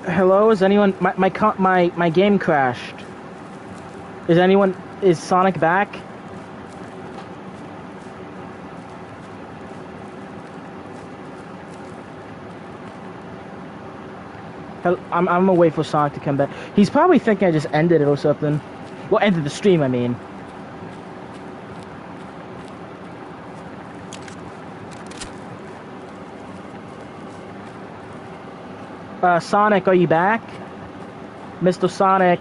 Hello, is anyone... My game crashed. Is Sonic back? I'm gonna wait for Sonic to come back. He's probably thinking I just ended it or something. Well, ended the stream, I mean. Sonic, are you back? Mr. Sonic.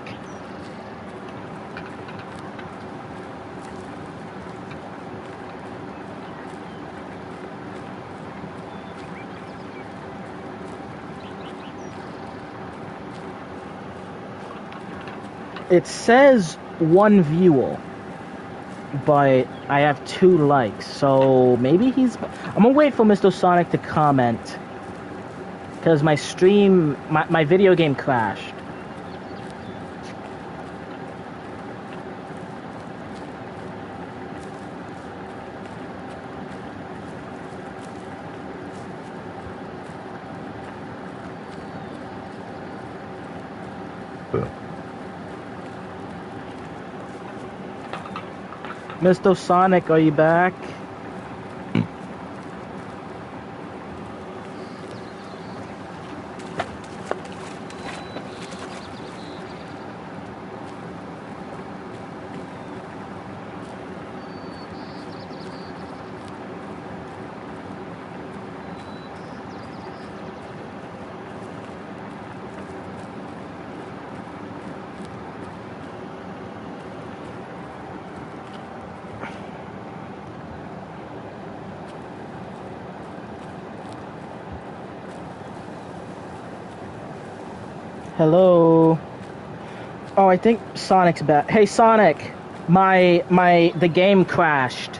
It says 1 viewer, but I have 2 likes, so maybe he's... I'm gonna wait for Mr. Sonic to comment. Because my stream, my video game crashed. Mr. Sonic, are you back? Hello. Oh, I think Sonic's back. Hey, Sonic, the game crashed,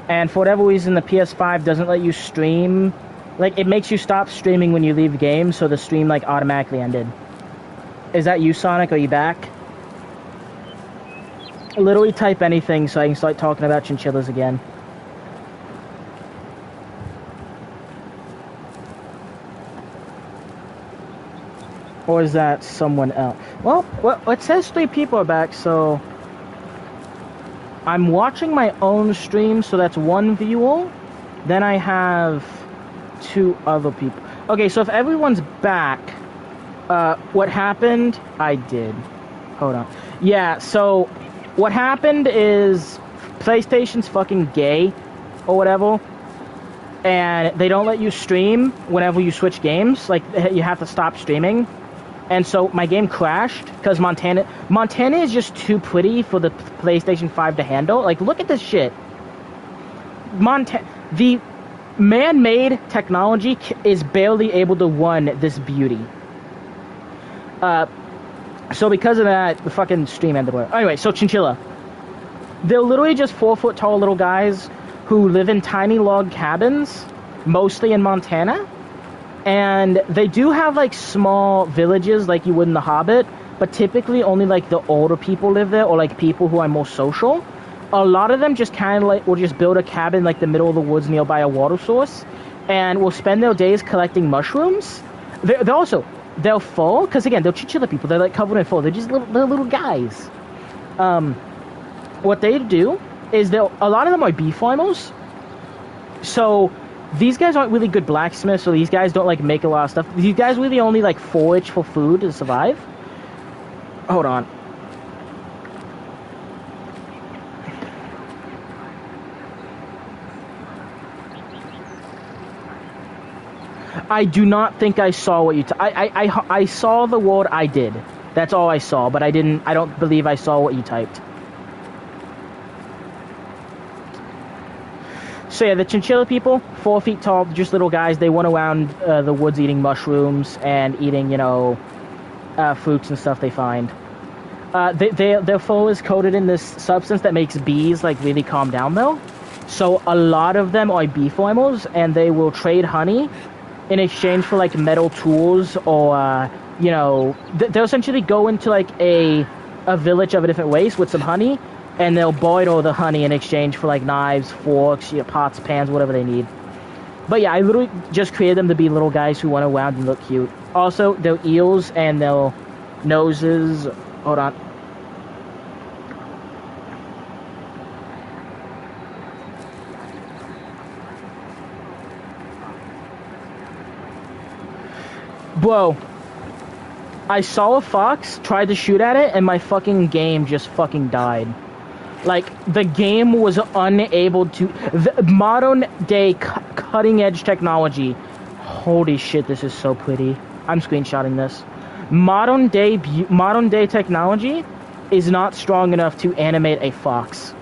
and for whatever reason, the PS5 doesn't let you stream. Like, it makes you stop streaming when you leave the game, so the stream like automatically ended. Is that you, Sonic? Are you back? Literally type anything so I can start talking about chinchillas again. Or is that someone else? Well, it says 3 people are back, so... I'm watching my own stream, so that's 1 viewer. Then I have 2 other people. Okay, so if everyone's back, what happened... I did. Hold on. Yeah, so... What happened is... PlayStation's fucking gay, or whatever. And they don't let you stream whenever you switch games. Like, you have to stop streaming. And so my game crashed because Montana is just too pretty for the PlayStation 5 to handle. Like, look at this shit. The man-made technology is barely able to run this beauty. So because of that, the fucking stream ended. Anyway, so Chinchilla. They're literally just 4-foot tall little guys who live in tiny log cabins, mostly in Montana. And they do have, like, small villages like you would in The Hobbit, but typically only, like, the older people live there, or, like, people who are more social. A lot of them just kind of, like, will just build a cabin, like, the middle of the woods nearby a water source, and will spend their days collecting mushrooms. They're full, because, again, they're chinchilla people. They're, like, covered in fur. They're just little guys. What they do is a lot of them are bee farmers. So... These guys aren't really good blacksmiths, so these guys don't, like, make a lot of stuff. These guys really only, like, forage for food to survive. Hold on. I do not think I saw what you... I saw the word I did. That's all I saw, but I don't believe I saw what you typed. So yeah, the chinchilla people, 4 feet tall, just little guys. They run around the woods eating mushrooms and eating, you know, fruits and stuff they find. Their fur is coated in this substance that makes bees, like, really calm down, though. So a lot of them are bee farmers, and they will trade honey in exchange for, like, metal tools or, you know... They'll essentially go into, like, a village of a different race with some honey, and they'll boil the honey in exchange for, like, knives, forks, you know, pots, pans, whatever they need. But yeah, I literally just created them to be little guys who run around and look cute. Also, their ears and their noses. Hold on. Bro, I saw a fox, tried to shoot at it, and my fucking game just fucking died. Like, the game was unable to... The modern day cutting edge technology. Holy shit, this is so pretty. I'm screenshotting this. Modern day technology is not strong enough to animate a fox.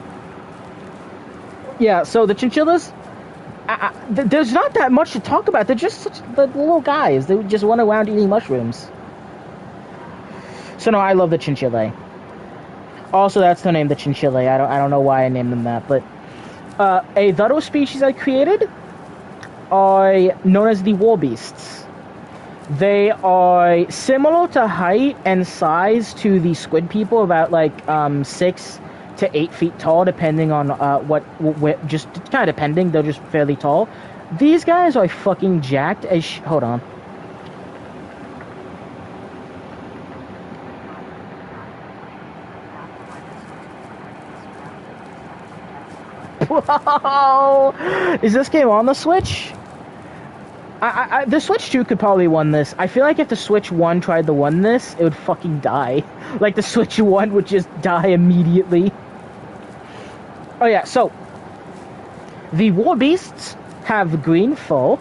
Yeah, so the chinchillas... there's not that much to talk about. They're just such the little guys. They just run around eating mushrooms. So no, I love the chinchilla. Also, that's the name, the chinchilla. I don't know why I named them that, but a other species I created are known as the warbeasts. They are similar to height and size to the squid people, about like 6 to 8 feet tall, depending on just kind of depending. They're just fairly tall. These guys are fucking jacked as hold on. Whoa! Is this game on the Switch? The Switch 2 could probably win this. I feel like if the Switch 1 tried to win this, it would fucking die. Like, the Switch 1 would just die immediately. Oh yeah, so the warbeasts have green fur.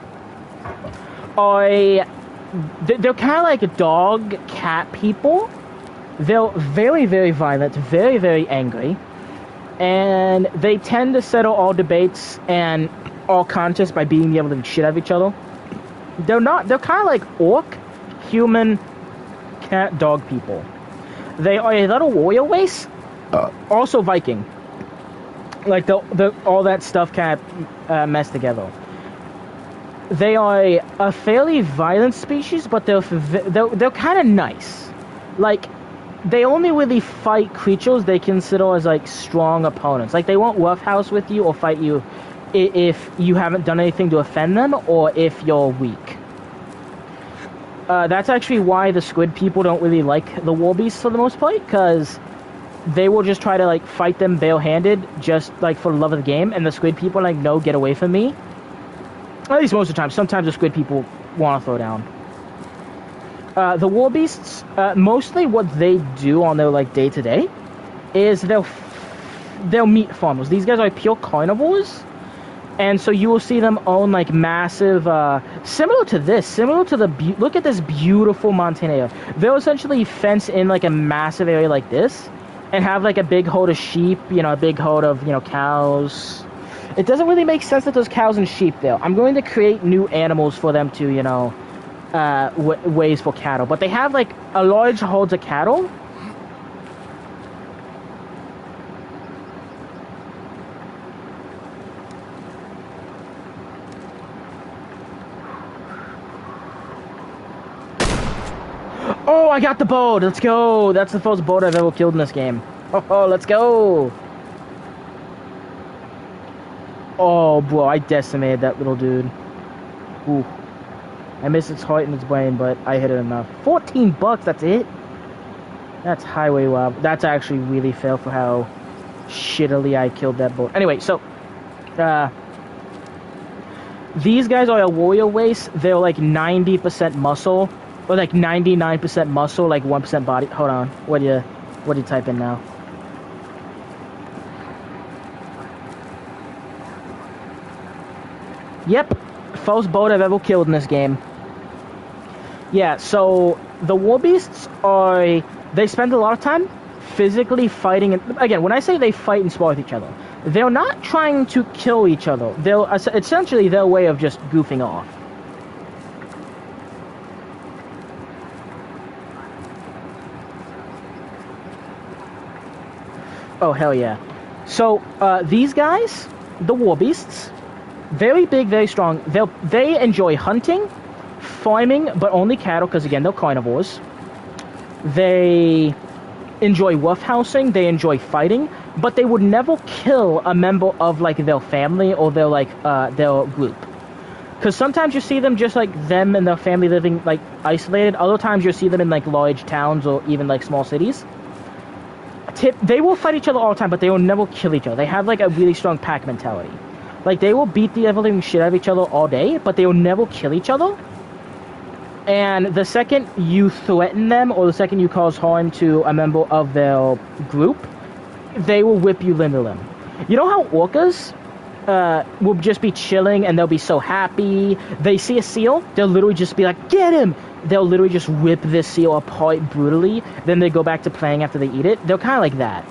They're kind of like dog, cat people. They're very, very violent, very, very angry. And they tend to settle all debates and all contests by being able to shit out of each other. They're kind of like orc, human, cat, dog people. They are a little warrior race, also Viking. Like all that stuff kind of messed together. They are a fairly violent species, but they're kind of nice. Like, they only really fight creatures they consider as like strong opponents. Like, they won't roughhouse with you or fight you if you haven't done anything to offend them or if you're weak. That's actually why the squid people don't really like the warbeasts for the most part, because they will just try to like fight them barehanded just like for the love of the game, and the squid people are like, no, get away from me. At least most of the time. Sometimes the squid people want to throw down. The warbeasts, mostly what they do on their like day-to-day is they'll meat farmers. These guys are pure carnivores, and so you will see them own like massive, similar to the look at this beautiful Montana area. They'll essentially fence in like a massive area like this, and have like a big herd of sheep, a big herd of cows. It doesn't really make sense that there's cows and sheep there. I'm going to create new animals for them to ways for cattle, but they have like a large herds of cattle. Oh, I got the boat. Let's go. That's the first boat I've ever killed in this game. Oh, let's go. Oh, bro, I decimated that little dude. Ooh. I missed its heart and its brain, but I hit it enough. $14, that's it? That's highway rob. That's actually really fair for how shittily I killed that boat. Anyway, so, these guys are a warrior race. They're like 90% muscle, or like 99% muscle, like 1% body. Hold on, what do you type in now? Yep, first boat I've ever killed in this game. Yeah, so the warbeasts they spend a lot of time physically fighting. And again, when I say they fight and spar with each other, they're not trying to kill each other. They're essentially their way of just goofing off. Oh, hell yeah. So, these guys, the warbeasts, very big, very strong. They enjoy hunting, farming, but only cattle, because again, they're carnivores. They enjoy roughhousing, they enjoy fighting, but they would never kill a member of like their family or their group. Because sometimes you see them just like them and their family living like isolated. Other times you see them in like large towns or even like small cities. They will fight each other all the time, but they will never kill each other. They have like a really strong pack mentality. Like they will beat the ever-living shit out of each other all day, but they will never kill each other. And the second you threaten them, or the second you cause harm to a member of their group, they will whip you limb to limb. You know how orcas will just be chilling and they'll be so happy. They see a seal, they'll literally just be like, get him! They'll literally just rip this seal apart brutally. Then they go back to playing after they eat it. They're kind of like that.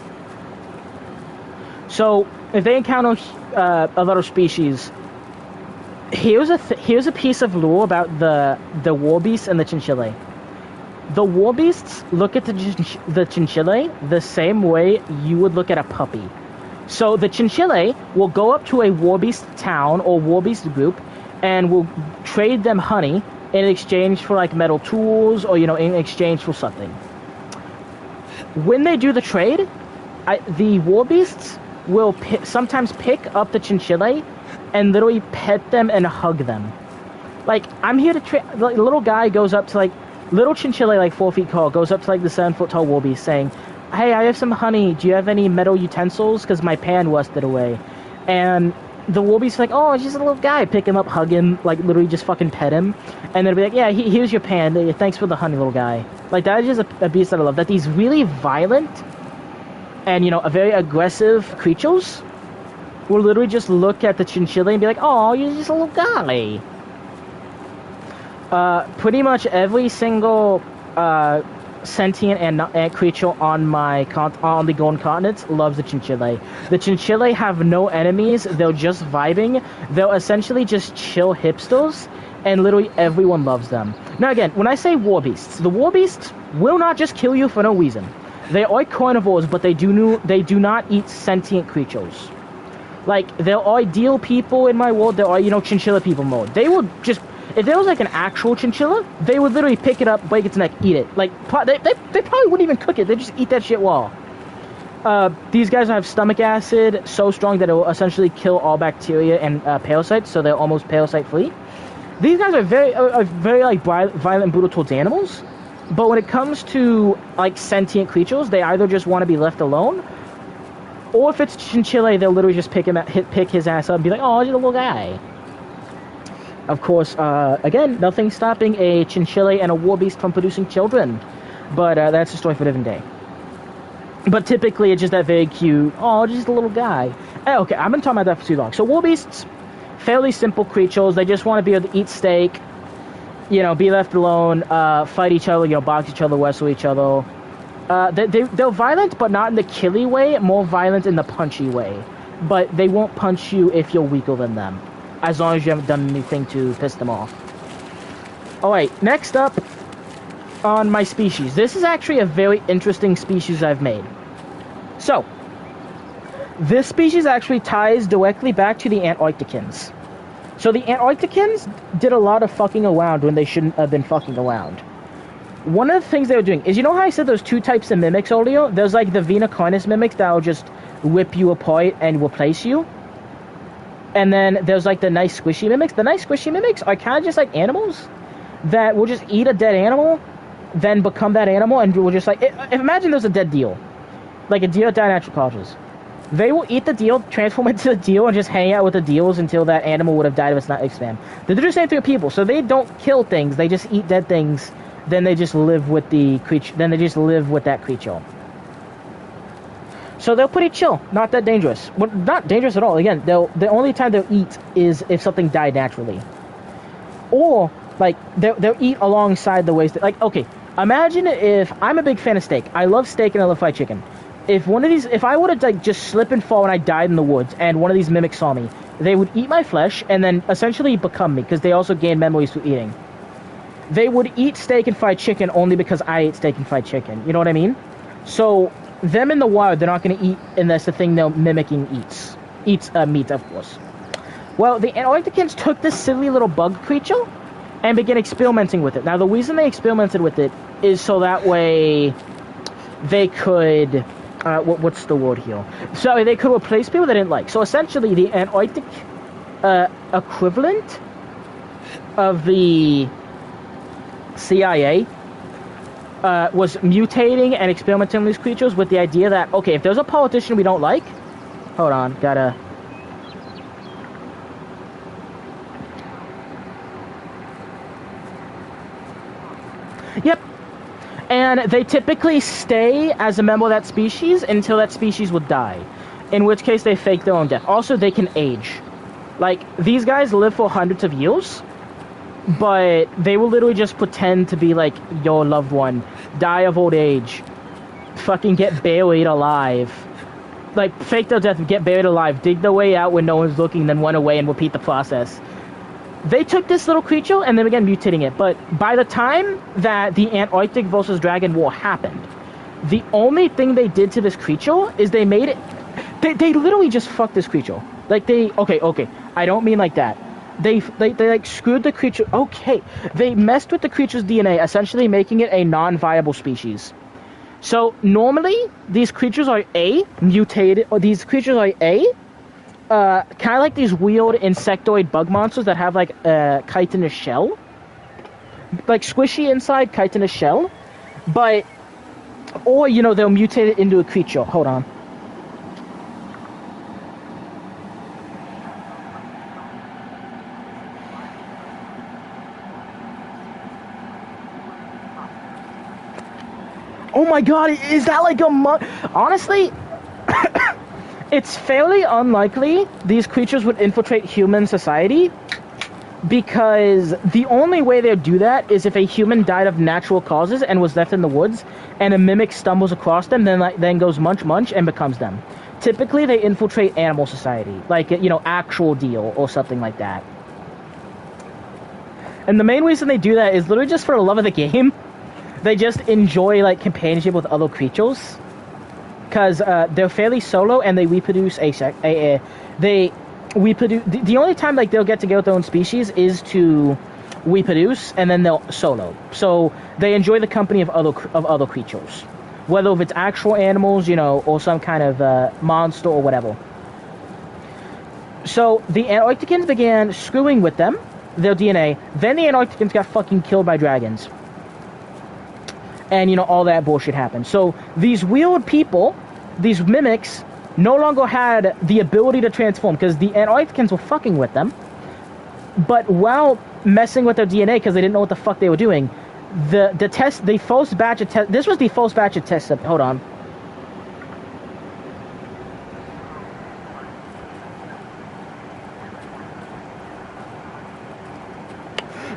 So if they encounter a lot of species, here's a piece of lore about the warbeast and the chinchilla. The warbeasts look at the chinchilla the same way you would look at a puppy. So the chinchilla will go up to a warbeast town or warbeast group and will trade them honey in exchange for like metal tools, or in exchange for something. When they do the trade, the warbeasts will sometimes pick up the chinchilla and literally pet them and hug them. Like, I'm here to trade. The little guy goes up to like little chinchilla, like 4 feet tall, goes up to like the 7-foot tall warbeast saying, hey, I have some honey, do you have any metal utensils, because my pan rusted away. And the warbeast's like, oh, it's just a little guy. Pick him up, hug him, like literally just fucking pet him, and they'll be like, yeah, here's your pan, thanks for the honey, little guy. Like, that is just a beast that I love, that these really violent and a very aggressive creatures will literally just look at the chinchilla and be like, oh, you're just a little guy. Pretty much every single sentient and creature on the Golden Continent loves the chinchilla. The chinchilla have no enemies. They're just vibing. They're essentially just chill hipsters, and literally everyone loves them. Now again, when I say warbeasts, the warbeasts will not just kill you for no reason. They are carnivores, but they do not eat sentient creatures. Like, there are ideal people in my world. There are chinchilla people mode. They will just, if there was like an actual chinchilla, they would literally pick it up, break its neck, eat it. Like, they probably wouldn't even cook it. They just eat that shit raw. These guys have stomach acid so strong that it will essentially kill all bacteria and parasites, so they're almost parasite free. These guys are very like violent and brutal towards animals, but when it comes to like sentient creatures, they either just want to be left alone, or if it's chinchilla, they'll literally just pick his ass up and be like, oh, he's a little guy. Of course, again, nothing stopping a chinchilla and a warbeast from producing children, but that's a story for a different day. But typically, it's just that very cute, oh, just a little guy. Okay, I've been talking about that for too long. So warbeasts, fairly simple creatures. They just want to be able to eat steak, be left alone, fight each other, box each other, wrestle each other. They're violent, but not in the killy way, more violent in the punchy way. But they won't punch you if you're weaker than them, as long as you haven't done anything to piss them off. Alright, next up on my species. This is actually a very interesting species I've made. So, this species actually ties directly back to the Antarcticans. So the Antarcticans did a lot of fucking around when they shouldn't have been fucking around. One of the things they were doing is, how I said there's two types of mimics earlier? There's like the Venocarnus mimics that will just rip you apart and replace you. And then there's like the nice squishy mimics. The nice squishy mimics are kind of just like animals that will just eat a dead animal, then become that animal, and will just like, imagine there's a dead deer. Like a deer that died in natural causes. They will eat the deer, transform into the deer, and just hang out with the deers until that animal would have died of its lifespan. They do the same thing with people, so they don't kill things, they just eat dead things, then they just live with the creature, then they just live with that creature. So they're pretty chill, not that dangerous. Well, not dangerous at all. Again, the only time they'll eat is if something died naturally. Or, like, they'll eat alongside the ways that, like, okay, imagine if, I'm a big fan of steak. I love steak and I love fried chicken. If I would have like just slip and fall when I died in the woods, and one of these mimics saw me, they would eat my flesh and then essentially become me, because they also gain memories through eating. They would eat steak and fried chicken only because I ate steak and fried chicken. You know what I mean? So them in the wild, they're not going to eat unless the thing they're mimicking eats meat, of course. Well, the Antarcticans took this silly little bug creature and began experimenting with it. Now, the reason they experimented with it is so that way they could. What's the word here? So they could replace people they didn't like. So essentially, the Antarctic equivalent of the CIA was mutating and experimenting with these creatures with the idea that, okay, if there's a politician we don't like, hold on, gotta... Yep. And they typically stay as a member of that species until that species would die, in which case they fake their own death. Also, they can age. Like, these guys live for hundreds of years, but they will literally just pretend to be like your loved one, die of old age, fucking get buried alive. Like, fake their death, get buried alive, dig their way out when no one's looking, then run away and repeat the process. They took this little creature and then began mutating it, but by the time that the Antarctic versus Dragon War happened, the only thing they did to this creature is they made it... They literally just fucked this creature. Like, they... Okay, I don't mean like that. They like, screwed the creature... Okay, they messed with the creature's DNA, essentially making it a non-viable species. So, normally, these creatures are mutated, or these creatures are kind of like these weird insectoid bug monsters that have like a chitinous shell, like squishy inside, chitinous shell, but, or, you know, they'll mutate it into a creature. Hold on. Oh my god, is that like a honestly, it's fairly unlikely these creatures would infiltrate human society, because the only way they'd do that is if a human died of natural causes and was left in the woods, and a mimic stumbles across them, then goes munch and becomes them. Typically, they infiltrate animal society, like, you know, actual deal or something like that. And the main reason they do that is literally just for the love of the game. They just enjoy, like, companionship with other creatures. Because they're fairly solo and they reproduce they reproduce. The only time, like, they'll get together with their own species is to reproduce, and then they'll solo. So they enjoy the company of other creatures. Whether if it's actual animals, you know, or some kind of monster or whatever. So the Antarcticans began screwing with them, their DNA. Then the Antarcticans got fucking killed by dragons. And, you know, all that bullshit happened. So these weird people, these mimics, no longer had the ability to transform, because the Antarcticans were fucking with them. But while messing with their DNA, because they didn't know what the fuck they were doing, the first batch of tests, this was the first batch of tests, hold on.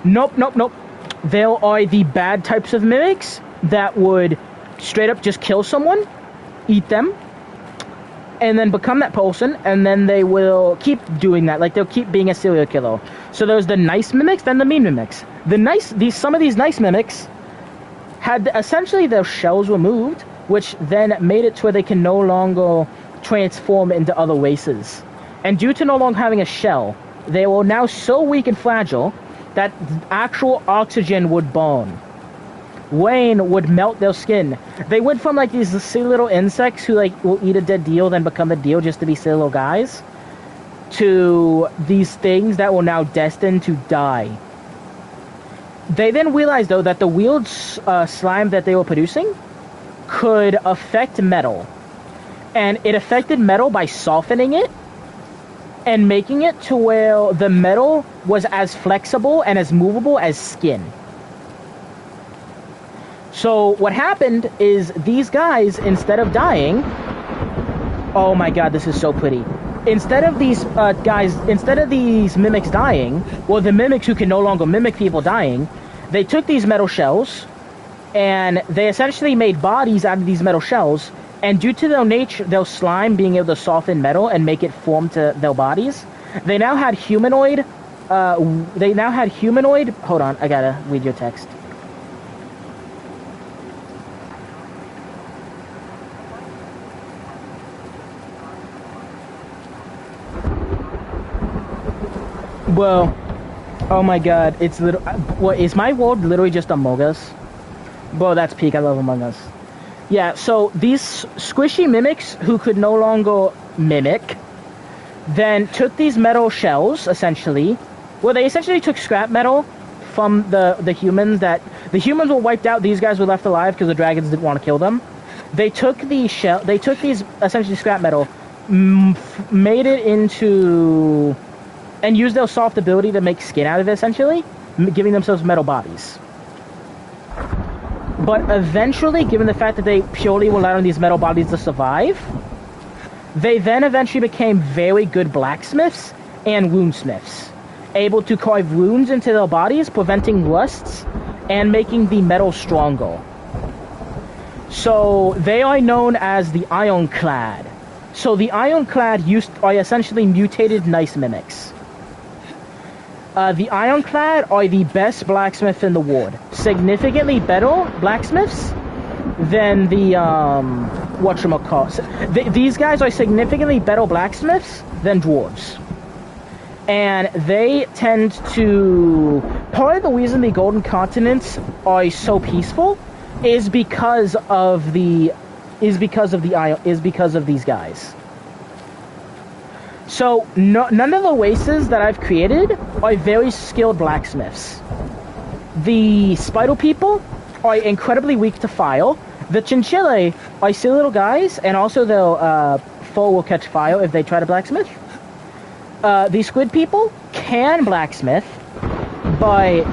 Nope. There are the bad types of mimics that would straight up just kill someone, eat them, and then become that person, and then they will keep doing that. Like, they'll keep being a serial killer. So there's the nice mimics, then the mean mimics. Some of these nice mimics had essentially their shells removed, which then made it to where they can no longer transform into other races. And due to no longer having a shell, they were now so weak and fragile that actual oxygen would burn. Rain would melt their skin. They went from, like, these silly little insects who, like, will eat a dead deer, then become a deer just to be silly little guys, to these things that were now destined to die. They then realized, though, that the weird slime that they were producing could affect metal. And it affected metal by softening it and making it to where the metal was as flexible and as movable as skin. So what happened is these guys, instead of dying... Oh my god, this is so pretty. Instead of these mimics dying, well, the mimics who can no longer mimic people dying, they took these metal shells, and they essentially made bodies out of these metal shells, and due to their nature, their slime being able to soften metal and make it form to their bodies, they now had humanoid... Hold on, I gotta read your text. Well, oh my god, it's literally... What, is my world literally just Among Us? Bro, that's peak, I love Among Us. Yeah, so these squishy mimics who could no longer mimic, then took these metal shells, essentially, Well, they essentially took scrap metal from the humans that... The humans were wiped out, these guys were left alive because the dragons didn't want to kill them. They took these essentially scrap metal, made it into... and used their soft ability to make skin out of it, essentially, giving themselves metal bodies. But eventually, given the fact that they purely relied on these metal bodies to survive, they then eventually became very good blacksmiths and runesmiths, able to carve runes into their bodies, preventing rusts, and making the metal stronger. So they are known as the Ironclad. So the Ironclad are essentially mutated nice mimics. The Ironclad are the best blacksmiths in the world. Significantly better blacksmiths than the, whatchamacallit. These guys are significantly better blacksmiths than dwarves. And they tend to... Part of the reason the Golden Continents are so peaceful is because of these guys. So, none of the races that I've created are very skilled blacksmiths. The Spider people are incredibly weak to fire. The Chinchilla are silly little guys, and also their foe will catch fire if they try to blacksmith. The Squid people can blacksmith, but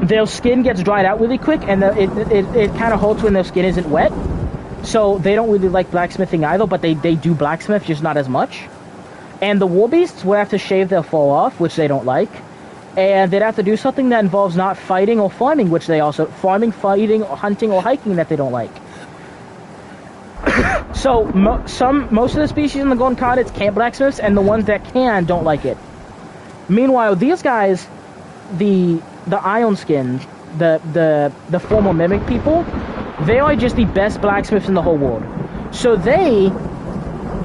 their skin gets dried out really quick, and it kind of hurts when their skin isn't wet. So they don't really like blacksmithing either, but they do blacksmith, just not as much. And the Warbeasts will have to shave their fur off, which they don't like. And they'd have to do something that involves not fighting or farming, which they also... Farming, fighting, or hunting, or hiking that they don't like. So, most of the species in the Golden Continents can't blacksmiths, and the ones that can don't like it. Meanwhile, these guys, the Iron Skins, the former Mimic people... They are just the best blacksmiths in the whole world. So they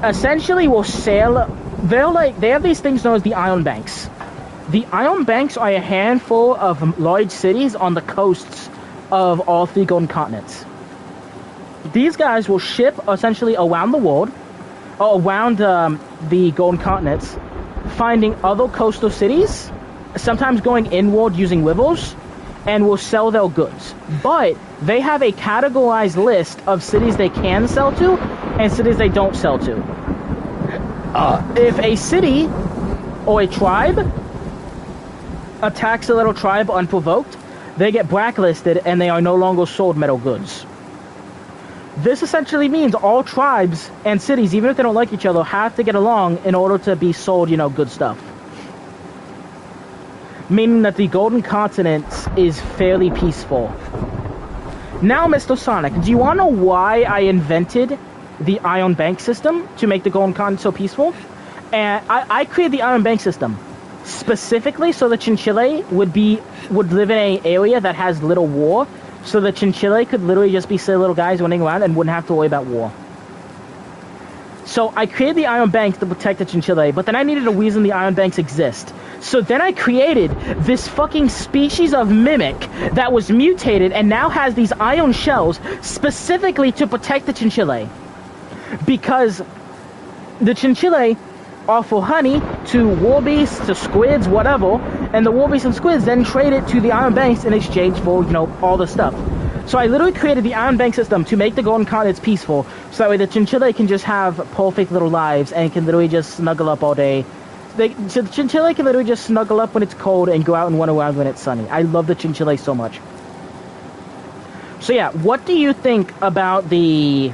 essentially will sail... They have these things known as the Iron Banks. The Iron Banks are a handful of large cities on the coasts of all three Golden Continents. These guys will ship essentially around the world, or around the Golden Continents, finding other coastal cities, sometimes going inward using rivers, and will sell their goods. But they have a categorized list of cities they can sell to and cities they don't sell to. If a city or a tribe attacks a little tribe unprovoked, they get blacklisted and they are no longer sold metal goods. This essentially means all tribes and cities, even if they don't like each other, have to get along in order to be sold, good stuff. Meaning that the Golden Continent is fairly peaceful. Now, Mr. Sonic, do you want to know why I invented the Iron Bank system to make the Golden Continent so peaceful? And I created the Iron Bank system specifically so the Chinchilla would live in an area that has little war, so the Chinchilla could literally just be silly little guys running around and wouldn't have to worry about war. So I created the Iron Banks to protect the Chinchilla, but then I needed a reason the Iron Banks exist. So then I created this fucking species of mimic that was mutated and now has these iron shells specifically to protect the Chinchilla. Because the Chinchilla offer honey to warbeasts, to squids, whatever, and the warbeasts and squids then trade it to the Iron Banks in exchange for, all the stuff. So I literally created the Iron Bank system to make the Golden Continents peaceful, so that way the Chinchilla can just have perfect little lives and can literally just snuggle up all day. So the Chinchilla can literally just snuggle up when it's cold and go out and run around when it's sunny. I love the Chinchilla so much. So yeah, what do you think about the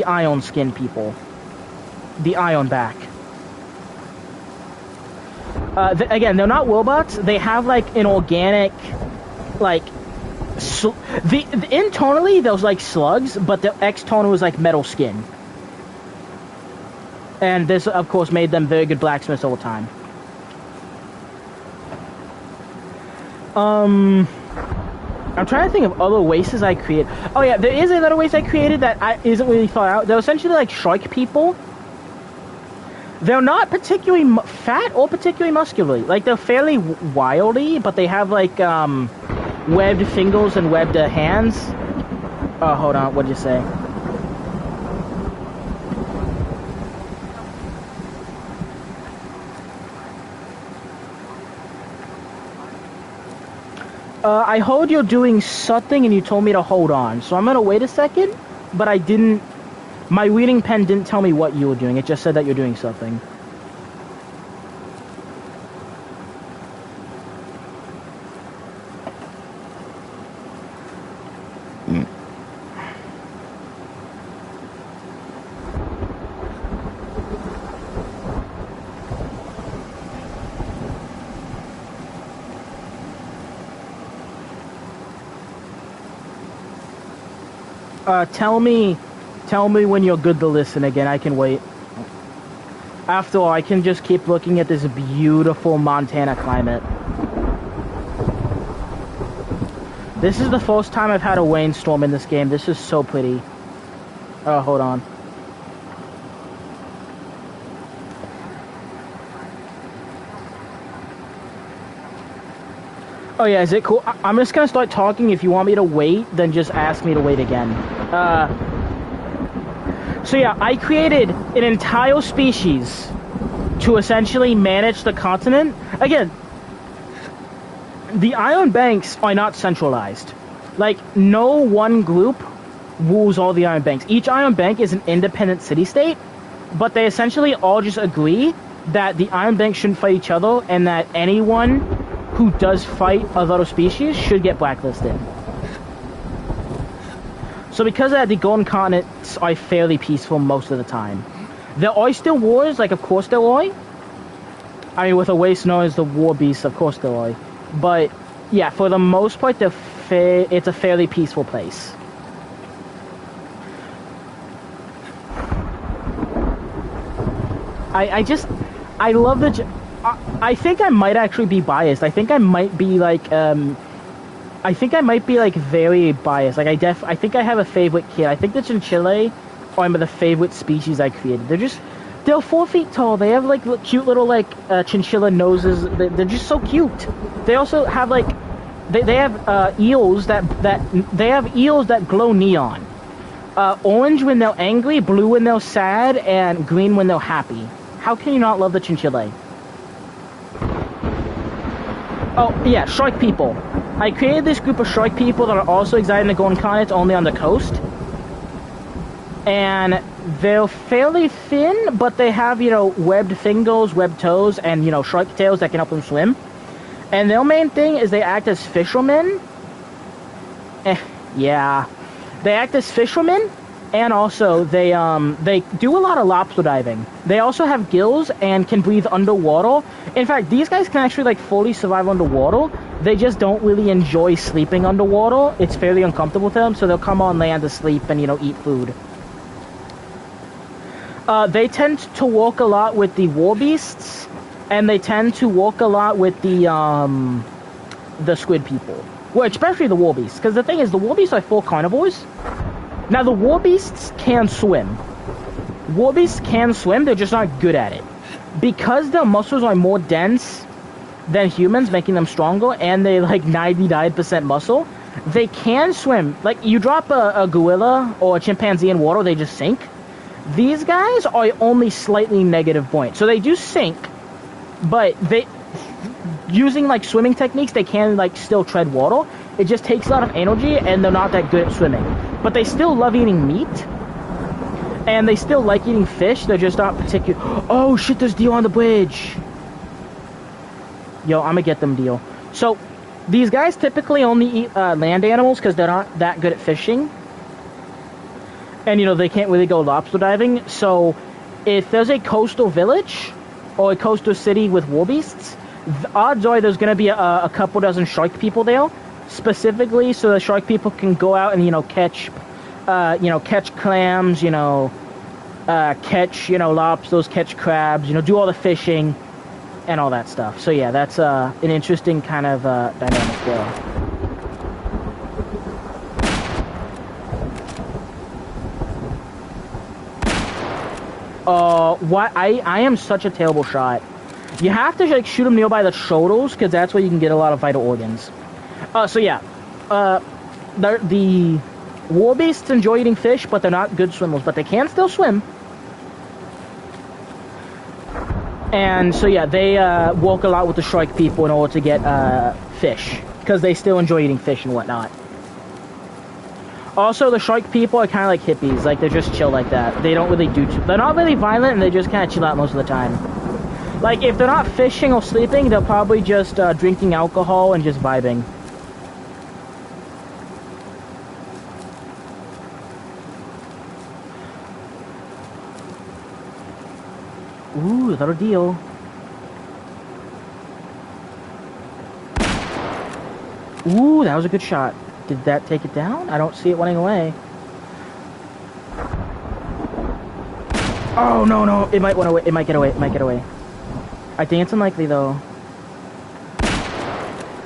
Iron Skin people? The Iron Back. Again, they're not robots. They have like an organic, like, internally there's like slugs, but the external is like metal skin. And this, of course, made them very good blacksmiths over time. I'm trying to think of other races I created. Oh yeah, there is another race I created that isn't really thought out. They're essentially like shark people. They're not particularly fat or particularly muscular. Like, they're fairly wildy, but they have like webbed fingers and webbed hands. Oh, hold on, what did you say? I heard you're doing something and you told me to hold on. So I'm gonna wait a second, but I didn't... My reading pen didn't tell me what you were doing. It just said that you're doing something. Tell me when you're good to listen again. I can wait. After all, I can just keep looking at this beautiful Montana climate. This is the first time I've had a rainstorm in this game. This is so pretty. Oh, hold on. Oh yeah, is it cool? I'm just gonna start talking. If you want me to wait, then just ask me to wait again. So yeah, I created an entire species to essentially manage the continent. Again, the Iron Banks are not centralized. Like, no one group rules all the Iron Banks. Each Iron Bank is an independent city-state, but they essentially all just agree that the Iron Banks shouldn't fight each other, and that anyone who does fight other species should get blacklisted. So because of that, the Golden Continents are fairly peaceful most of the time. There are still wars, like of course there are. I mean, with a race known as the War Beasts, of course there are. But yeah, for the most part, it's a fairly peaceful place. I love the... I think I might actually be biased. I think I might be like, very biased. Like, I think I have a favorite kid. I think the chinchilla are the favorite species I created. They're 4 feet tall. They have, like, cute little, like, chinchilla noses. They're just so cute. They also have, like, they have, eels that glow neon. Orange when they're angry, blue when they're sad, and green when they're happy. How can you not love the chinchilla? Oh, yeah, shark people. I created this group of shark people that are also excited in the Golden Continent, only on the coast. And they're fairly thin, but they have, you know, webbed fingers, webbed toes, and, you know, shark tails that can help them swim. And their main thing is they act as fishermen. Yeah. They act as fishermen, and also they do a lot of lobster diving. They also have gills and can breathe underwater. In fact, these guys can actually, like, fully survive underwater. They just don't really enjoy sleeping underwater. It's fairly uncomfortable to them, so they'll come on land to sleep and, you know, eat food. They tend to walk a lot with the war beasts, and they tend to walk a lot with the squid people. Well, especially the war beasts, because the thing is, the war beasts are full carnivores. Now, the war beasts can swim. War beasts can swim, they're just not good at it. Because their muscles are more dense than humans, making them stronger, and they like 99% muscle, they can swim. Like, you drop a gorilla or a chimpanzee in water, they just sink. These guys are only slightly negative points. So they do sink, but using, like, swimming techniques, they can, like, still tread water. It just takes a lot of energy, and they're not that good at swimming. But they still love eating meat, and they still like eating fish. They're just not particular. Oh shit, there's deer on the bridge. Yo, I'm gonna get them deer. So these guys typically only eat land animals because they're not that good at fishing, and, you know, they can't really go lobster diving. So if there's a coastal village or a coastal city with war beasts, the odds are there's gonna be a couple dozen shark people there, specifically so the shark people can go out and, you know, catch clams, catch, lobsters, catch crabs, do all the fishing and all that stuff. So yeah, that's an interesting kind of dynamic there. What? I am such a terrible shot. You have to, like, shoot them nearby the shoulders, because that's where you can get a lot of vital organs. So yeah, the war beasts enjoy eating fish, but they're not good swimmers, but they can still swim. And so yeah, they work a lot with the shark people in order to get fish, because they still enjoy eating fish and whatnot. Also, the shark people are kind of like hippies. Like, they're just chill like that. They don't really do... They're not really violent, and they just kind of chill out most of the time. Like, if they're not fishing or sleeping, they're probably just drinking alcohol and just vibing. Ooh, little deal. Ooh, that was a good shot. Did that take it down? I don't see it running away. Oh, no, no. It might run away. It might get away. It might get away. I think it's unlikely, though.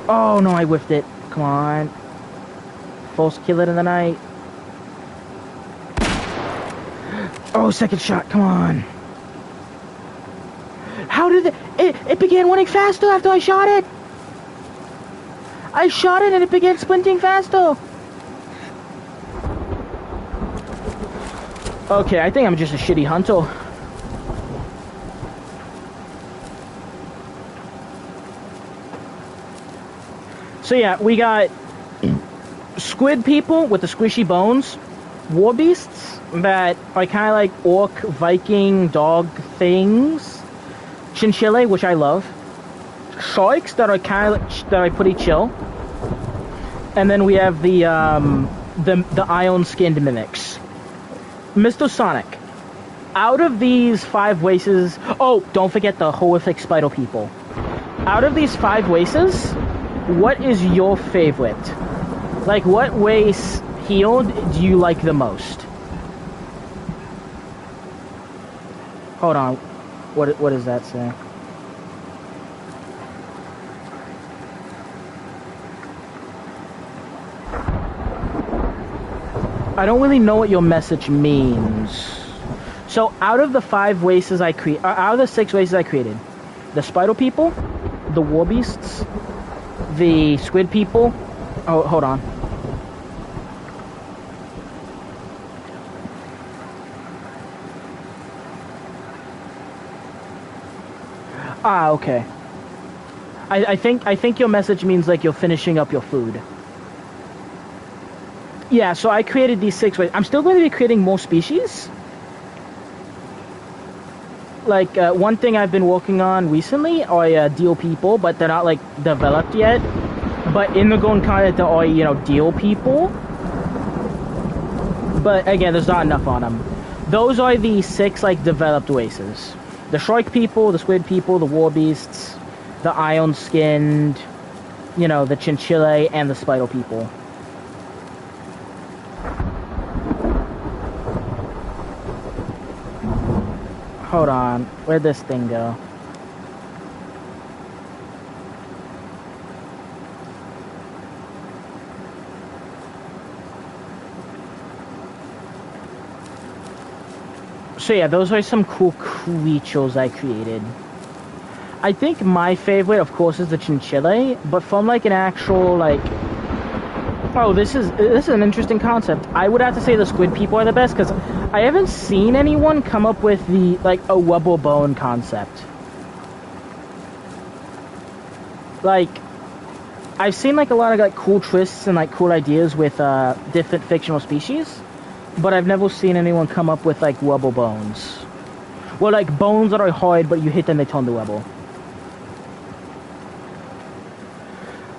Oh, no, I whiffed it. Come on. False kill it in the night. Oh, second shot. Come on. How did it began running faster after I shot it? I shot it and it began sprinting faster. Okay, I think I'm just a shitty hunter. So yeah, we got squid people with the squishy bones, war beasts that are kind of like orc, Viking, dog things, chinchilla, which I love, sharks that are kind of that are pretty chill, and then we have the iron-skinned mimics. Mr. Sonic, out of these 5 races, oh, don't forget the horrific spider people. Out of these 5 races, what is your favorite? Like, what race healed do you like the most? Hold on. What does that say? I don't really know what your message means. So, out of the 5 races I create, out of the 6 races I created, the spider people, the war beasts, the squid people. Oh, hold on. Ah, okay. I think your message means like you're finishing up your food. Yeah, so I created these 6 ways. I'm still going to be creating more species. Like, one thing I've been working on recently are deal people, but they're not, like, developed yet. But in the Golden Continent, there are, you know, deal people. But, again, there's not enough on them. Those are the 6, like, developed races. The shark people, the squid people, the war beasts, the iron-skinned, you know, the chinchilla, and the spider people. Hold on, where'd this thing go? So yeah, those are some cool creatures I created. I think my favorite, of course, is the chinchilla, but from like an actual, like... Oh, this is an interesting concept. I would have to say the squid people are the best, because I haven't seen anyone come up with the, like, a rubber bone concept. Like, I've seen, like, a lot of, like, cool twists and, like, cool ideas with, different fictional species, but I've never seen anyone come up with, like, rubber bones. Well, like, bones that are hard, but you hit them, they turn to rubber.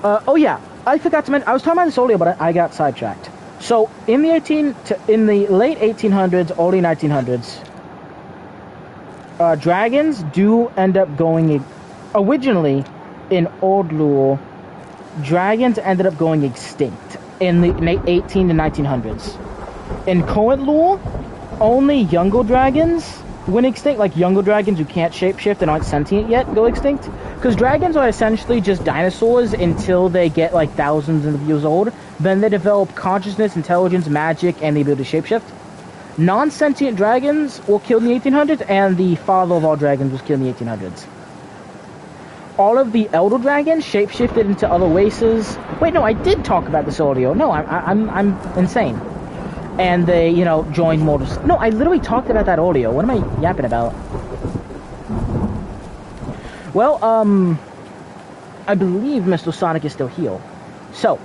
Oh yeah. I forgot to mention, I was talking about this earlier, but I got sidetracked. So, in the late 1800s, early 1900s, dragons do end up going, originally, in old lore, dragons ended up going extinct in the 18 to 1900s. In current lore, only younger dragons went extinct, like younger dragons who can't shapeshift and aren't sentient yet go extinct. Because dragons are essentially just dinosaurs until they get like thousands of years old. Then they develop consciousness, intelligence, magic, and the ability to shapeshift. Non-sentient dragons were killed in the 1800s, and the father of all dragons was killed in the 1800s. All of the elder dragons shapeshifted into other races. Wait, no, I did talk about this earlier. No, I'm insane. And they, you know, joined mortals. No, I literally talked about that earlier. What am I yapping about? Well, I believe Mr. Sonic is still here. So,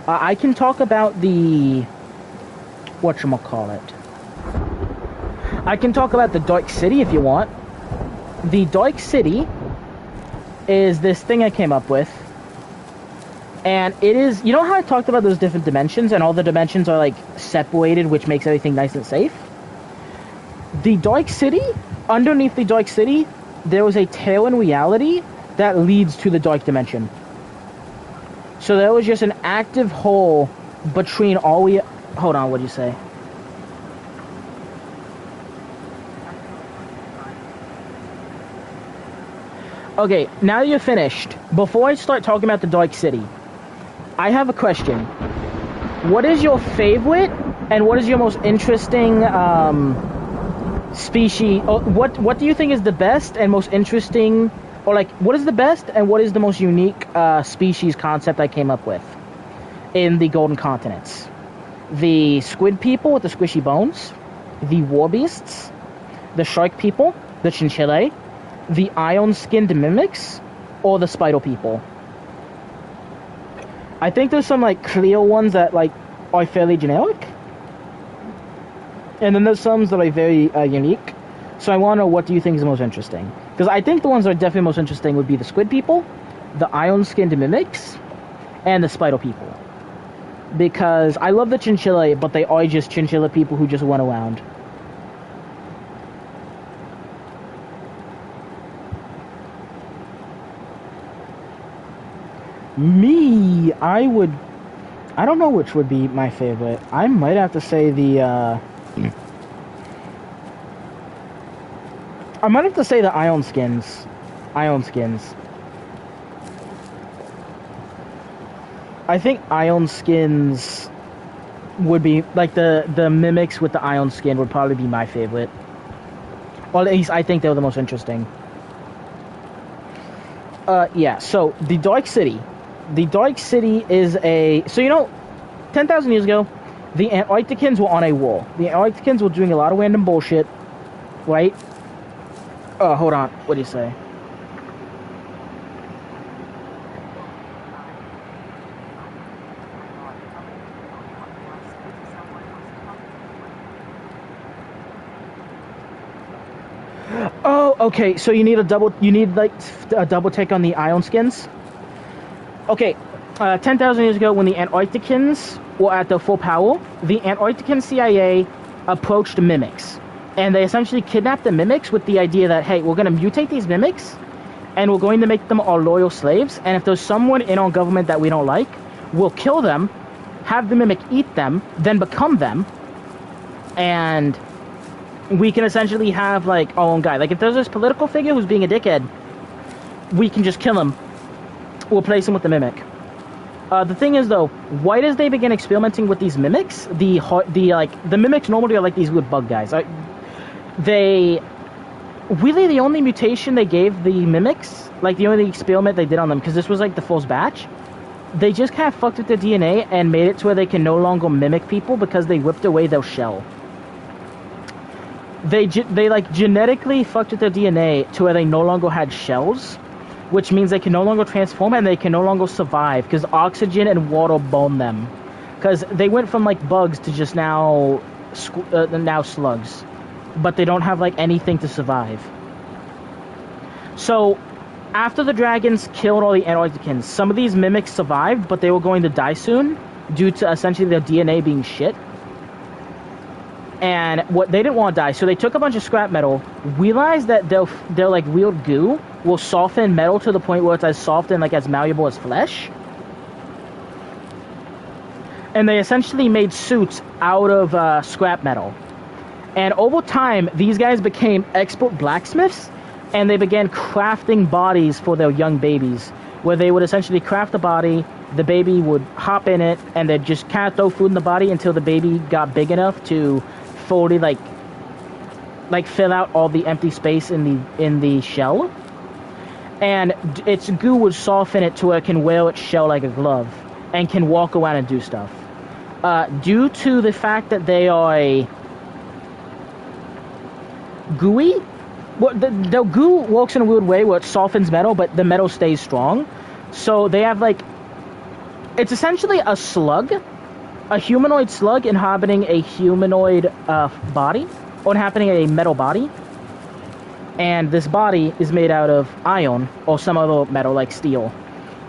I can talk about the... whatchamacallit. I can talk about the Dark City if you want. The Dark City is this thing I came up with. And it is... You know how I talked about those different dimensions, and all the dimensions are, like, separated, which makes everything nice and safe? The Dark City, underneath the Dark City, there was a tail in reality that leads to the Dark Dimension. So there was just an active hole between all we... Hold on, what'd you say? Okay, now you're finished. Before I start talking about the Dark City, I have a question. What is your favorite and what is your most interesting species? What do you think is the best and most interesting, or like what is the best and what is the most unique species concept I came up with in the Golden Continents? The squid people with the squishy bones, the war beasts, the shark people, the chinchilla, the iron-skinned mimics, or the spider people. I think there's some like clear ones that like are fairly generic, and then there's some that are very unique. So I want to know, what do you think is the most interesting? Because I think the ones that are definitely most interesting would be the squid people, the iron-skinned mimics, and the spider people. Because I love the chinchilla, but they are just chinchilla people who just run around. Me, I don't know which would be my favorite. I might have to say the, I might have to say the iron skins. Iron skins. I think iron skins would be, like, the mimics with the iron skin would probably be my favorite. Or at least I think they were the most interesting. Yeah, so, the Dark City. The Dark City is a... So, you know, 10,000 years ago, the Antarcticans were on a war. The Antarcticans were doing a lot of random bullshit, right? Hold on. What do you say? Oh, okay. So you need like a double take on the iron skins. Okay, 10,000 years ago, when the Antarcticans were at their full power, the Antarctican CIA approached mimics, and they essentially kidnapped the mimics with the idea that, hey, we're going to mutate these mimics, and we're going to make them our loyal slaves, and if there's someone in our government that we don't like, we'll kill them, have the mimic eat them, then become them, and we can essentially have, like, our own guy. Like, if there's this political figure who's being a dickhead, we can just kill him. Replace him with the mimic. The thing is, though, right as they begin experimenting with these mimics, the mimics normally are like these weird bug guys. The only mutation they gave the mimics, like the only experiment they did on them, because this was like the first batch, they just kind of fucked with their DNA and made it to where they can no longer mimic people because they ripped away their shell. They like genetically fucked with their DNA to where they no longer had shells, which means they can no longer transform and they can no longer survive because oxygen and water burn them. Because they went from like bugs to just now slugs, but they don't have like anything to survive. So after the dragons killed all the Antarcticans, some of these mimics survived, but they were going to die soon due to essentially their DNA being shit. And they didn't want to die, so they took a bunch of scrap metal, realized that their like weird goo will soften metal to the point where it's as soft and like as malleable as flesh. And they essentially made suits out of scrap metal. And over time, these guys became expert blacksmiths, and they began crafting bodies for their young babies, where they would essentially craft a body, the baby would hop in it, and they'd just kind of throw food in the body until the baby got big enough to fully like fill out all the empty space in the shell, and its goo would soften it to where it can wear its shell like a glove and can walk around and do stuff. Due to the fact that they are gooey, the goo works in a weird way where it softens metal, but the metal stays strong. So they have like It's essentially a slug, a humanoid slug inhabiting a humanoid body, or inhabiting a metal body. And this body is made out of iron or some other metal like steel.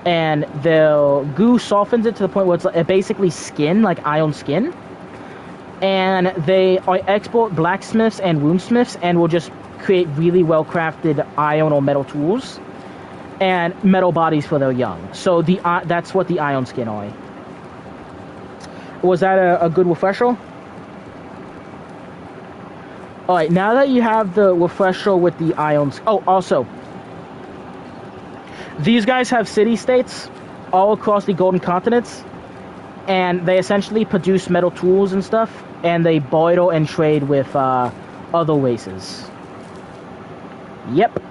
And the goo softens it to the point where it's basically skin, like iron skin. And they are export blacksmiths and woundsmiths and will just create really well-crafted iron or metal tools and metal bodies for their young. So that's what the iron skin are. Was that a good refresher? Alright, now that you have the refresher with the ions... Oh, also, these guys have city-states all across the Golden Continents, and they essentially produce metal tools and stuff, and they barter and trade with other races. Yep.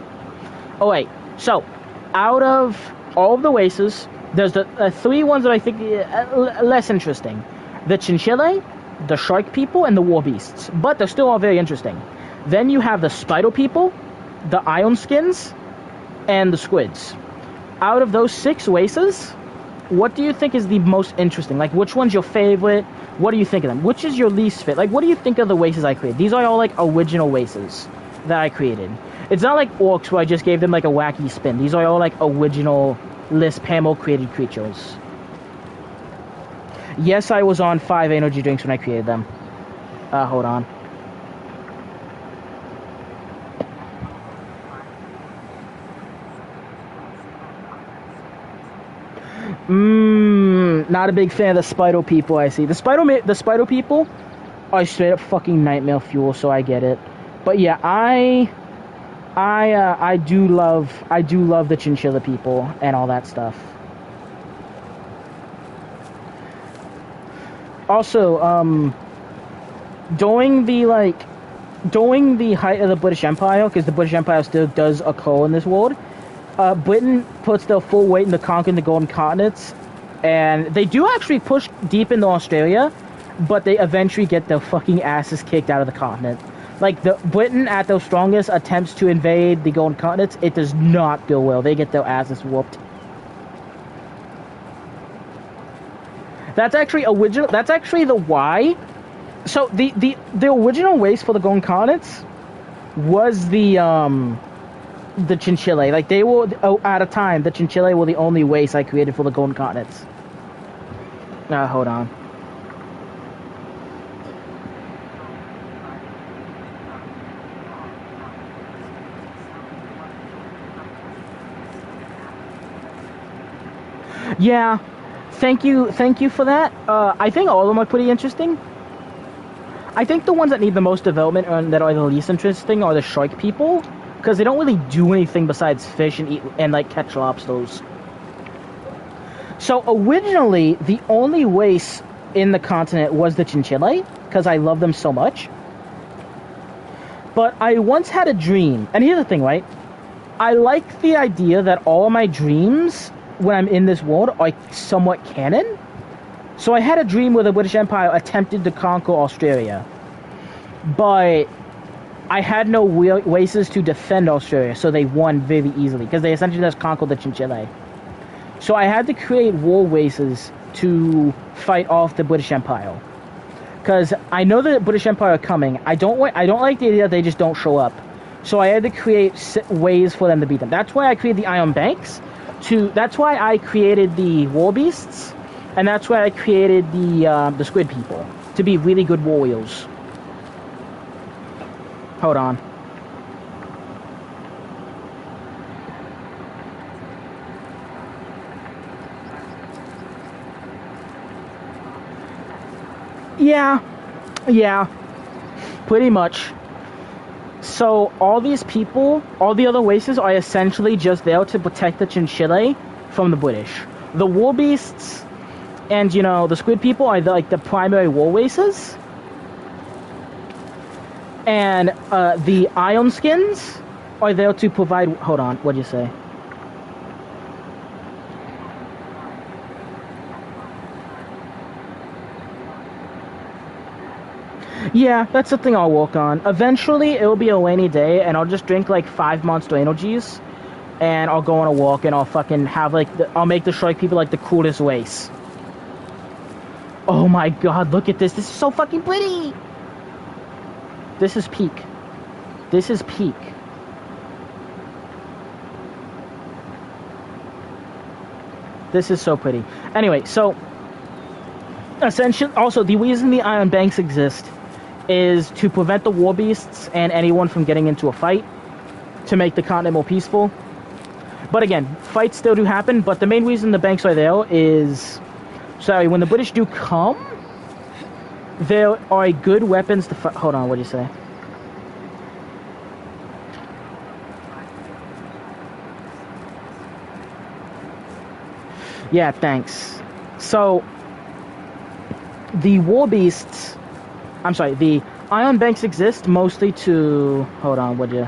Alright, so, out of all of the races, there's the three ones that I think are less interesting. The Chinchilla, the Shark People, and the War Beasts. But they're still all very interesting. Then you have the Spider People, the Iron Skins, and the Squids. Out of those 6 races, what do you think is the most interesting? Like, which one's your favorite? What do you think of them? Which is your least fit? Like, what do you think of the races I created? These are all, like, original races that I created. It's not like Orcs where I just gave them, like, a wacky spin. These are all, like, original Lisp Hamill-created creatures. Yes, I was on 5 energy drinks when I created them. Hold on. Not a big fan of the Spider People, I see. The Spider People are straight up fucking nightmare fuel, so I get it. But yeah, I do love the Chinchilla People and all that stuff. Also, during the height of the British Empire, because the British Empire still does occur in this world, Britain puts their full weight into conquering the Golden Continents, and they do actually push deep into Australia, but they eventually get their fucking asses kicked out of the continent. Like, Britain, at their strongest, attempts to invade the Golden Continents. It does not go well. They get their asses whooped. That's actually original. That's actually the why. So the original race for the Golden Continents was the Chinchilla. Like, they were at a time the Chinchilla were the only race I created for the Golden Continents. Hold on. Yeah. Thank you for that. I think all of them are pretty interesting. I think the ones that need the most development and that are the least interesting are the Shark People, because they don't really do anything besides fish and eat and like catch lobsters. So originally, the only race in the continent was the Chinchilla, because I love them so much. But I once had a dream, and here's the thing, right? I like the idea that all of my dreams when I'm in this world are somewhat canon. So I had a dream where the British Empire attempted to conquer Australia, but I had no races to defend Australia, so they won very easily, because they essentially just conquered the Chinchilla. So I had to create war races to fight off the British Empire, because I know the British Empire are coming. I don't like the idea that they just don't show up. So I had to create ways for them to beat them. That's why I created the Iron Banks. That's why I created the War Beasts, and that's why I created the Squid People, to be really good warriors. Hold on. Yeah, pretty much. So all these people, all the other races are essentially just there to protect the Chinchilla from the British. The War Beasts and, you know, the Squid People are the primary war races. And the Iron Skins are there to provide... Hold on, what'd you say? Yeah, that's something I'll work on. Eventually, it'll be a rainy day, and I'll just drink, like, 5 Monster Energies, and I'll go on a walk, and I'll fucking have, like, I'll make the Shark People, like, the coolest race. Oh my god, look at this. This is so fucking pretty. This is peak. This is peak. This is so pretty. Anyway, so essentially, also the reason the iron banks exist is to prevent the war beasts and anyone from getting into a fight, to make the continent more peaceful. But again, fights still do happen, but the main reason the banks are there is, sorry, when the British do come, there are good weapons to fight. Hold on, what do you say? Yeah, thanks. So, the war beasts, I'm sorry, the iron banks exist mostly to, hold on, would you?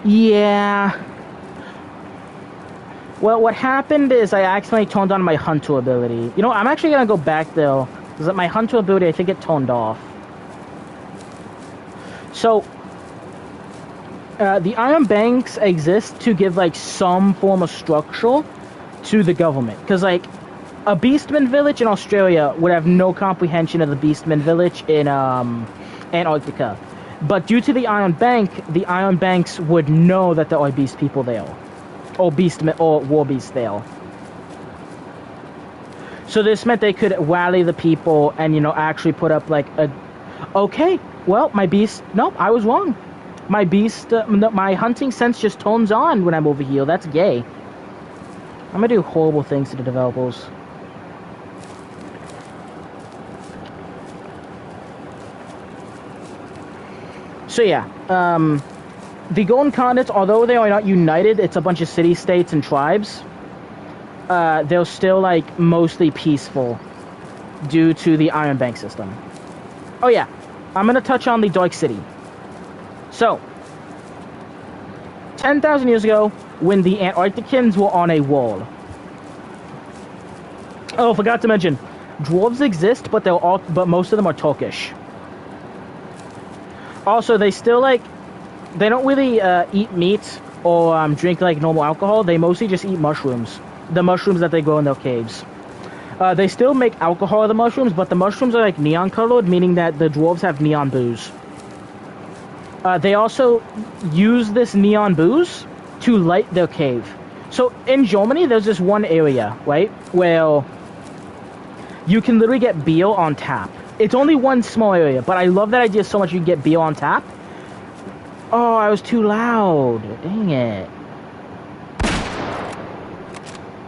Yeah. Well, what happened is I accidentally toned on my hunter ability. You know, I'm actually gonna go back though, because my hunter ability, I think it toned off. So, the iron banks exist to give like some form of structure to the government, because like a beastman village in Australia would have no comprehension of the beastman village in Antarctica, but due to the iron banks would know that there are beast people there, or beastmen or war beasts there. So this meant they could rally the people and, you know, actually put up like a, okay, well, my beast, nope, I was wrong. My beast, my hunting sense just tones on when I'm over here. That's gay. I'm gonna do horrible things to the developers. So yeah, the Golden Continent, although they are not united, it's a bunch of city-states and tribes. They're still like mostly peaceful due to the Iron Bank system. Oh yeah, I'm gonna touch on the Dark City. So, 10,000 years ago, when the Antarcticans were on a wall. Oh, forgot to mention, dwarves exist, but but most of them are Turkish. Also, they still like, they don't really eat meat or drink like normal alcohol. They mostly just eat mushrooms, the mushrooms that they grow in their caves. They still make alcohol of the mushrooms, but the mushrooms are like neon colored, meaning that the dwarves have neon booze. They also use this neon booze to light their cave. So in Germany, there's this one area, right, where you can literally get beer on tap. It's only one small area, but I love that idea so much you can get beer on tap. Oh, I was too loud. Dang it.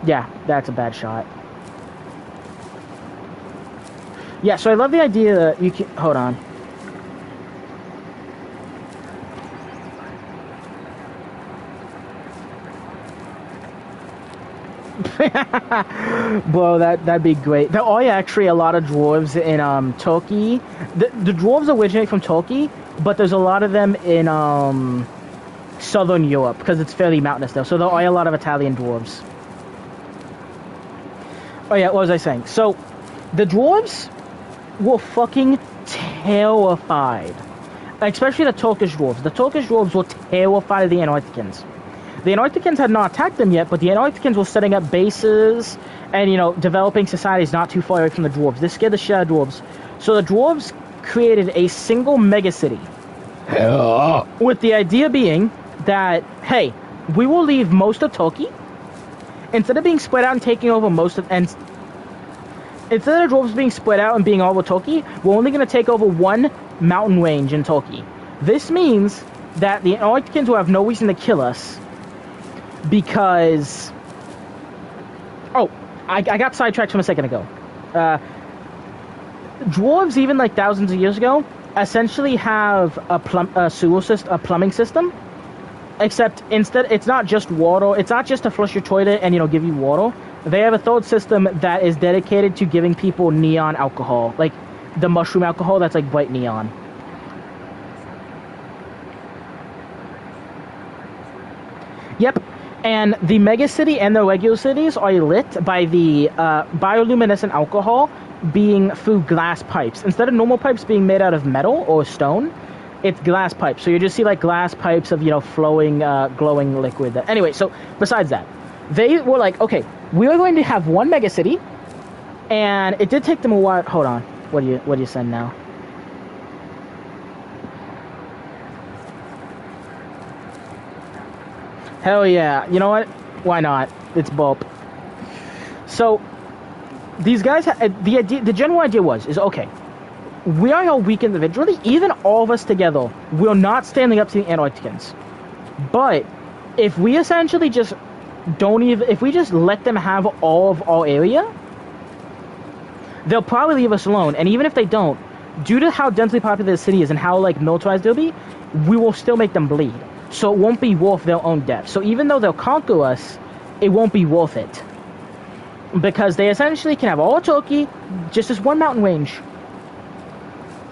Yeah, that's a bad shot. Yeah, so I love the idea that you can... Hold on. Bro, that'd be great. There are actually a lot of dwarves in Turkey. The dwarves originate from Turkey, but there's a lot of them in southern Europe because it's fairly mountainous there. So there are a lot of Italian dwarves. Oh yeah, what was I saying? So the dwarves were fucking terrified, especially the Turkish dwarves. The Turkish dwarves were terrified of the Antarcticans. The Antarcticans had not attacked them yet, but the Antarcticans were setting up bases and, you know, developing societies not too far away from the dwarves. This scared the shit out of dwarves. So the dwarves created a single megacity. With the idea being that, hey, we will leave most of Turkey. Instead of being spread out and taking over most of... And instead of dwarves being spread out and being all over Turkey, we're only going to take over one mountain range in Turkey. This means that the Antarcticans will have no reason to kill us. Because, oh, I got sidetracked from a second ago. Dwarves, even like thousands of years ago, essentially have a sewer system, a plumbing system. Except instead, it's not just water. It's not just to flush your toilet and, you know, give you water. They have a third system that is dedicated to giving people neon alcohol, like the mushroom alcohol that's like bright neon. Yep. And the megacity and the regular cities are lit by the bioluminescent alcohol being through glass pipes. Instead of normal pipes being made out of metal or stone, it's glass pipes. So you just see like glass pipes of, you know, flowing, glowing liquid. Anyway, so besides that, they were like, okay, we are going to have one mega city, and it did take them a while. Hold on, what do you send now? Hell yeah, you know what? Why not? It's Bulb. So these guys, the general idea is okay. We are all weak individually, even all of us together, we're not standing up to the Antarcticans. But if we essentially just if we just let them have all of our area, they'll probably leave us alone. And even if they don't, due to how densely populated the city is and how like militarized they'll be, we will still make them bleed. So it won't be worth their own death. So even though they'll conquer us, it won't be worth it. Because they essentially can have all Turkey, just as one mountain range.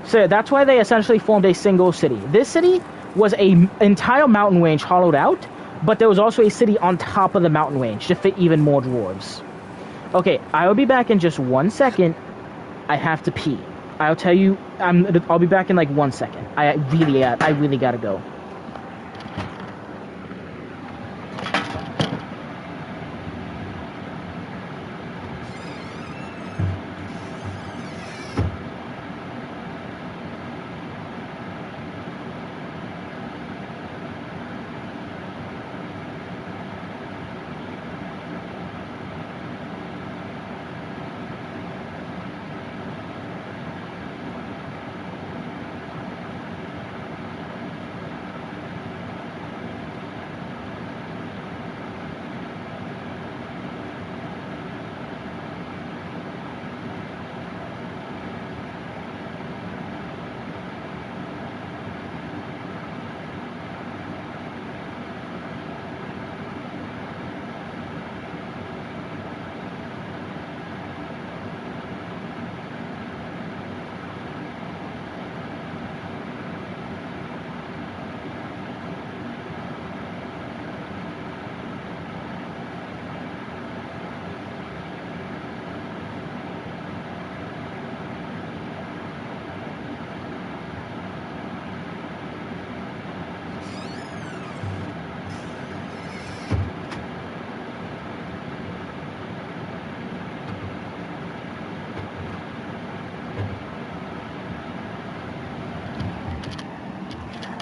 So that's why they essentially formed a single city. This city was an entire mountain range hollowed out, but there was also a city on top of the mountain range to fit even more dwarves. Okay, I will be back in just 1 second. I have to pee. I'll tell you, I'll be back in like 1 second. I really gotta go.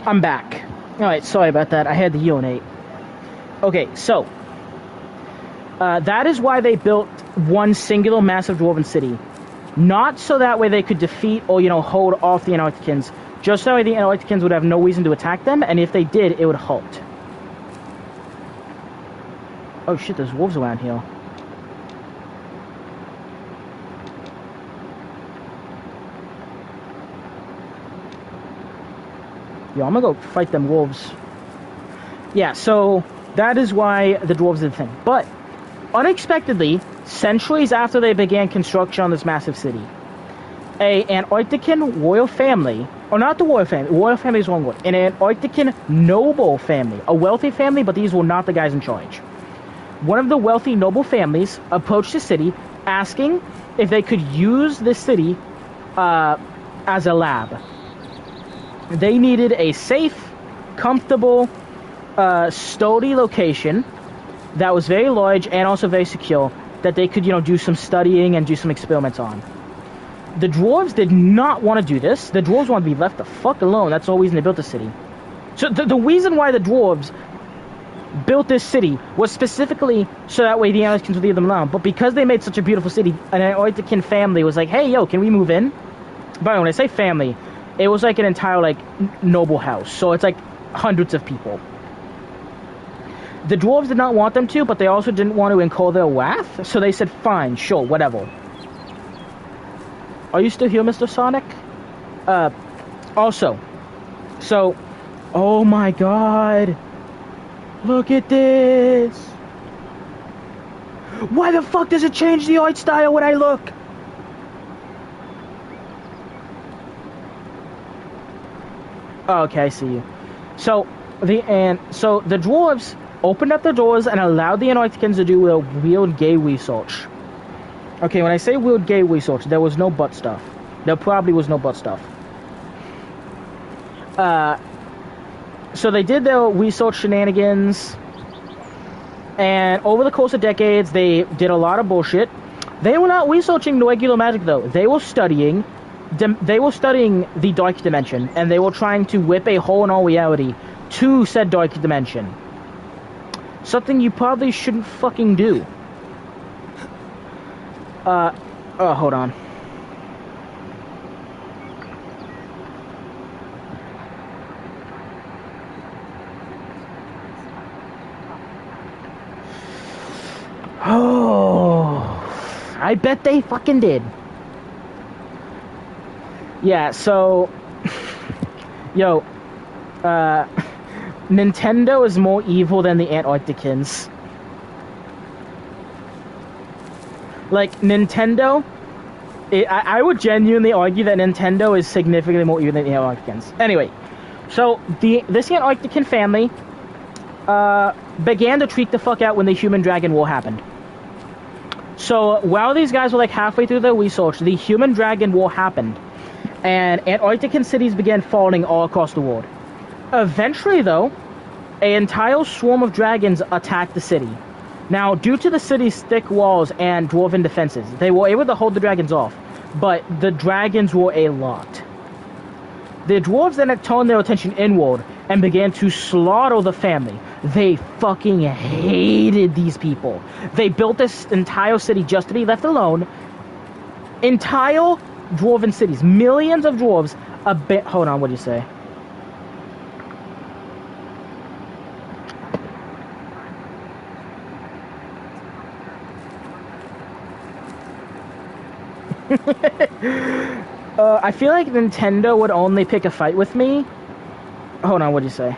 I'm back. Alright, sorry about that. I had to urinate. Okay, so that is why they built one singular massive dwarven city. Not so that way they could defeat or, you know, hold off the Antarcticans. Just so that way the Antarcticans would have no reason to attack them, and if they did, it would halt. Oh shit, there's wolves around here. Yo, I'm gonna go fight them wolves. Yeah, so that is why the dwarves did the thing. But, unexpectedly, centuries after they began construction on this massive city, a Antarctican royal family, or not the royal family is one word, an Antarctican noble family, a wealthy family, but these were not the guys in charge. One of the wealthy noble families approached the city, asking if they could use this city as a lab. They needed a safe, comfortable, sturdy location that was very large and also very secure that they could, you know, do some studying and do some experiments on. The dwarves did not want to do this. The dwarves wanted to be left the fuck alone. That's the whole reason they built the city. So the reason why the dwarves built this city was specifically so that way the Antarcticans would leave them alone. But because they made such a beautiful city, an Antarctican family was like, hey, yo, can we move in? By the way, when I say family, it was like an entire, like, noble house. So it's like hundreds of people. The dwarves did not want them to, but they also didn't want to incur their wrath. So they said, fine, sure, whatever. Are you still here, Mr. Sonic? Also, so, oh my god. Look at this. Why the fuck does it change the art style when I look? Oh, okay, I see you. So the dwarves opened up the doors and allowed the Antarcticans to do a weird gay research. Okay, when I say weird gay research, there was no butt stuff. There probably was no butt stuff. So they did their research shenanigans, and over the course of decades, they did a lot of bullshit. They were not researching the regular magic, though. They were studying the dark dimension, and they were trying to whip a hole in all reality to said dark dimension. Something you probably shouldn't fucking do. Oh, hold on. Oh, I bet they fucking did. Yeah, so, yo, Nintendo is more evil than the Antarcticans. Like, Nintendo, I would genuinely argue that Nintendo is significantly more evil than the Antarcticans. Anyway, so this Antarctican family began to freak the fuck out when the Human-Dragon War happened. So while these guys were like halfway through their research, the Human-Dragon War happened, and Antarctican cities began falling all across the world. Eventually, though, an entire swarm of dragons attacked the city. Now, due to the city's thick walls and dwarven defenses, they were able to hold the dragons off, but the dragons were a lot. The dwarves then turned their attention inward and began to slaughter the family. They fucking hated these people. They built this entire city just to be left alone. Entire dwarven cities, millions of dwarves. Hold on, what'd you say? I feel like Nintendo would only pick a fight with me. Hold on, what'd you say?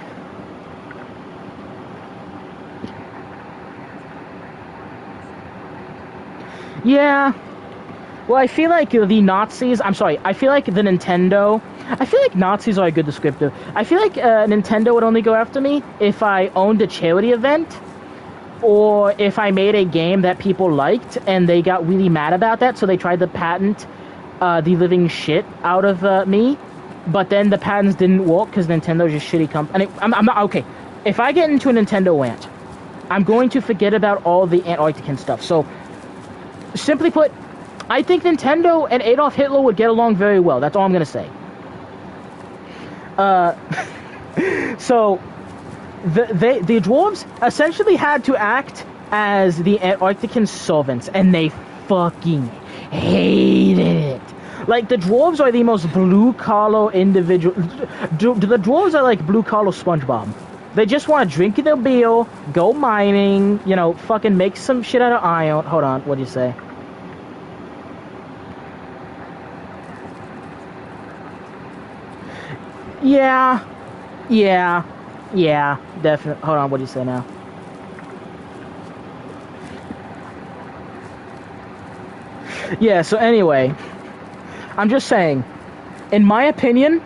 Yeah. Well, I feel like the Nazis... I'm sorry, I feel like the Nintendo... I feel like Nazis are a good descriptor. I feel like Nintendo would only go after me if I owned a charity event, or if I made a game that people liked and they got really mad about that, so they tried to patent the living shit out of me, but then the patents didn't work because Nintendo's just shitty company. I'm not okay. If I get into a Nintendo rant, I'm going to forget about all the Antarctican stuff. So, simply put, I think Nintendo and Adolf Hitler would get along very well. That's all I'm gonna say. So, the dwarves essentially had to act as the Antarctican servants, and they fucking hated it. Like, the dwarves are the most blue-collar individual... The dwarves are like blue-collar SpongeBob. They just want to drink their beer, go mining, you know, fucking make some shit out of iron. Hold on, what do you say? Yeah, definitely. Hold on, what do you say now? Yeah, so anyway, I'm just saying, in my opinion,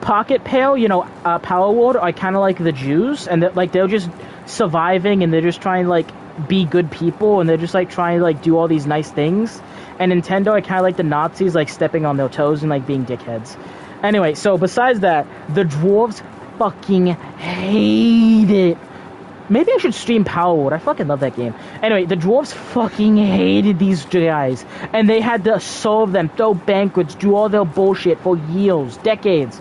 Pocket Pale, you know, Power World are kind of like the Jews, and they're just surviving, and they're just trying to, like, be good people, and they're just, like, trying to, like, do all these nice things. And Nintendo are kind of like the Nazis, like, stepping on their toes and, like, being dickheads. Anyway, so besides that, the dwarves fucking hate it. Maybe I should stream Power World. I fucking love that game. Anyway, the dwarves fucking hated these guys, and they had to serve them, throw banquets, do all their bullshit for years, decades.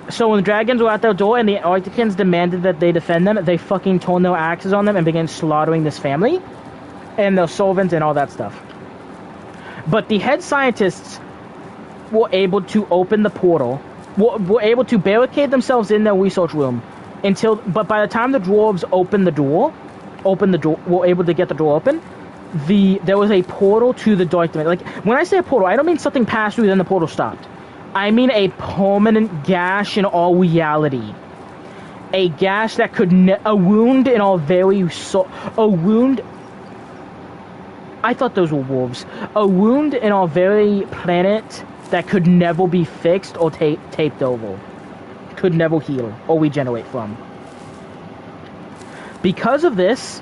So when the dragons were at their door and the Arcticans demanded that they defend them, they fucking turned their axes on them and began slaughtering this family and their servants and all that stuff. But the head scientists were able to open the portal, were able to barricade themselves in their research room but by the time the dwarves opened the door, were able to get the door open, there was a portal to the dark dimension. Like, when I say a portal, I don't mean something passed through then the portal stopped. I mean a permanent gash in all reality. A gash that could a wound in our very soul. A wound. I thought those were wolves. A wound in our very planet that could never be fixed or taped over. Could never heal or regenerate from. Because of this,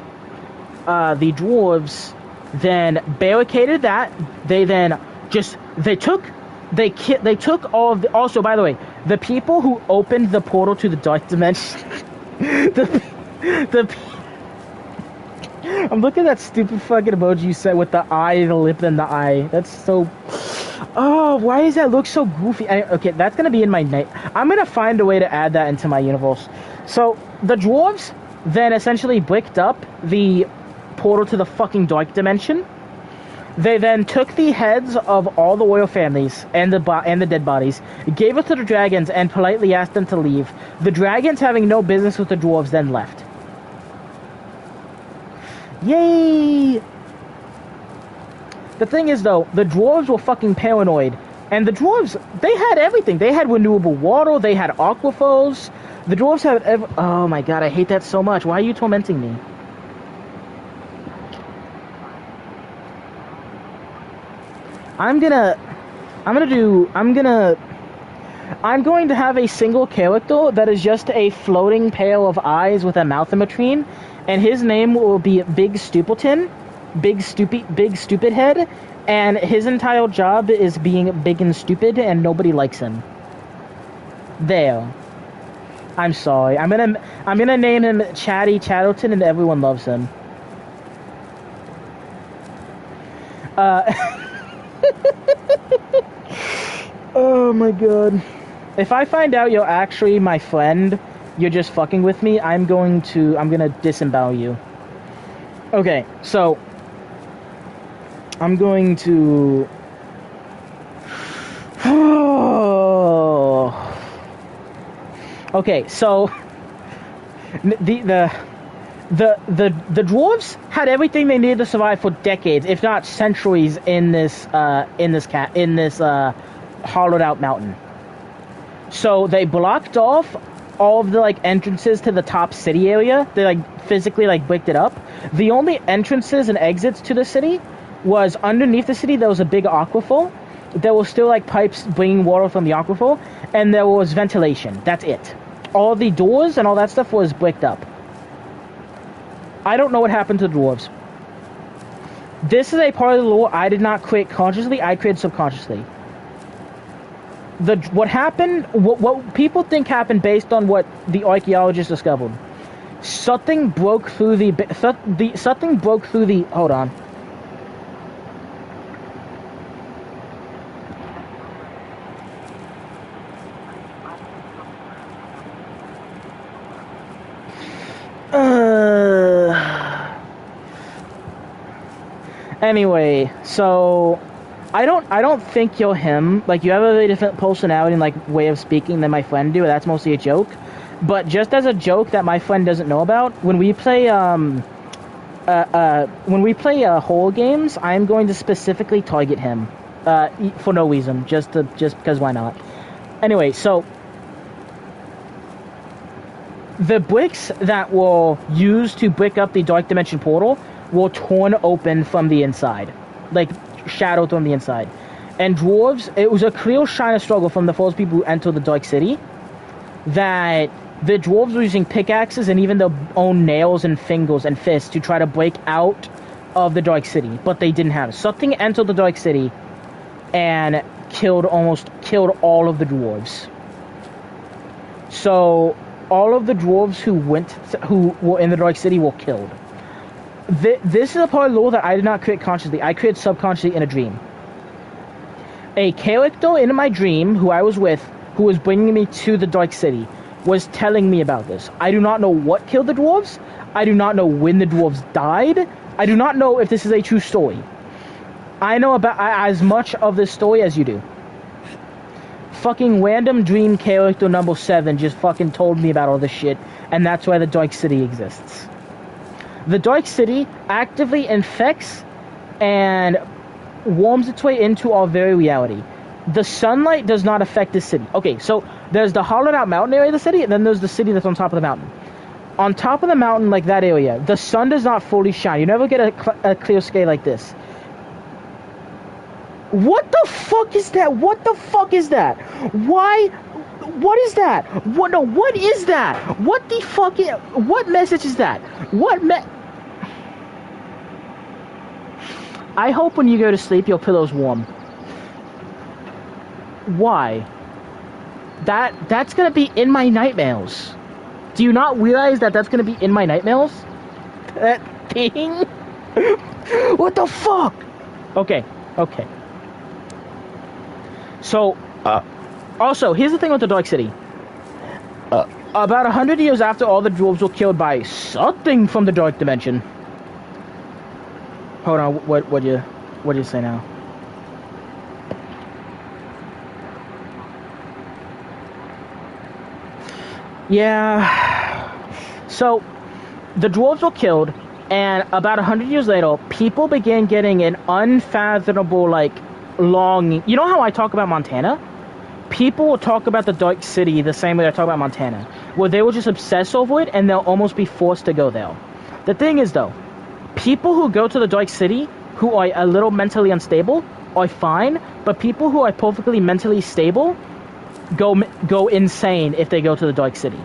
the dwarves then barricaded that. They then took all of the... Also, by the way, The people who opened the portal to the dark dimension. the I'm looking at that stupid fucking emoji you said with the eye, the lip, and the eye. That's so... Oh, why does that look so goofy? Okay, that's gonna be in my night. I'm gonna find a way to add that into my universe. So, the dwarves then essentially bricked up the portal to the fucking dark dimension. They then took the heads of all the royal families and the dead bodies, gave it to the dragons, and politely asked them to leave. The dragons, having no business with the dwarves, then left. Yay! The thing is, though, the dwarves were fucking paranoid. And the dwarves, they had everything. They had renewable water, they had aquifers. The dwarves had oh my god, I hate that so much. Why are you tormenting me? I'm going to have a single character that is just a floating pair of eyes with a mouth in between, and his name will be Big Stupidton, Big Stupid Head, and his entire job is being big and stupid, and nobody likes him. There. I'm sorry. I'm gonna name him Chatty Chatterton, and everyone loves him. Oh my god. If I find out you're actually my friend, you're just fucking with me, I'm gonna disembowel you. Okay, so I'm going to okay, so the dwarves had everything they needed to survive for decades, if not centuries, in this hollowed out mountain. So they blocked off all of the entrances to the top city area. They physically bricked it up. The only entrances and exits to the city was underneath the city. There was a big aquifer. There were still pipes bringing water from the aquifer, and there was ventilation. That's it. All the doors and all that stuff was bricked up. I don't know what happened to the dwarves. This is a part of the lore I did not create consciously, I created subconsciously. What happened, what people think happened based on what the archaeologists discovered. Something broke through the hold on. Anyway, so I don't think you're him. You have a very different personality and way of speaking than my friend do. That's mostly a joke. But just as a joke that my friend doesn't know about, when we play horror games, I'm going to specifically target him for no reason, just because why not? Anyway, so the bricks that were used to brick up the Dark Dimension portal were torn open from the inside, shadowed from the inside. And dwarves, it was a clear sign of struggle from the first people who entered the Dark City, that the dwarves were using pickaxes and even their own nails and fingers and fists to try to break out of the Dark City, but they didn't have it. Something entered the Dark City and almost killed all of the dwarves. So all of the dwarves who were in the Dark City were killed. This is a part of the lore that I did not create consciously. I created subconsciously in a dream. A character in my dream, who I was with, who was bringing me to the Dark City, was telling me about this. I do not know what killed the dwarves. I do not know when the dwarves died. I do not know if this is a true story. I know about as much of this story as you do. Fucking random dream character number 7 just fucking told me about all this shit, and that's why the Dark City exists. The Dark City actively infects and warms its way into our very reality. The sunlight does not affect the city. Okay, so there's the hollowed out mountain area of the city, and then there's the city that's on top of the mountain. On top of the mountain, that area, the sun does not fully shine. You never get a clear sky like this. What the fuck is that? What the fuck is that? Why? What is that? What? No, what is that? What the fuck? What message is that? I hope when you go to sleep, your pillow's warm. Why? That's gonna be in my nightmares. Do you not realize that that's gonna be in my nightmares? That thing? What the fuck? Okay, okay. So, also, here's the thing with the Dark City. About 100 years after all the dwarves were killed by something from the Dark Dimension. Hold on, what do you say now? Yeah. So, the dwarves were killed, and about 100 years later, people began getting an unfathomable, like, longing. You know how I talk about Montana? People will talk about the Dark City the same way I talk about Montana, where they will just obsess over it, and they'll almost be forced to go there. The thing is, though, people who go to the Dark City, who are a little mentally unstable, are fine, but people who are perfectly mentally stable go insane if they go to the Dark City.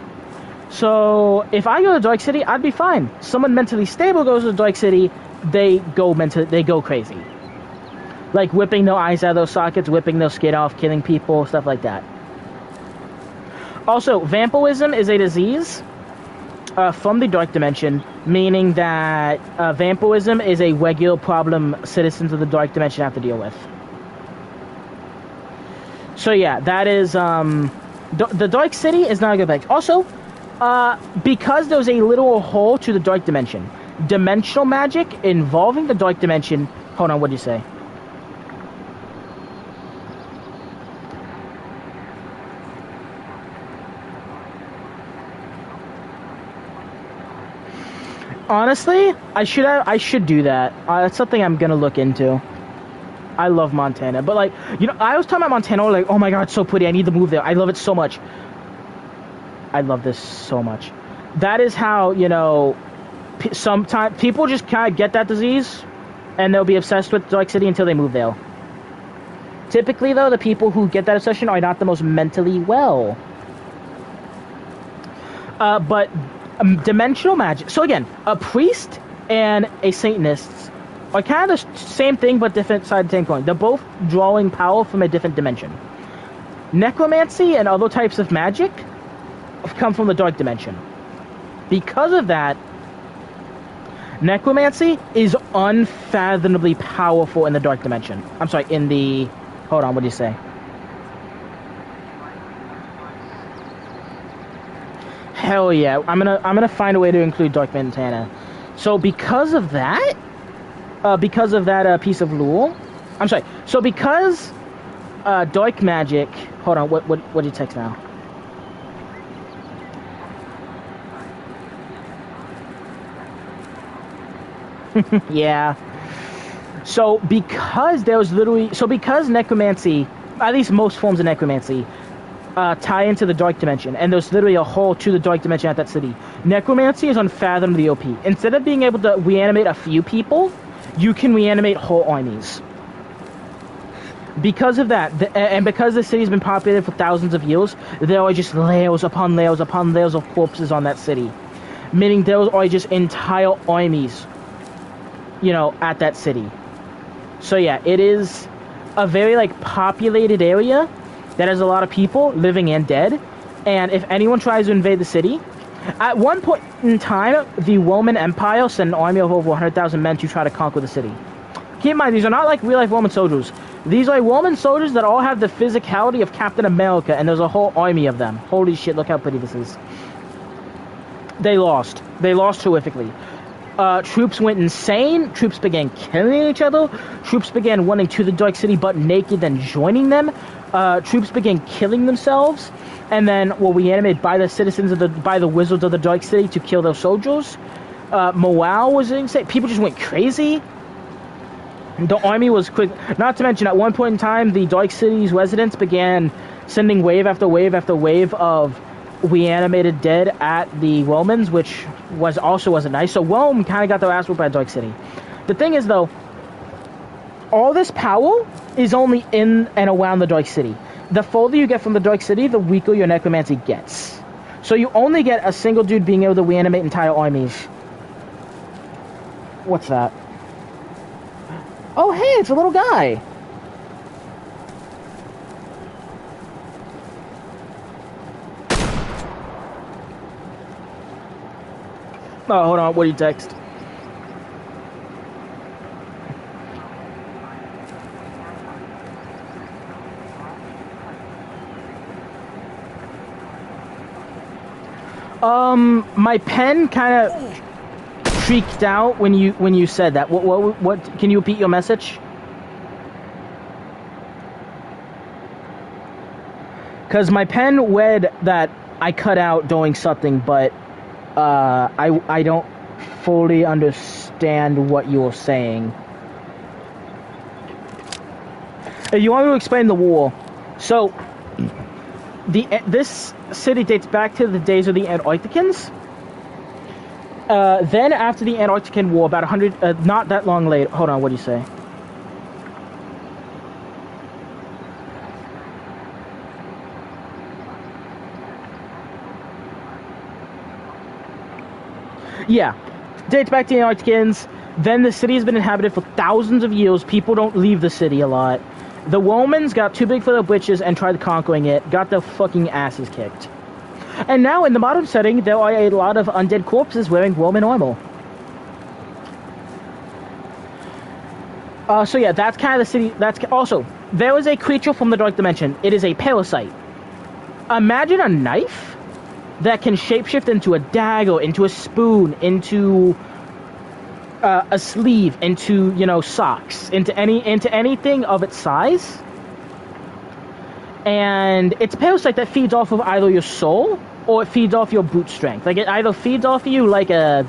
So if I go to the Dark City, I'd be fine. Someone mentally stable goes to the Dark City, they go crazy. Like whipping their eyes out of those sockets, whipping their skin off, killing people, stuff like that. Also, vampirism is a disease from the Dark Dimension, meaning that vampirism is a regular problem citizens of the Dark Dimension have to deal with. So yeah, that is, the Dark City is not a good place. Also, because there's a literal hole to the Dark Dimension, dimensional magic involving the Dark Dimension, hold on, what did you say? Honestly, I should do that. That's something I'm gonna look into. I love Montana, but like, you know, I was talking about Montana, like, oh my god, it's so pretty, I need to move there. I love it so much. I love this so much. That is how, you know, sometimes people just kind of get that disease, and they'll be obsessed with Dark City until they move there. Typically, though, the people who get that obsession are not the most mentally well. But dimensional magic. So again, a priest and a Satanist are kind of the same thing, but different side of the same coin. They're both drawing power from a different dimension. Necromancy and other types of magic come from the Dark Dimension. Because of that, necromancy is unfathomably powerful in the Dark Dimension. I'm sorry, in the... Hold on, what did you say? Hell yeah, I'm gonna find a way to include Dark Montana. So because of that piece of lore, I'm sorry. So because dark magic, hold on, what did you text now? Yeah. So because necromancy, at least most forms of necromancy, tie into the Dark Dimension, and there's literally a hole to the Dark Dimension at that city. Necromancy is unfathomably OP. Instead of being able to reanimate a few people, you can reanimate whole armies. Because of that, and because the city's been populated for thousands of years, there are just layers upon layers upon layers of corpses on that city. Meaning there are just entire armies, you know, at that city. So yeah, it is a very, like, populated area that has a lot of people living and dead, and if anyone tries to invade the city, at one point in time, the Roman Empire sent an army of over 100,000 men to try to conquer the city. Keep in mind, these are not like real-life Roman soldiers. These are Roman soldiers that all have the physicality of Captain America, and there's a whole army of them. Holy shit, look how pretty this is. They lost. They lost horrifically. Troops went insane. Troops began killing each other. Troops began running to the Dark City butt naked, then joining them. Troops began killing themselves, and then were reanimated by the citizens by the wizards of the Dark City to kill their soldiers. Morale was insane. People just went crazy. The army was quick. Not to mention, at one point in time, the Dark City's residents began sending wave after wave after wave of reanimated dead at the Romans, which wasn't nice. So Rome kind of got their ass whooped by Dark City. The thing is, though, all this power is only in and around the Dark City. The further you get from the Dark City, the weaker your necromancy gets. So you only get a single dude being able to reanimate entire armies. What's that? Oh, hey, it's a little guy. Oh, hold on. What do you text? My pen kind of freaked out when you said that. What? Can you repeat your message? Because my pen read that I cut out doing something, but I don't fully understand what you were saying. If you want me to explain the war, so this city dates back to the days of the Antarcticans. Then after the Antarctican War, about 100, not that long later. Hold on, what do you say? Yeah, dates back to the Antarcticans. Then the city has been inhabited for thousands of years. People don't leave the city a lot. The Romans got too big for their britches and tried conquering it. Got their fucking asses kicked. And now in the modern setting, there are a lot of undead corpses wearing Roman armor. So yeah, that's kind of the city. That's also, there is a creature from the Dark Dimension. It is a parasite. Imagine a knife that can shapeshift into a dagger, into a spoon, into a sleeve, into, you know, socks, into anything of its size. And it's a parasite that feeds off of either your soul or it feeds off your brute strength. Like, it either feeds off of you like a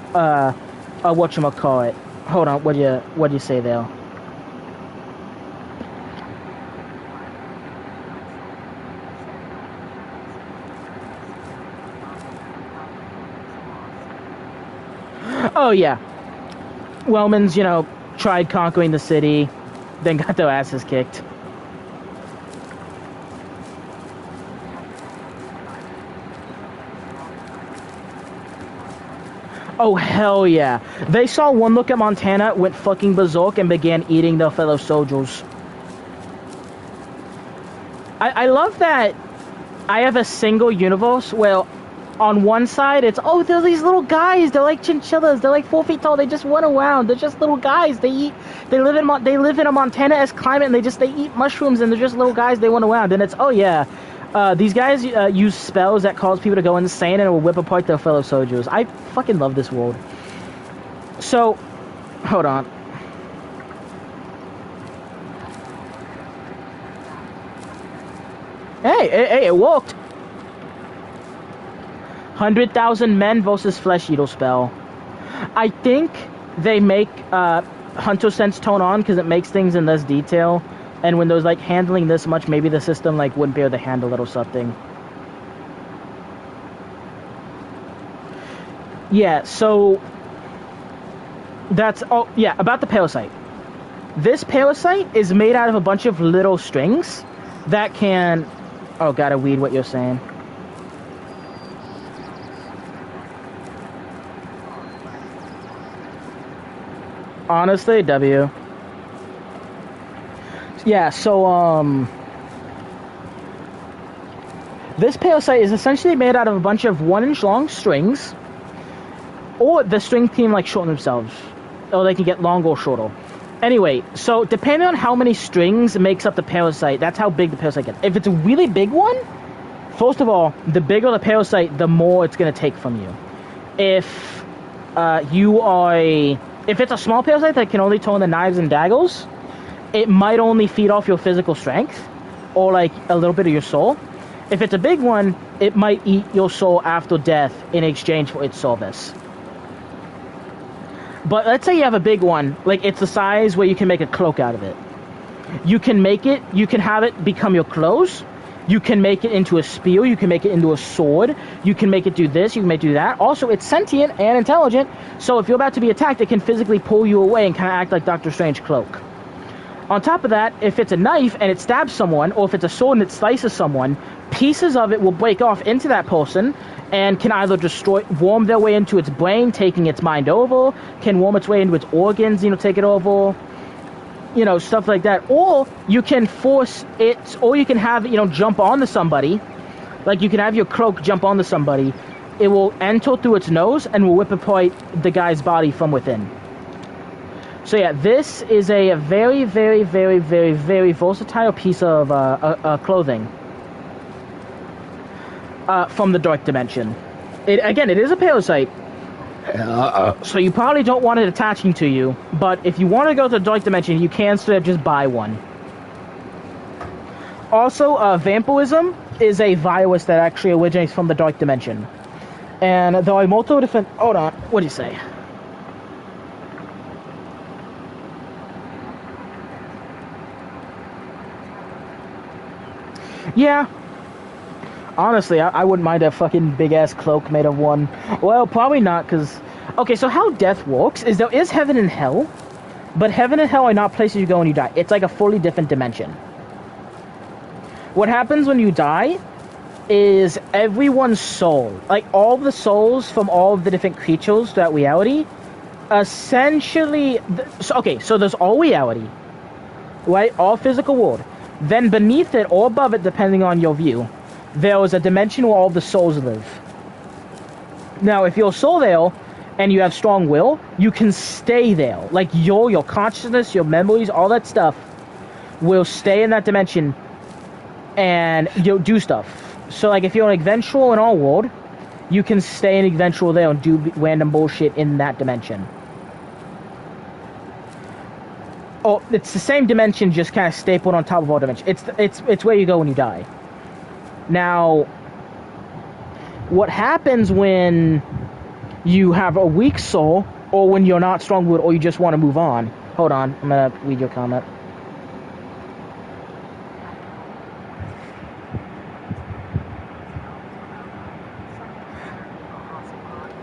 whatchamacallit. Hold on, what do you say there? Oh yeah, Romans, you know, tried conquering the city, then got their asses kicked. Oh hell yeah! They saw one look at Montana, went fucking berserk, and began eating their fellow soldiers. I love that I have a single universe where on one side it's, oh, they're these little guys, they're like chinchillas, they're like 4 feet tall, they just run around, they're just little guys, they live in a Montana-esque climate, and they eat mushrooms, and they're just little guys, they run around. And it's, oh yeah, these guys use spells that cause people to go insane and will whip apart their fellow soldiers. I fucking love this world. So hold on. Hey, it worked. 100,000 men versus Flesh Eater spell. I think they make Hunter Sense tone on because it makes things in this detail. And when there's like handling this much, maybe the system like wouldn't be able to handle it or something. Yeah, so that's, oh yeah, about the parasite. This parasite is made out of a bunch of little strings that can, oh, gotta read what you're saying. Honestly, W. Yeah, so, this parasite is essentially made out of a bunch of 1-inch long strings, or the string can, like, shorten themselves, or they can get longer or shorter. Anyway, so depending on how many strings makes up the parasite, that's how big the parasite gets. If it's a really big one, first of all, the bigger the parasite, the more it's going to take from you. If if it's a small parasite that can only turn the knives and daggers, it might only feed off your physical strength, or like a little bit of your soul. If it's a big one, it might eat your soul after death in exchange for its service. But let's say you have a big one, like it's the size where you can make a cloak out of it. You can have it become your clothes. You can make it into a spear, you can make it into a sword, you can make it do this, you can make it do that. Also, it's sentient and intelligent, so if you're about to be attacked, it can physically pull you away and kind of act like Doctor Strange cloak. On top of that, if it's a knife and it stabs someone, or if it's a sword and it slices someone, pieces of it will break off into that person and can either worm their way into its brain, taking its mind over, can worm its way into its organs, take it over, stuff like that. Or you can force it, or you can have it, jump onto somebody. Like, you can have your cloak jump onto somebody, it will enter through its nose and will whip apart the guy's body from within. So yeah, this is a very, very, very, very, very versatile piece of clothing from the Dark Dimension. Again, it is a parasite, so you probably don't want it attaching to you, but if you want to go to the Dark Dimension, you can straight up just buy one. Also, vampirism is a virus that actually originates from the Dark Dimension. And there are multiple different... Hold on, what do you say? Yeah. Honestly, I wouldn't mind a fucking big-ass cloak made of one. Well, probably not, because... Okay, so how death works is there is heaven and hell, but heaven and hell are not places you go when you die. It's like a fully different dimension. What happens when you die is everyone's soul, like all the souls from all of the different creatures throughout reality, essentially... So there's all reality, right? All physical world. Then beneath it or above it, depending on your view, there is a dimension where all the souls live. Now, if you're a soul there and you have strong will, you can stay there. Like your consciousness, your memories, all that stuff will stay in that dimension and you'll do stuff. So like if you're an eventual in our world, you can stay an eventual there and do random bullshit in that dimension. Oh, it's the same dimension, just kind of stapled on top of our dimension. It's where you go when you die. Now, what happens when you have a weak soul, or when you're not strong-willed, or you just want to move on? Hold on, I'm gonna read your comment.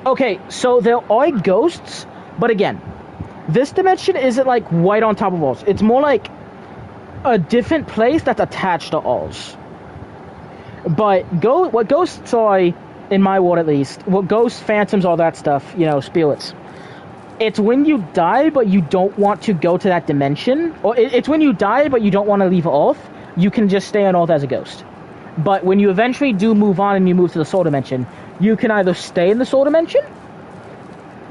Okay, so there are ghosts, but again, this dimension isn't like right on top of us. It's more like a different place that's attached to us. But what ghosts are, in my world at least, what ghosts, phantoms, all that stuff, you know, spirits. It's when you die, but you don't want to go to that dimension. Or it's when you die, but you don't want to leave Earth. You can just stay on Earth as a ghost. But when you eventually do move on and you move to the soul dimension, you can either stay in the soul dimension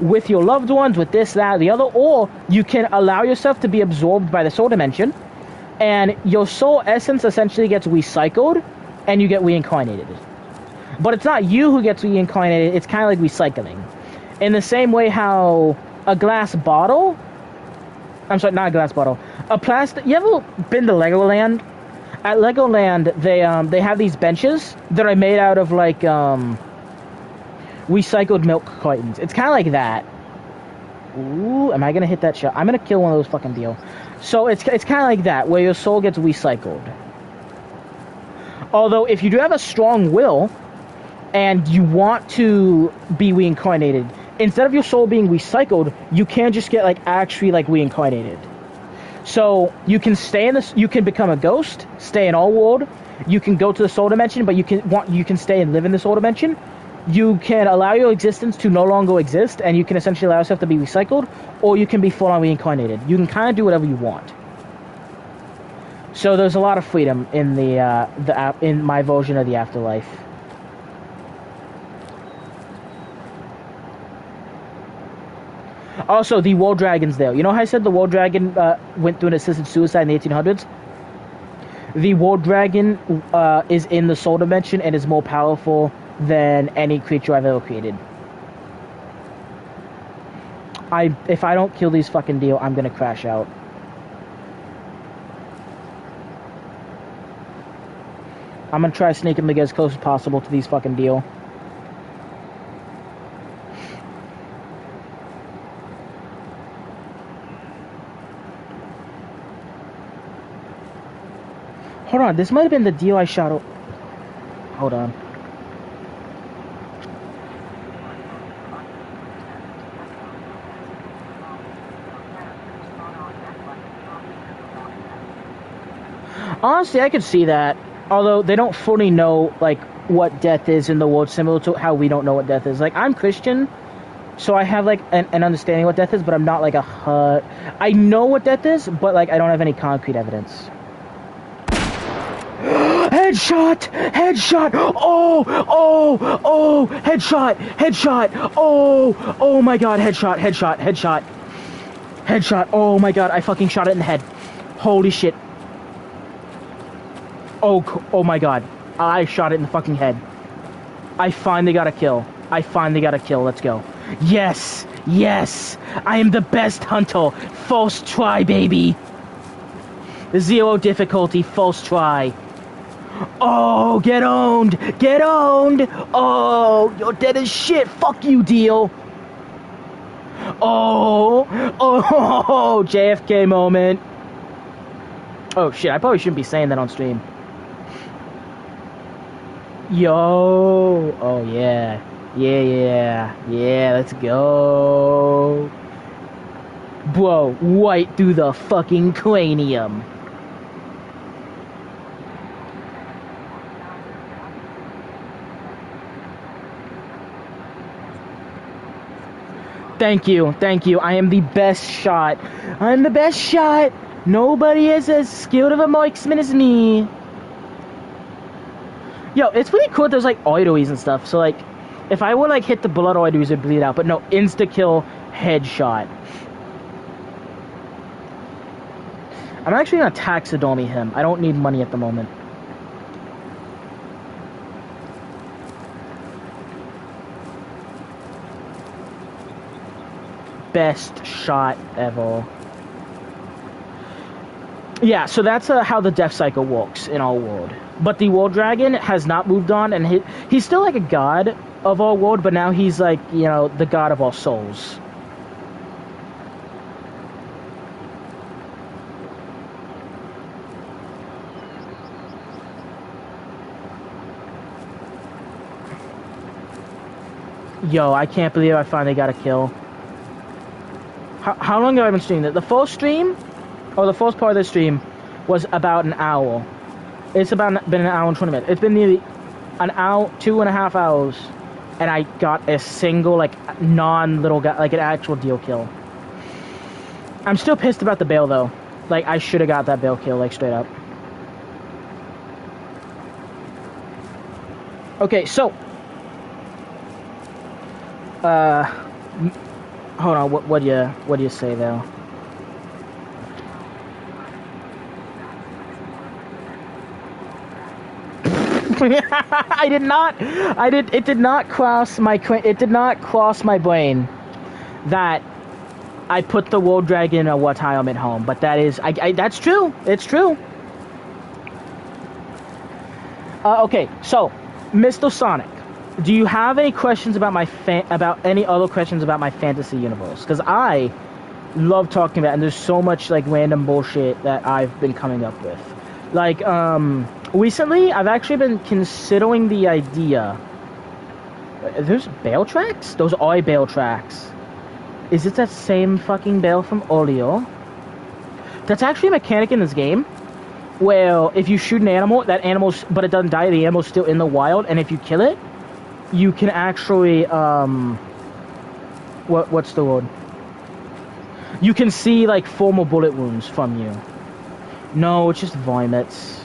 with your loved ones, with this, that, or the other, or you can allow yourself to be absorbed by the soul dimension, and your soul essence essentially gets recycled, and you get reincarnated. But it's not you who gets reincarnated, it's kind of like recycling. In the same way how a glass bottle... I'm sorry, not a glass bottle. A plastic... You ever been to Legoland? At Legoland, they have these benches that are made out of, like, recycled milk cartons. It's kind of like that. Ooh, am I going to hit that shot? I'm going to kill one of those fucking deal. So it's kind of like that, where your soul gets recycled. Although, if you do have a strong will, and you want to be reincarnated, instead of your soul being recycled, you can just get, like, actually, like, reincarnated. So, you can stay in this, you can become a ghost, stay in our world, you can go to the soul dimension, but you can stay and live in the soul dimension. You can allow your existence to no longer exist, and you can essentially allow yourself to be recycled, or you can be full-on reincarnated. You can kind of do whatever you want. So there's a lot of freedom in in my version of the afterlife. Also, the War Dragon's there. You know how I said the War Dragon went through an assisted suicide in the 1800s? The War Dragon is in the soul dimension and is more powerful than any creature I've ever created. If I don't kill these fucking deal, I'm gonna crash out. I'm gonna try sneaking to get as close as possible to these fucking deal. Hold on, this might have been the deal I shot. Hold on. Honestly, I could see that. Although they don't fully know, like, what death is in the world, similar to how we don't know what death is. Like, I'm Christian, so I have, like, an understanding of what death is, but I'm not, like, I know what death is, but, like, I don't have any concrete evidence. Headshot! Headshot! Oh! Oh! Oh! Headshot! Headshot! Oh! Oh my god, headshot, headshot, headshot. Headshot. Oh my god, I fucking shot it in the head. Holy shit. Oh my god. I shot it in the fucking head. I finally got a kill. I finally got a kill. Let's go. Yes! Yes! I am the best hunter. First try, baby. 0 difficulty, first try. Oh, get owned! Get owned! Oh, you're dead as shit. Fuck you, deal. Oh, oh, JFK moment. Oh shit, I probably shouldn't be saying that on stream. Yo, oh yeah. Yeah, let's go. Bro, right through the fucking cranium. Thank you. I am the best shot. I'm the best shot. Nobody is as skilled of a marksman as me. Yo, it's pretty cool. There's like arteries and stuff. So like, if I would like hit the blood arteries, it'd bleed out. But no, insta kill, headshot. I'm actually gonna taxidermy him. I don't need money at the moment. Best shot ever. Yeah, so that's how the death cycle works in our world. But the World Dragon has not moved on, and he's still like a god of our world, but now he's like, you know, the god of our souls. Yo, I can't believe I finally got a kill. How long have I been streaming? The first stream, or the first part of the stream, was about an hour. It's been an hour and 20 minutes. It's been nearly an hour, 2.5 hours, and I got a single, like, non-little guy, like an actual deal kill. I'm still pissed about the bail, though. Like, I should have got that bail kill, like, straight up. Okay, so... hold on, what do you say, though? It did not cross my brain that I put the World Dragon in a retirement home, but that's true. It's true. Okay, so, Mr. Sonic, do you have any questions about any other questions about my fantasy universe? Because I love talking about it, and there's so much, like, random bullshit that I've been coming up with. Like, recently, I've actually been considering the idea... There's bail tracks? Those are bail tracks. Is it that same fucking bail from earlier? That's actually a mechanic in this game, where if you shoot an animal, but it doesn't die, the animal's still in the wild, and if you kill it, you can actually, what's the word? You can see, like, formal bullet wounds from you. No, it's just vomits.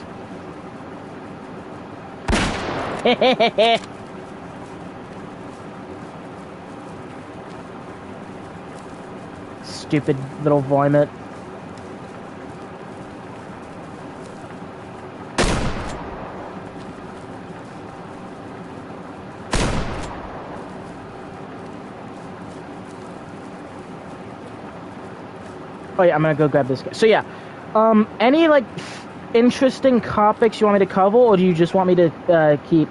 Stupid little vomit. Oh yeah, I'm gonna go grab this guy. So yeah, any like interesting topics you want me to cover, or do you just want me to keep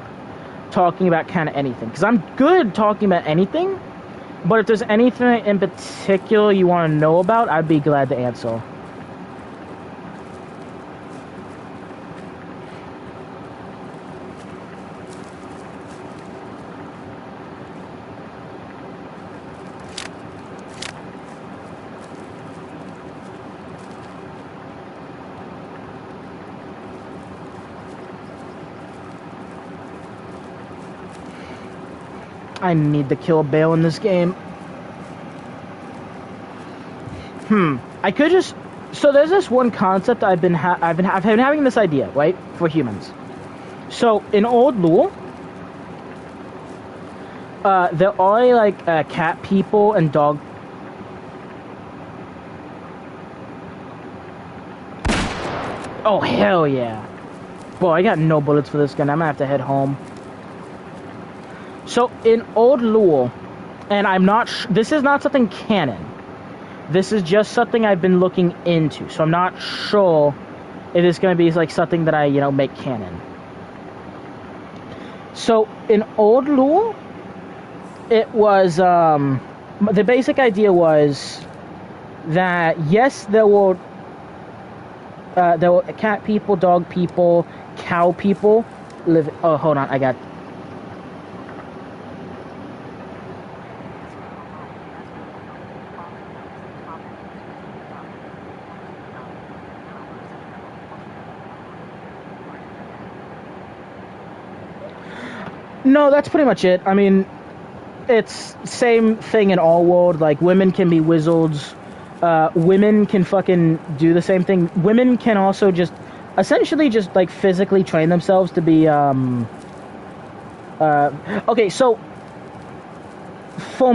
talking about kind of anything? Because I'm good talking about anything, but if there's anything in particular you want to know about, I'd be glad to answer. I need to kill a Bale in this game. I could just... So there's this one concept I've been having this idea, right? For humans. So in old lore, there are like cat people and dog. Oh hell yeah! Boy, I got no bullets for this gun. I'm gonna have to head home. So in old lore, and I'm not. This is not something canon. This is just something I've been looking into. So I'm not sure if it's gonna be like something that I make canon. So in old lore, it was the basic idea was that yes, there were cat people, dog people, cow people live. Oh, hold on, I got. No, that's pretty much it. I mean, it's same thing in all world. Like women can be wizards. Women can fucking do the same thing. Women can also just essentially just like physically train themselves to be okay, so for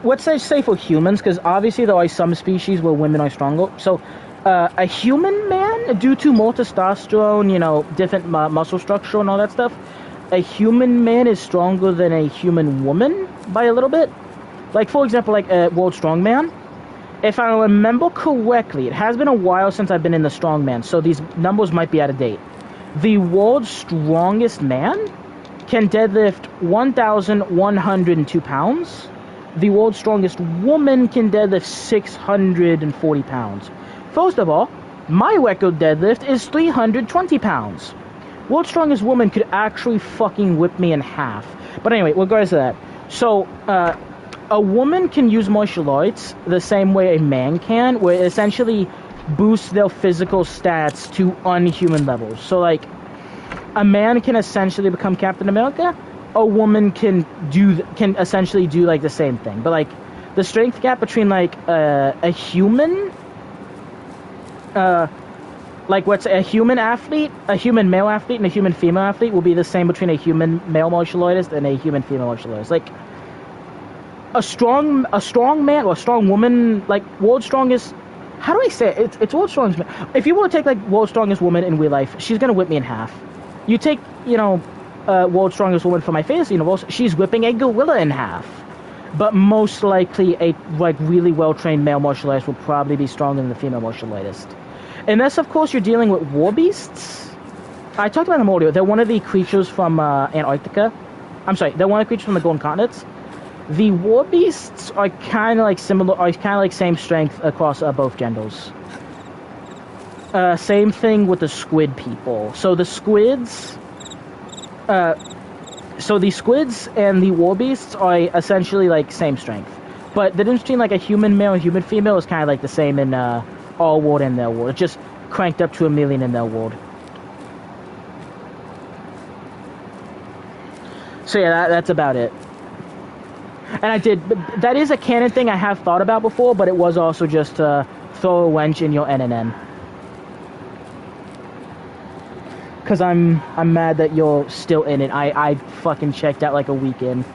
let's say for humans, because obviously there are some species where women are stronger. So a human man, due to more testosterone, different muscle structure and all that stuff, a human man is stronger than a human woman by a little bit. Like for example, like a World Strongman. If I remember correctly, it has been a while since I've been in the strongman, so these numbers might be out of date. The world's strongest man can deadlift 1,102 pounds. The world's strongest woman can deadlift 640 pounds. First of all, my record deadlift is 320 pounds. World's strongest woman could actually fucking whip me in half. But anyway, regardless of that. So, a woman can use martial arts the same way a man can, where it essentially boosts their physical stats to unhuman levels. So, like, a man can essentially become Captain America. A woman can essentially do like the same thing. But like, the strength gap between like a human, like what's a human athlete, a human male athlete, and a human female athlete will be the same between a human male martial artist and a human female martial artist. Like, a strong man or a strong woman, like world's strongest. How do I say it? It's world's strongest man. If you want to take like world's strongest woman in real life, she's gonna whip me in half. You take world's strongest woman for my fantasy universe, she's whipping a gorilla in half. But most likely a like really well trained male martial artist will probably be stronger than the female martial artist. Unless of course you're dealing with war beasts. I talked about them earlier. They're one of the creatures from Antarctica. I'm sorry, they're one of the creatures from the Golden Continents. The war beasts are kind of like similar, are kind of like same strength across both genders. Same thing with the squid people. So the squids, the squids and the war beasts are essentially like same strength. But the difference between like a human male and human female is kind of like the same in our world and their world. It's just cranked up to 1 million in their world. So yeah, that's about it. And that is a canon thing I have thought about before, but it was also just to throw a wench in your NNN. Because I'm mad that you're still in it. I fucking checked out like a week in.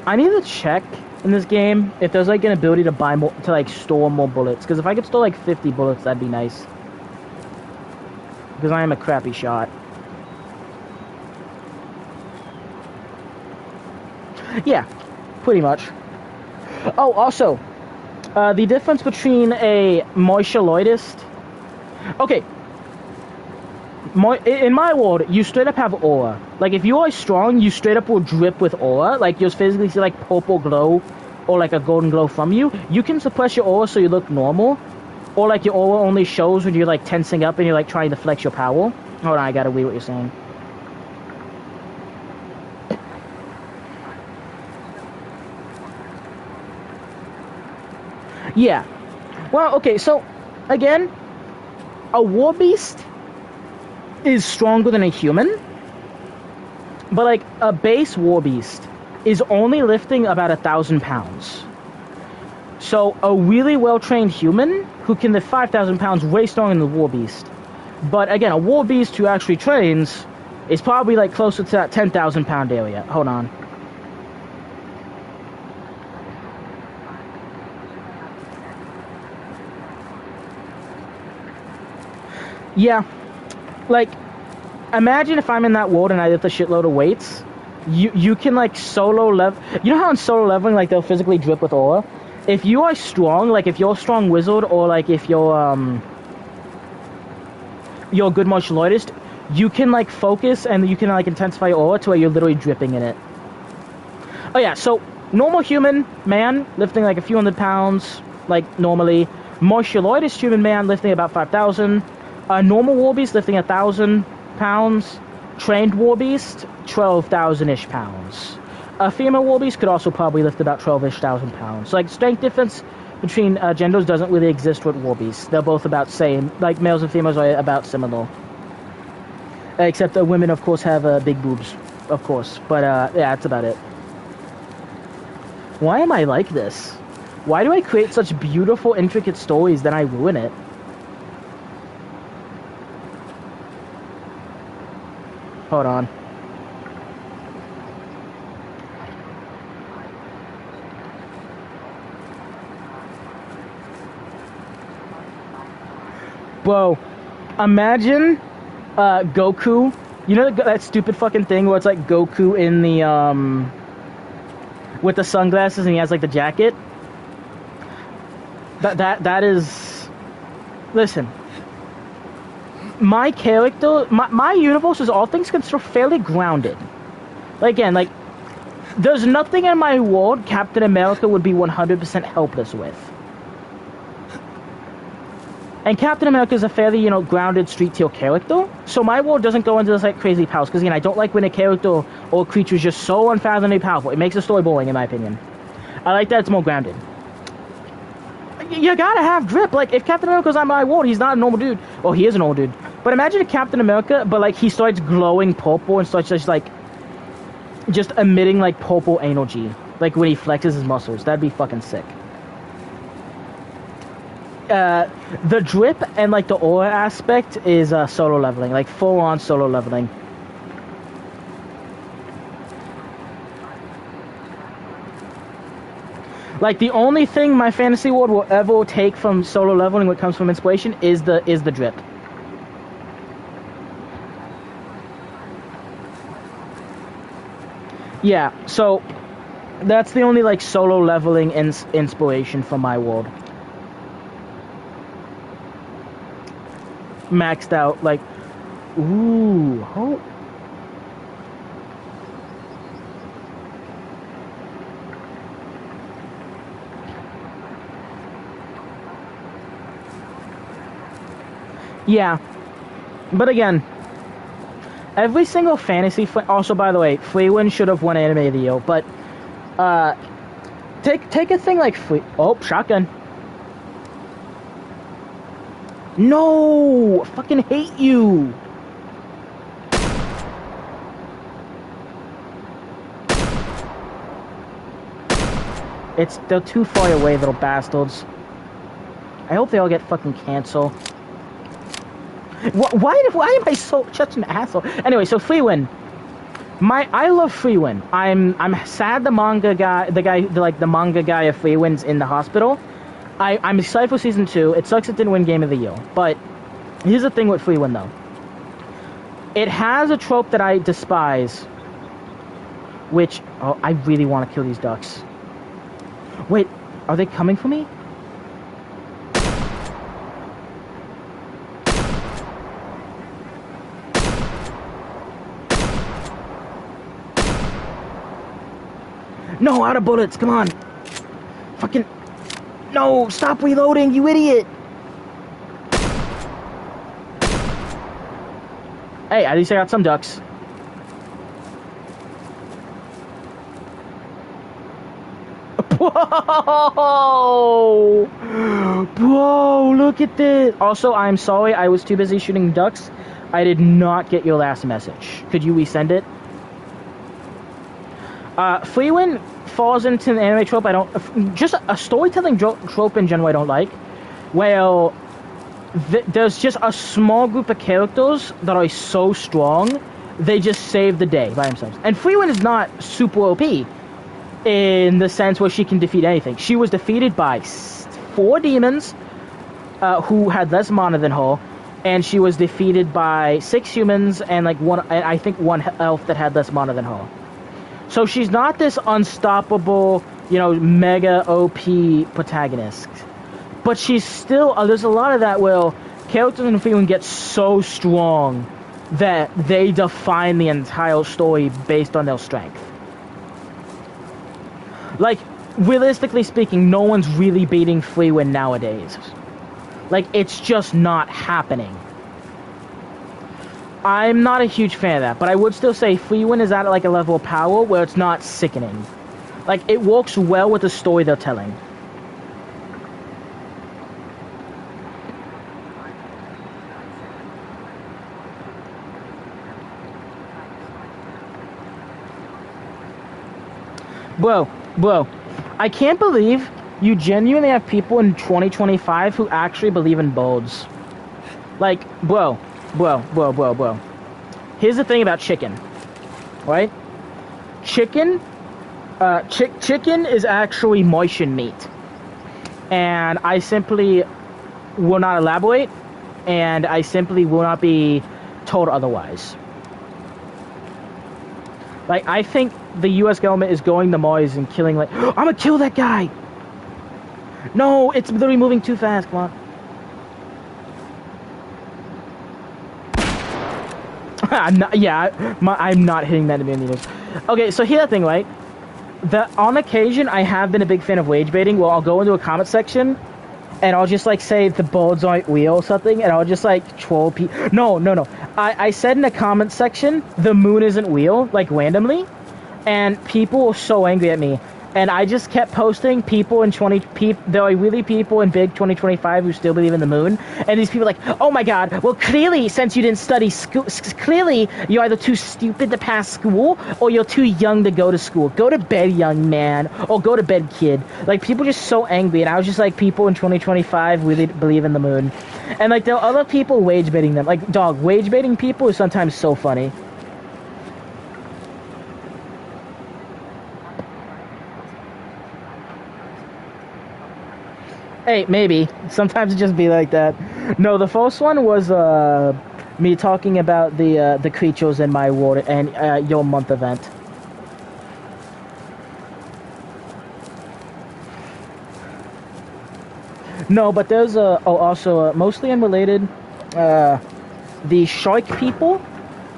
I need to check in this game if there's like an ability to buy more, to like store more bullets. Because if I could store like 50 bullets, that'd be nice. Because I am a crappy shot. Yeah, pretty much. Oh, also, the difference between a martial artist... Okay. In my world, you straight up have aura. Like, if you are strong, you straight up will drip with aura. Like, you'll physically see, like, purple glow or, like, a golden glow from you. You can suppress your aura so you look normal. Or, like, your aura only shows when you're, like, tensing up and you're, like, trying to flex your power. Hold on, I gotta read what you're saying. Yeah. Well, okay, so, again, a war beast is stronger than a human, but, like, a base war beast is only lifting about 1,000 pounds. So a really well-trained human who can lift 5,000 pounds way stronger than the war beast. But again, a war beast who actually trains is probably like closer to that 10,000 pound area. Hold on. Yeah, like, imagine if I'm in that world and I lift a shitload of weights. You can like solo level. You know how in solo leveling, like they'll physically drip with aura. If you are strong, like if you're a strong wizard, or like if you're a good martial artist, you can like focus and you can like intensify your aura to where you're literally dripping in it. Oh yeah, so normal human man lifting like a few hundred pounds, like normally. Martial artist human man lifting about 5,000. A normal war beast lifting 1,000 pounds. Trained war beast 12,000-ish pounds. A female war beast could also probably lift about 12-ish thousand pounds. So like strength difference between genders doesn't really exist with war beasts. They're both about same. Like males and females are about similar. Except that women, of course, have big boobs, of course. But yeah, that's about it. Why am I like this? Why do I create such beautiful, intricate stories, then I ruin it? Hold on. Bro, imagine Goku. You know that stupid fucking thing where it's like Goku in the with the sunglasses and he has like the jacket? That is. Listen. My character, my universe is all things considered fairly grounded. Like, again, like, there's nothing in my world Captain America would be 100% helpless with. And Captain America is a fairly, you know, grounded street tier character. So my world doesn't go into this, like, crazy powers. Because, again, I don't like when a character or creature is just so unfathomably powerful. It makes the story boring, in my opinion. I like that it's more grounded. You gotta have drip. Like, if Captain America's on my world, he's not a normal dude. Well, he is a normal dude. But imagine a Captain America, but, like, he starts glowing purple and starts just, like, just emitting, like, purple energy. Like, when he flexes his muscles. That'd be fucking sick. The drip and, like, the aura aspect is solo leveling. Like, full-on solo leveling. Like, the only thing my fantasy world will ever take from solo leveling when it comes from inspiration is the drip. Yeah, so that's the only, like, solo leveling inspiration from my world. Maxed out, like, ooh, oh. Yeah, but again, every single fantasy... Also, by the way, Freewind should have won Anime of the Year, but take a thing like Oh, shotgun. No! I fucking hate you! They're too far away, little bastards. I hope they all get fucking canceled. Why am I such an asshole? Anyway, so Freewind. I love Freewind. I'm sad the manga guy, the manga guy of Freewind's in the hospital. I'm excited for season 2. It sucks it didn't win Game of the Year. But here's the thing with Freewind though. It has a trope that I despise. Which, oh, I really want to kill these ducks. Wait, are they coming for me? No, out of bullets, come on. Fucking... No, stop reloading, you idiot. Hey, at least I got some ducks. Whoa! Bro, look at this. Also, I'm sorry, I was too busy shooting ducks. I did not get your last message. Could you resend it? falls into an anime trope I don't... Just a storytelling trope in general I don't like. Well, there's just a small group of characters that are so strong, they just save the day by themselves. And Freewind is not super OP in the sense where she can defeat anything. She was defeated by 4 demons who had less mana than her, and she was defeated by 6 humans and like I think one elf that had less mana than her. So she's not this unstoppable, you know, mega OP protagonist. But she's still, there's a lot of that where characters in Freewind get so strong that they define the entire story based on their strength. Like, realistically speaking, no one's really beating Freewind nowadays. Like, it's just not happening. I'm not a huge fan of that, but I would still say Freewind is at like a level of power where it's not sickening. Like, it works well with the story they're telling. Bro, I can't believe you genuinely have people in 2025 who actually believe in bulbs. Like, bro. Here's the thing about chicken, right? Chicken is actually moistened meat. And I simply will not elaborate, and I simply will not be told otherwise. Like, I think the US government is going to Mars and killing, like, I'm gonna kill that guy! No, it's literally moving too fast, come on. I'm not hitting that in millimeters. Okay, so here's the thing, right? On occasion, I have been a big fan of wage baiting, where I'll go into a comment section, and I'll just, like, say the birds aren't real or something, and I'll just, like, troll people. No. I said in the comment section, the moon isn't real, like, randomly, and people were so angry at me. And I just kept posting people in there are really people in big 2025 who still believe in the moon. And these people are like, oh my god, well clearly since you didn't study school, clearly you're either too stupid to pass school or you're too young to go to school. Go to bed, young man, or go to bed, kid. Like, people are just so angry. And I was just like, people in 2025 really believe in the moon. And like, there are other people wage baiting them. Like, dog, wage baiting people is sometimes so funny. Hey, maybe. Sometimes it just be like that. No, the first one was me talking about the creatures in my world and your month event. No, but there's also mostly unrelated. The shark people,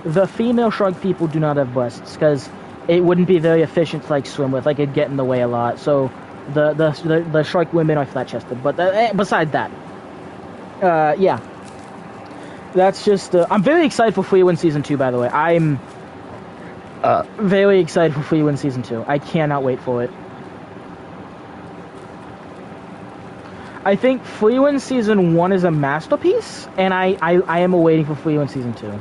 the female shark people do not have breasts because it wouldn't be very efficient to like swim with. Like, it'd get in the way a lot. So. The shark women are flat-chested, but besides that, yeah, that's just. I'm very excited for Freewind Season 2. By the way, I'm very excited for Freewind Season 2. I cannot wait for it. I think Freewind Season 1 is a masterpiece, and I am awaiting for Freewind Season 2.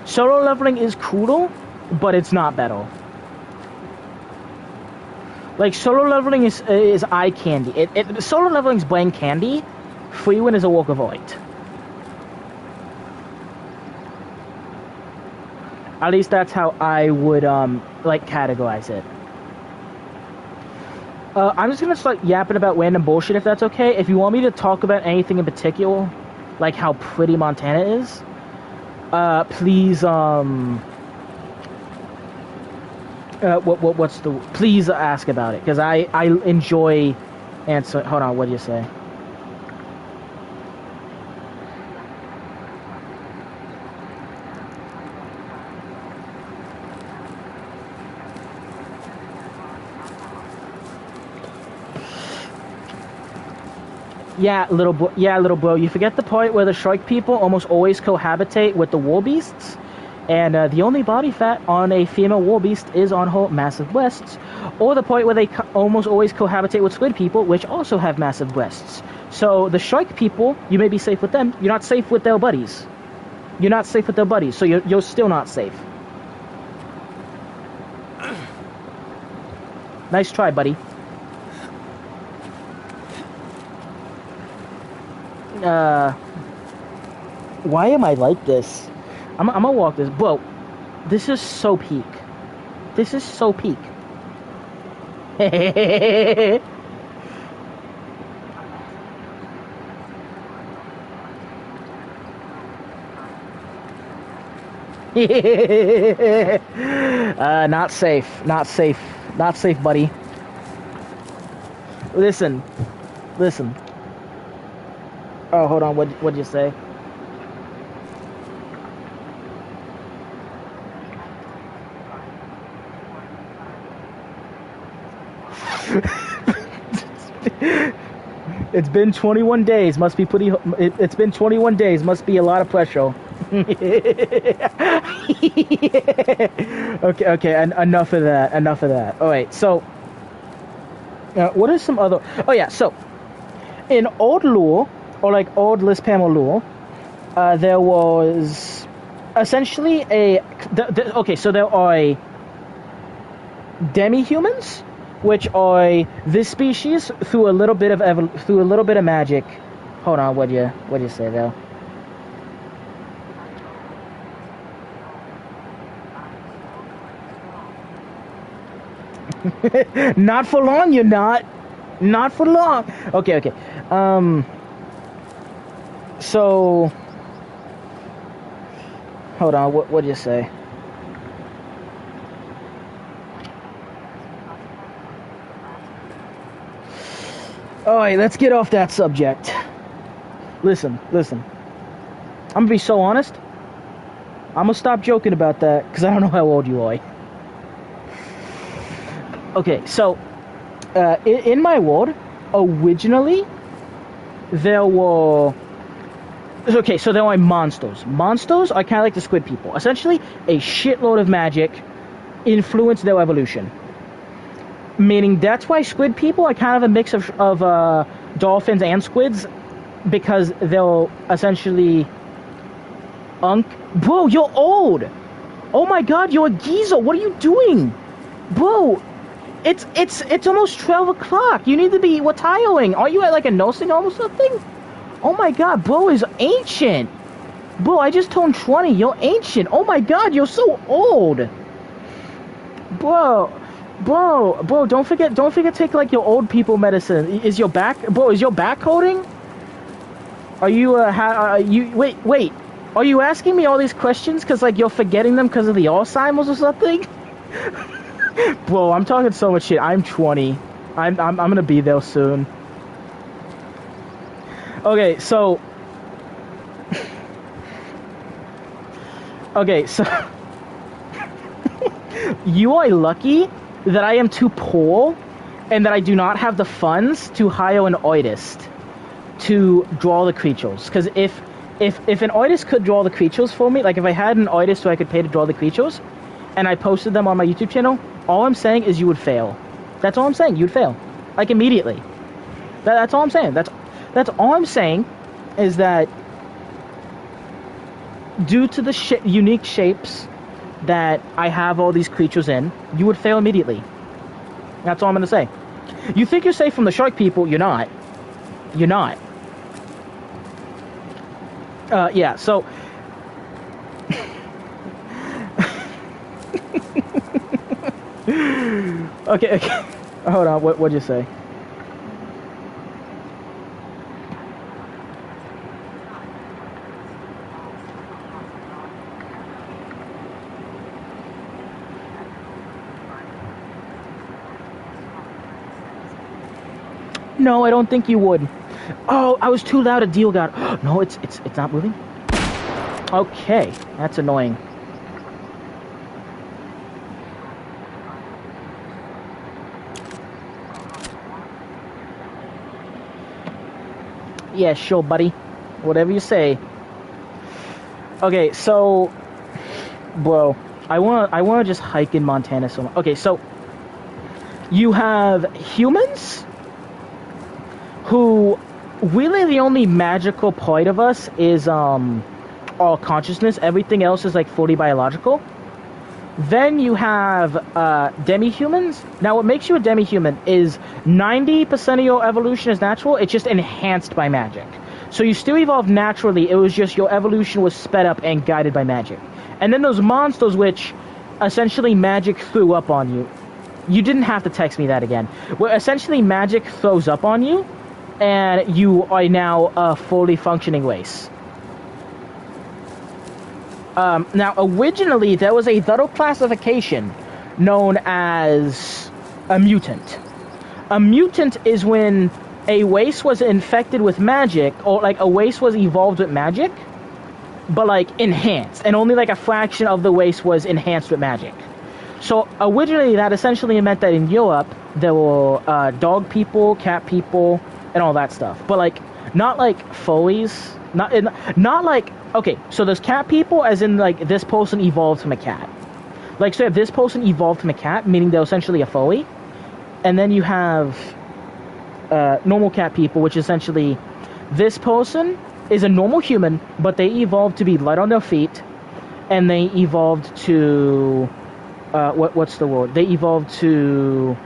Solo leveling is cool, but it's not better. Like, solo leveling is eye candy. Solo leveling is brain candy. Freewind is a work of art. At least that's how I would like categorize it. I'm just gonna start yapping about random bullshit if that's okay. If you want me to talk about anything in particular, like how pretty Montana is, please please ask about it, because I enjoy answering. Hold on, what do you say? Yeah, little bro, you forget the part where the shark people almost always cohabitate with the wildebeests? And the only body fat on a female wildebeest is on her massive breasts. Or the point where they almost always cohabitate with squid people, which also have massive breasts. So the shark people, you may be safe with them. You're not safe with their buddies. You're not safe with their buddies, so you're still not safe. Nice try, buddy. Why am I like this? I'm gonna walk this. Bro, this is so peak. This is so peak. Not safe. Not safe. Not safe, buddy. Listen. Listen. Oh, hold on. What'd you say? It's been 21 days. Must be pretty. It's been 21 days. Must be a lot of pressure. Okay. Enough of that. Enough of that. All right. So, what are some other? Oh yeah. So, in old lore, or like old Lispammer lore, there was essentially okay. So there are demi-humans, which are this species through a little bit of magic. Hold on. What'd you say though? Not for long, you're not. Not for long. Okay. So, hold on. What'd you say? All right, let's get off that subject. Listen. I'm gonna be so honest. I'm gonna stop joking about that because I don't know how old you are. Okay, so in my world, originally there were. Okay, so there are monsters. Monsters are kind of like the squid people. Essentially, a shitload of magic influenced their evolution. Meaning that's why squid people are kind of a mix of dolphins and squids, because they'll essentially Bro, you're old. Oh my god, you're a geezer. What are you doing? Bro, it's almost 12 o'clock. You need to be retiring. Are you at like a nursing home or something? Oh my god, bro is ancient. Bro, I just turned 20. You're ancient. Oh my god, you're so old. Bro, don't forget to take like your old people medicine. Is your back hurting? Are you wait. Are you asking me all these questions cuz like you're forgetting them cuz of the Alzheimer's or something? Bro, I'm talking so much shit. I'm 20. I'm going to be there soon. Okay, so you are lucky that I am too poor and that I do not have the funds to hire an artist to draw the creatures. Because if an artist could draw the creatures for me, like if I had an artist who I could pay to draw the creatures, and I posted them on my YouTube channel, all I'm saying is you would fail. That's all I'm saying. You'd fail, like immediately. That's all I'm saying. That's all I'm saying is that due to the unique shapes that I have all these creatures in, you would fail immediately. That's all I'm going to say. You think you're safe from the shark people, you're not. You're not. Yeah, so... okay. Hold on, what'd you say? No, I don't think you would. Oh, I was too loud. A deal got. No, it's not moving. Okay, that's annoying. Yeah, sure, buddy. Whatever you say. Okay, so, bro, I wanna just hike in Montana so much. Okay, so you have humans who really the only magical part of us is our consciousness. Everything else is like fully biological. Then you have demi-humans. Now, what makes you a demi-human is 90% of your evolution is natural. It's just enhanced by magic. So you still evolved naturally. It was just your evolution was sped up and guided by magic. And then those monsters, which essentially magic threw up on you. You didn't have to text me that again. Well, essentially magic throws up on you, and you are now a fully functioning race. Now, originally, there was a thorough classification known as a mutant. A mutant is when a race was infected with magic, or like a race was evolved with magic, but like enhanced, and only like a fraction of the race was enhanced with magic. So originally, that essentially meant that in Europe, there were dog people, cat people, and all that stuff. But like, not like Foley's, not like. Okay, so there's cat people, as in, like, this person evolved from a cat. Like, so if this person evolved from a cat, meaning they're essentially a Foley, and then you have normal cat people, which essentially, this person is a normal human, but they evolved to be light on their feet, and they evolved to, what's the word? They evolved to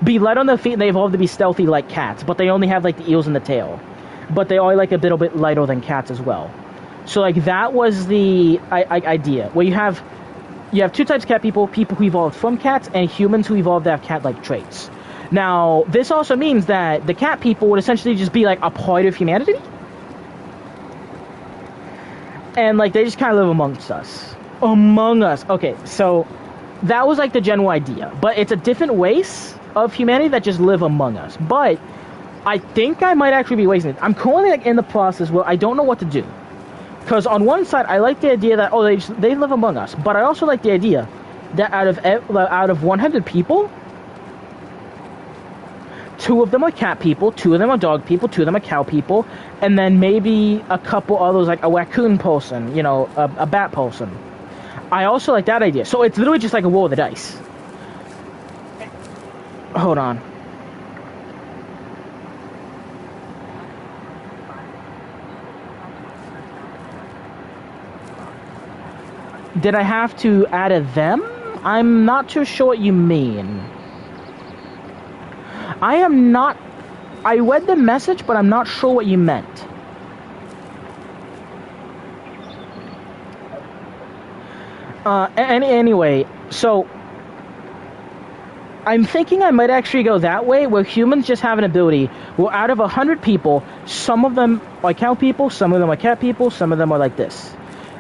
be light on their feet, and they evolved to be stealthy like cats, but they only have, like, the ears and the tail. But they are like a little bit lighter than cats as well. So like that was the idea, where you have two types of cat people: people who evolved from cats, and humans who evolved to have cat-like traits. Now this also means that the cat people would essentially just be like a part of humanity, and like they just kind of live amongst us. Okay, so that was like the general idea, but it's a different race of humanity that just live among us. But I think I might actually be wasting it. I'm currently like in the process where I don't know what to do. Because on one side, I like the idea that, they live among us. But I also like the idea that out of 100 people, 2 of them are cat people, 2 of them are dog people, 2 of them are cow people, and then maybe a couple others, like a raccoon person, a bat person. I also like that idea. So it's literally just like a roll of the dice. Hold on. Did I have to add a them? I'm not too sure what you mean. I read the message, but I'm not sure what you meant. Anyway, so I'm thinking I might actually go that way, where humans just have an ability where out of 100 people, some of them are cow people, some of them are cat people, some of them are like this.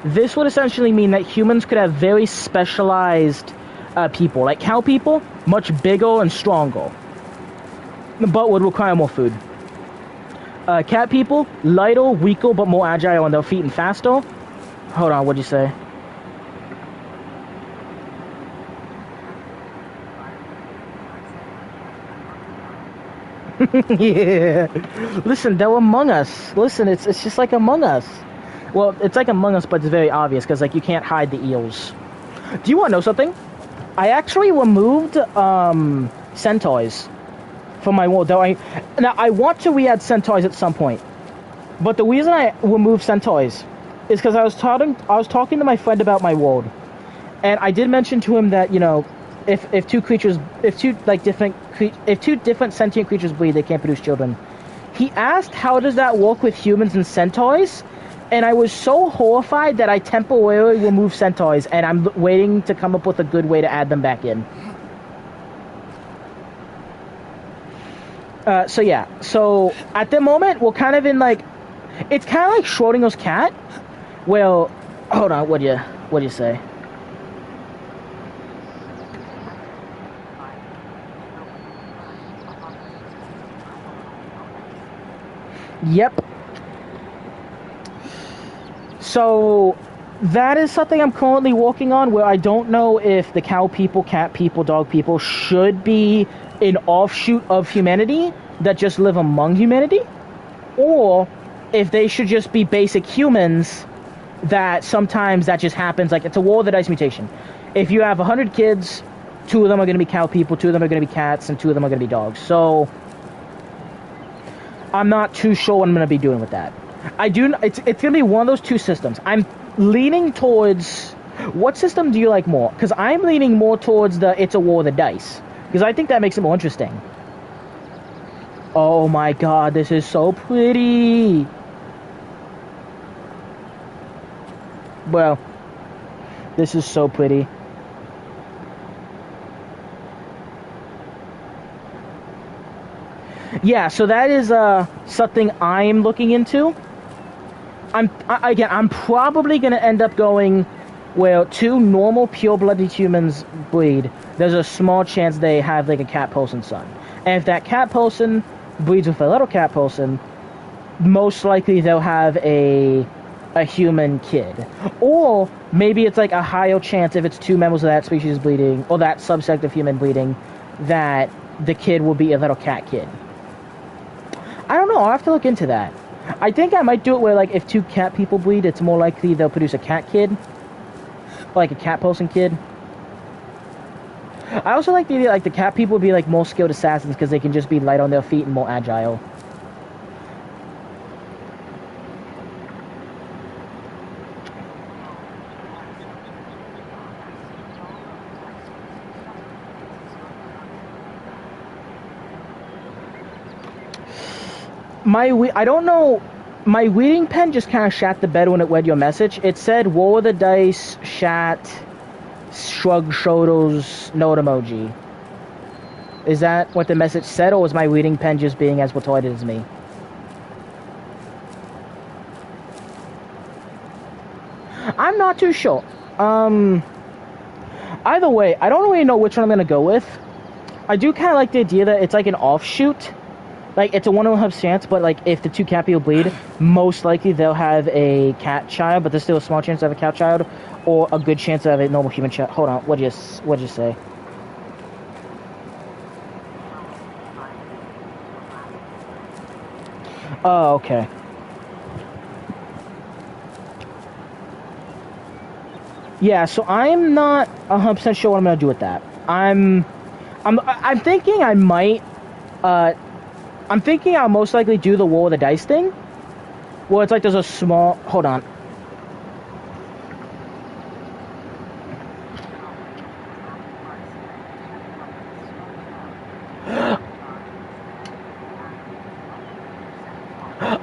This would essentially mean that humans could have very specialized people. Like cow people, much bigger and stronger, but would require more food. Cat people, lighter, weaker, but more agile on their feet and faster. Hold on, what'd you say? Yeah. Listen, they're among us. Listen, it's just like Among Us. Well, it's like Among Us, but it's very obvious, because, like, you can't hide the eels. Do you want to know something? I actually removed, centaurs from my world. Now, I want to re-add centaurs at some point. But the reason I removed centaurs is because I was talking to my friend about my world. And I did mention to him that, if two different sentient creatures breed, they can't produce children. He asked, how does that work with humans and centaurs? And I was so horrified that I temporarily removed centaurs, and I'm waiting to come up with a good way to add them back in. So yeah, so at the moment, we're kind of in like, it's kind of like Schrodinger's cat. Well, hold on, what'd you say? Yep. So that is something I'm currently working on, where I don't know if the cow people, cat people, dog people should be an offshoot of humanity that just live among humanity, or if they should just be basic humans that sometimes that just happens. Like, it's a roll of the dice mutation. If you have 100 kids, 2 of them are going to be cow people, 2 of them are going to be cats, and 2 of them are going to be dogs. So I'm not too sure what I'm going to be doing with that. It's going to be one of those 2 systems. I'm leaning towards What system do you like more? Because I'm leaning more towards the It's a War of the Dice. Because I think that makes it more interesting. Oh my god, this is so pretty. Well, this is so pretty. Yeah, so that is something I'm looking into. I'm probably gonna end up going where two normal pure-blooded humans breed. There's a small chance they have like a cat person son, and if that cat person breeds with a little cat person, most likely they'll have a human kid. Or maybe it's like a higher chance if it's two members of that species breeding or that subsect of human breeding that the kid will be a little cat kid. I don't know. I'll have to look into that. I think I might do it where, like, if two cat people breed, it's more likely they'll produce a cat kid. Or, like, a cat person kid. I also like the idea, like, the cat people would be, like, more skilled assassins because they can just be light on their feet and more agile. I don't know, my reading pen just kind of shat the bed when it read your message. It said, roll the dice, shat, shrug shoulders, note emoji. Is that what the message said, or was my reading pen just being as retarded as me? I'm not too sure. Either way, I don't really know which one I'm gonna go with. I do kind of like the idea that it's like an offshoot. Like, it's a 1 in 100 chance, but, like, if the two cat people bleed, most likely they'll have a cat child, but there's still a small chance to have a cat child, or a good chance to have a normal human child. Hold on, what'd you say? Oh, okay. Yeah, so I'm not 100% sure what I'm gonna do with that. I'm thinking I might, I'm thinking I'll most likely do the roll of the dice thing. Well, it's like there's a small... Hold on.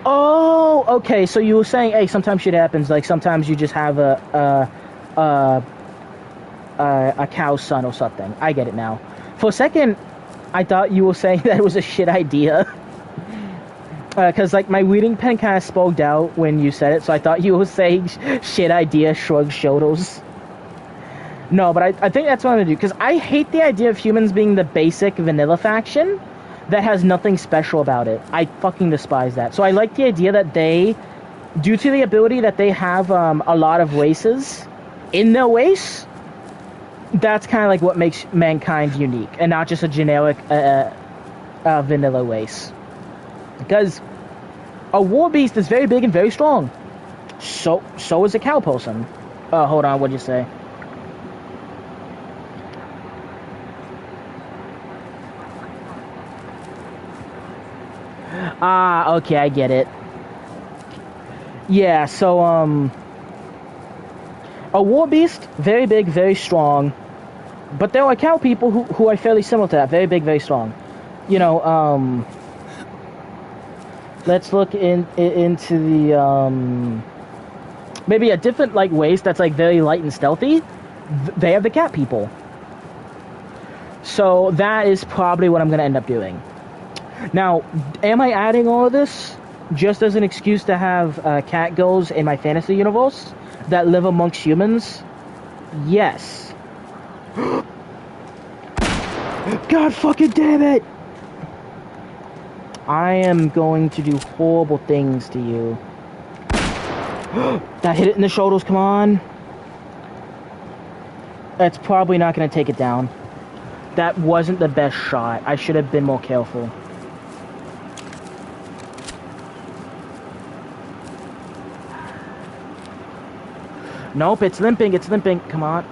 Oh, okay. So you were saying, hey, sometimes shit happens. Like, sometimes you just have a cow's son or something. I get it now. For a second, I thought you were saying that it was a shit idea. Because, like, my reading pen kind of spoke out when you said it, so I thought you were saying shit idea, shrug shoulders. No, but I think that's what I'm going to do, because I hate the idea of humans being the basic vanilla faction that has nothing special about it. I fucking despise that. So I like the idea that they, due to the ability that they have a lot of races in their race, that's kind of like what makes mankind unique, and not just a generic vanilla race. Because a war beast is very big and very strong. So is a cow person. Hold on, what'd you say? Ah, okay, I get it. Yeah, so, a war beast, very big, very strong. But there are cow people who are fairly similar to that. Very big, very strong. You know, let's look into the, maybe a different, like, race that's, like, very light and stealthy. They have the cat people. So that is probably what I'm going to end up doing. Now, am I adding all of this just as an excuse to have cat girls in my fantasy universe that live amongst humans? Yes. God fucking damn it! I am going to do horrible things to you. That hit it in the shoulders, come on. That's probably not going to take it down. That wasn't the best shot. I should have been more careful. Nope, it's limping, come on.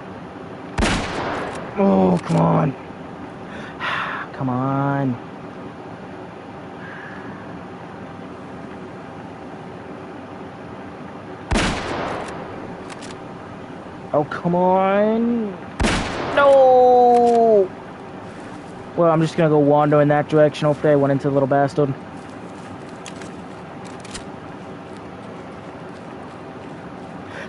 Oh, come on. Come on. Oh, come on. No! Well, I'm just gonna go wander in that direction. Hopefully I went into the little bastard.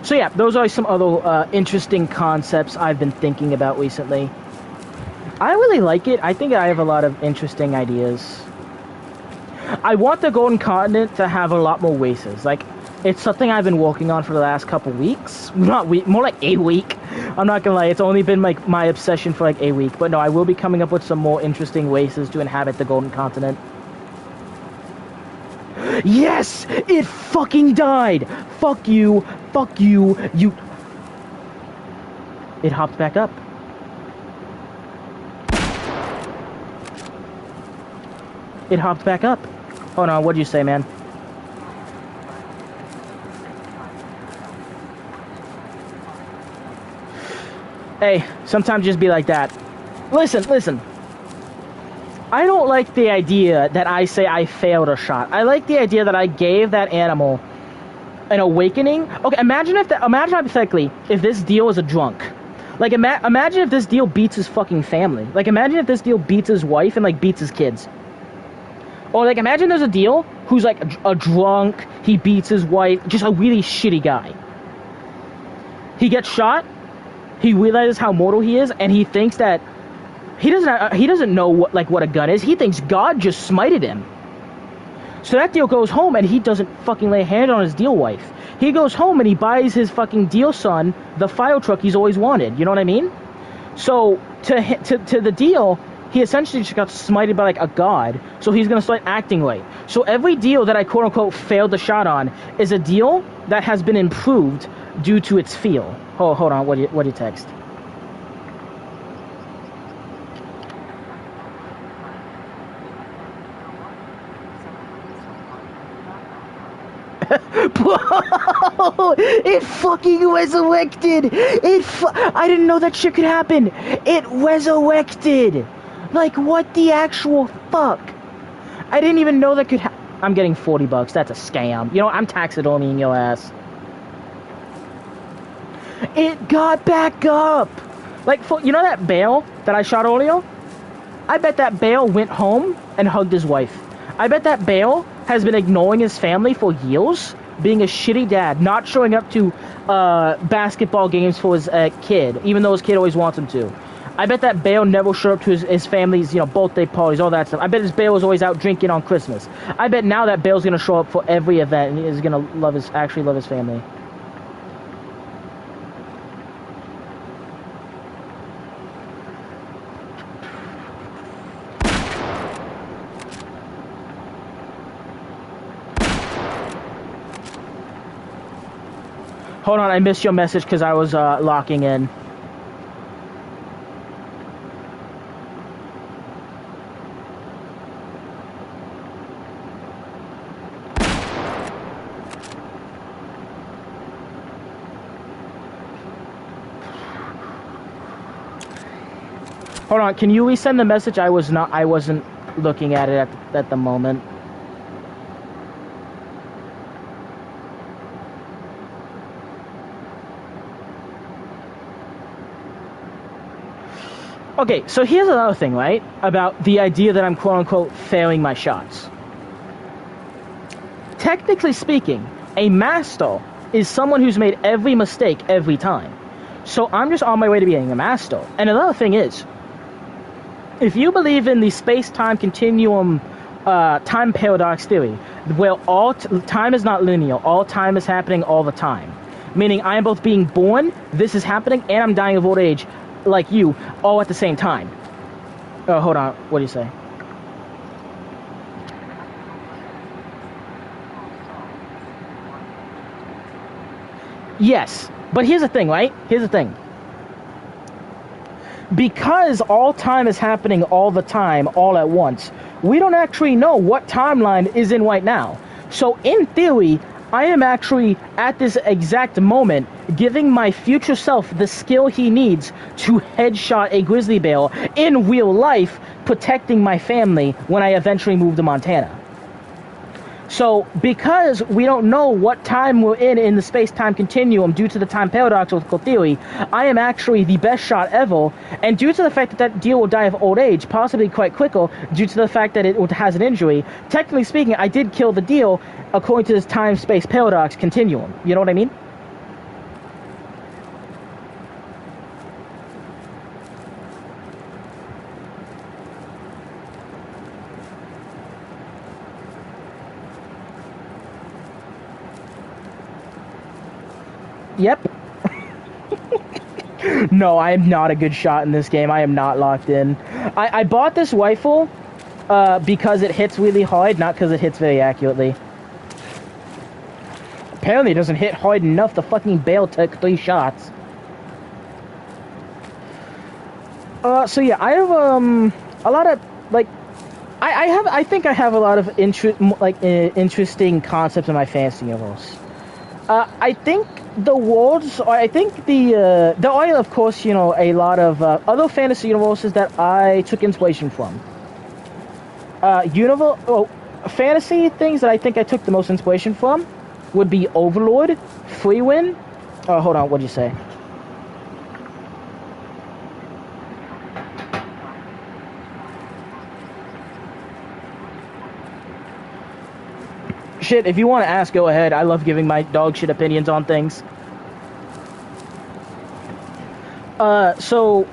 So yeah, those are some other interesting concepts I've been thinking about recently. I really like it. I think I have a lot of interesting ideas. I want the Golden Continent to have a lot more races. Like, it's something I've been working on for the last couple weeks. Not week, more like a week. I'm not gonna lie, it's only been like my obsession for like a week. But no, I will be coming up with some more interesting races to inhabit the Golden Continent. Yes! It fucking died! Fuck you! Fuck you! You... It hopped back up. It hopped back up. Oh no, what'd you say, man? Hey, sometimes just be like that. Listen. I don't like the idea that I say I failed a shot. I like the idea that I gave that animal an awakening. Okay, imagine hypothetically, if this deal is a drunk. Like, imagine if this deal beats his fucking family. Like, imagine if this deal beats his wife and, like, beats his kids. Or, like, imagine there's a deal who's, like, a drunk, he beats his wife, just a really shitty guy. He gets shot, he realizes how mortal he is, and he thinks that he doesn't know what a gun is. He thinks God just smited him. So that deal goes home, and he doesn't fucking lay a hand on his deal wife. He goes home, and he buys his fucking deal son the fire truck he's always wanted. You know what I mean? So, to the deal, he essentially just got smited by, like, a god. So he's going to start acting right. So every deal that I quote-unquote failed the shot on is a deal that has been improved due to its feel. Oh, hold on. What do you text? Bro, it fucking resurrected. I didn't know that shit could happen. It resurrected. Like, what the actual fuck? I didn't even know that could I'm getting $40. That's a scam. You know, I'm taxidermying your ass. It got back up. Like, you know that Bale that I shot earlier? I bet that Bale went home and hugged his wife. I bet that Bale has been ignoring his family for years, being a shitty dad, not showing up to basketball games for his kid, even though his kid always wants him to. I bet that Bale never showed up to his family's, birthday parties, all that stuff. I bet his Bale was always out drinking on Christmas. I bet now that Bale's gonna show up for every event and is gonna actually love his family. Hold on, I missed your message because I was locking in. Hold on, can you resend the message? I wasn't looking at it at the moment. Okay, so here's another thing, right? About the idea that I'm quote-unquote failing my shots. Technically speaking, a master is someone who's made every mistake every time. So I'm just on my way to being a master. And another thing is, if you believe in the space-time continuum time paradox theory, where all time is not linear, all time is happening all the time, meaning I am both being born, this is happening, and I'm dying of old age, like you, all at the same time. Oh, hold on. What do you say? Yes, but here's the thing, right? Here's the thing. Because all time is happening all the time, all at once, we don't actually know what timeline is in right now. So in theory, I am actually, at this exact moment, giving my future self the skill he needs to headshot a grizzly bear in real life, protecting my family when I eventually move to Montana. So, because we don't know what time we're in the space-time continuum due to the time paradoxical theory, I am actually the best shot ever, and due to the fact that that deal will die of old age, possibly quite quicker, due to the fact that it has an injury, technically speaking, I did kill the deal according to this time-space paradox continuum. You know what I mean? Yep. No, I am not a good shot in this game. I am not locked in. I bought this rifle because it hits really hard, not because it hits very accurately. Apparently it doesn't hit hard enough. The fucking bale took 3 shots. So yeah, I have a lot of like I think I have a lot of interesting concepts in my fantasy universe. I think the worlds, or I think there are, of course, you know, a lot of other fantasy universes that I took inspiration from. Fantasy things that I think I took the most inspiration from would be Overlord, Freewind. Oh, hold on, what'd you say? Shit, if you want to ask, go ahead. I love giving my dog shit opinions on things. So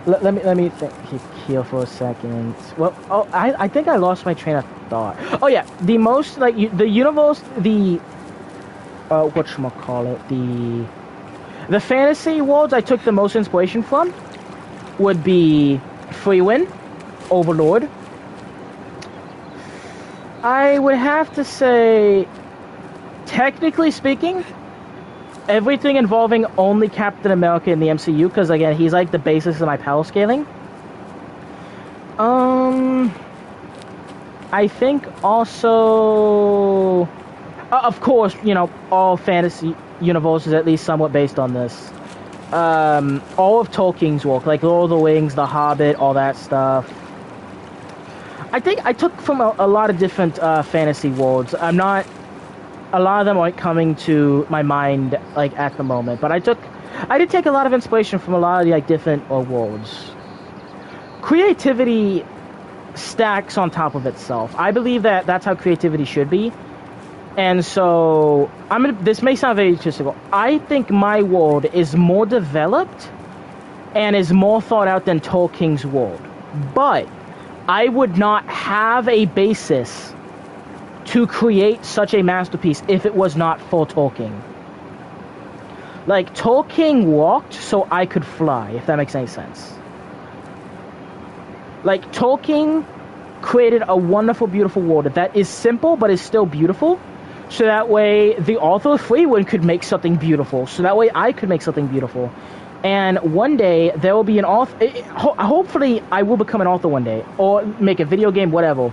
let me think here for a second. Well, oh, I think I lost my train of thought. Oh yeah, the most like the universe, the whatchamacallit, the fantasy worlds I took the most inspiration from would be Freewind, Overlord. I would have to say, technically speaking, everything involving only Captain America in the MCU, because again, he's like the basis of my power scaling. I think also, of course, you know, all fantasy universes at least somewhat based on this. All of Tolkien's work, like Lord of the Rings, The Hobbit, all that stuff. I think I took from a lot of different fantasy worlds. A lot of them aren't coming to my mind like at the moment, but I did take a lot of inspiration from a lot of the like different worlds. Creativity stacks on top of itself. I believe that that's how creativity should be, and so this may sound very egotistical. I think my world is more developed and is more thought out than Tolkien's world, but I would not have a basis to create such a masterpiece if it was not for Tolkien. Like, Tolkien walked so I could fly, if that makes any sense. Like, Tolkien created a wonderful, beautiful world that is simple but is still beautiful, so that way the author of Freewind could make something beautiful, so that way I could make something beautiful. And one day, there will be an author. Hopefully, I will become an author one day, or make a video game, whatever.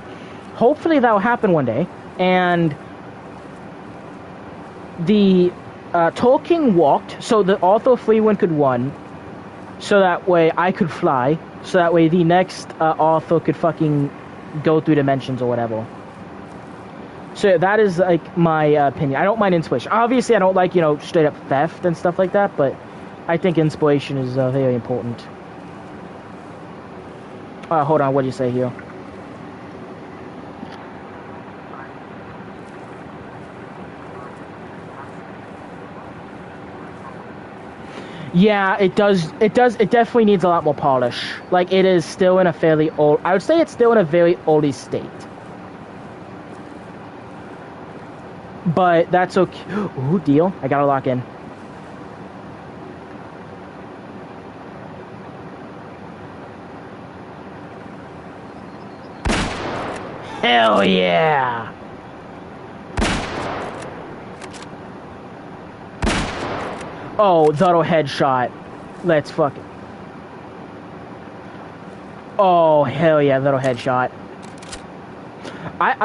Hopefully, that will happen one day. And the Tolkien walked, so the author of Freewind could run, so that way I could fly, so that way the next author could fucking go through dimensions or whatever. So that is, like, my opinion. I don't mind inspiration. Obviously, I don't like, you know, straight up theft and stuff like that, but I think inspiration is very important. Hold on, what did you say here? Yeah, it does. It definitely needs a lot more polish. Like, it is still in a fairly old... I would say it's still in a very oldie state. But that's okay. Ooh, deal. I gotta lock in. Hell yeah! Oh, that'll headshot. Let's fuck it. Oh, hell yeah, that'll headshot.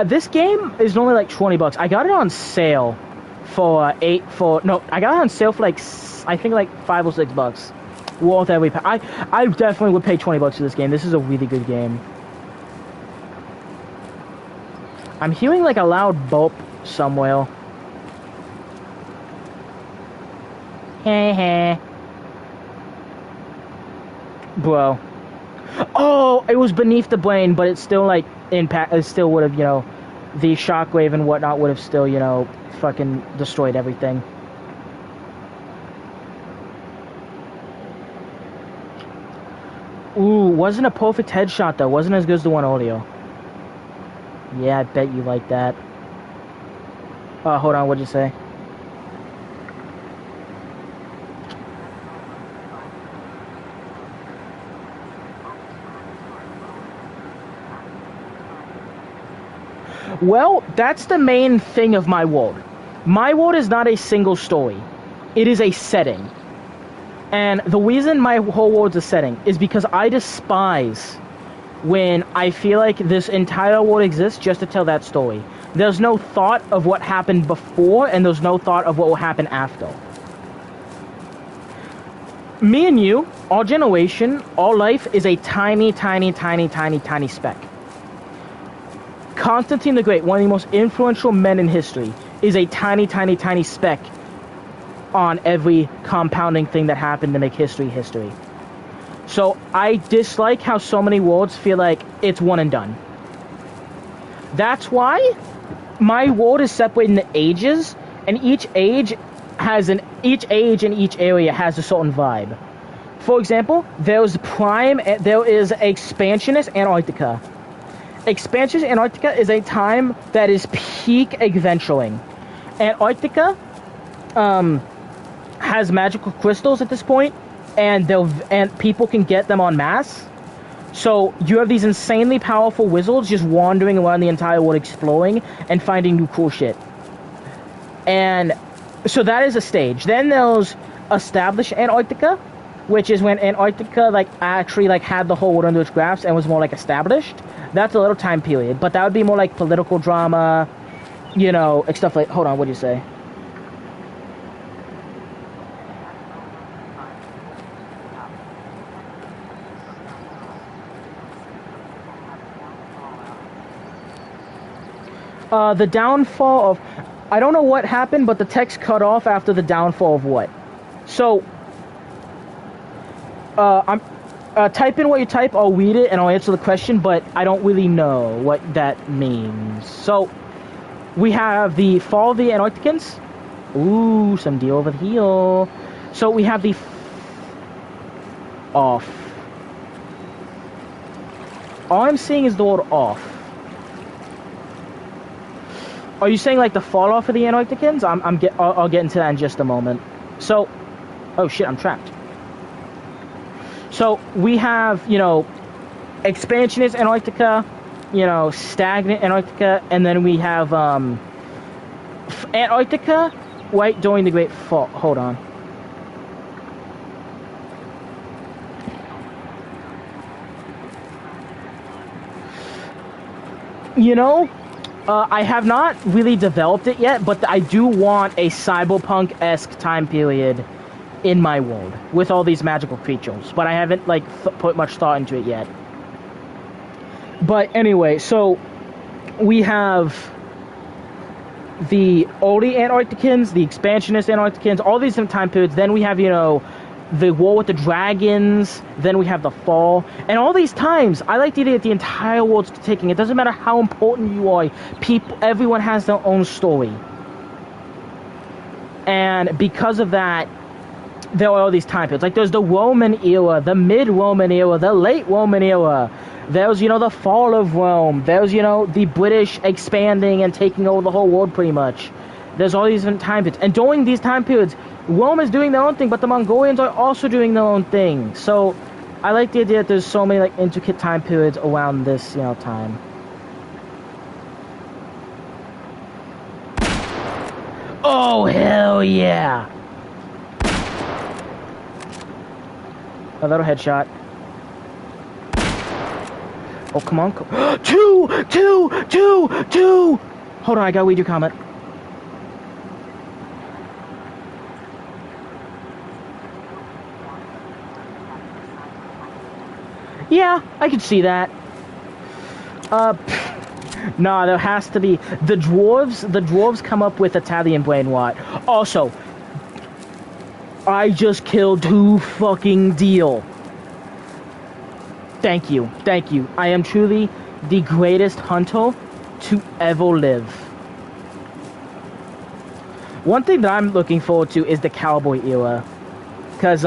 This game is only like $20. I got it on sale for I got it on sale for like, I think like $5 or $6. Worth every I definitely would pay $20 for this game. This is a really good game. I'm hearing like a loud burp somewhere. Heh heh. Bro. Oh, it was beneath the brain, but it's still like impact. It still would have, you know, the shockwave and whatnot would have still, you know, fucking destroyed everything. Ooh, wasn't a perfect headshot though. Wasn't as good as the one earlier. Yeah, I bet you like that. Hold on, what'd you say? Well, that's the main thing of my world. My world is not a single story. It is a setting. And the reason my whole world's a setting is because I despise when I feel like this entire world exists just to tell that story. There's no thought of what happened before, and there's no thought of what will happen after. Me and you, our generation, our life is a tiny, tiny, tiny, tiny, tiny speck. Constantine the Great, one of the most influential men in history, is a tiny, tiny, tiny speck on every compounding thing that happened to make history history. So I dislike how so many worlds feel like it's one and done. That's why my world is separated into ages, and each age and each area has a certain vibe. For example, there's Prime, there is Expansionist Antarctica. Expansionist Antarctica is a time that is peak adventuring. Antarctica has magical crystals at this point, and people can get them en masse. So you have these insanely powerful wizards just wandering around the entire world exploring and finding new cool shit. And so that is a stage. Then there's established Antarctica, which is when Antarctica actually had the whole world under its grasp and was more established. That's a little time period, but that would be more like political drama, you know, stuff like. Hold on, what do you say? The downfall of... I don't know what happened, but the text cut off after the downfall of what? So, type in what you type, I'll read it, and I'll answer the question, but I don't really know what that means. So, we have the fall of the Antarcticans. Ooh, some deal over here. So, we have the... off. All I'm seeing is the word off. Are you saying the fall off of the Antarcticans? I'll get into that in just a moment. So, oh shit, I'm trapped. So we have, you know, expansionist Antarctica, you know, stagnant Antarctica, and then we have Antarctica right during the Great Fall. Hold on. You know, I have not really developed it yet, but I do want a cyberpunk-esque time period in my world with all these magical creatures, but I haven't put much thought into it yet. But anyway, so we have the early Antarcticans, the expansionist Antarcticans, all these different time periods. Then we have, you know, the war with the dragons, then we have the fall, and all these times I like the idea that the entire world's ticking. It doesn't matter how important you are, everyone has their own story, and because of that there are all these time periods. There's the Roman era, the mid-Roman era, the late Roman era. There's, you know, the fall of Rome. There's, you know, the British expanding and taking over the whole world pretty much. There's all these different time periods, and during these time periods Rome is doing their own thing, but the Mongolians are also doing their own thing. So I like the idea that there's so many intricate time periods around this, you know, time. Oh hell yeah! A little headshot. Oh come on! Two! Hold on, I gotta read your comment. Yeah, I could see that. Nah, there has to be the dwarves. The dwarves come up with Italian brain rot. Also, I just killed 2 fucking deal. Thank you, thank you. I am truly the greatest hunter to ever live. One thing that I'm looking forward to is the cowboy era, cause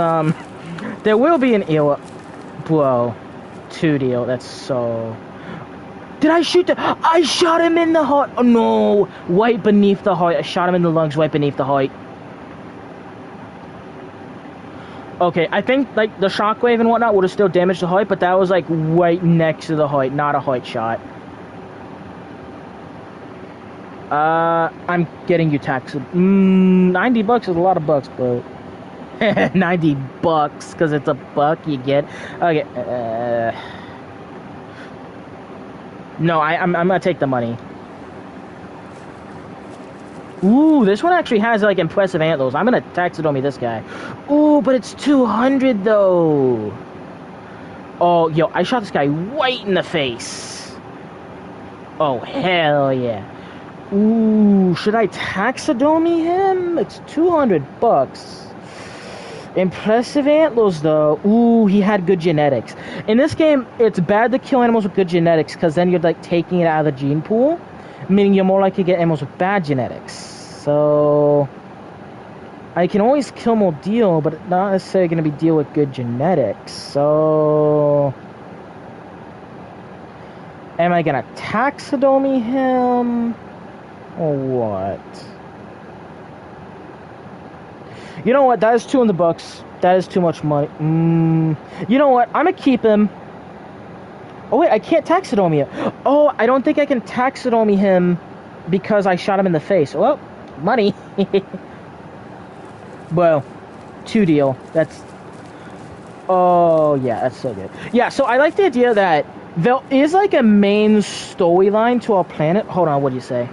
there will be an era, bro. 2 deal. That's so. Did I shoot the? I shot him in the heart. Oh no! Right beneath the heart. I shot him in the lungs. Right beneath the heart. Okay, I think like the shockwave and whatnot would have still damaged the heart, but that was like right next to the heart, not a heart shot. I'm getting you taxed. $90 is a lot of bucks, but $90 because it's a buck you get. Okay. No, I'm gonna take the money. Ooh, this one actually has like impressive antlers. I'm gonna taxidermy this guy. Ooh, but it's 200 though. Oh, yo, I shot this guy right in the face. Oh, hell yeah. Ooh, should I taxidermy him? It's $200. Impressive antlers though. Ooh, he had good genetics. In this game, it's bad to kill animals with good genetics because then you're like taking it out of the gene pool, meaning you're more likely to get animals with bad genetics. So I can always kill more deal, but not necessarily going to be deal with good genetics. So am I going to taxidermy him or what? You know what? That is $200. That is too much money. You know what? I'm gonna keep him. Oh wait, I can't taxidermy him. Oh, I don't think I can taxidermy him because I shot him in the face. Well, money. Well, 2 deal. That's. Oh yeah, that's so good. Yeah, so I like the idea that there is like a main storyline to our planet. Hold on, what do you say?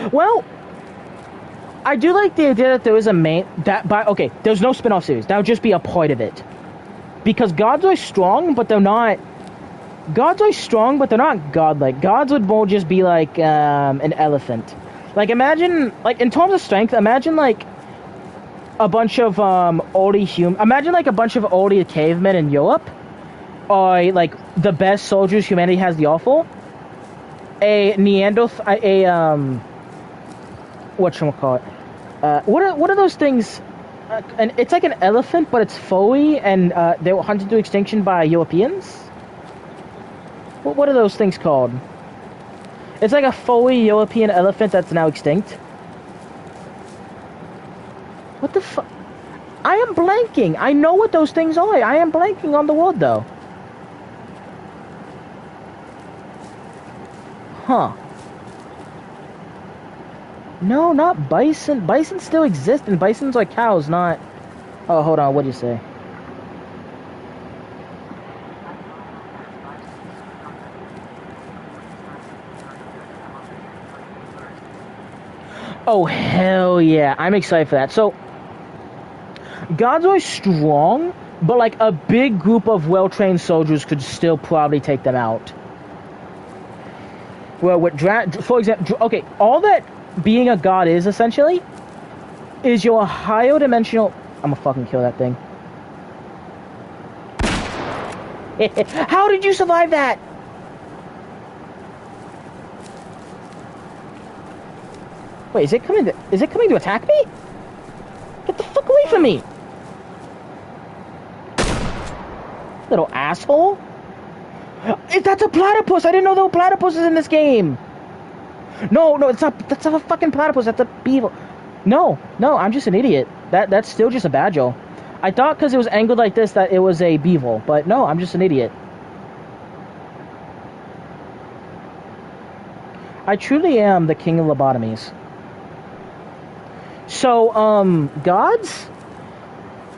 Well, I do like the idea that there is a main okay, there's no spin-off series. That would just be a part of it. Because gods are strong, but they're not godlike. Gods would more just be like an elephant. Like imagine like in terms of strength, imagine like a bunch of imagine like a bunch of oldie cavemen in Europe are like the best soldiers humanity has to offer. A Neanderthal whatchamacallit? What are those things? And it's like an elephant, but it's furry, and they were hunted to extinction by Europeans. What are those things called? It's like a furry European elephant that's now extinct. What the fuck? I am blanking. I know what those things are. I am blanking on the word though. Huh. No, not bison. Bison still exist, and bisons are cows, not... Oh, hold on, what'd you say? Oh, hell yeah. I'm excited for that. So, gods are strong, but like a big group of well-trained soldiers could still probably take them out. Well, with for example, okay, all that being a god is essentially is your higher dimensional. I'm gonna fucking kill that thing. How did you survive that? Wait, is it coming to attack me? Get the fuck away from me! Little asshole. That's a platypus! I didn't know there were platypuses in this game! No, it's not. That's not a fucking platypus. That's a beaver. No, I'm just an idiot. That's still just a badger. I thought because it was angled like this that it was a beaver, but no, I'm just an idiot. I truly am the king of lobotomies. So, gods?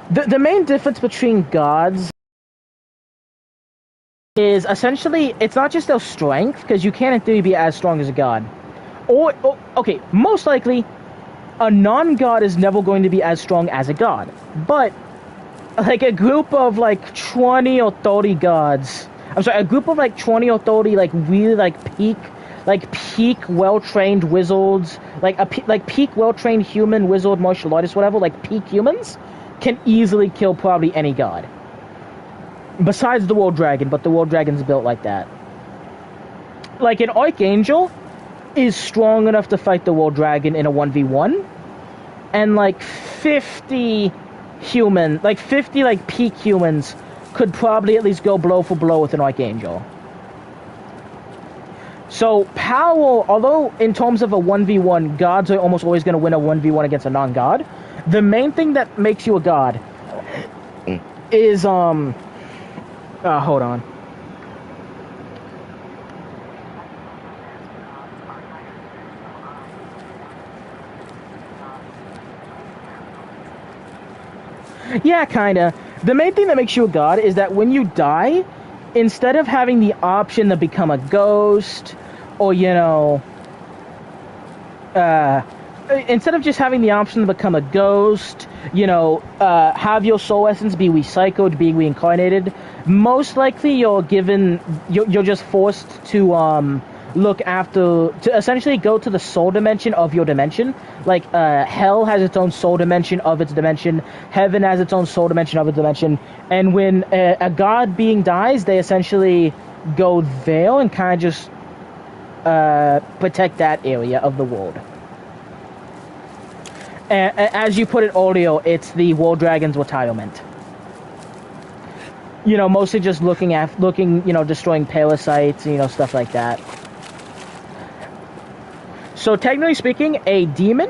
The main difference between gods is essentially, it's not just their strength, because you can't in theory be as strong as a god. Or okay, most likely, a non-god is never going to be as strong as a god. But like a group of like 20 or 30 gods, I'm sorry, a group of like 20 or 30 like really like peak well-trained wizards, like peak well-trained human wizard martial artists, whatever, like peak humans can easily kill probably any god. Besides the World Dragon, but the World Dragon's built like that. Like an Archangel is strong enough to fight the World Dragon in a 1v1, and like 50 like peak humans could probably at least go blow for blow with an Archangel. So power, although in terms of a 1v1, gods are almost always going to win a 1v1 against a non-god, the main thing that makes you a god is, hold on. Yeah, kinda. The main thing that makes you a god is that when you die, instead of having the option to become a ghost, or, you know, instead of just having the option to become a ghost, you know, have your soul essence be recycled, being reincarnated, most likely you're just forced to, look after, to essentially go to the soul dimension of your dimension. Like, hell has its own soul dimension of its dimension, heaven has its own soul dimension of its dimension, and when a god being dies, they essentially go there and kind of just, protect that area of the world. As you put it earlier, it's the World Dragon's retirement. You know, mostly just looking, you know, destroying parasites, you know, stuff like that. So technically speaking, a demon,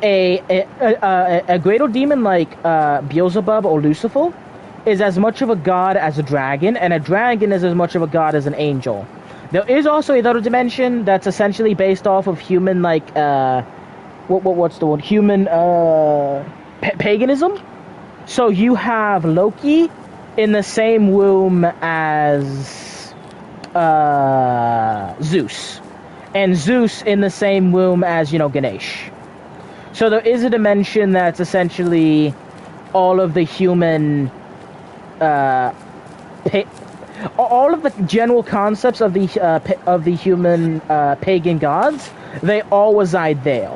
a greater demon like Beelzebub or Lucifer, is as much of a god as a dragon, and a dragon is as much of a god as an angel. There is also another dimension that's essentially based off of human, like, what's the word? Human, paganism. So you have Loki in the same room as, Zeus. And Zeus in the same room as, you know, Ganesh. So there is a dimension that's essentially all of the human, all of the general concepts of the human pagan gods, they all reside there.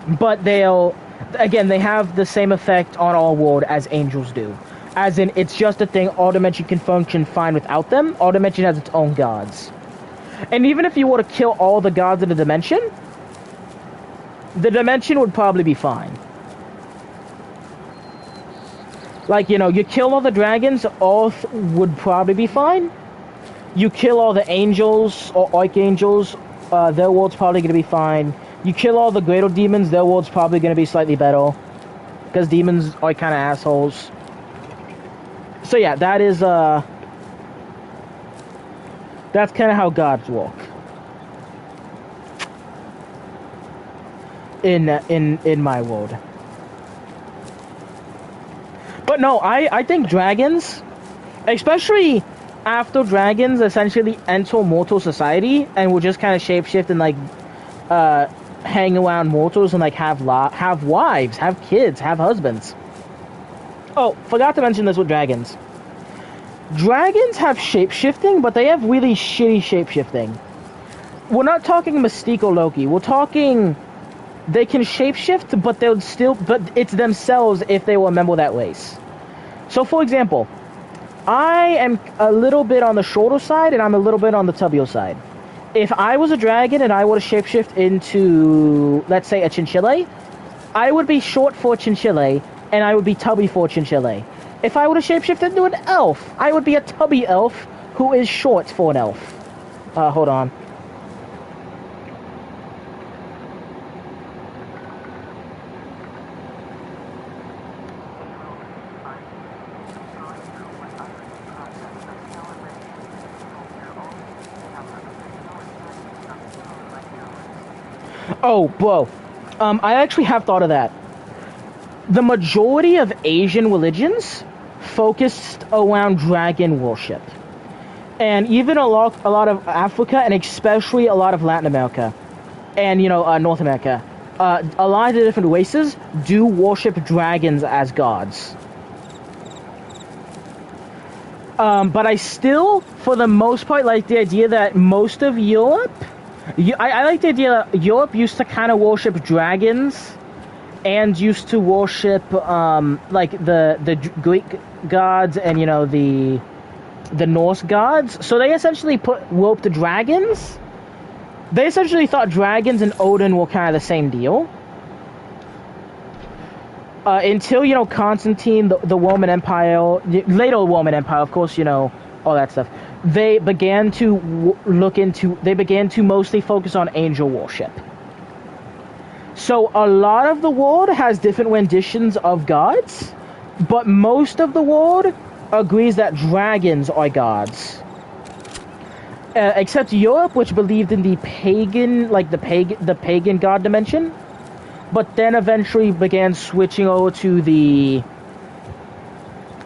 But they have the same effect on our world as angels do. As in, it's just a thing, our dimension can function fine without them. Our dimension has its own gods. And even if you were to kill all the gods in the dimension would probably be fine. Like, you know, you kill all the dragons, would probably be fine. You kill all the angels or archangels, their world's probably going to be fine. You kill all the greater demons, their world's probably going to be slightly better. Because demons are kind of assholes. So yeah, that is, that's kind of how gods work. In my world. But no, I think dragons, especially after dragons essentially enter mortal society and will just kind of shapeshift and like hang around mortals and like have wives, have kids, have husbands. Oh, forgot to mention this with dragons. Dragons have shapeshifting, but they have really shitty shapeshifting. We're not talking Mystique or Loki. We're talking they can shapeshift, but it's themselves if they were a member of that race. So, for example, I am a little bit on the shorter side, and I'm a little bit on the tubbier side. If I was a dragon and I were to shapeshift into, let's say, a chinchilla, I would be short for a chinchilla, and I would be tubby for a chinchilla. If I were to shapeshift into an elf, I would be a tubby elf who is short for an elf. Hold on. Oh, bro. I actually have thought of that. The majority of Asian religions focused around dragon worship. And even a lot of Africa, and especially a lot of Latin America. and North America, a lot of the different races do worship dragons as gods. But I still, for the most part, like the idea that most of Europe, I like the idea that Europe used to kind of worship dragons, and used to worship like the Greek gods and the Norse gods. So they essentially roped the dragons. They essentially thought dragons and Odin were kind of the same deal. Until, Constantine, the Roman Empire, later Roman Empire, of course, all that stuff. They began to they began to mostly focus on angel worship. So a lot of the world has different renditions of gods, but most of the world agrees that dragons are gods. Except Europe, which believed in the pagan god dimension, but then eventually began switching over to the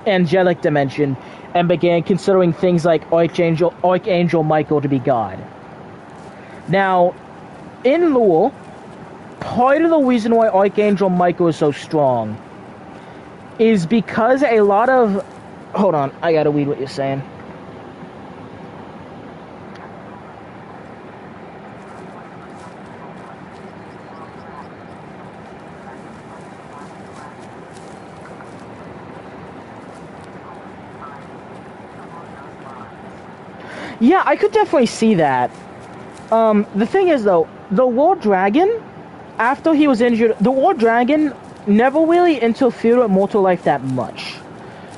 angelic dimension and began considering things like Archangel Michael to be God. Now, in lore, part of the reason why Archangel Michael is so strong is because a lot of... Hold on, I gotta read what you're saying. Yeah, I could definitely see that. The thing is, though, the War Dragon, after he was injured, the War Dragon never really interfered with mortal life that much.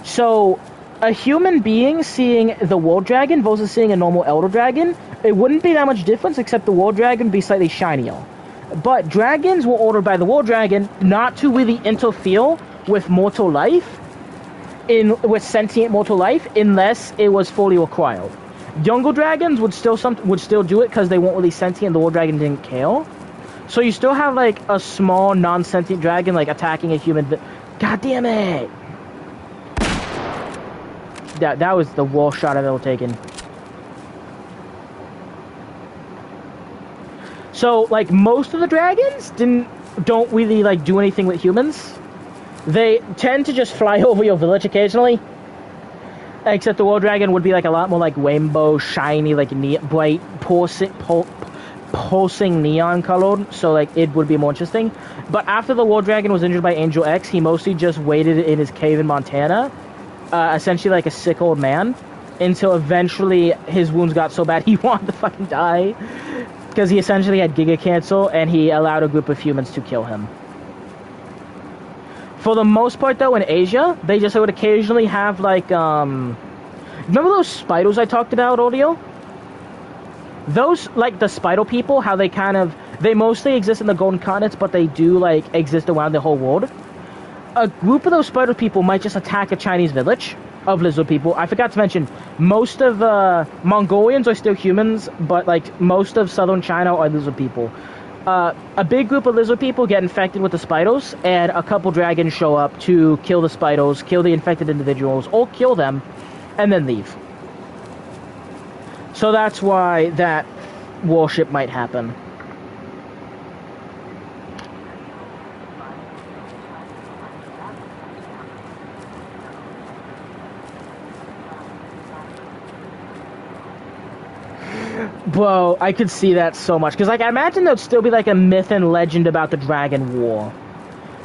So, a human being seeing the War Dragon versus seeing a normal Elder Dragon, it wouldn't be that much difference, except the War Dragon would be slightly shinier. But dragons were ordered by the War Dragon not to really interfere with mortal life, with sentient mortal life, unless it was fully required. Younger dragons would still do it because they weren't really sentient. The War Dragon didn't care. So you still have like a small non-sentient dragon like attacking a human. God damn it! That was the worst shot I've ever taken. So like most of the dragons don't really like do anything with humans. They tend to just fly over your village occasionally. Except the War Dragon would be like a lot more like rainbow, shiny, like bright, pulsing neon colored. So like it would be more interesting. But after the War Dragon was injured by Angel X, he mostly just waited in his cave in Montana, essentially like a sick old man, until eventually his wounds got so bad he wanted to fucking die, because he essentially had Giga Cancer, and he allowed a group of humans to kill him. For the most part, though, in Asia, they just would occasionally have, like, remember those spiders I talked about earlier? Those, like, the spider people, how they mostly exist in the Golden Continents, but they do, like, exist around the whole world. A group of those spider people might just attack a Chinese village of lizard people. I forgot to mention, most of Mongolians are still humans, but, like, most of southern China are lizard people. A big group of lizard people get infected with the spiders, and a couple dragons show up to kill the spiders, kill the infected individuals, or kill them, and then leave. So that's why that worship might happen. Bro, I could see that so much. Because, like, I imagine there'd still be, like, a myth and legend about the Dragon War.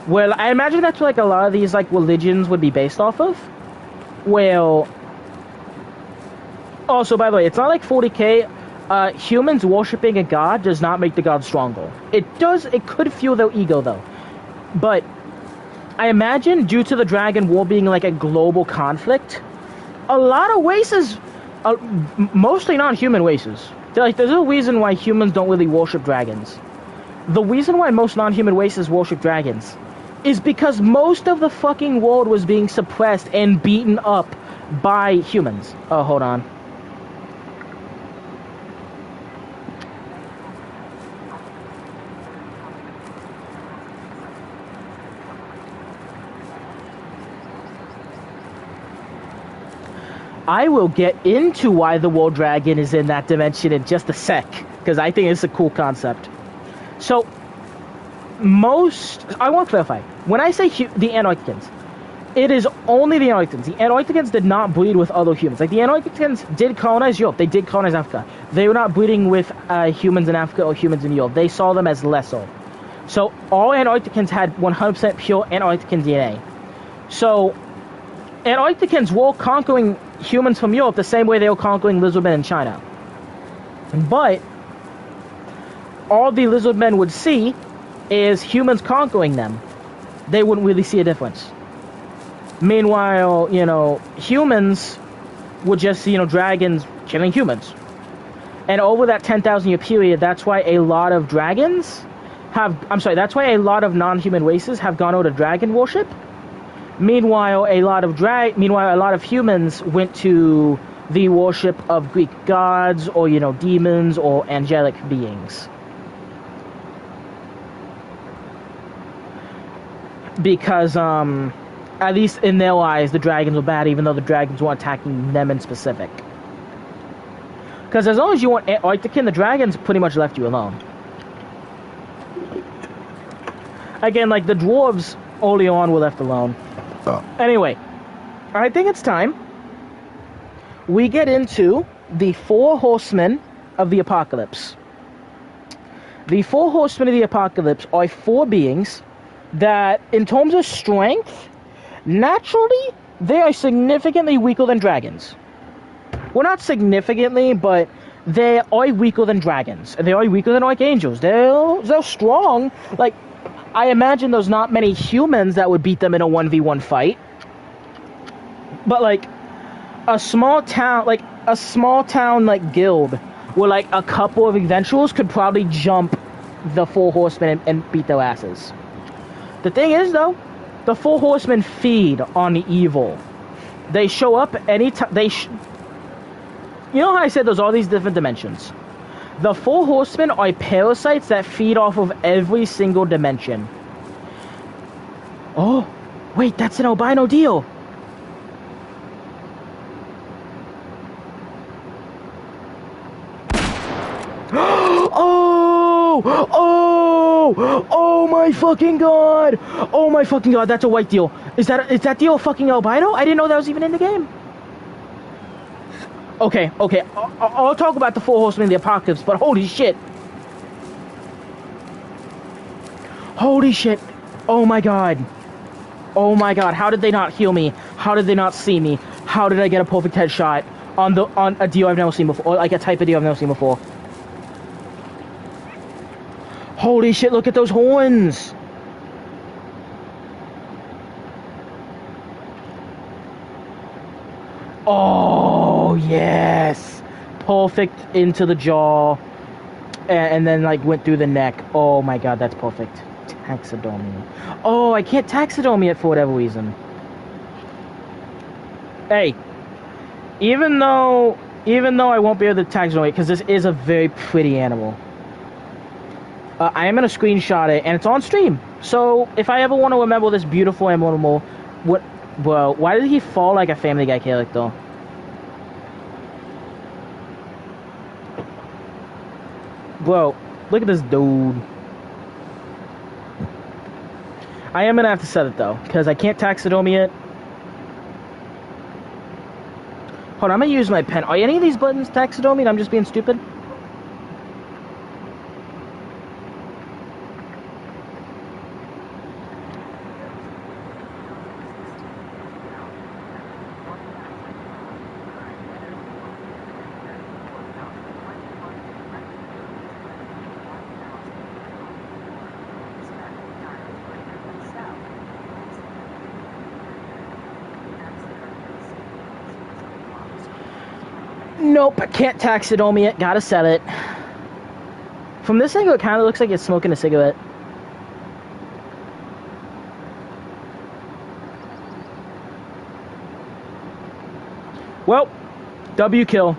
Well, I imagine that's what, like, a lot of these, like, religions would be based off of. Well... Also, by the way, it's not like 40k. Humans worshipping a god does not make the god stronger. It could fuel their ego, though. But I imagine, due to the Dragon War being, like, a global conflict, a lot of races... mostly non-human races. There's a reason why humans don't really worship dragons. The reason why most non-human races worship dragons is because most of the fucking world was being suppressed and beaten up by humans. Oh, hold on. I will get into why the War Dragon is in that dimension in just a sec, because I think it's a cool concept. So, I want to clarify. When I say the Antarcticans, it is only the Antarcticans. The Antarcticans did not breed with other humans. Like, the Antarcticans did colonize Europe. They did colonize Africa. They were not breeding with humans in Africa or humans in Europe. They saw them as lesser. So, all Antarcticans had 100% pure Antarctican DNA. So, Antarcticans were conquering humans from Europe the same way they were conquering lizardmen in China. But all the lizardmen would see is humans conquering them. They wouldn't really see a difference. Meanwhile, humans would just see, dragons killing humans. And over that 10,000 year period, that's why a lot of that's why a lot of non-human races have gone over to dragon worship. Meanwhile, a lot of humans went to the worship of Greek gods or, demons or angelic beings. Because, at least in their eyes, the dragons were bad, even though the dragons weren't attacking them in specific. Because as long as you weren't Antarctican, the dragons pretty much left you alone. Again, like the dwarves early on were left alone. Oh. Anyway, I think it's time we get into the 4 horsemen of the apocalypse. The 4 horsemen of the apocalypse are 4 beings that, in terms of strength, naturally, they are significantly weaker than dragons. Well, not significantly, but they are weaker than dragons. They are weaker than archangels. They're strong. Like, I imagine there's not many humans that would beat them in a 1v1 fight. But, like, a small town, like, guild, where, like, a couple of eventuals could probably jump the 4 horsemen and beat their asses. The thing is, though, the 4 horsemen feed on the evil. They show up anytime. You know how I said there's all these different dimensions? The 4 horsemen are parasites that feed off of every single dimension. Oh, wait, that's an albino deal. Oh my fucking god! Oh my fucking god, that's a white deal. Is that deal a fucking albino? I didn't know that was even in the game. Okay, I'll talk about the 4 horsemen of the apocalypse, but holy shit. Holy shit. Oh my god. Oh my god, how did they not heal me? How did they not see me? How did I get a perfect headshot on a deal I've never seen before? Or like a type of deal I've never seen before. Holy shit, look at those horns! Oh, yes! Perfect into the jaw. And then, like, went through the neck. Oh my god, that's perfect. Taxidermy. Oh, I can't taxidermy it for whatever reason. Hey. Even though I won't be able to taxidermy it, because this is a very pretty animal. I am going to screenshot it, and it's on stream. So, if I ever want to remember this beautiful animal, why did he fall like a Family Guy character? Bro, look at this dude. I am going to have to set it, though, because I can't taxidermy it. Hold on, I'm going to use my pen. Are any of these buttons taxidermied? I'm just being stupid. Nope, can't taxidermy it. Gotta sell it. From this angle, it kind of looks like it's smoking a cigarette. Well, W kill.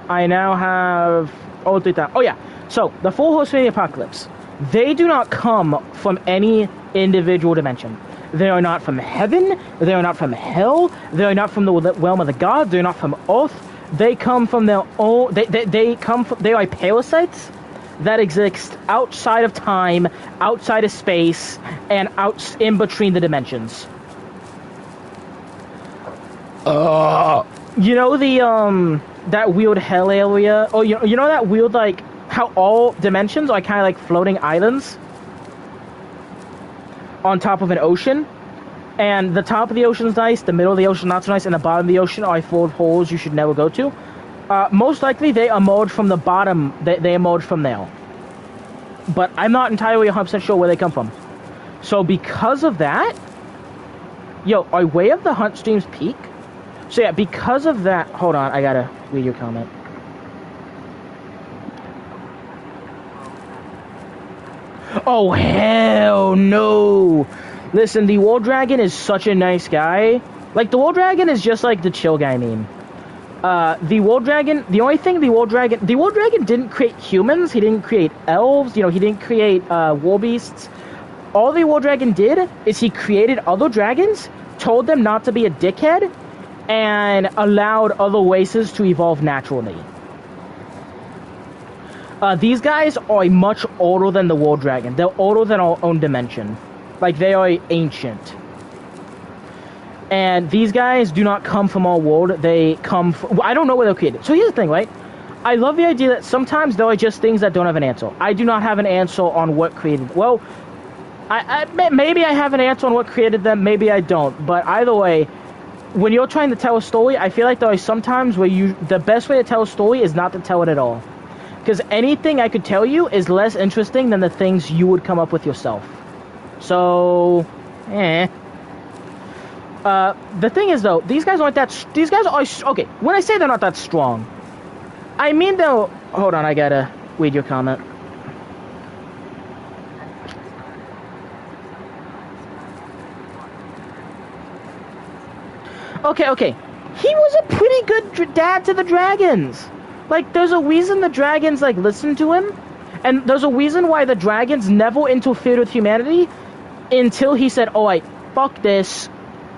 I now have... Oh, yeah. So, the 4 horsemen of the apocalypse. They do not come from any individual dimension. They are not from heaven. They are not from hell. They are not from the realm of the gods. They are not from earth. They come from their own... They are parasites that exist outside of time, outside of space, and out in between the dimensions. You know the that weird hell area? Oh, you know that weird, like, how all dimensions are kind of like floating islands on top of an ocean? And the top of the ocean is nice, the middle of the ocean not so nice, and the bottom of the ocean are full of holes you should never go to. Most likely they emerged from the bottom, they emerged from there. But I'm not entirely 100% sure where they come from. So because of that, yo, are Way of the Hunt streams peak? So yeah, because of that, hold on, I gotta read your comment. Oh, hell no! Listen, the War Dragon is such a nice guy. Like, the War Dragon is just like the chill guy meme. The War Dragon, the only thing the War Dragon didn't create humans, he didn't create elves, you know, he didn't create war beasts. All the War Dragon did is he created other dragons, told them not to be a dickhead, and allowed other races to evolve naturally. These guys are much older than the War Dragon. They're older than our own dimension. Like, they are ancient. And these guys do not come from our world. They come from... I don't know where they're created. So here's the thing, right? I love the idea that sometimes there are just things that don't have an answer. I do not have an answer on what created... Well, maybe I have an answer on what created them. Maybe I don't. But either way, when you're trying to tell a story, I feel like there are sometimes where the best way to tell a story is not to tell it at all. Because anything I could tell you is less interesting than the things you would come up with yourself. So, the thing is, though, these guys aren't that... These guys are... Okay, when I say they're not that strong, I mean they'll... Hold on, I gotta read your comment. Okay. He was a pretty good dad to the dragons. Like, there's a reason the dragons, like, listen to him. And there's a reason why the dragons never interfered with humanity until he said, oh, wait, fuck this.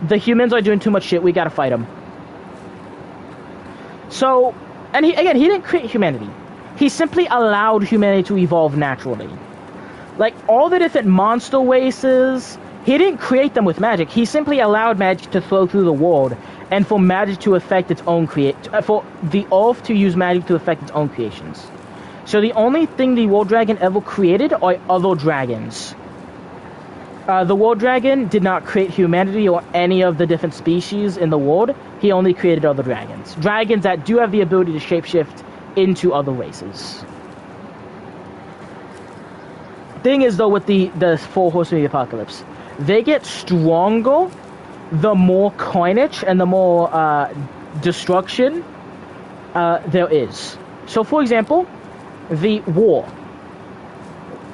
The humans are doing too much shit. We gotta fight them. So, and he didn't create humanity. He simply allowed humanity to evolve naturally. Like, all the different monster races, he didn't create them with magic. He simply allowed magic to flow through the world, and for magic to affect its own for the Earth to use magic to affect its own creations. So the only thing the War Dragon ever created are other dragons. The War Dragon did not create humanity or any of the different species in the world. He only created other dragons. Dragons that do have the ability to shapeshift into other races. Thing is, though, with the Four Horsemen of the Apocalypse, they get stronger the more coinage and the more destruction there is. So, for example, the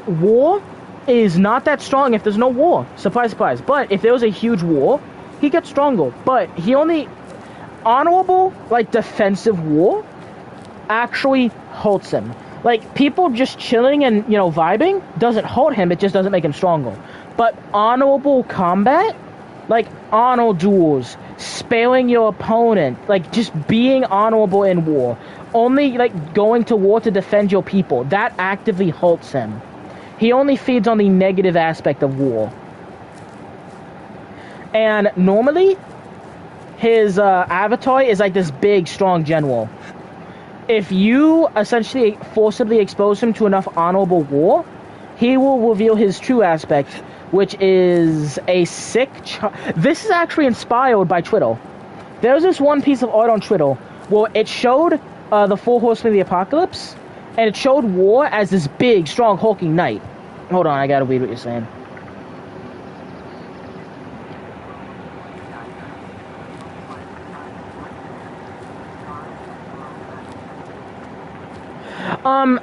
war is not that strong if there's no war. Surprise, surprise. But if there was a huge war, he gets stronger. But he only... Honorable, like, defensive war actually hurts him. Like, people just chilling and, you know, vibing doesn't hurt him. It just doesn't make him stronger. But honorable combat, like honor duels, sparing your opponent, like just being honorable in war, only like going to war to defend your people, that actively hurts him. He only feeds on the negative aspect of war. And normally, his avatar is like this big, strong general. If you essentially forcibly expose him to enough honorable war, he will reveal his true aspect, which is a sick... This is actually inspired by Twitter. There's this one piece of art on Twitter where it showed the Four Horsemen of the Apocalypse, and it showed war as this big, strong, hulking knight. Hold on, I gotta read what you're saying.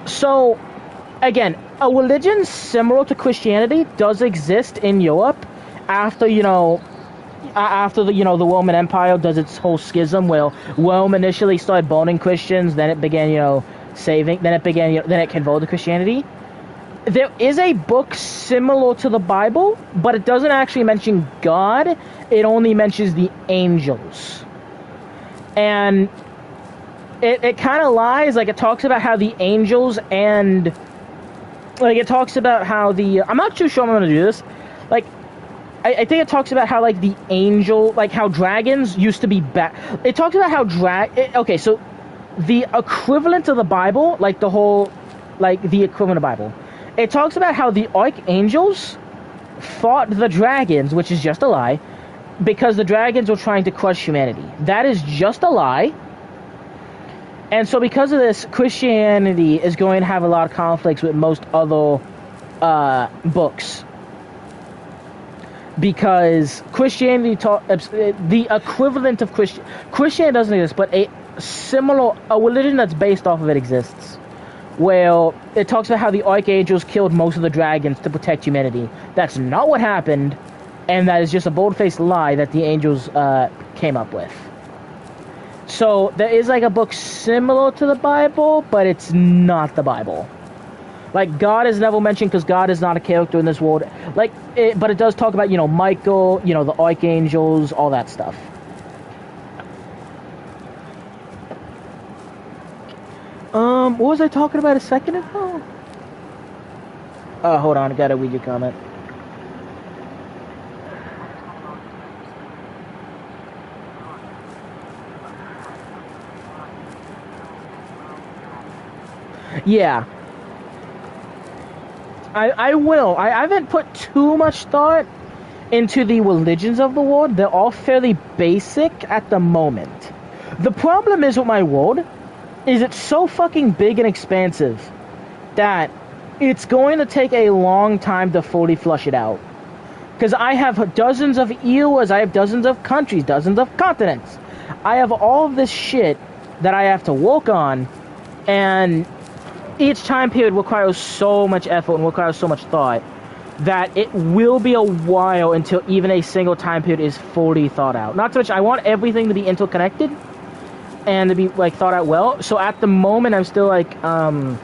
So, again, a religion similar to Christianity does exist in Europe after, the Roman Empire does its whole schism where Rome initially started burning Christians, then it began, then it converted to Christianity. There is a book similar to the Bible, but it doesn't actually mention God. It only mentions the angels. And it kind of lies, like it talks about how the angels and like it talks about how the I'm not too sure I'm gonna do this. Like I think it talks about how like the angel, like how dragons used to be bad. It talks about how okay, so the equivalent of the Bible, like the whole, like the equivalent of Bible. It talks about how the archangels fought the dragons, which is just a lie, because the dragons were trying to crush humanity. That is just a lie. And so because of this, Christianity is going to have a lot of conflicts with most other books. Because Christianity, the equivalent of Christianity doesn't exist, but a religion that's based off of it exists. Where it talks about how the archangels killed most of the dragons to protect humanity. That's not what happened, and that is just a bold-faced lie that the angels came up with. So there is like a book similar to the Bible, but it's not the Bible. Like God is never mentioned because God is not a character in this world. Like, but it does talk about, you know, Michael, you know, the archangels, all that stuff. What was I talking about a second ago? Hold on, I gotta read your comment. Yeah. I will. I haven't put too much thought into the religions of the world. They're all fairly basic at the moment. The problem is with my world is it's so fucking big and expansive that it's going to take a long time to fully flush it out. Because I have dozens of eras, I have dozens of countries, dozens of continents. I have all of this shit that I have to work on, and each time period requires so much effort and requires so much thought that it will be a while until even a single time period is fully thought out. Not to mention, I want everything to be interconnected and to be like thought out well. So at the moment, I'm still like coming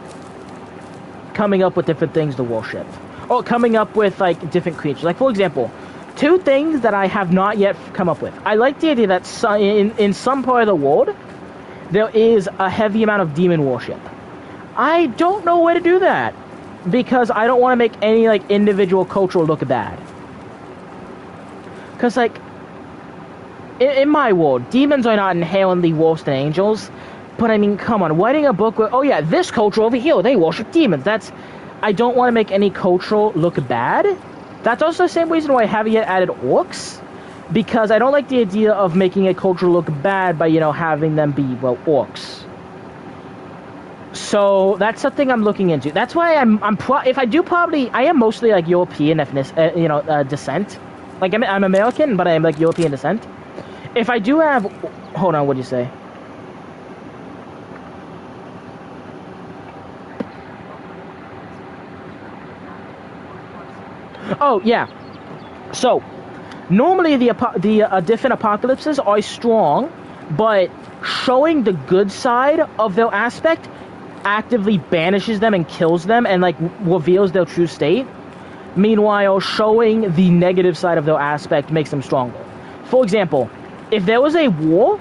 up with different things to worship, or coming up with like different creatures. Like for example, two things that I have not yet come up with. I like the idea that in some part of the world there is a heavy amount of demon worship. I don't know where to do that because I don't want to make any like individual culture look bad. Because like in my world, demons are not inherently worse than angels. But I mean, come on, writing a book where, oh yeah, this culture over here, they worship demons. I don't want to make any culture look bad. That's also the same reason why I haven't yet added orcs. Because I don't like the idea of making a culture look bad by, you know, having them be, well, orcs. So that's something I'm looking into. That's why I am mostly like European descent. Like I'm American, but I am like European descent. If I do have, hold on, what'd you say? Oh yeah. So normally the different apocalypses are strong, but showing the good side of their aspect actively banishes them and kills them and like reveals their true state. Meanwhile, showing the negative side of their aspect makes them stronger. For example, if there was a war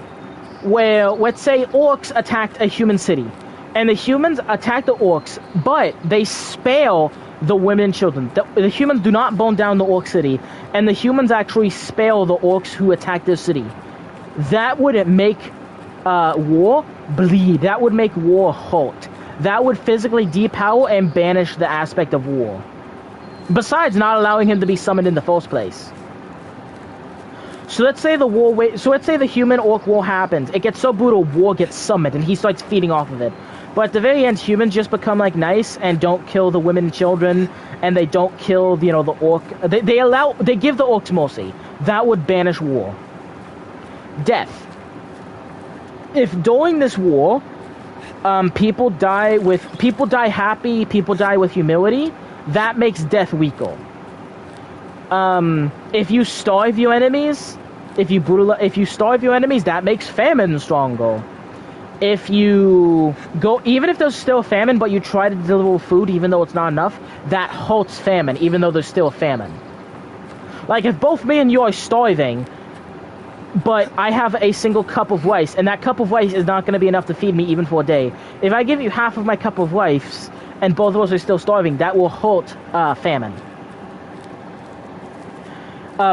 where, let's say, orcs attacked a human city, and the humans attack the orcs, but they spare the women and children. The humans do not burn down the orc city, and the humans actually spare the orcs who attack their city. That would make war bleed. That would make war hurt. That would physically depower and banish the aspect of war. Besides not allowing him to be summoned in the first place. So let's say the human-orc war happens. It gets so brutal, war gets summoned, and he starts feeding off of it. But at the very end, humans just become like nice and don't kill the women and children, and they don't kill, you know, the orc. They give the orcs mercy. That would banish war. Death. If during this war, people die happy, people die with humility, that makes death weaker. If you starve your enemies, if you starve your enemies, that makes famine stronger. If you go, even if there's still famine, but you try to deliver food even though it's not enough, that halts famine, even though there's still famine. Like, if both me and you are starving, but I have a single cup of rice, and that cup of rice is not going to be enough to feed me even for a day. If I give you half of my cup of rice, and both of us are still starving, that will halt famine.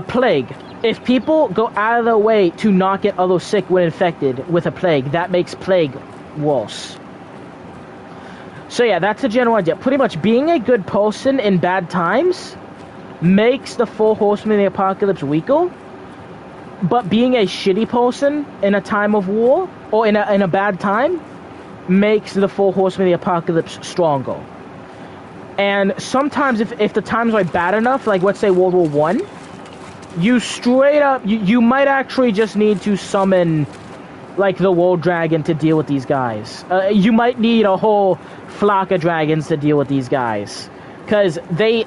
Plague. If people go out of their way to not get others sick when infected with a plague, that makes plague worse. So yeah, that's the general idea. Pretty much being a good person in bad times makes the four horsemen of the apocalypse weaker, but being a shitty person in a time of war, or in a bad time, makes the four horsemen of the apocalypse stronger. And sometimes if the times are bad enough, like let's say World War One, you straight up, you might actually just need to summon like the World Dragon to deal with these guys. You might need a whole flock of dragons to deal with these guys, because they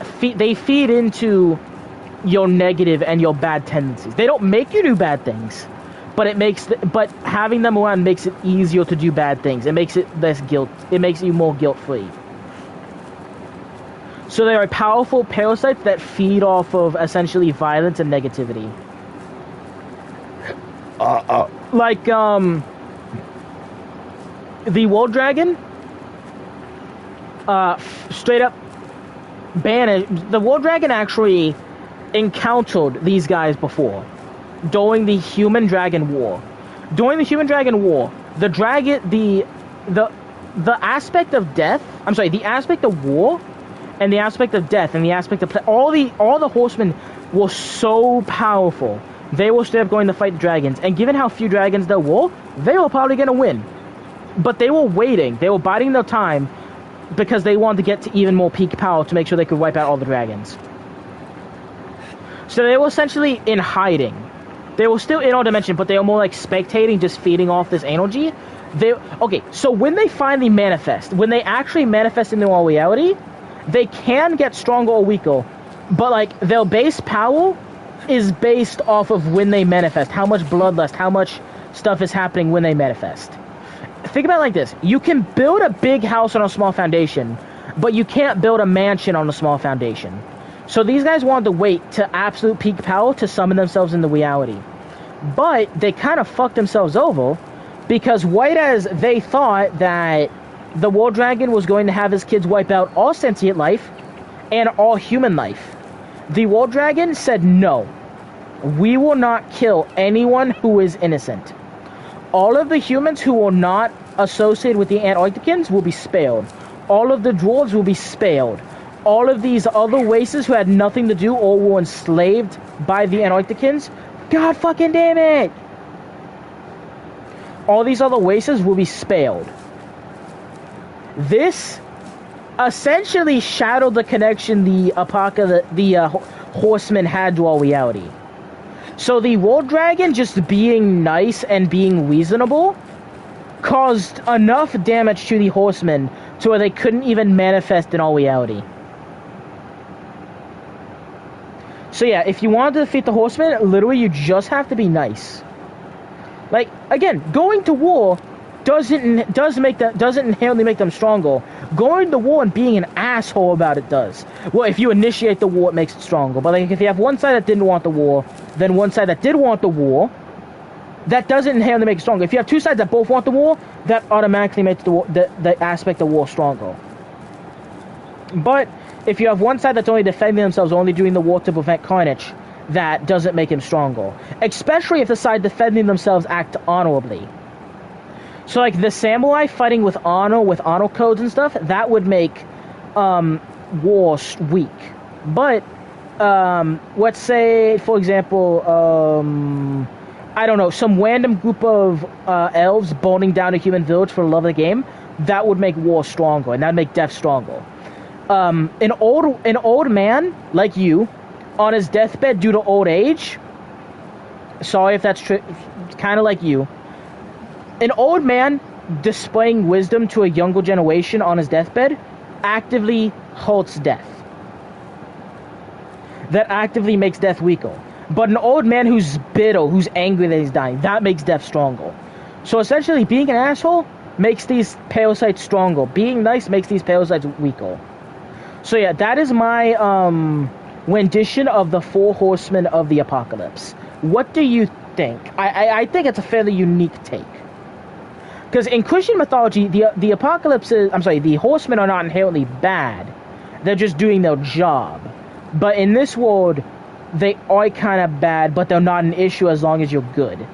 feed into your negative and your bad tendencies. They don't make you do bad things, but but having them around makes it easier to do bad things. It makes it less guilt. It makes you more guilt-free. So they are powerful parasites that feed off of essentially violence and negativity. Like the World Dragon, straight up banished. The World Dragon actually encountered these guys before during the Human Dragon War. During the Human Dragon War, the dragon, the aspect of death. I'm sorry, the aspect of war, and the aspect of death, and the aspect of all the horsemen were so powerful. They were straight up going to fight the dragons, and given how few dragons there were, they were probably going to win. But they were waiting. They were biding their time because they wanted to get to even more peak power to make sure they could wipe out all the dragons. So they were essentially in hiding. They were still in our dimension, but they were more like spectating, just feeding off this energy. Okay, so when they finally manifest, when they actually manifest into our reality, they can get stronger or weaker, but like their base power is based off of when they manifest, how much bloodlust, how much stuff is happening when they manifest. Think about it like this: you can build a big house on a small foundation, but you can't build a mansion on a small foundation. So these guys wanted to wait to absolute peak power to summon themselves into reality. But they kind of fucked themselves over, because right as they thought that the World Dragon was going to have his kids wipe out all sentient life and all human life, the World Dragon said, no, we will not kill anyone who is innocent. All of the humans who are not associated with the Antarcticans will be spared. All of the dwarves will be spared. All of these other races who had nothing to do or were enslaved by the Antarcticans, God fucking damn it! All these other races will be spared. This essentially shadowed the connection the horsemen had to our reality. So the World Dragon just being nice and being reasonable caused enough damage to the horsemen to where they couldn't even manifest in our reality. So yeah, if you want to defeat the horsemen, literally you just have to be nice. Like, again, going to war doesn't inherently make them stronger. Going to war and being an asshole about it does. Well, if you initiate the war, it makes it stronger. But like, if you have one side that didn't want the war, then one side that did want the war, that doesn't inherently make it stronger. If you have two sides that both want the war, that automatically makes the aspect of war stronger. But if you have one side that's only defending themselves, only doing the war to prevent carnage, that doesn't make him stronger. Especially if the side defending themselves act honorably. So like the samurai fighting with honor codes and stuff, that would make war weak. But let's say, for example, I don't know, some random group of elves burning down a human village for the love of the game, that would make war stronger, and that would make death stronger. An old man like you, on his deathbed due to old age, sorry if that's true, kind of like you, an old man displaying wisdom to a younger generation on his deathbed actively halts death. That actively makes death weaker. But an old man who's bitter, who's angry that he's dying, that makes death stronger. So essentially, being an asshole makes these parasites stronger. Being nice makes these parasites weaker. So yeah, that is my rendition of the four horsemen of the apocalypse. What do you think? I think it's a fairly unique take. Because in Christian mythology, the apocalypse is, I'm sorry, the horsemen are not inherently bad. They're just doing their job. But in this world, they are kind of bad, but they're not an issue as long as you're good.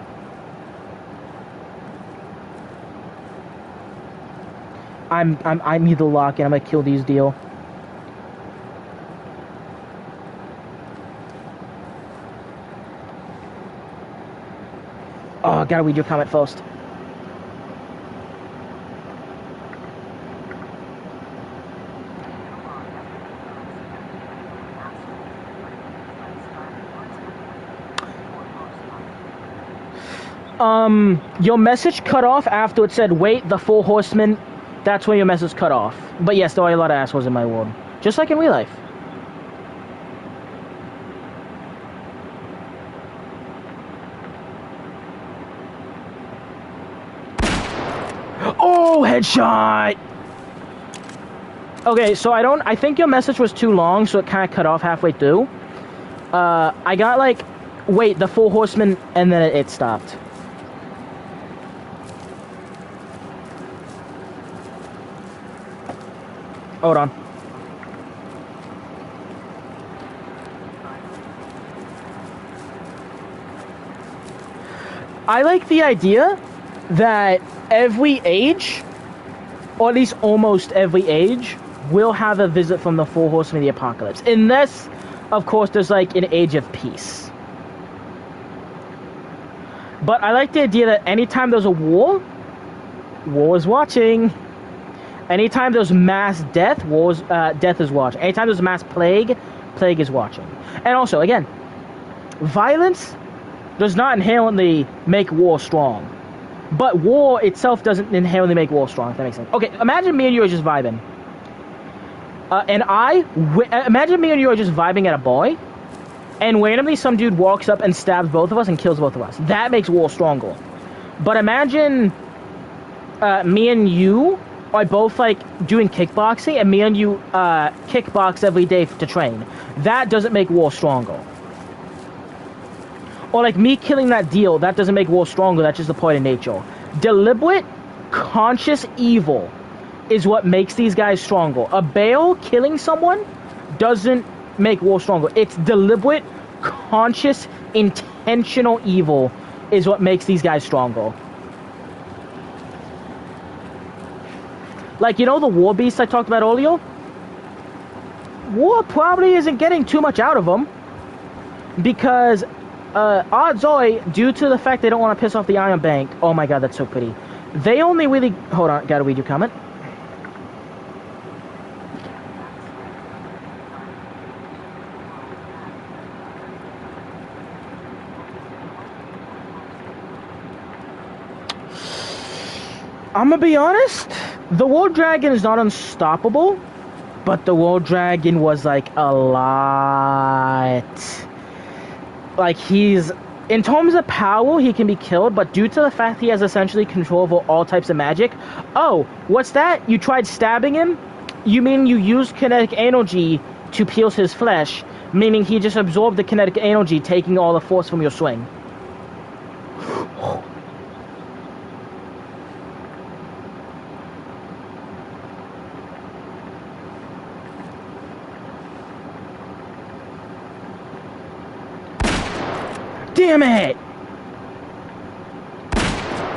I'm either locking. I'm gonna kill these deal. Oh, gotta read your comment first. Your message cut off after it said, wait, the four horsemen. That's when your message cut off. But yes, there are a lot of assholes in my world. Just like in real life. Oh, headshot! Okay, so I think your message was too long, so it kind of cut off halfway through. I got like, wait, the four horsemen, and then it stopped. Hold on. I like the idea that every age, or at least almost every age, will have a visit from the four horsemen of the apocalypse. Unless, of course, there's like an age of peace. But I like the idea that anytime there's a war is watching. Anytime there's mass death, death is watching. Anytime there's mass plague is watching. And also, again, violence does not inherently make war strong. But war itself doesn't inherently make war strong, if that makes sense. Okay, imagine me and you are just vibing. Imagine me and you are just vibing at a bar, and randomly some dude walks up and stabs both of us and kills both of us. That makes war stronger. But imagine me and you are both like doing kickboxing, and me and you kickbox every day to train. That doesn't make war stronger. Or like me killing that deal, that doesn't make war stronger. That's just a part of nature. Deliberate, conscious evil is what makes these guys stronger. A bear killing someone doesn't make war stronger. It's deliberate, conscious, intentional evil is what makes these guys stronger. Like, you know the war beast I talked about earlier? War probably isn't getting too much out of them. Because, odds are, due to the fact they don't want to piss off the Iron Bank. Oh my god, that's so pretty. They only really... Hold on, gotta read your comment. I'm gonna be honest, the World Dragon is not unstoppable, but the World Dragon was like a lot. Like, he's, in terms of power, he can be killed, but due to the fact he has essentially control over all types of magic. Oh, what's that? You tried stabbing him? You mean you used kinetic energy to pierce his flesh, meaning he just absorbed the kinetic energy, taking all the force from your swing. Damn it!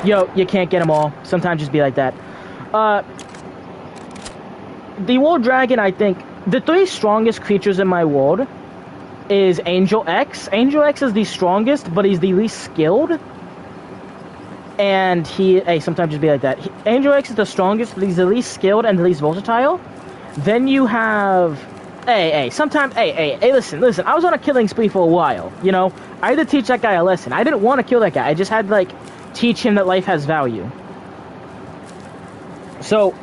Yo, you can't get them all. Sometimes just be like that. The World Dragon, I think, the three strongest creatures in my world is Angel X. Angel X is the strongest, but he's the least skilled. And sometimes just be like that. Angel X is the strongest, but he's the least skilled and the least versatile. Then you have... sometimes, listen, I was on a killing spree for a while, you know? I had to teach that guy a lesson. I didn't want to kill that guy. I just had to, like, teach him that life has value. So,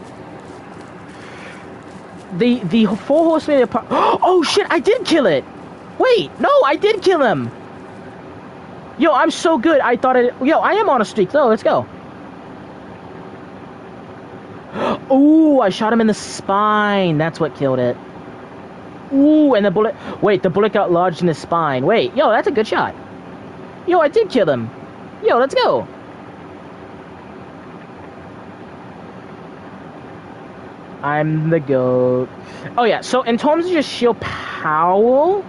the four horsemen... Oh, shit, I did kill it! Wait, no, I did kill him! Yo, I'm so good, I thought it... Yo, I am on a streak, though, let's go. Ooh, I shot him in the spine. That's what killed it. Ooh, and the bullet... Wait, the bullet got lodged in his spine. Wait, yo, that's a good shot. Yo, I did kill him. Yo, let's go. I'm the GOAT. Oh yeah, so in terms of just sheer power,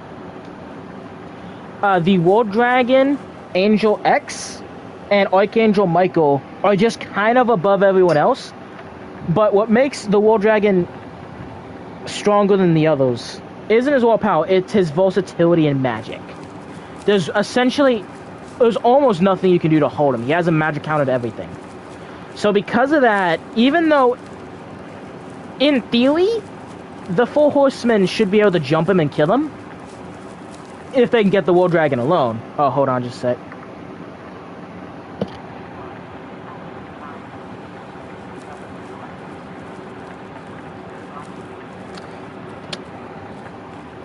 the War Dragon, Angel X, and Archangel Michael are just kind of above everyone else. But what makes the War Dragon stronger than the others isn't his raw power, it's his versatility in magic. There's almost nothing you can do to hold him. He has a magic counter to everything. So because of that, even though in theory the 4 horsemen should be able to jump him and kill him if they can get the War Dragon alone. Oh, hold on just a sec.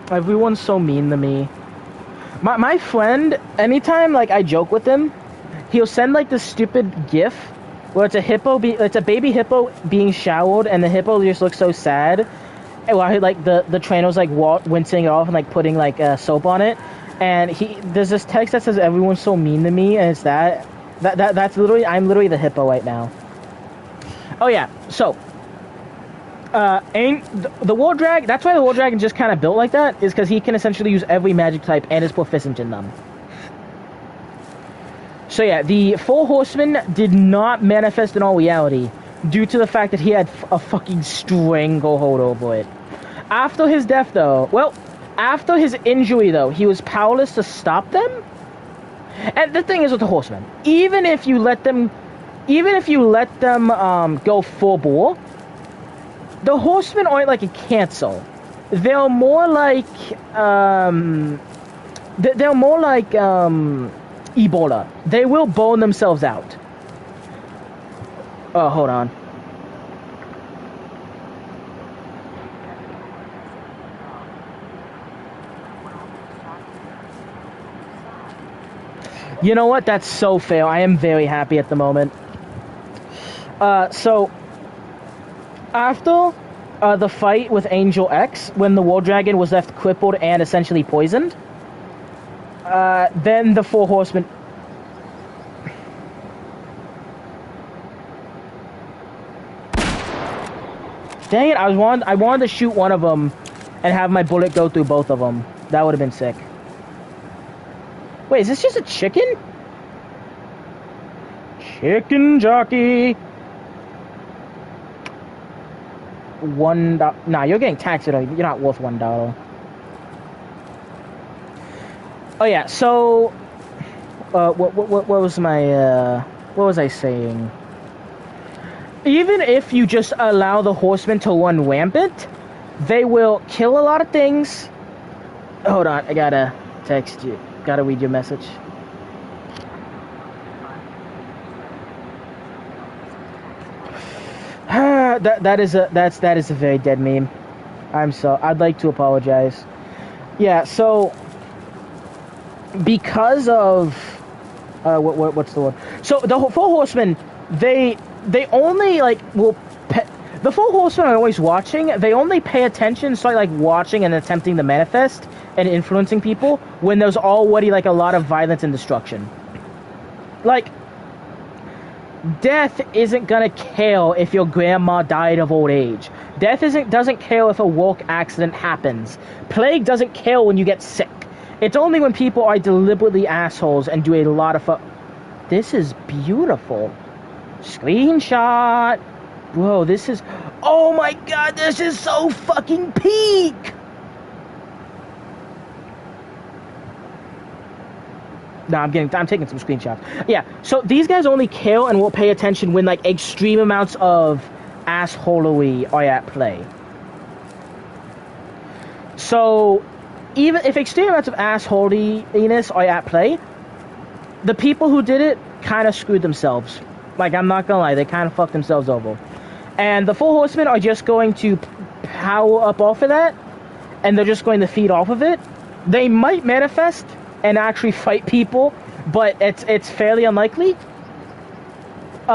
Everyone's so mean to me. My friend, anytime like I joke with him, he'll send like this stupid GIF where it's a baby hippo being showered, and the hippo just looks so sad. And while like the trainer's like wincing it off and like putting like soap on it, and there's this text that says everyone's so mean to me, and it's that's literally I'm literally the hippo right now. Oh yeah, so. The War Dragon, that's why the War Dragon just kind of built like that, is because he can essentially use every magic type and is proficient in them. So yeah, the 4 horsemen did not manifest in all reality, due to the fact that he had a fucking stranglehold over it. After his death though, after his injury though, he was powerless to stop them. And the thing is with the horsemen, even if you let them go full bore, the horsemen aren't like a cancel. They're more like Ebola. They will burn themselves out. Oh, hold on. You know what? That's so fair. I am very happy at the moment. So after the fight with Angel X, when the War Dragon was left crippled and essentially poisoned, then the 4 horsemen... Dang it, I wanted to shoot one of them and have my bullet go through both of them. That would have been sick. Wait, is this just a chicken? Chicken jockey! $1. Nah, you're getting taxed. You're not worth $1. Oh yeah. So, what was my what was I saying? Even if you just allow the horsemen to run rampant, they will kill a lot of things. Hold on, I gotta text you. Gotta read your message. That is a very dead meme. I'd like to apologize. Yeah, so because of what's the word? So the 4 horsemen, they only like the 4 horsemen are always watching. They only pay attention, start like watching and attempting to manifest and influencing people when there's already like a lot of violence and destruction. Like, death isn't gonna care if your grandma died of old age. Death doesn't care if a work accident happens. Plague doesn't care when you get sick. It's only when people are deliberately assholes and do a lot of This is beautiful. Screenshot. Bro, this is... Oh my god, this is so fucking peak! No, I'm taking some screenshots. Yeah, so these guys only care and will pay attention when, like, extreme amounts of assholery are at play. So, even if extreme amounts of assholiness are at play, the people who did it kind of screwed themselves. Like, I'm not gonna lie, they kind of fucked themselves over. And the 4 horsemen are just going to power up off of that, and they're just going to feed off of it. They might manifest and actually fight people, but it's fairly unlikely.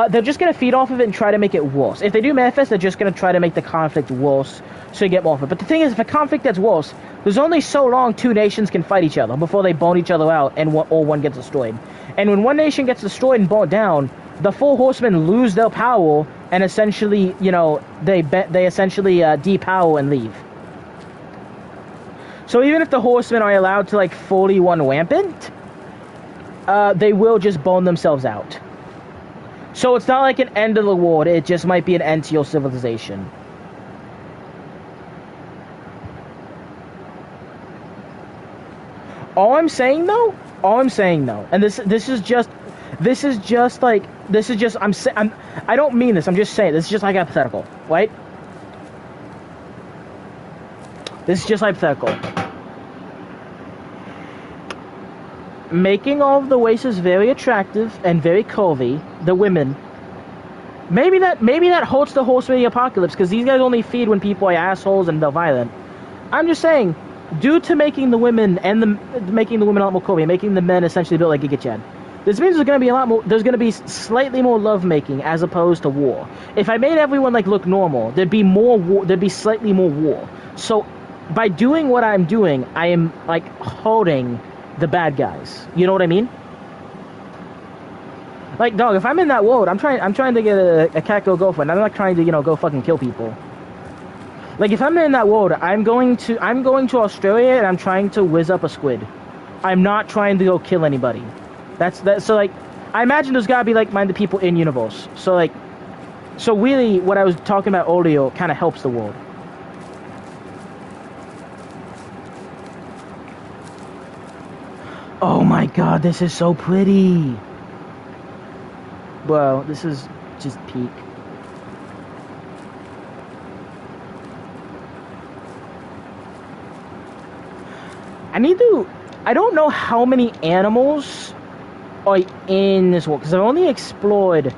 They're just going to feed off of it and try to make it worse. If they do manifest, they're just going to try to make the conflict worse so you get more of it. But the thing is, if a conflict gets worse, there's only so long 2 nations can fight each other before they bone each other out or one gets destroyed. And when one nation gets destroyed and burned down, the four horsemen lose their power and essentially, you know, they essentially depower and leave. So even if the horsemen are allowed to like fully run rampant, they will just bone themselves out. So it's not like an end of the world, it just might be an end to your civilization. All I'm saying though, and this is just I don't mean this, I'm just saying, this is just like hypothetical, right? This is just hypothetical. Making all of the races very attractive and very curvy, the women, maybe that halts the horsemen of the apocalypse, because these guys only feed when people are assholes and they're violent. I'm just saying, due to making the women making the women a lot more curvy, making the men essentially built like Giga Chad, this means there's going to be slightly more lovemaking as opposed to war. If I made everyone like look normal, there'd be more war, there'd be slightly more war. So by doing what I'm doing, I am like holding the bad guys. You know what I mean? Like, dog, if I'm in that world, I'm trying to get a cat girlfriend. I'm not trying to, you know, go fucking kill people. Like, if I'm in that world, I'm going to Australia and I'm trying to whiz up a squid. I'm not trying to go kill anybody. So like, I imagine there's gotta be like-minded people in universe. So like, so really, what I was talking about earlier kind of helps the world. Oh my god, this is so pretty. Well, this is just peak. I don't know how many animals are in this world, because I've only explored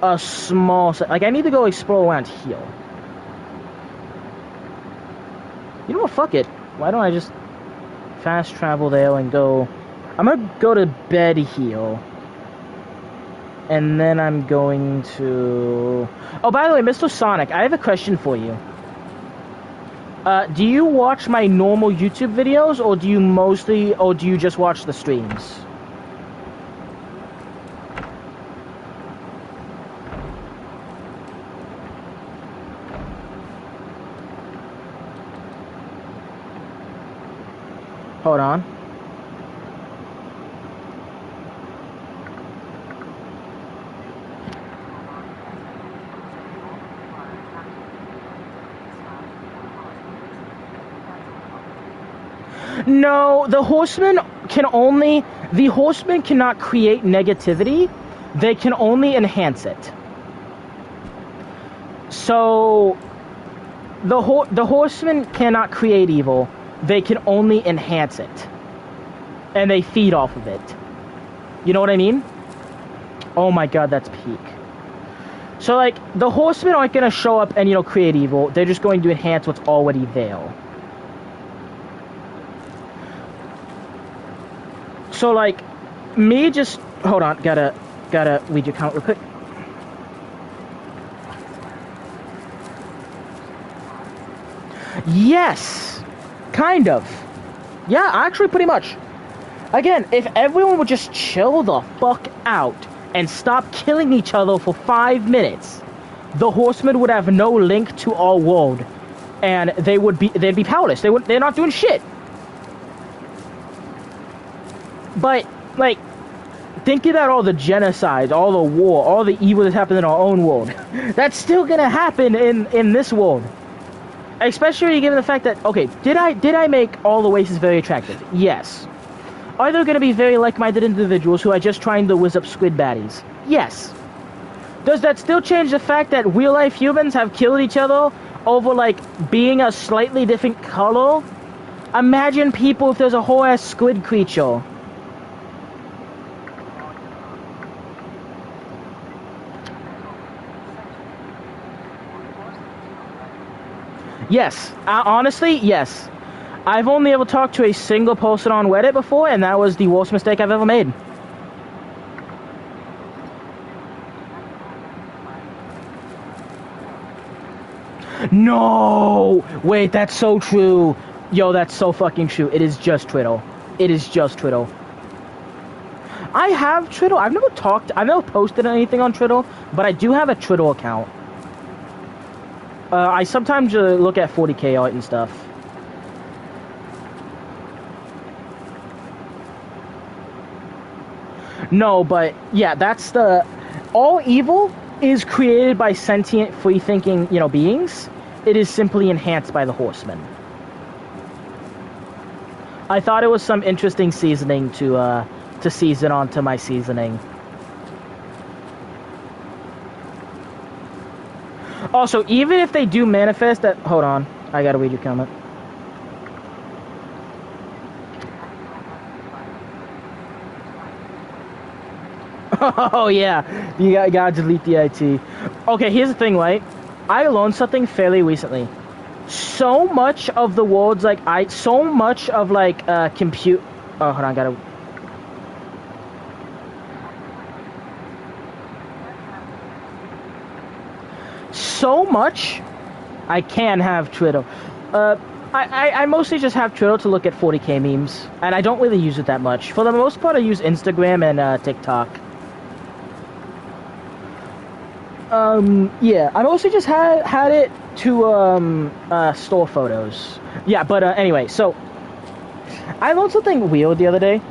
a small set. Like, I need to go explore around here. You know what, fuck it. Why don't I just fast travel there and go... I'm gonna go to bed here. And then I'm going to... Oh, by the way, Mr. Sonic, I have a question for you. Do you watch my normal YouTube videos, or do you just watch the streams? Hold on. No, the horsemen cannot create negativity. They can only enhance it. So, the horsemen cannot create evil. They can only enhance it. And they feed off of it. You know what I mean? Oh my god, that's peak. So, like, the horsemen aren't going to show up and, you know, create evil. They're just going to enhance what's already there. So, like, me just... Hold on, gotta read your comment real quick. Yes! Kind of. Yeah, actually, pretty much. Again, if everyone would just chill the fuck out and stop killing each other for 5 minutes, the horsemen would have no link to our world. And they'd be powerless. They're not doing shit. But, like, think about all the genocide, all the war, all the evil that's happened in our own world. That's still gonna happen in this world. Especially given the fact that, okay, did I make all the races very attractive? Yes. Are there gonna be very like-minded individuals who are just trying to whiz up squid baddies? Yes. Does that still change the fact that real-life humans have killed each other over, like, being a slightly different color? Imagine people if there's a whole-ass squid creature. Yes, honestly, yes. I've only ever talked to a single person on Reddit before, and that was the worst mistake I've ever made. No! Wait, that's so true. Yo, that's so fucking true. It is just Twiddle. It is just Twiddle. I have Triddle. I've never posted anything on Triddle, but I do have a Triddle account. I sometimes look at 40k art and stuff. No, but yeah, that's the... All evil is created by sentient, free-thinking, beings. It is simply enhanced by the Horsemen. I thought it was some interesting seasoning to season onto my seasoning. Also, even if they do manifest that... Hold on. I gotta read your comment. Oh, yeah. You gotta delete the IT. Okay, here's the thing, right? I learned something fairly recently. So much of the world's, so much of, compute... Oh, hold on, I gotta... So much... I can have Twitter. I mostly just have Twitter to look at 40k memes, and I don't really use it that much. For the most part, I use Instagram and TikTok. Yeah, I mostly just had it to store photos. Yeah, but anyway, so I learned something weird the other day.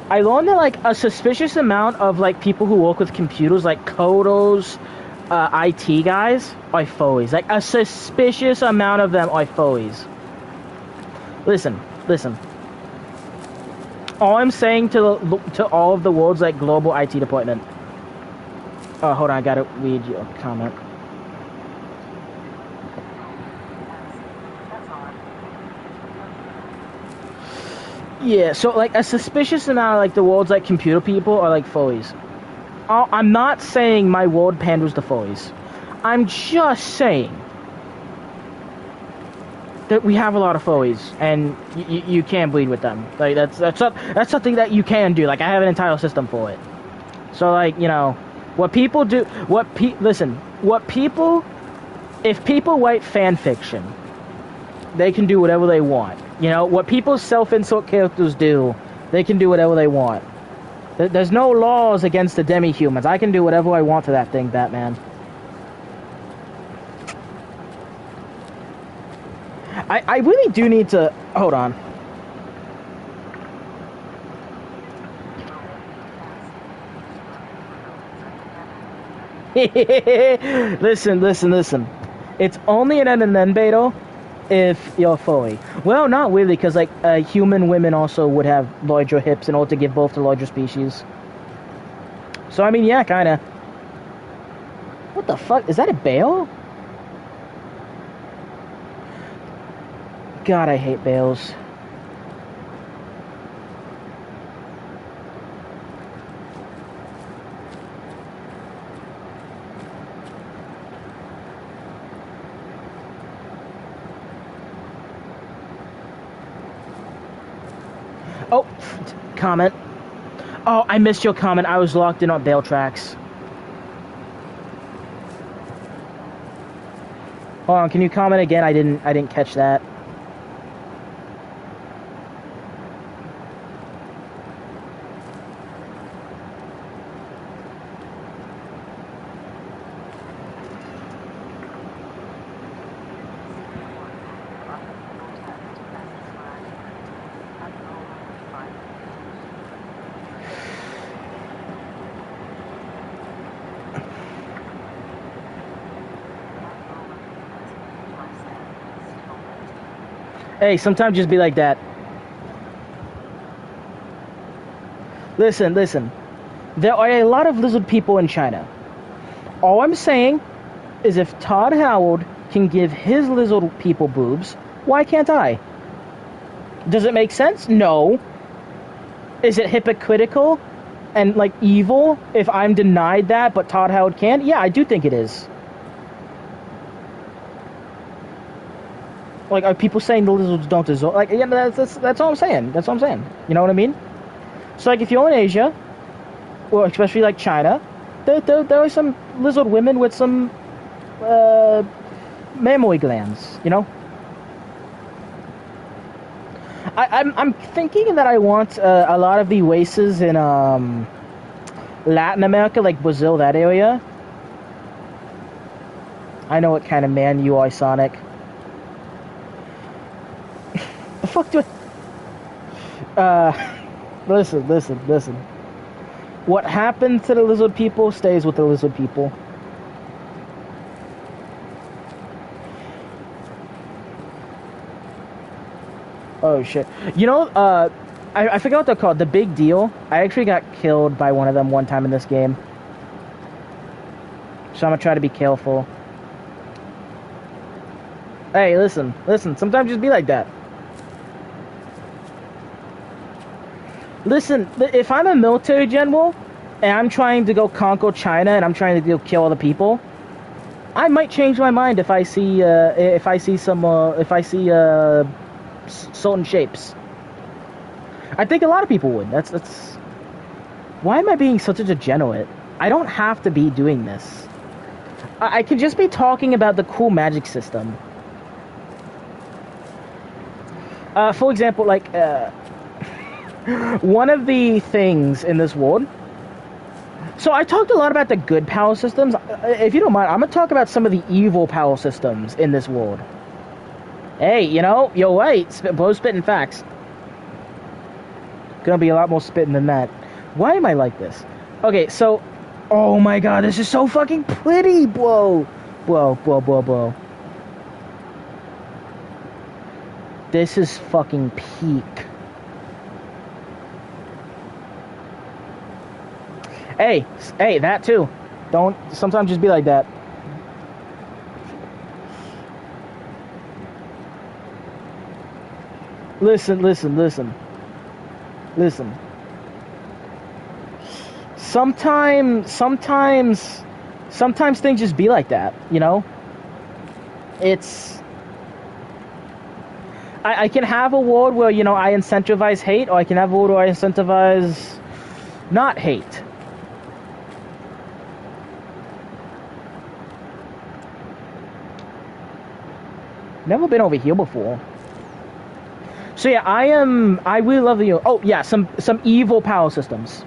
I learned that a suspicious amount of people who work with computers, like coders, IT guys, are furries. A suspicious amount of them are furries. Listen. All I'm saying to all of the world's global IT department. Oh, hold on, I gotta read your comment. Yeah, so a suspicious amount of the world's computer people are furries. I'm not saying my world panders to furries. I'm just saying that we have a lot of furries, and you can breed with them. That's something that you can do. I have an entire system for it. So what people do, if people write fan fiction, they can do whatever they want. What people self-insert characters do, they can do whatever they want. There's no laws against the demi-humans. I can do whatever I want to that thing, Batman. I really do need to... Hold on. Listen. It's only an NNN beta if you're furry. Well, not really, because human women also would have larger hips in order to give birth to larger species. So I mean, yeah, kinda. What the fuck? Is that a bale? God, I hate bales. Oh, comment. Oh, I missed your comment. I was locked in on Bale Tracks. Hold on, can you comment again? I didn't catch that. Hey, sometimes just be like that. Listen. There are a lot of lizard people in China. All I'm saying is if Todd Howard can give his lizard people boobs, why can't I? Does it make sense? No. Is it hypocritical and evil if I'm denied that but Todd Howard can? Yeah, I do think it is. Are people saying the lizards don't deserve... yeah, that's all I'm saying. That's all I'm saying. You know what I mean? So, if you're in Asia, or especially, China, there are some lizard women with some, mammary glands, I'm thinking that I want, a lot of the races in, Latin America, like Brazil, that area. I know what kind of man you are, Sonic. The fuck do I... listen. What happened to the lizard people stays with the lizard people. Oh shit. You know, I forgot what they're called. The Big Deal. I actually got killed by one of them one time in this game. So I'm gonna try to be careful. Hey, listen. Sometimes just be like that. Listen, if I'm a military general and I'm trying to go conquer China and I'm trying to go kill other people, I might change my mind if I see certain shapes. I think a lot of people would. That's. Why am I being such a degenerate? I don't have to be doing this. I could just be talking about the cool magic system. For example, like. One of the things in this world. So I talked a lot about the good power systems. If you don't mind, I'm gonna talk about some of the evil power systems in this world. Hey, you know, you're right. Bro spitting facts. Gonna be a lot more spitting than that. Why am I like this? Okay, so, oh my god, this is so fucking pretty, bro. Bro. This is fucking peak. Hey, that too. Don't sometimes just be like that. Listen. Sometimes things just be like that, you know? I can have a world where, you know, I incentivize hate, or I can have a world where I incentivize not hate. Never been over here before. So yeah, I really love the... Oh yeah, some evil power systems.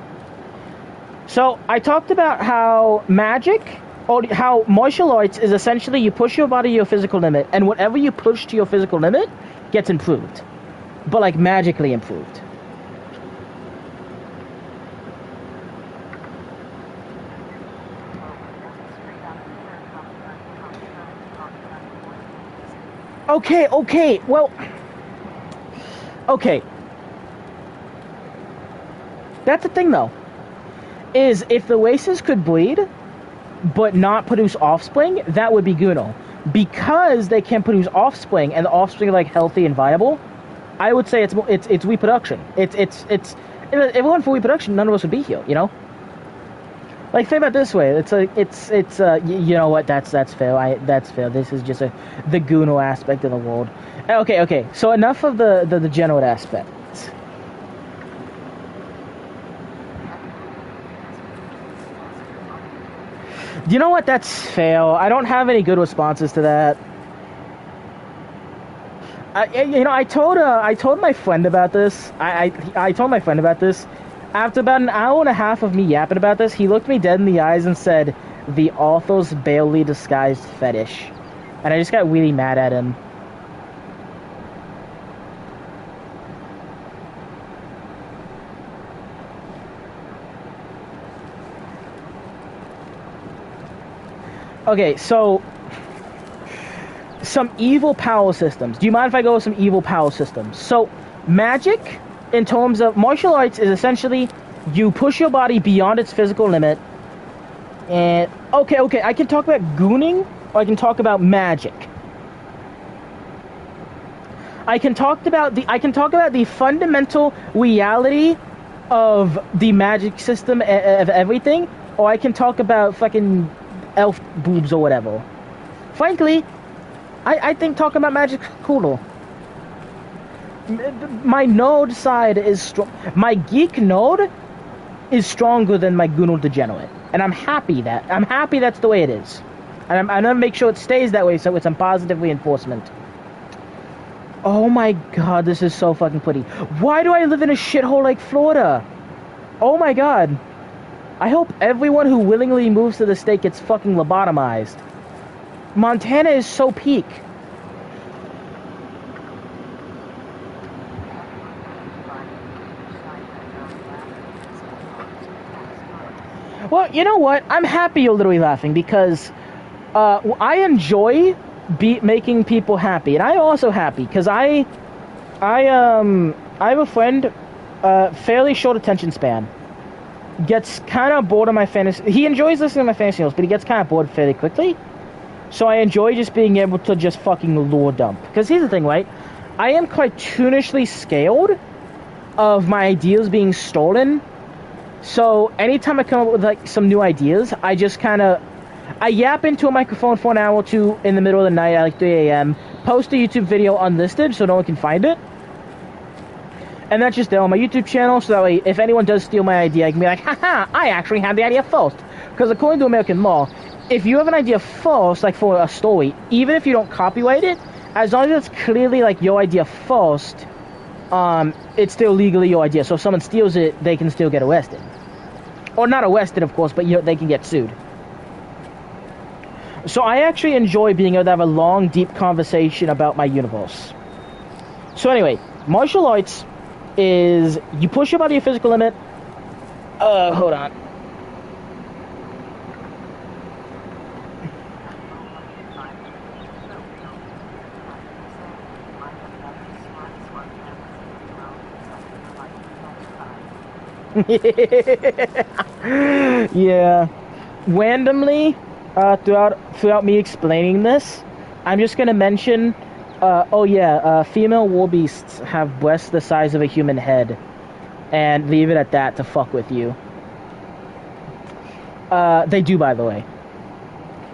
So I talked about how magic, or how martial arts is essentially you push your body to your physical limit, and whatever you push to your physical limit gets improved. But like magically improved. Okay, well... Okay. That's the thing, though. Is if the races could breed, but not produce offspring, that would be Guno. Because they can produce offspring, and the offspring are, like, healthy and viable, I would say it's reproduction. If it wasn't for reproduction, none of us would be here, you know? Like, think about it this way. You know what? That's fair. That's fair. This is just the Guno aspect of the world. Okay. So enough of the degenerate aspect. You know what? That's fair. I don't have any good responses to that. I told my friend about this. I told my friend about this. After about an hour and a half of me yapping about this, he looked me dead in the eyes and said, "The author's barely disguised fetish." And I just got really mad at him. Okay, so... some evil power systems. Do you mind if I go with some evil power systems? So, magic... in terms of martial arts is essentially you push your body beyond its physical limit. And okay, I can talk about gooning, or I can talk about magic. I can talk about the fundamental reality of the magic system of everything, or I can talk about fucking elf boobs or whatever. Frankly, I think talking about magic's cooler. My node side is strong. My geek node is stronger than my Guno degenerate, and I'm happy that's the way it is, and I'm gonna make sure it stays that way, so it's some positive reinforcement. Oh my god, this is so fucking pretty. Why do I live in a shithole like Florida? Oh my god, I hope everyone who willingly moves to the state gets fucking lobotomized. Montana is so peak. Well, you know what? I'm happy you're literally laughing because I enjoy making people happy, and I'm also happy because I have a friend, fairly short attention span, gets kind of bored of my fantasy. He enjoys listening to my fantasy notes, but he gets kind of bored fairly quickly. So I enjoy just being able to just fucking lore dump. Because here's the thing, right? I am cartoonishly scared of my ideas being stolen. So anytime I come up with like some new ideas, I just kind of yap into a microphone for an hour or two in the middle of the night at like 3 a.m. Post a YouTube video unlisted so no one can find it. And that's just there on my YouTube channel, so that way if anyone does steal my idea, I can be like, haha, I actually had the idea first. Because according to American law, if you have an idea first, like for a story, even if you don't copyright it, as long as it's clearly like your idea first, it's still legally your idea. So if someone steals it, they can still get arrested. Or not arrested, of course, but they can get sued. So I actually enjoy being able to have a long, deep conversation about my universe. So anyway, martial arts is you push your body a physical limit. Hold on. Yeah. Randomly, throughout me explaining this, I'm just gonna mention. Female warbeasts have breasts the size of a human head, and leave it at that to fuck with you. They do, by the way.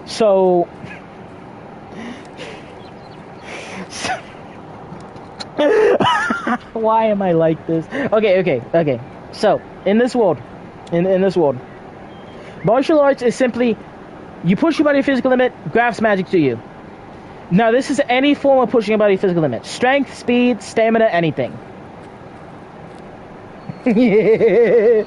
So, why am I like this? Okay. So, in this world, martial arts is simply you push your body physical limit, grabs magic to you. Now, this is any form of pushing your body physical limit. Strength, speed, stamina, anything. Yeah.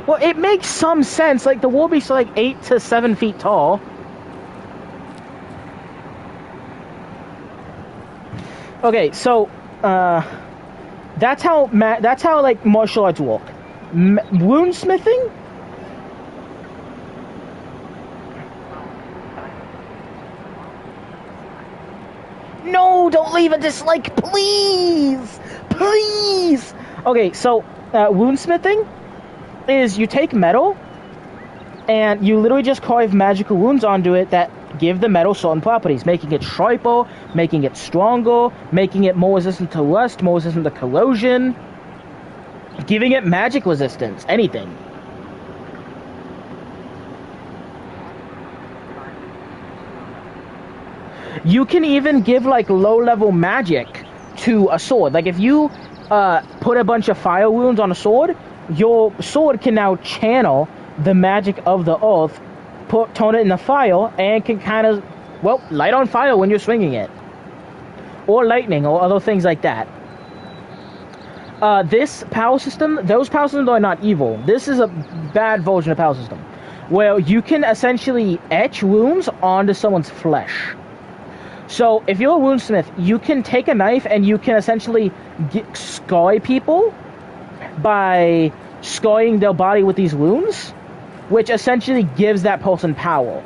Well, it makes some sense. Like, the warbeasts are like 8 to 7 feet tall. Okay, so that's how like martial arts work. Woundsmithing? No, don't leave a dislike, please, please. Okay, so woundsmithing is you take metal and you literally just carve magical wounds onto it that give the metal certain properties, making it sharper, making it stronger, making it more resistant to rust, more resistant to corrosion, giving it magic resistance, anything. You can even give like low-level magic to a sword. Like if you put a bunch of fire wounds on a sword, your sword can now channel the magic of the earth, turn it in the fire, and can kind of, well, light on fire when you're swinging it. Or lightning, or other things like that. This power system, those power systems are not evil. This is a bad version of power system, where you can essentially etch wounds onto someone's flesh. So, if you're a woundsmith, you can take a knife and you can essentially scar people by scarring their body with these wounds, which essentially gives that person power.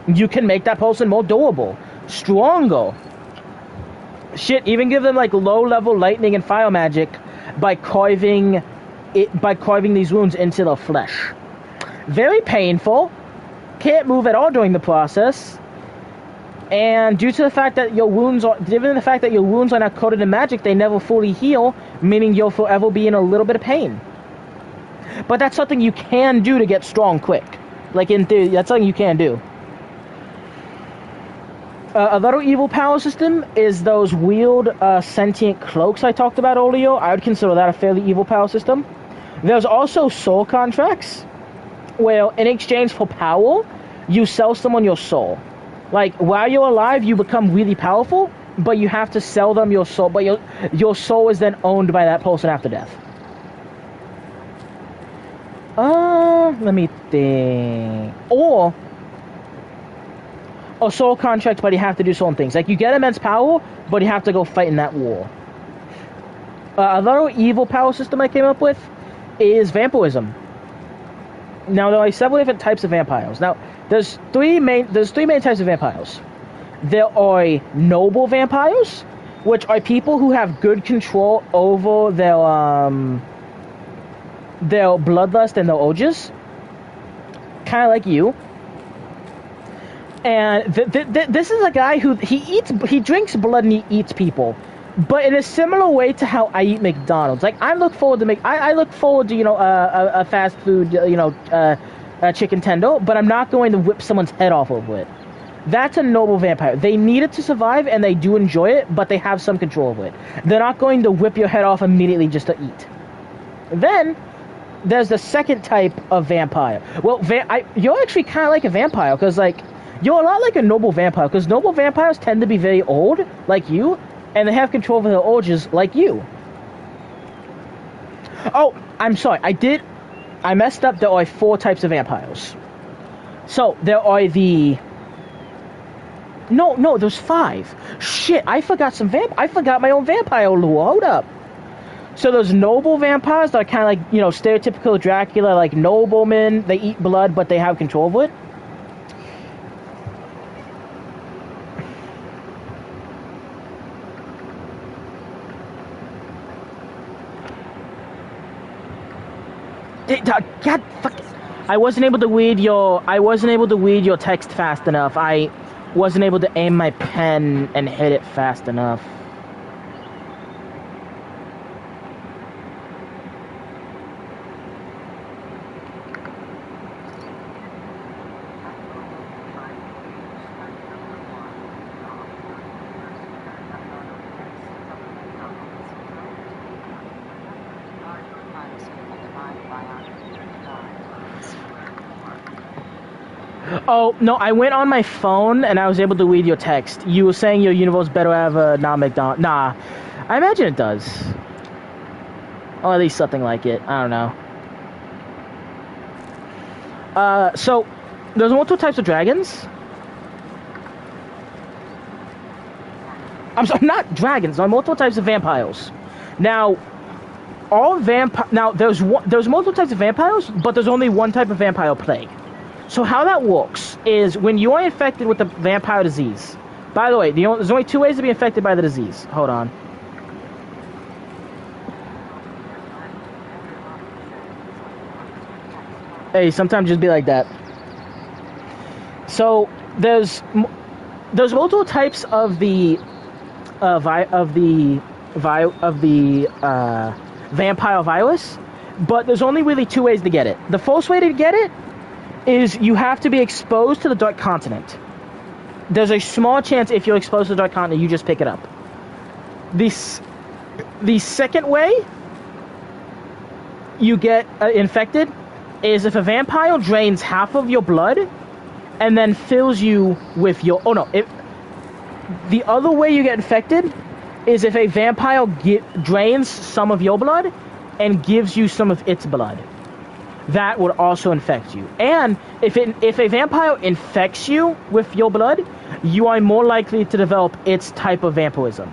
You can make that person more durable, stronger. Shit, even give them like low-level lightning and fire magic by carving these wounds into their flesh. Very painful. Can't move at all during the process. And due to the fact that given the fact that your wounds are not coated in magic, they never fully heal, meaning you'll forever be in a little bit of pain. But that's something you can do to get strong quick. Like in theory, that's something you can do. Another evil power system is those wheeled sentient cloaks I talked about earlier. I would consider that a fairly evil power system. There's also soul contracts, where in exchange for power, you sell someone your soul. Like, while you're alive, you become really powerful, but you have to sell them your soul. But your soul is then owned by that person after death. Let me think. Or a soul contract, but you have to do certain things. Like, you get immense power, but you have to go fight in that war. Another evil power system I came up with is vampirism. Now, there are several different types of vampires. Now, there's three main types of vampires. There are noble vampires, which are people who have good control over their bloodlust and their urges, kind of like you. And this is a guy who he drinks blood and he eats people, but in a similar way to how I eat McDonald's. Like, I look forward to a fast food chicken tender, but I'm not going to whip someone's head off over it. That's a noble vampire. They need it to survive, and they do enjoy it, but they have some control over it. They're not going to whip your head off immediately just to eat. Then there's the second type of vampire. Well, you're actually kind of like a vampire, because you're a lot like a noble vampire, because noble vampires tend to be very old, like you, and they have control over their urges, like you. Oh, I'm sorry. I messed up. There are 4 types of vampires. So, there are the... No, there's 5. Shit, I forgot I forgot my own vampire lore. Hold up. So there's noble vampires that are kind of like, stereotypical Dracula, like noblemen. They eat blood, but they have control over it. God, fuck! I wasn't able to read your text fast enough. I wasn't able to aim my pen and hit it fast enough. Oh, no, I went on my phone and I was able to read your text. You were saying your universe better have a McDonald's. Nah, I imagine it does. Or at least something like it. I don't know. So, there's multiple types of dragons. I'm sorry, not dragons. There are multiple types of vampires. Now, there's multiple types of vampires, but there's only one type of vampire plague. So how that works is when you are infected with the vampire disease. By the way, there's only 2 ways to be infected by the disease. Hold on. Hey, sometimes just be like that. So there's multiple types of the vampire virus, but there's only really 2 ways to get it. The first way to get it is you have to be exposed to the Dark Continent. There's a small chance if you're exposed to the Dark Continent, you just pick it up. The second way you get infected is if a vampire drains half of your blood and then fills you with your... Oh, no. The other way you get infected is if a vampire drains some of your blood and gives you some of its blood. That would also infect you. And if a vampire infects you with your blood, you are more likely to develop its type of vampirism.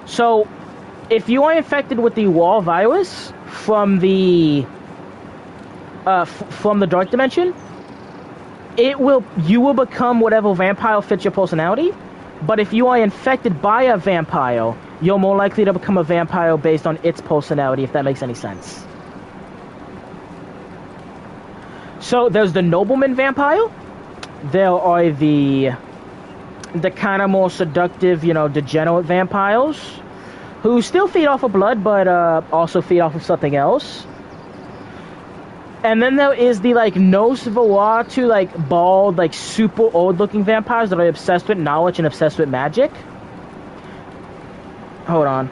So, if you are infected with the wall virus from the dark dimension, you will become whatever vampire fits your personality. But if you are infected by a vampire, you're more likely to become a vampire based on its personality, if that makes any sense. So there's the nobleman vampire. There are the kind of more seductive, degenerate vampires who still feed off of blood, but also feed off of something else. And then there is the Nosferatu, bald, super old-looking vampires that are obsessed with knowledge and obsessed with magic. Hold on.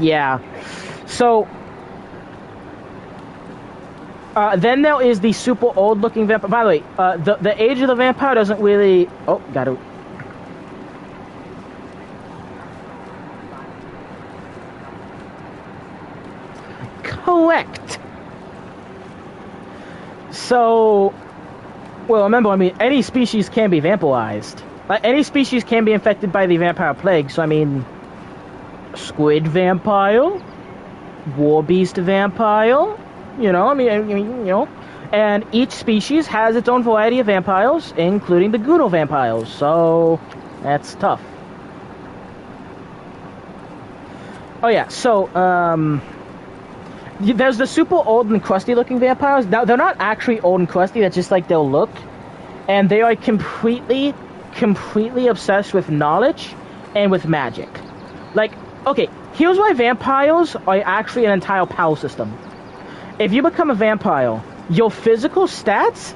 Yeah. So, then there is the super old looking vampire. By the way, the age of the vampire doesn't really... Oh, got it. Correct. So, well, remember, I mean, any species can be vampirized. Like, any species can be infected by the vampire plague. So, I mean, squid vampire, war beast vampire, you know, I mean, you know, and each species has its own variety of vampires, including the Guno vampires. So, that's tough. Oh yeah, so there's the super old and crusty looking vampires. Now they're not actually old and crusty. That's just like they'll look, and they are completely obsessed with knowledge and with magic. Like, okay, here's why vampires are actually an entire power system. If you become a vampire, your physical stats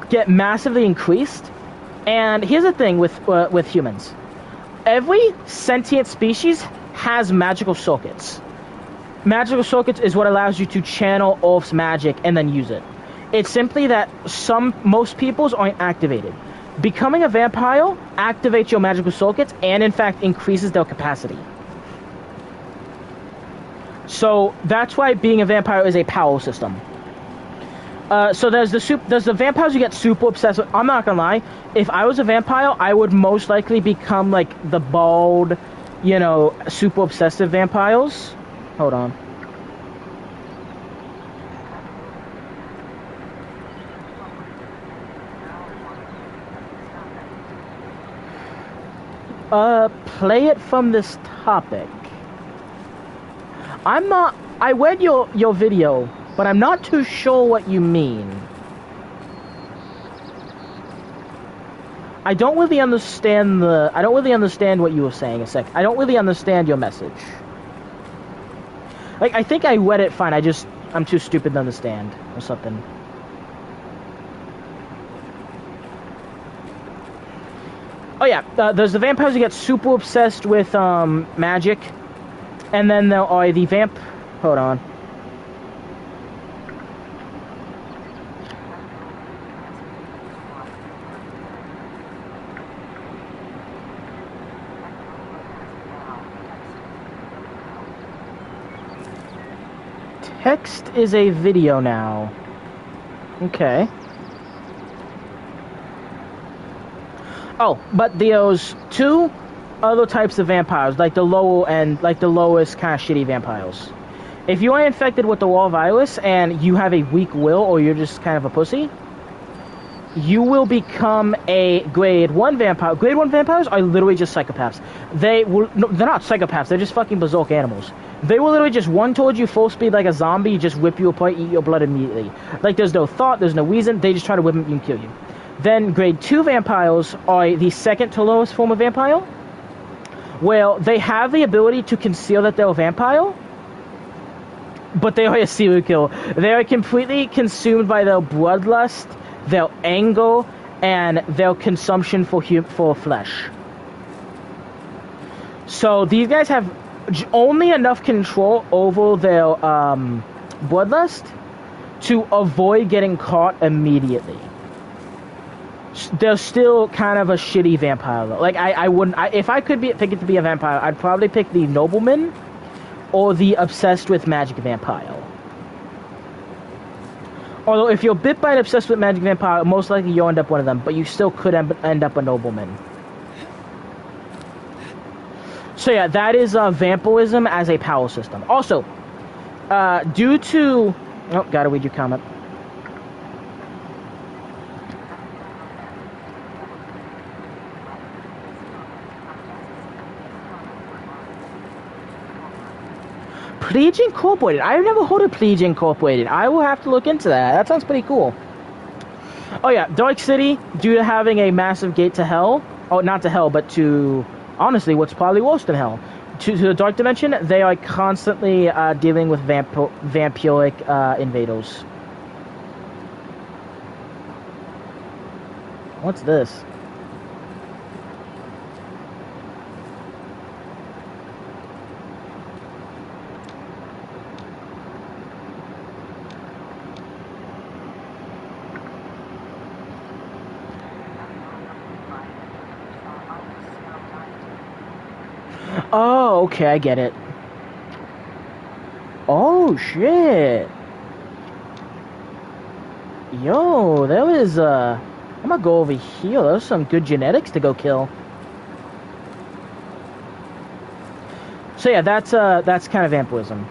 get massively increased. And here's the thing with humans: every sentient species has magical circuits. Magical circuits is what allows you to channel Earth's magic and then use it. It's simply that most people's aren't activated. Becoming a vampire activates your magical circuits and in fact increases their capacity. So that's why being a vampire is a power system. So there's the vampires who get super obsessed with. I'm not gonna lie, if I was a vampire, I would most likely become like the bald, you know, super obsessive vampires. Hold on. Play it from this topic. I read your video, but I'm not too sure what you mean. I don't really understand what you were saying a sec. I don't really understand your message. Like, I think I read it fine, I'm too stupid to understand, or something. Oh yeah, there's the vampires who get super obsessed with, magic. And then there are the hold on. Text is a video now. Okay. Oh, but there's two other types of vampires, like the lower and like the lowest kind of shitty vampires. If you are infected with the raw virus and you have a weak will, or you're just kind of a pussy, you will become a grade 1 vampire. Grade 1 vampires are literally just psychopaths. They're not psychopaths, they're just fucking berserk animals. They will literally just run towards you full speed like a zombie, just rip you apart, eat your blood immediately. Like, there's no thought, there's no reason, they just try to whip you and kill you. Then grade 2 vampires are the second to lowest form of vampire, where they have the ability to conceal that they're a vampire, but they are a serial killer. They are completely consumed by their bloodlust, their anger, and their consumption for flesh. So these guys have only enough control over their bloodlust to avoid getting caught immediately. They're still kind of a shitty vampire though. Like, I wouldn't, if I could pick it to be a vampire, I'd probably pick the nobleman or the obsessed with magic vampire. Although if you're bit by an obsessed with magic vampire, most likely you'll end up one of them, but you still could end up a nobleman. So yeah, that is vampirism as a power system. Also, due to... Oh, gotta read your comment. Pledge Incorporated. I've never heard of Pledge Incorporated. I will have to look into that. That sounds pretty cool. Oh yeah, Dark City, due to having a massive gate to hell, oh, not to hell, but to, honestly, what's probably worse than hell, to the Dark Dimension, they are constantly dealing with vampiric invaders. What's this? Oh, okay, I get it. Oh, shit. Yo, there was, I'm gonna go over here. There's some good genetics to go kill. So yeah, that's kind of vampirism.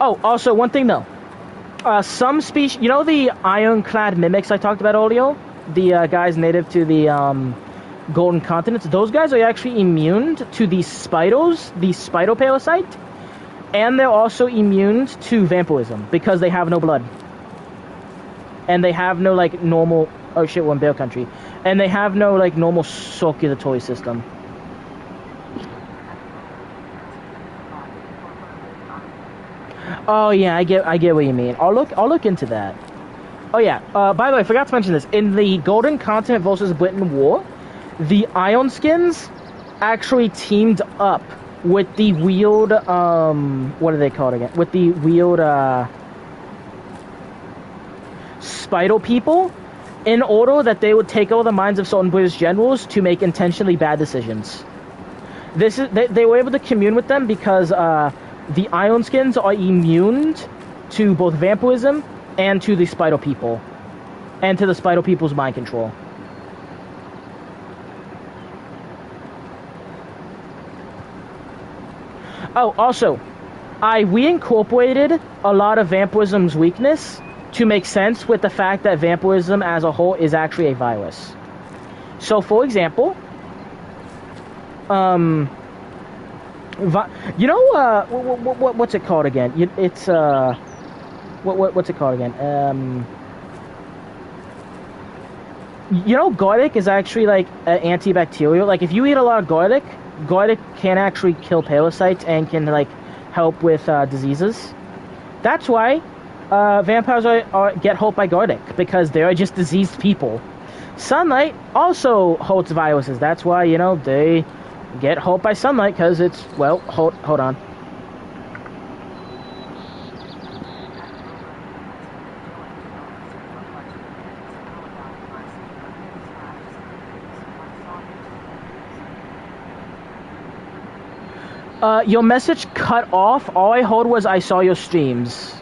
Oh, also, one thing though. Some species, you know the ironclad mimics I talked about earlier? The guys native to the golden continents? Those guys are actually immune to the spiders, the spiroparasite, and they're also immune to vampirism because they have no blood. And they have no, like, normal... Oh shit, we're in bear country. And they have no, like, normal circulatory system. Oh yeah, I get what you mean. I'll look into that. Oh yeah. By the way, I forgot to mention this. In the Golden Continent versus Britain War, the Iron Skins actually teamed up with the weird what are they called again? With the weird Spider people, in order that they would take over the minds of certain British generals to make intentionally bad decisions. They were able to commune with them because the Iron Skins are immune to both vampirism and to the Spider people, and to the Spider people's mind control. Oh, also, I reincorporated a lot of vampirism's weakness to make sense with the fact that vampirism as a whole is actually a virus. So, for example, you know, what's it called again? It's, what's it called again? You know, garlic is actually, like, antibacterial. Like, if you eat a lot of garlic can actually kill parasites and can, like, help with, diseases. That's why, vampires get hurt by garlic, because they are just diseased people. Sunlight also hurts viruses. That's why, you know, they get hurt by sunlight, because it's, well, hold on. Your message cut off. All I heard was I saw your streams.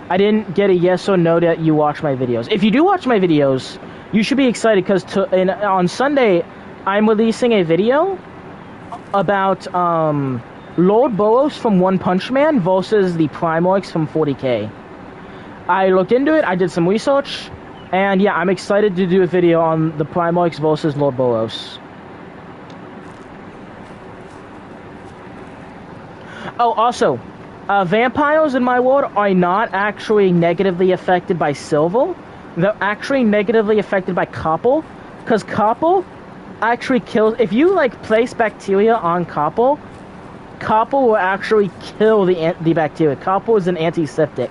I didn't get a yes or no that you watch my videos. If you do watch my videos, you should be excited, because on Sunday, I'm releasing a video about Lord Boros from One Punch Man versus the Primarchs from 40k. I looked into it, I did some research, and yeah, I'm excited to do a video on the Primarchs versus Lord Boros. Oh, also, vampires in my world are not actually negatively affected by silver. They're actually negatively affected by copper, because copper actually kills. If you, like, place bacteria on copper will actually kill the bacteria. Copper is an antiseptic.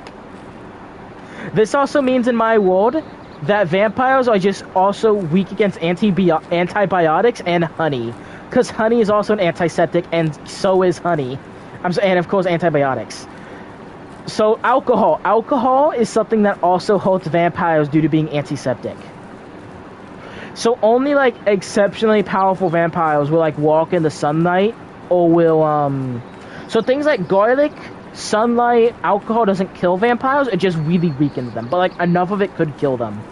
This also means in my world that vampires are just also weak against antibiotics and honey, because honey is also an antiseptic, and so is honey. And of course antibiotics. So alcohol is something that also hurts vampires due to being antiseptic. So only, like, exceptionally powerful vampires will, like, walk in the sunlight, or will so things like garlic, sunlight, alcohol doesn't kill vampires, it just really weakens them, but, like, enough of it could kill them.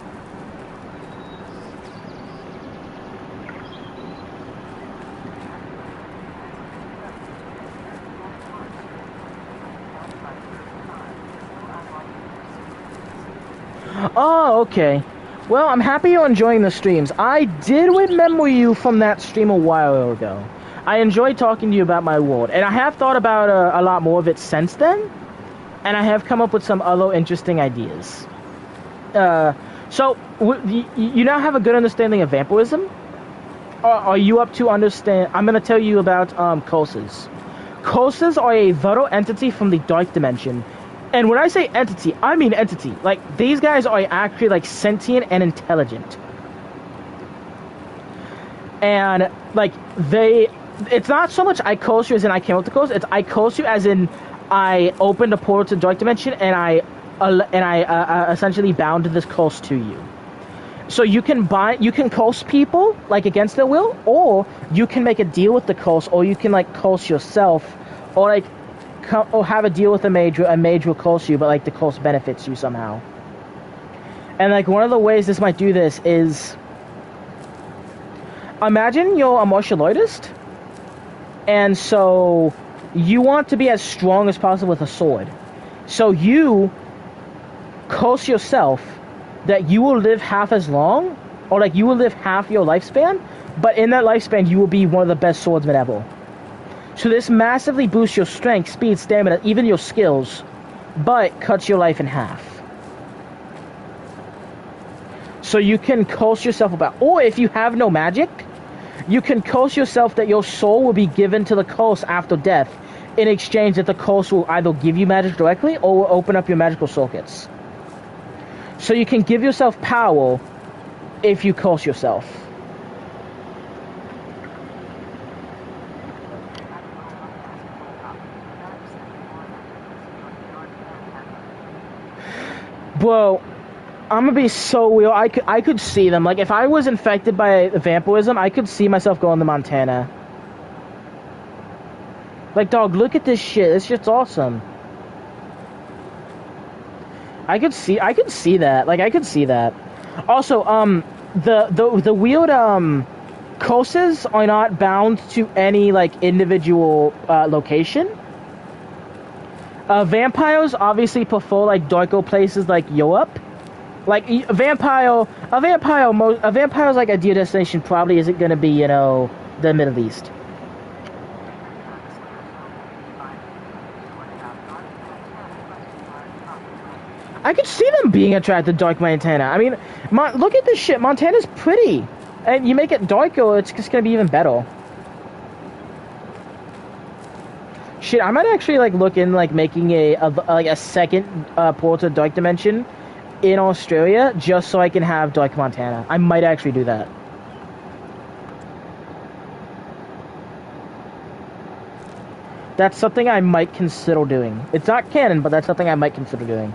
Oh, okay. Well, I'm happy you're enjoying the streams. I did remember you from that stream a while ago. I enjoyed talking to you about my world, and I have thought about a lot more of it since then, and I have come up with some other interesting ideas. So, you now have a good understanding of vampirism? Are you up to understand? I'm going to tell you about curses. Curses are a vital entity from the dark dimension. And when I say entity, I mean entity. Like, these guys are actually, like, sentient and intelligent. And, like, it's not so much I curse you as in I came up to curse, it's I curse you as in I opened a portal to the dark dimension, and I essentially bound this curse to you. So you can curse people like against their will, or you can make a deal with the curse, or you can like curse yourself, or like or have a deal with a mage will curse you, but like the curse benefits you somehow. And like one of the ways this might do this is, imagine you're a martial artist, and so you want to be as strong as possible with a sword. So you curse yourself that you will live half as long, or like you will live half your lifespan, but in that lifespan you will be one of the best swordsmen ever. So this massively boosts your strength, speed, stamina, even your skills, but cuts your life in half. So you can curse yourself about, or if you have no magic, you can curse yourself that your soul will be given to the curse after death, in exchange that the curse will either give you magic directly or will open up your magical circuits. So you can give yourself power if you curse yourself. Bro, I'm gonna be so real. I could see them. Like, if I was infected by vampirism, I could see myself going to Montana. Like, dog, look at this shit. This shit's awesome. I could see that. Like, I could see that. Also, the weird curses are not bound to any like individual location. Vampires obviously prefer like darker places like Europe. Like a vampire's like ideal destination probably isn't gonna be, you know, the Middle East. I could see them being attracted to dark Montana. I mean, look at this shit. Montana's pretty, and you make it darker, it's just gonna be even better. Shit, I might actually like look in like making a second portal to Dark Dimension in Australia just so I can have Dark Montana. I might actually do that. That's something I might consider doing. It's not canon, but that's something I might consider doing.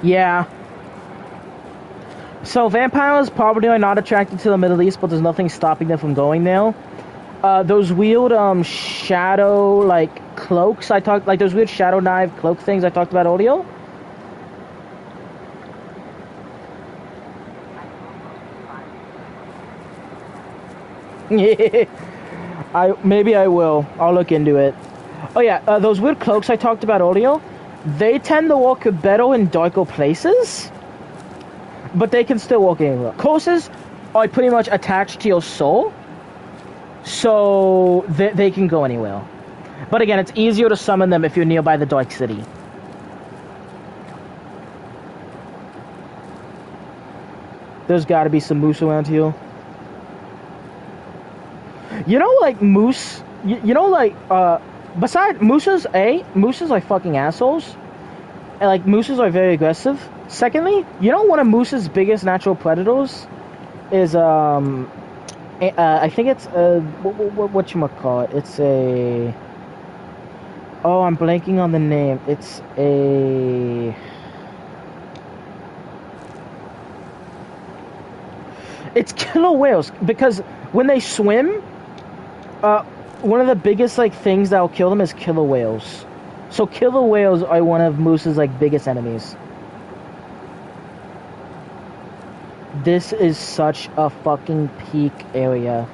Yeah. So vampires probably are not attracted to the Middle East, but there's nothing stopping them from going there. Those weird shadow like cloaks those weird shadow knife cloak things I talked about earlier. Maybe I will. I'll look into it. Oh yeah, those weird cloaks I talked about earlier, they tend to work better in darker places, but they can still work anywhere. Curses are pretty much attached to your soul, so they can go anywhere. But again, it's easier to summon them if you're nearby the Dark City. There's gotta be some moose around here. You know, like, moose... You know, like, besides mooses, mooses are fucking assholes. And, like, mooses are very aggressive. Secondly, you know one of moose's biggest natural predators is, I think it's, whatchamacallit? It's a... Oh, I'm blanking on the name. It's a... It's killer whales, because when they swim, one of the biggest like things that will kill them is killer whales. So killer whales are one of moose's like biggest enemies. This is such a fucking peak area.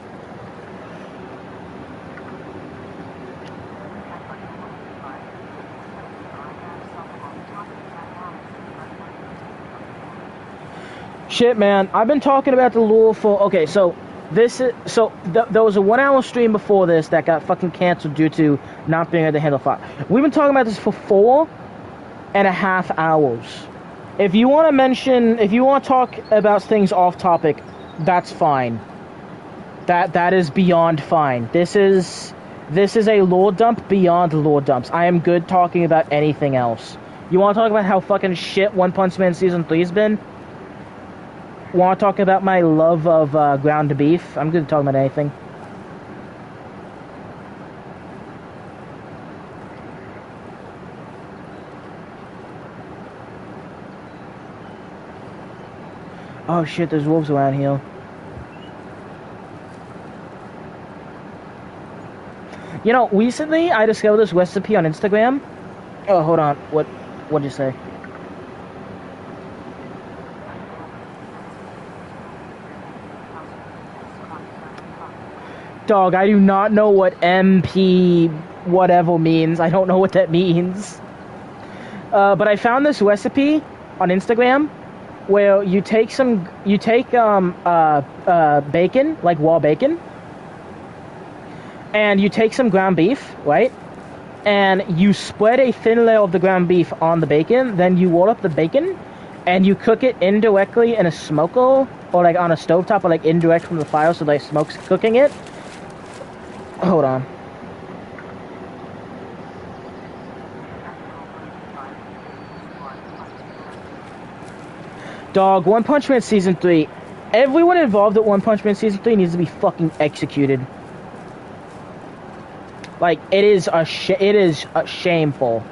Shit, man, I've been talking about the lure for... Okay, so this is... So, there was a 1 hour stream before this that got fucking canceled due to not being able to handle fire. We've been talking about this for 4.5 hours. If you want to mention... If you want to talk about things off topic, that's fine. That is beyond fine. This is a lore dump beyond lore dumps. I am good talking about anything else. You want to talk about how fucking shit One Punch Man Season 3 has been? Want to talk about my love of ground beef? I'm good at talking about anything. Oh shit, there's wolves around here. You know, recently I discovered this recipe on Instagram. Oh, hold on. What'd you say? Dog, I do not know what MP whatever means. I don't know what that means. But I found this recipe on Instagram where you take bacon, like raw bacon, and you take some ground beef, right? And you spread a thin layer of the ground beef on the bacon, then you roll up the bacon, and you cook it indirectly in a smoker, or like on a stovetop, or like indirect from the fire, so like smoke's cooking it. Hold on. Dog, One Punch Man Season 3. Everyone involved at One Punch Man Season 3 needs to be fucking executed. Like, it is shameful.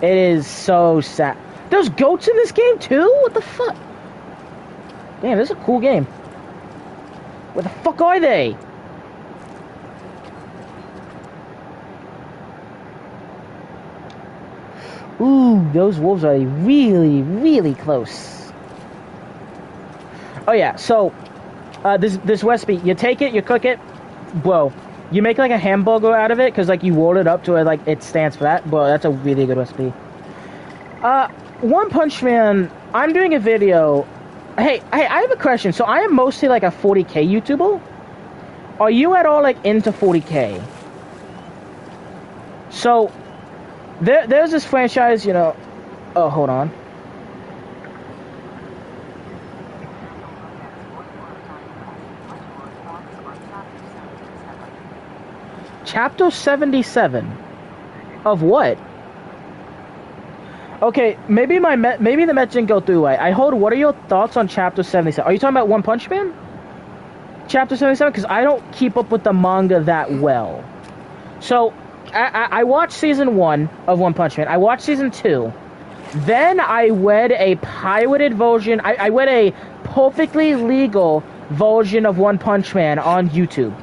It is so sad. There's goats in this game too? What the fuck? Damn, this is a cool game. Where the fuck are they? Ooh, those wolves are really, really close. Oh yeah, so this recipe, you take it, you cook it, bro. You make like a hamburger out of it because like you roll it up to it, like it stands for that. Bro, that's a really good recipe. One Punch Man. I'm doing a video. Hey, I have a question. So I am mostly like a 40K YouTuber. Are you at all like into 40K? So there's this franchise, you know. Oh, hold on. Chapter 77 of what? Okay, maybe the message didn't go through right. I hold. What are your thoughts on Chapter 77? Are you talking about One Punch Man? Chapter 77? Because I don't keep up with the manga that well. So I watched season 1 of One Punch Man. I watched season 2. Then I read a pirated version. I read a perfectly legal version of One Punch Man on YouTube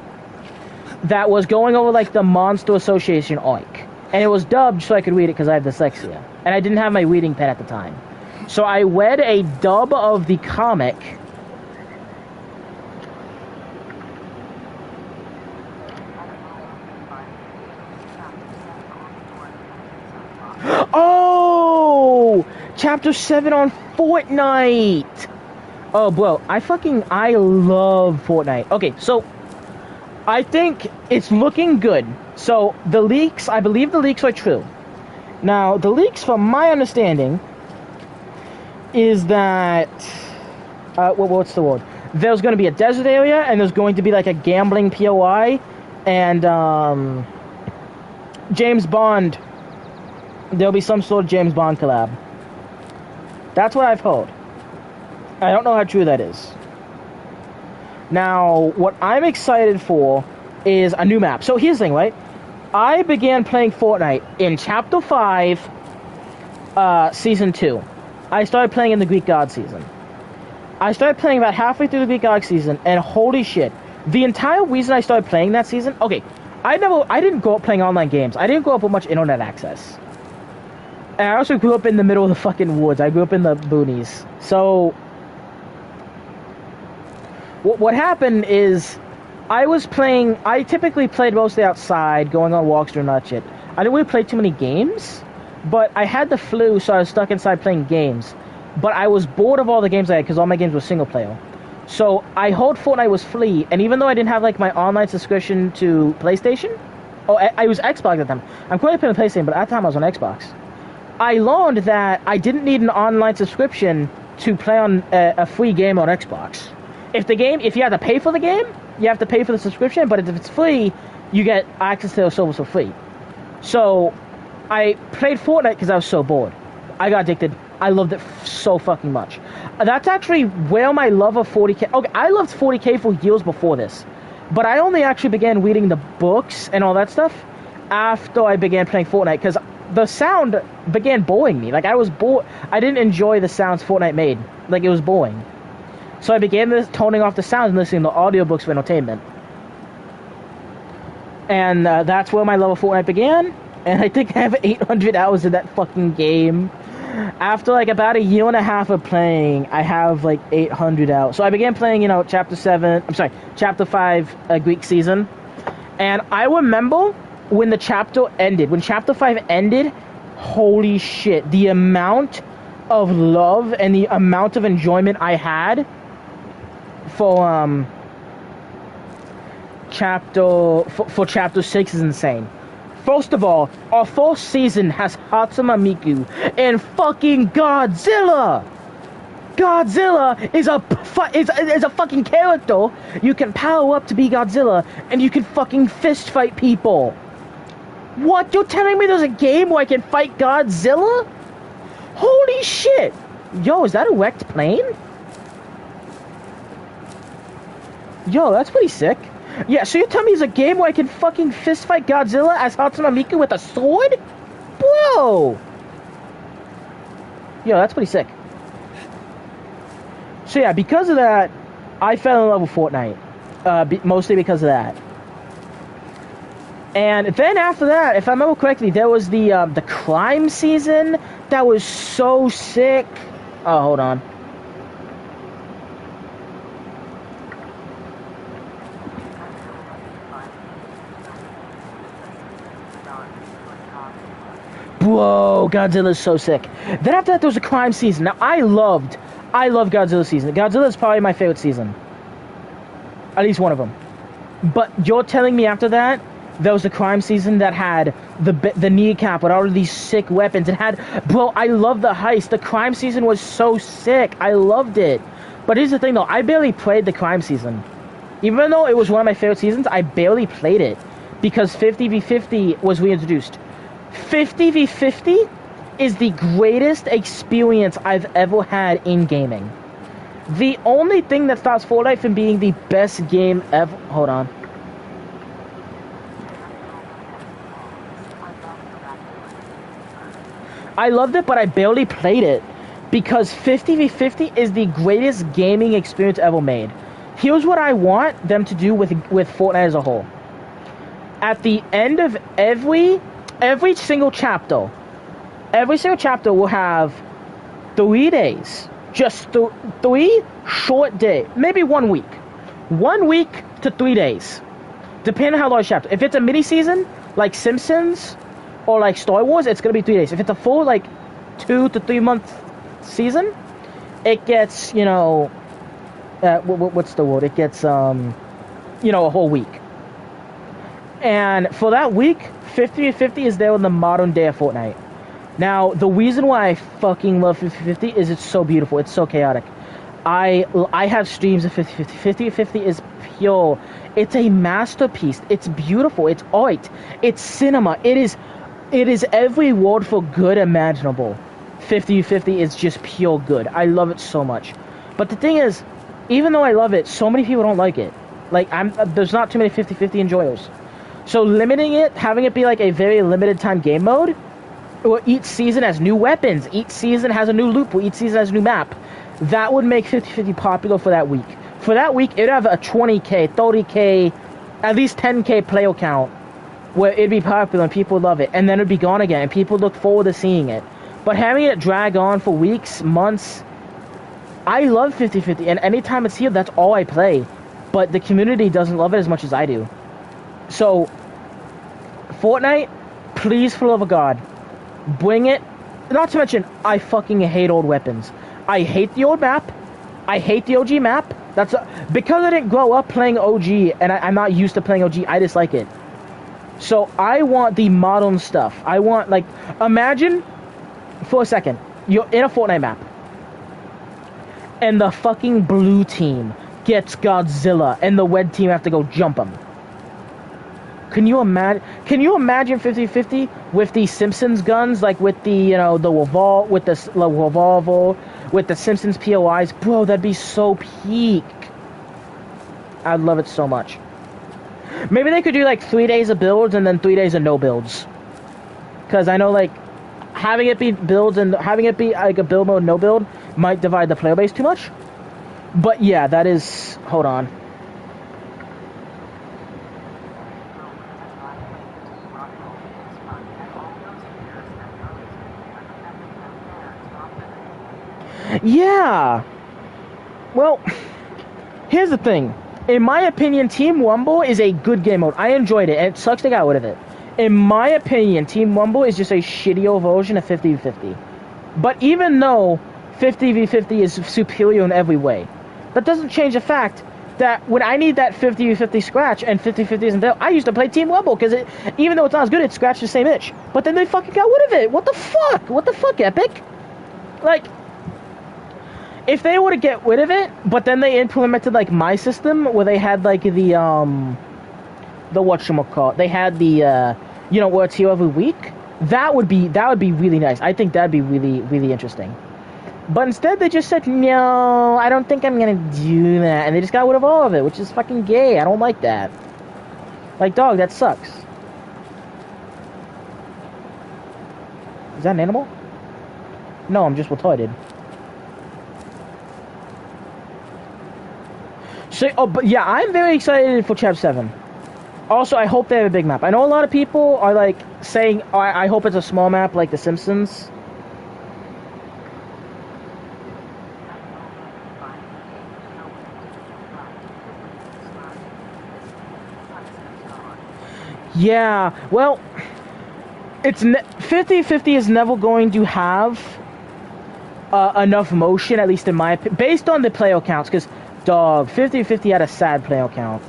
that was going over like the Monster Association arc, and it was dubbed so I could read it because I have dyslexia and I didn't have my reading pen at the time. So I read a dub of the comic. Oh, Chapter 7 on Fortnite. Oh, bro, I love Fortnite. Okay, so I think it's looking good. So the leaks, I believe the leaks are true. Now, the leaks, from my understanding, is that what's the word? There's going to be a desert area, and there's going to be like a gambling POI, and James Bond. There'll be some sort of James Bond collab. That's what I've heard. I don't know how true that is. Now, what I'm excited for is a new map. So here's the thing, right? I began playing Fortnite in Chapter 5, Season 2. I started playing in the Greek God season. I started playing about halfway through the Greek God season, and holy shit. The entire reason I started playing that season... Okay, I didn't grow up playing online games. I didn't grow up with much internet access. And I also grew up in the middle of the fucking woods. I grew up in the boonies. So... What happened is, I typically played mostly outside, going on walks, doing that shit. I didn't really play too many games, but I had the flu, so I was stuck inside playing games. But I was bored of all the games I had, because all my games were single player. So I heard Fortnite was free, and even though I didn't have like my online subscription to PlayStation, I was Xbox at the time. I'm currently playing PlayStation, but at the time I was on Xbox. I learned that I didn't need an online subscription to play on a free game on Xbox. If you have to pay for the game, you have to pay for the subscription, but if it's free, you get access to the service for free. So, I played Fortnite because I was so bored. I got addicted. I loved it so fucking much. That's actually where my love of 40K... Okay, I loved 40K for years before this, but I only actually began reading the books and all that stuff after I began playing Fortnite, because the sound began boring me. Like, I was bored. I didn't enjoy the sounds Fortnite made. Like, it was boring. So I began toning off the sounds and listening to audiobooks for entertainment. And that's where my love of Fortnite began. And I think I have 800 hours of that fucking game. After like about a year and a half of playing, I have like 800 hours. So I began playing, chapter 5, Greek season. And I remember when the chapter ended, when chapter 5 ended, holy shit, the amount of love and the amount of enjoyment I had for chapter 6 is insane. First of all, our first season has Hatsune Miku and fucking Godzilla. Godzilla is a fucking character. You can power up to be Godzilla, and you can fucking fist fight people. What? You're telling me there's a game where I can fight Godzilla? Holy shit! Yo, is that a wrecked plane? Yo, that's pretty sick. Yeah, so you're telling me there's a game where I can fucking fist fight Godzilla as Hatsune Miku with a sword? Bro! Yo, that's pretty sick. So yeah, because of that, I fell in love with Fortnite. Mostly because of that. And then after that, if I remember correctly, there was the crime season that was so sick. Oh, hold on. Whoa, Godzilla's so sick. Then after that, there was a crime season. Now, I love Godzilla season. Godzilla is probably my favorite season. At least one of them. But you're telling me after that, there was a crime season that had the kneecap with all of these sick weapons. It had, bro, I love the heist. The crime season was so sick. I loved it. But here's the thing, though. I barely played the crime season. Even though it was one of my favorite seasons, I barely played it. Because 50v50 was reintroduced. 50v50 is the greatest experience I've ever had in gaming. The only thing that stops Fortnite from being the best game ever... Hold on. I loved it, but I barely played it. Because 50v50 is the greatest gaming experience ever made. Here's what I want them to do with Fortnite as a whole. At the end of every single chapter will have 3 days. Just 3 short days. Maybe 1 week. 1 week to 3 days. Depending on how large chapter. If it's a mini-season, like Simpsons, or like Star Wars, it's going to be 3 days. If it's a full, 2 to 3 month season, it gets, what's the word? It gets, a whole week. And for that week, 50v50 is there in the modern day of Fortnite. Now, the reason why I fucking love 50v50 is it's so beautiful. It's so chaotic. I have streams of 50v50. 50v50 is pure. It's a masterpiece. It's beautiful. It's art. It's cinema. It is every word for good imaginable. 50v50 is just pure good. I love it so much. But the thing is, even though I love it, so many people don't like it. There's not too many 50v50 enjoyers. So limiting it, having it be like a very limited time game mode, or each season has new weapons, each season has a new loop, or each season has a new map, that would make 50-50 popular for that week. For that week, it would have a 20k, 30k, at least 10k player count, where it'd be popular and people would love it, and then it'd be gone again, and people look forward to seeing it. But having it drag on for weeks, months, I love 50-50, and anytime it's here, that's all I play. But the community doesn't love it as much as I do. So, Fortnite, please, for the love of God, bring it. Not to mention, I fucking hate old weapons. I hate the old map. I hate the OG map. Because I didn't grow up playing OG, and I'm not used to playing OG, I dislike it. So, I want the modern stuff. I want, imagine, for a second, you're in a Fortnite map, and the fucking blue team gets Godzilla, and the red team have to go jump him. Can you imagine 50-50 with the Simpsons guns, with the, the revolver, with the revolver, with the Simpsons POIs? Bro, that'd be so peak. I'd love it so much. Maybe they could do 3 days of builds and then 3 days of no builds. Because I know having it be builds and having it be a build mode, no build might divide the player base too much. But yeah, that is... Hold on. Yeah. Well, here's the thing. In my opinion, Team Wumble is a good game mode. I enjoyed it, and it sucks they got rid of it. In my opinion, Team Wumble is just a shittier version of 50v50. But even though 50v50 is superior in every way, that doesn't change the fact that when I need that 50v50 scratch and 50v50 isn't there, I used to play Team Wumble because even though it's not as good, it scratched the same itch. But then they fucking got rid of it. What the fuck? What the fuck, Epic? Like... If they were to get rid of it, but then they implemented like my system where they had like the whatchamacallit, they had the you know, where it's here every week, that would be really nice. I think that'd be really, really interesting. But instead they just said, no, I don't think I'm gonna do that, and they just got rid of all of it, which is fucking gay. I don't like that. Like, dog, that sucks. Is that an animal? No, I'm just retarded. So, oh, but yeah, I'm very excited for Chapter 7. Also, I hope they have a big map. I know a lot of people are, like, saying, oh, I hope it's a small map like The Simpsons. Yeah, well, it's 50-50 is never going to have enough motion, at least in my opinion, based on the player counts, because... Dog, 50-50 had a sad player count.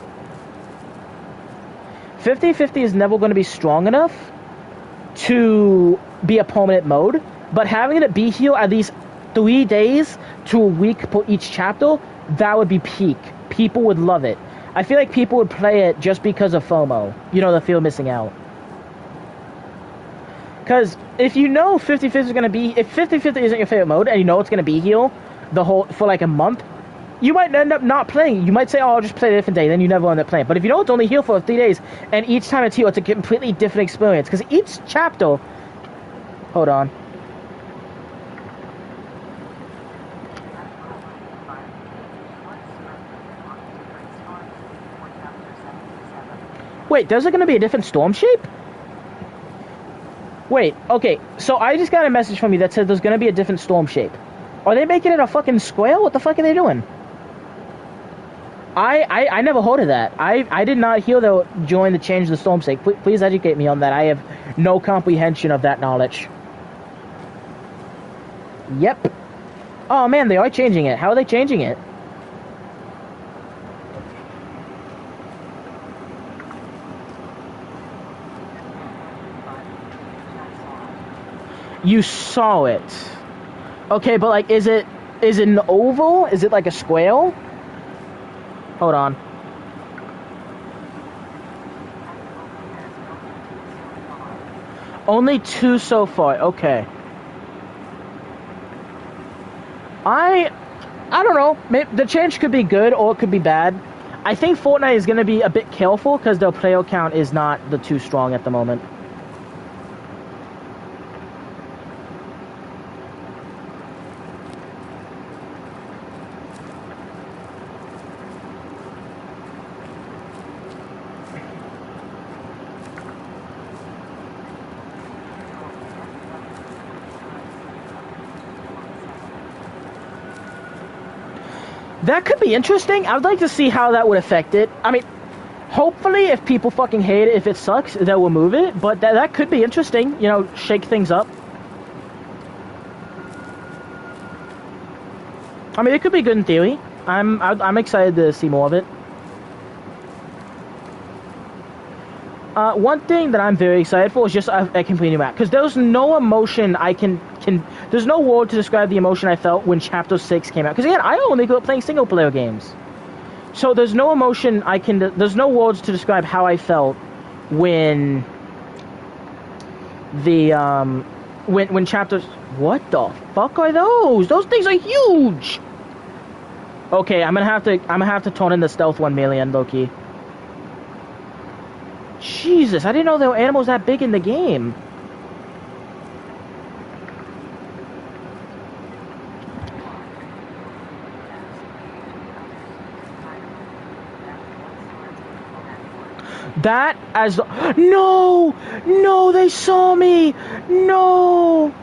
50-50 is never going to be strong enough to be a permanent mode, but having it be here at least 3 days to a week for each chapter, that would be peak. People would love it. I feel like people would play it just because of FOMO. You know, the fear of missing out. Because if you know 50-50 is going to be... If 50-50 isn't your favorite mode, and you know it's going to be here for like a month, you might end up not playing. You might say, oh, I'll just play a different day. Then you never end up playing. But if you know it's only here for 3 days, and each time it's here, it's a completely different experience. Because each chapter... Hold on. Wait, there's going to be a different storm shape? Wait, okay. So I just got a message from you that said there's going to be a different storm shape. Are they making it a fucking square? What the fuck are they doing? I never heard of that. I did not hear they'll join the change the storm shape. Please educate me on that. I have no comprehension of that knowledge. Yep. Oh man, they are changing it. How are they changing it? You saw it. Okay, but like, is it an oval? Is it like a square? Hold on. Only 2 so far. Okay. I don't know. Maybe the change could be good or it could be bad. I think Fortnite is going to be a bit careful because their player count is not the too strong at the moment. That could be interesting. I would like to see how that would affect it. I mean, hopefully if people fucking hate it, if it sucks, they'll remove it. But that could be interesting. You know, shake things up. I mean, it could be good in theory. I'm excited to see more of it. One thing that I'm very excited for is just a complete new map. Because there's no emotion I can... There's no word to describe the emotion I felt when Chapter 6 came out. Because again, I only grew up playing single-player games. So there's no emotion I can... There's no words to describe how I felt when... When Chapter... What the fuck are those? Those things are huge! Okay, I'm gonna have to turn in the stealth 1 million, low-key. Jesus, I didn't know there were animals that big in the game. That as no, no, they saw me. No,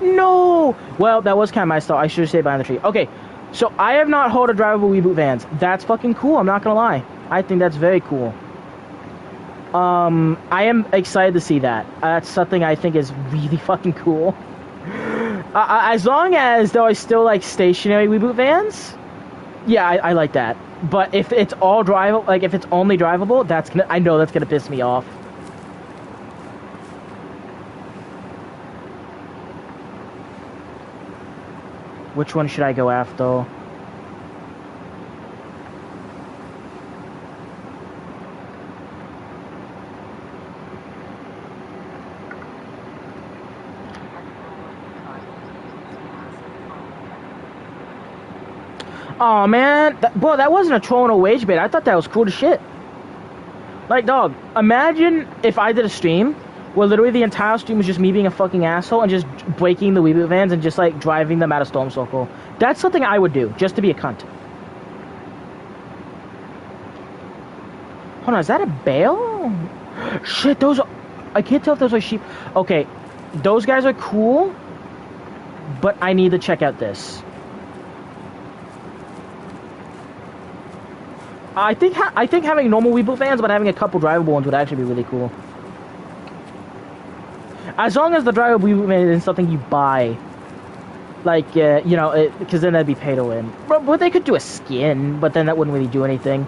no. Well, that was kind of my style. I should have stayed behind the tree. Okay, so I have not hauled a drivable Weeboot vans. That's fucking cool. I'm not gonna lie. I think that's very cool. I am excited to see that. That's something I think is really fucking cool. As long as though I still like stationary Weeboot vans, yeah, I like that. But if it's all drivable, like if it's only drivable, I know that's gonna piss me off. Which one should I go after? Oh man, bro, that wasn't a troll and a wage bait. I thought that was cool as shit. Like, dog, imagine if I did a stream where literally the entire stream was just me being a fucking asshole and just breaking the Weeboot vans and just like driving them out of Storm Circle. That's something I would do just to be a cunt. Hold on, is that a bale? Shit, those are... I can't tell if those are sheep. Okay, those guys are cool, but I need to check out this. I think having normal Weeboot vans, but having a couple drivable ones would actually be really cool. As long as the drivable Weeboot van isn't something you buy. Like, you know, because then that'd be pay to win. But they could do a skin, but then that wouldn't really do anything.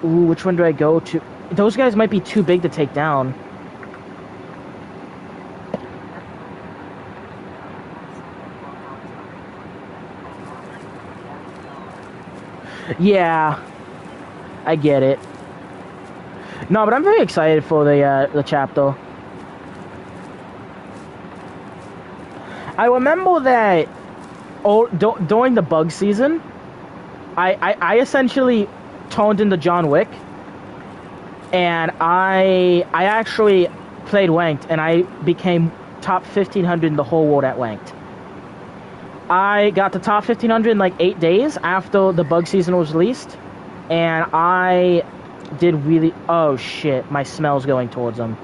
Ooh, which one do I go to? Those guys might be too big to take down. Yeah, I get it. No, but I'm very excited for the chapter. I remember that during the bug season, I essentially toned into John Wick, and I actually played Ranked, and I became top 1500 in the whole world at Ranked. I got to top 1500 in like 8 days after the bug season was released, and I did really... Oh shit, my smell's going towards them.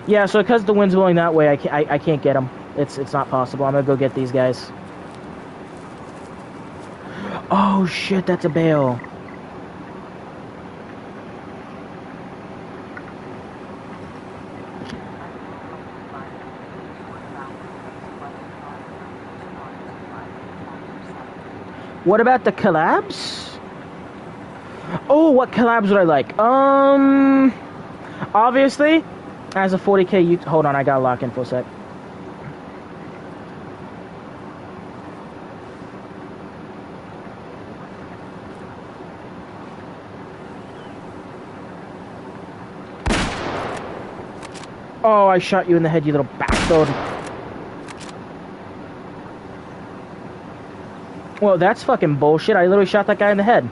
Yeah, so because the wind's blowing that way, I can't get them. It's not possible. I'm gonna go get these guys. Oh shit, that's a bale. What about the collabs? Oh, what collabs would I like? Obviously, as a 40k YouTube... Hold on, I gotta lock in for a sec. Oh, I shot you in the head, you little bastard. Well, that's fucking bullshit. I literally shot that guy in the head.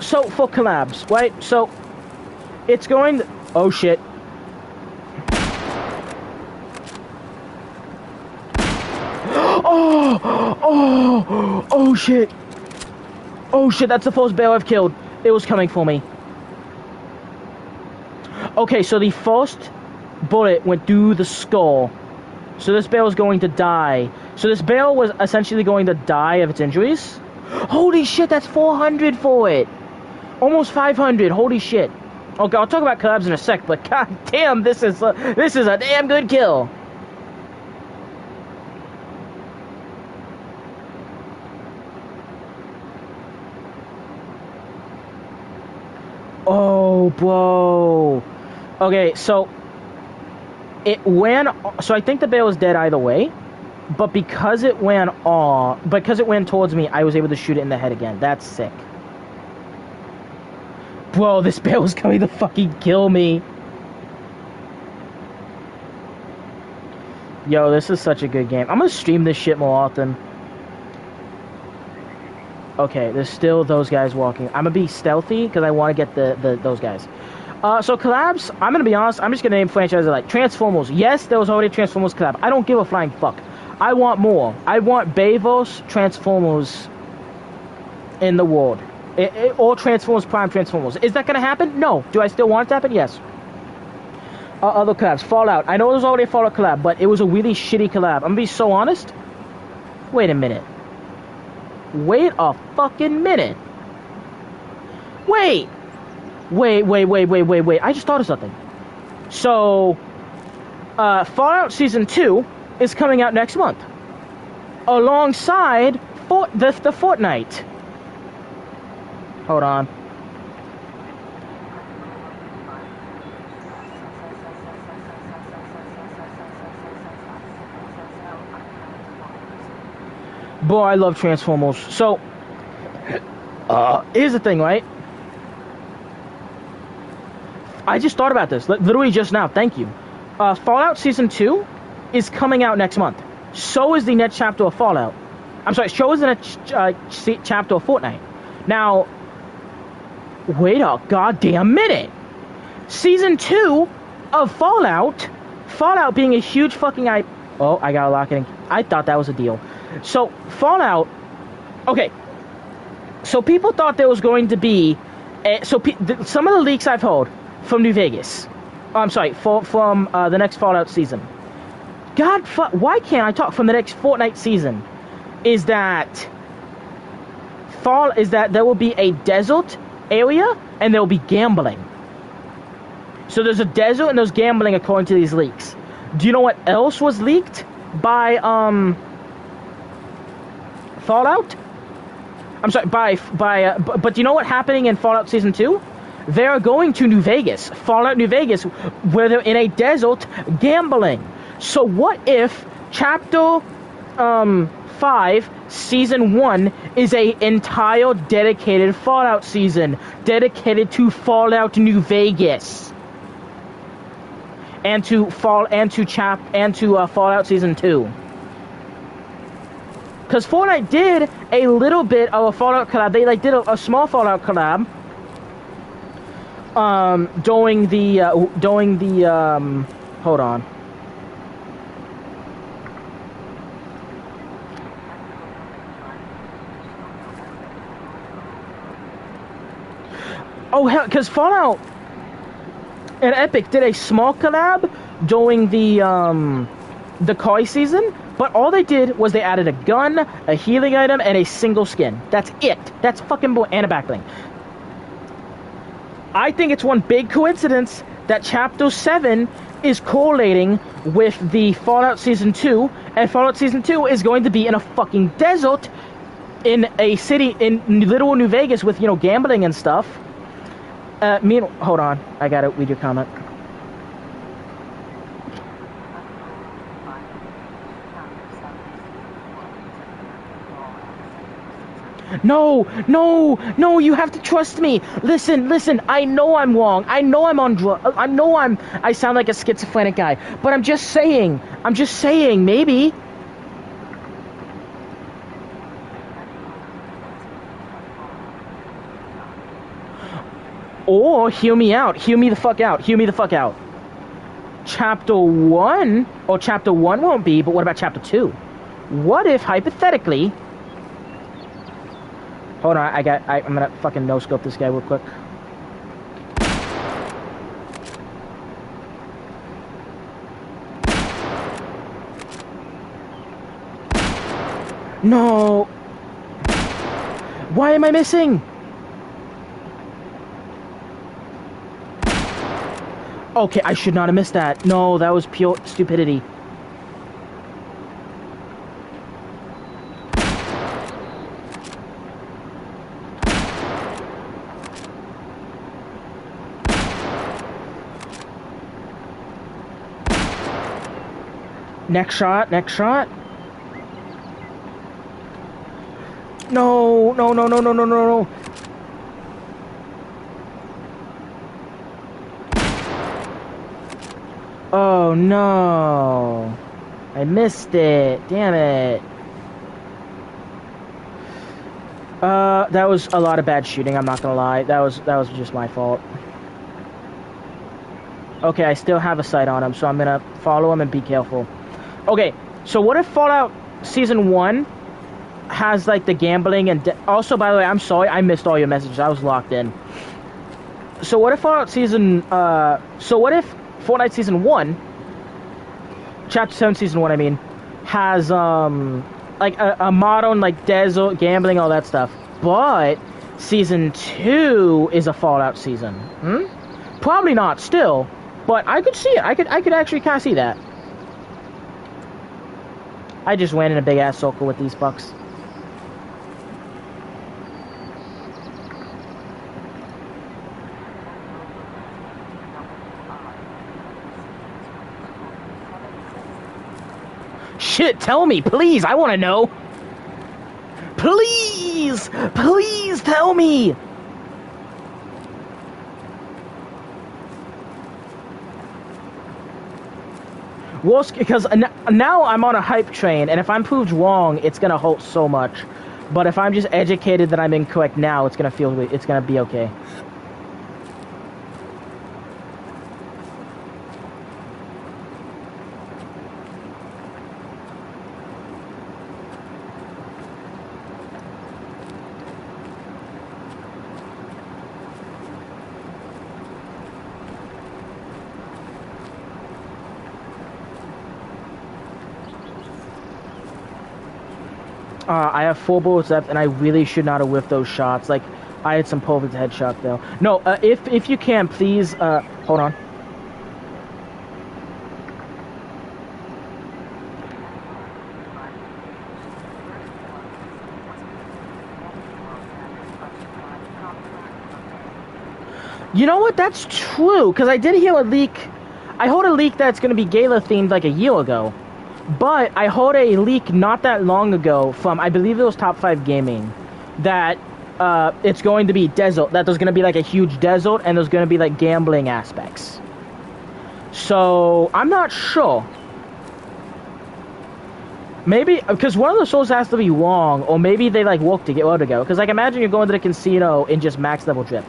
So for collabs, right? So it's going to... Oh shit. Oh shit. Oh shit, that's the first bale I've killed. It was coming for me. Okay, so the first bullet went through the skull. So this bale is going to die. So this bale was essentially going to die of its injuries. Holy shit, that's 400 for it. Almost 500, holy shit. Okay, I'll talk about collabs in a sec, but god damn, this is a damn good kill. Oh, bro. Okay, so it ran... So I think the bale is dead either way. But because it ran towards me, I was able to shoot it in the head again. That's sick. Bro, this bale was coming to fucking kill me. Yo, this is such a good game. I'm gonna stream this shit more often. Okay, there's still those guys walking. I'm gonna be stealthy because I want to get those guys. So collabs, I'm gonna be honest, I'm just gonna name franchises like Transformers. Yes, there was already a Transformers collab. I don't give a flying fuck. I want more. I want Bayverse Transformers in the world. All Transformers, Prime Transformers. Is that gonna happen? No. Do I still want it to happen? Yes. Other collabs. Fallout. I know there was already a Fallout collab, but it was a really shitty collab. I'm gonna be so honest. Wait a minute. Wait a fucking minute. Wait. I just thought of something. So, Fallout Season 2 is coming out next month. Alongside the Fortnite. Hold on. Boy, I love Transformers. So, here's the thing, right? I just thought about this, literally just now. Thank you. Fallout Season 2 is coming out next month. So is the next chapter of Fallout. I'm sorry, so is the next chapter of Fortnite. Now, wait a goddamn minute. Season 2 of Fallout being a huge fucking oh, I gotta lock it in. I thought that was a deal. So, Fallout, okay. So people thought there was going to be, some of the leaks I've heard from New Vegas, I'm sorry, from the next Fallout season. Why can't I talk from the next Fortnite season? Is that there will be a desert area and there will be gambling. So there's a desert and there's gambling according to these leaks. Do you know what else was leaked by Fallout? I'm sorry, but do you know what's happening in Fallout Season 2? They're going to New Vegas, Fallout New Vegas, where they're in a desert gambling. So what if Chapter 5, Season 1 is a entire dedicated Fallout season, dedicated to Fallout New Vegas, and to Fallout Season 2. Because Fortnite did a little bit of a Fallout collab. They did a small Fallout collab during the hold on. Oh hell, because Fallout and Epic did a small collab during the Koi season, but all they did was they added a gun, a healing item, and a single skin. That's it. That's fucking and a backbling. I think it's one big coincidence that Chapter 7 is correlating with the Fallout Season 2, and Fallout Season 2 is going to be in a fucking desert in a city in literal New Vegas with, gambling and stuff. Hold on. I gotta read your comment. No, you have to trust me. Listen, I know I'm wrong. I know I'm on drugs. I sound like a schizophrenic guy. But I'm just saying, maybe. Or, hear me the fuck out. Chapter 1, or Chapter 1 won't be, but what about Chapter 2? What if, hypothetically... Hold on, I'm gonna fucking no-scope this guy real quick. No! Why am I missing? Okay, I should not have missed that. No, that was pure stupidity. Next shot. No. Oh no. I missed it. Damn it. That was a lot of bad shooting, I'm not gonna lie. That was just my fault. Okay, I still have a sight on him, so I'm gonna follow him and be careful. Okay, so what if Fallout Season 1 has, like, the gambling and... Also, by the way, I'm sorry, I missed all your messages. I was locked in. So what if Fallout Season... So what if Fortnite Season 1, Chapter 7 Season 1, I mean, has, like, a modern, like, desert, gambling, all that stuff. But Season 2 is a Fallout season. Hmm? Probably not, still. But I could see it. I could actually kind of see that. I just went in a big-ass circle with these bucks. Shit, tell me, please. I want to know. Please! Please tell me! Well, because now I'm on a hype train, and if I'm proved wrong, it's gonna hurt so much. But if I'm just educated that I'm incorrect now, it's gonna be okay. I have 4 bullets left, and I really should not have whiffed those shots. Like, I had some perfect headshot, though. No, if you can, please, hold on. You know what? That's true, because I did hear a leak. I heard a leak that's going to be Gala-themed like a year ago. But I heard a leak not that long ago from, I believe it was Top 5 Gaming, that it's going to be desert, that there's going to be like a huge desert, and there's going to be like gambling aspects. So, I'm not sure. Maybe, because one of the souls has to be wrong, or maybe they like work to get where to go. Because like imagine you're going to the casino in just max level drip.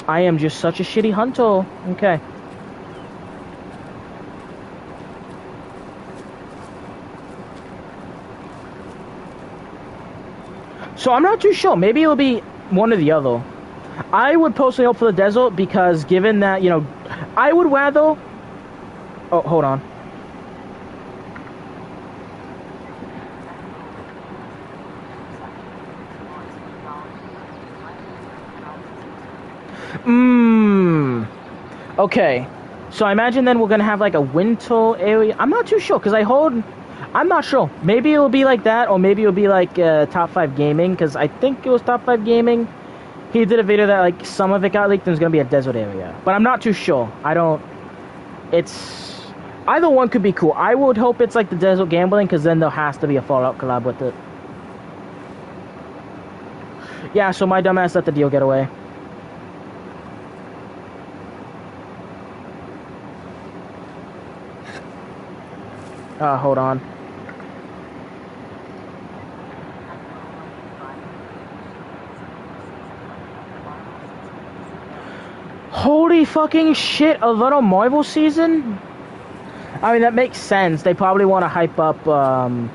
I am just such a shitty hunter. Okay. So I'm not too sure. Maybe it'll be one or the other. I would personally hope for the desert because given that, you know, I would rather... Oh, hold on. Okay. So I imagine then we're going to have like a winter area. I'm not too sure because I'm not sure. Maybe it'll be like that, or maybe it'll be like Top 5 Gaming, because I think it was Top 5 Gaming. He did a video that like some of it got leaked and there's going to be a desert area. But I'm not too sure. It's... Either one could be cool. I would hope it's like the desert gambling, because then there has to be a Fallout collab with it. Yeah, so my dumbass let the deal get away. Hold on. Holy fucking shit, a little Marvel season? I mean, that makes sense. They probably want to hype up, the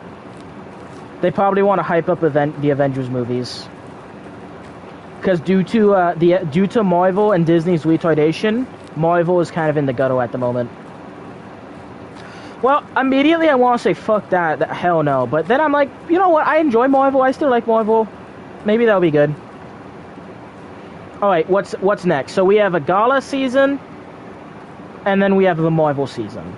Avengers movies. Because due to Marvel and Disney's retardation, Marvel is kind of in the gutter at the moment. Well, immediately I want to say, fuck that, hell no. But then I'm like, you know what, I enjoy Marvel, I still like Marvel. Maybe that'll be good. Alright, what's next? So we have a Gala season, and then we have the Marvel season.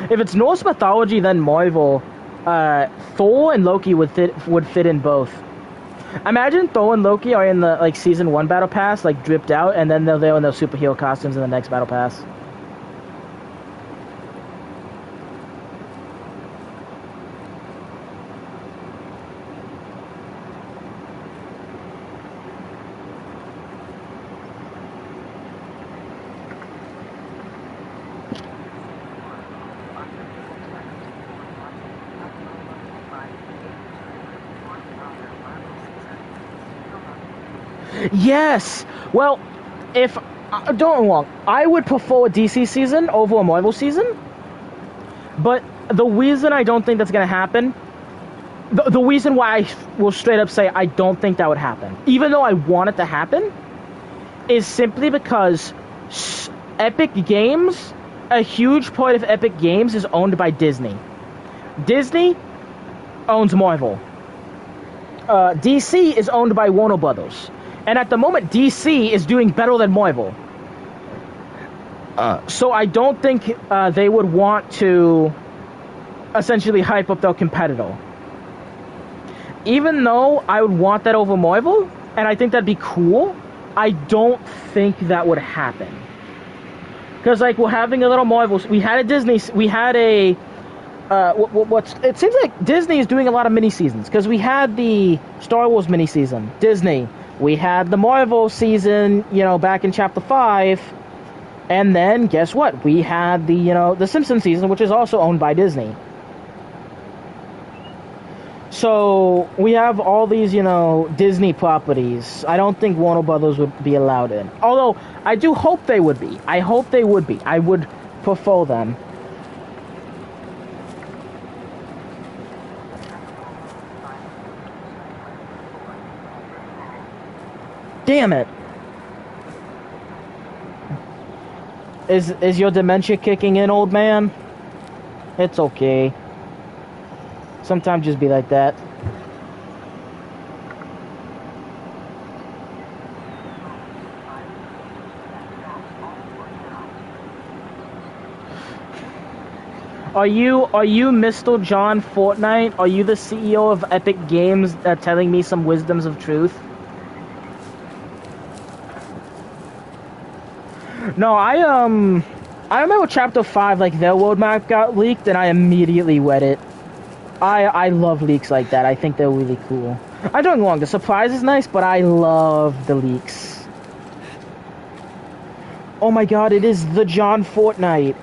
If it's Norse mythology, then Marvel, Thor and Loki would fit in both. Imagine Thor and Loki are in the like season 1 battle pass, like dripped out, and then they're there in their superhero costumes in the next battle pass. Yes. Well, if don't get me wrong, I would prefer a DC season over a Marvel season. But the reason I don't think that's gonna happen, the reason why I will straight up say I don't think that would happen, even though I want it to happen, is simply because Epic Games, a huge part of Epic Games is owned by Disney. Disney owns Marvel. DC is owned by Warner Brothers. And at the moment, DC is doing better than Marvel. So I don't think they would want to essentially hype up their competitor. Even though I would want that over Marvel, and I think that'd be cool, I don't think that would happen. Because, like, we're having a little Marvel. We had a Disney. We had a. It seems like Disney is doing a lot of mini seasons. Because we had the Star Wars mini season, Disney. We had the Marvel season, back in Chapter 5. And then, guess what? We had the Simpsons season, which is also owned by Disney. So, we have all these, Disney properties. I don't think Warner Brothers would be allowed in. Although, I do hope they would be. I hope they would be. I would prefer them. Damn it. Is your dementia kicking in, old man? It's okay. Sometimes just be like that. Are you Mr. John Fortnite? Are you the CEO of Epic Games telling me some wisdoms of truth? No, I remember Chapter 5, like, their roadmap got leaked, and I immediately read it. I love leaks like that. I think they're really cool. I don't get me wrong, the surprise is nice, but I love the leaks. Oh my god, it is the John Fortnite.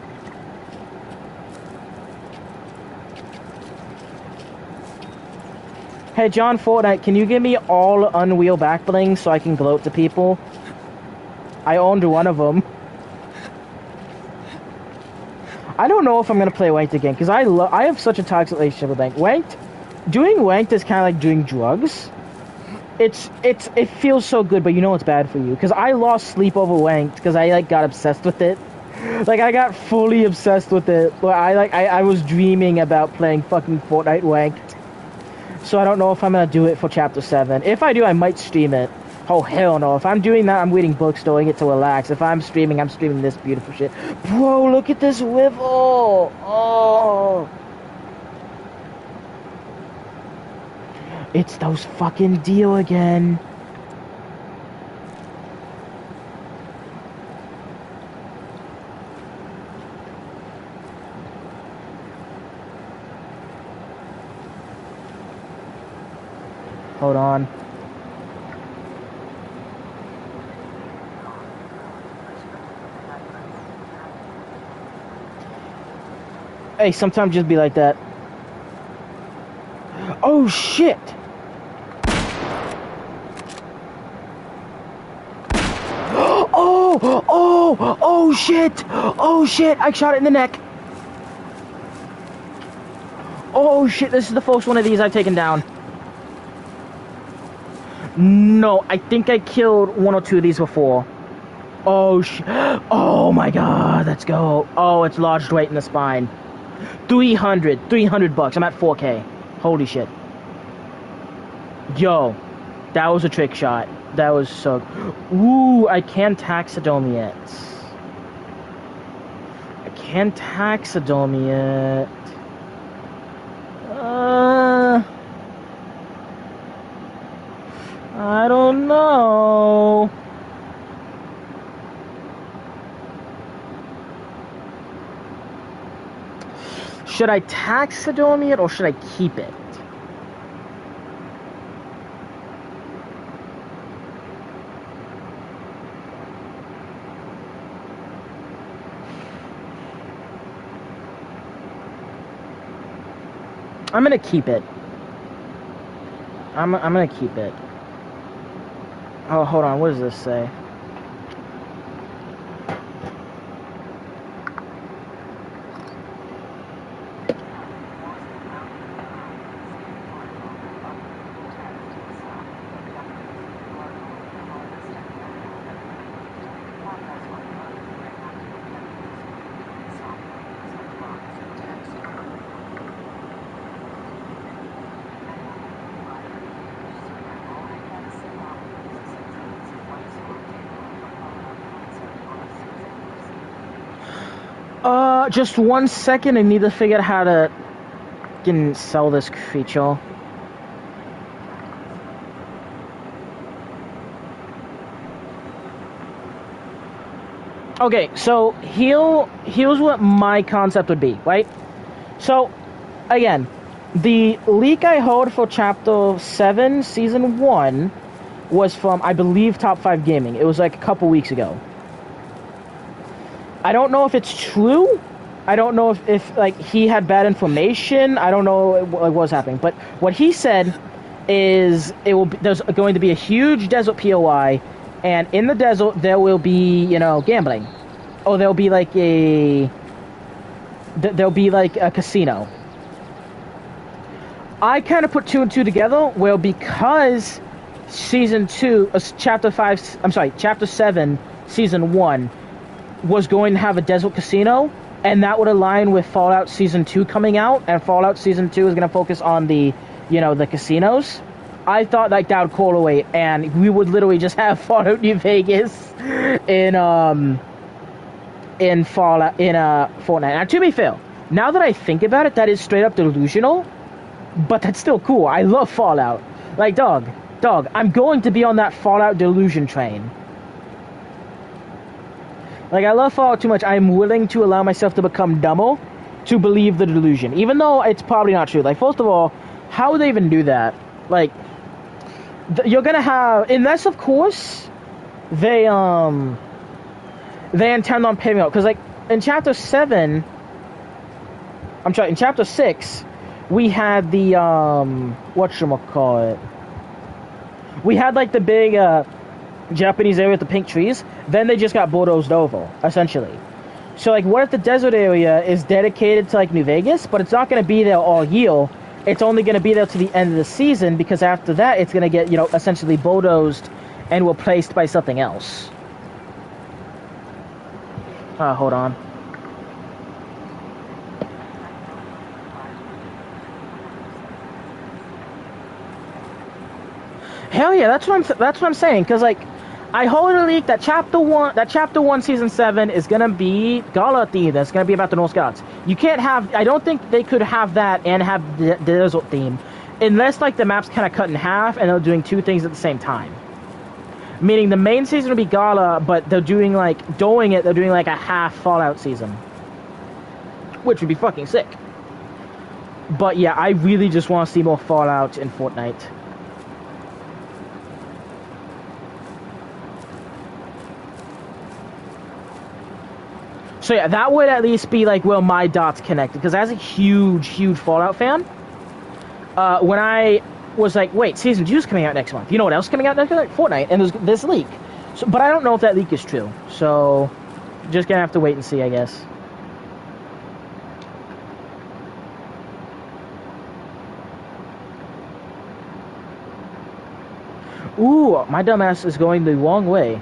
Hey, John Fortnite, can you give me all Unreal back blings so I can gloat to people? I owned one of them. I don't know if I'm gonna play Ranked again, because I have such a toxic relationship with Ranked. Doing Ranked is kind of like doing drugs. It feels so good, but you know it's bad for you. Because I lost sleep over Ranked, because I, like, got obsessed with it. Like, I got fully obsessed with it. I was dreaming about playing fucking Fortnite Ranked. So I don't know if I'm gonna do it for Chapter 7. If I do, I might stream it. Oh, hell no. If I'm doing that, I'm reading books, doing it to relax. If I'm streaming this beautiful shit. Bro, look at this river! Oh! It's those fucking deer again. Hold on. Hey, sometimes just be like that. Oh, shit! Oh, shit! Oh, shit! I shot it in the neck! Oh, shit, this is the first one of these I've taken down. No, I think I killed one or two of these before. Oh, oh my god, let's go. Oh, it's lodged right in the spine. 300 bucks. I'm at 4K. Holy shit. Yo, that was a trick shot. That was so... Ooh, I can't taxidermy it. I can't taxidermy it. I don't know. Should I taxidermy it or should I keep it? I'm gonna keep it. I'm gonna keep it. Oh, hold on. What does this say? Just 1 second. I need to figure out how to can sell this creature. Okay, so here's what my concept would be, right? So, again, the leak I heard for Chapter 7, Season 1 was from, I believe, Top 5 Gaming. It was like a couple weeks ago. I don't know if it's true. I don't know if like, he had bad information. I don't know what was happening. But what he said is there's going to be a huge desert POI, and in the desert there will be, gambling. Oh, there'll be like a casino. I kind of put 2 and 2 together, well, because Season 2, Chapter 7, Season 1 was going to have a desert casino, and that would align with Fallout Season 2 coming out, and Fallout Season 2 is going to focus on the casinos. I thought like that would correlate, and we would literally just have Fallout New Vegas in Fortnite. Now, to be fair, now that I think about it, that is straight up delusional, but that's still cool. I love Fallout. Like, dog, I'm going to be on that Fallout delusion train. Like, I love Fallout too much. I'm willing to allow myself to become dumber to believe the delusion, even though it's probably not true. Like, first of all, how would they even do that? Like, you're gonna have, unless of course they intend on paving out, because like in Chapter 7, in Chapter 6, we had the whatchamacallit, we had like the big Japanese area with the pink trees. Then they just got bulldozed over, essentially. So like, what if the desert area is dedicated to like New Vegas, but it's not going to be there all year? It's only going to be there to the end of the season, because after that it's going to get, essentially bulldozed and replaced by something else. Hold on. Hell yeah, that's what I'm saying. Because like, I heard a leak that Chapter 1 Season 7 is gonna be Gala themed. That's gonna be about the Norse gods. You can't have. I don't think they could have that and have the desert theme, unless like the map's kind of cut in half and they're doing 2 things at the same time. Meaning the main season will be Gala, but they're doing like a half Fallout season, which would be fucking sick. But yeah, I really just want to see more Fallout in Fortnite. So yeah, that would at least be like where my dots connected, because as a huge Fallout fan, when I was like, wait, Season 2 is coming out next month. You know what else is coming out next month? Fortnite, and there's this leak. So, but I don't know if that leak is true. So, just gonna have to wait and see, I guess. Ooh, my dumbass is going the wrong way.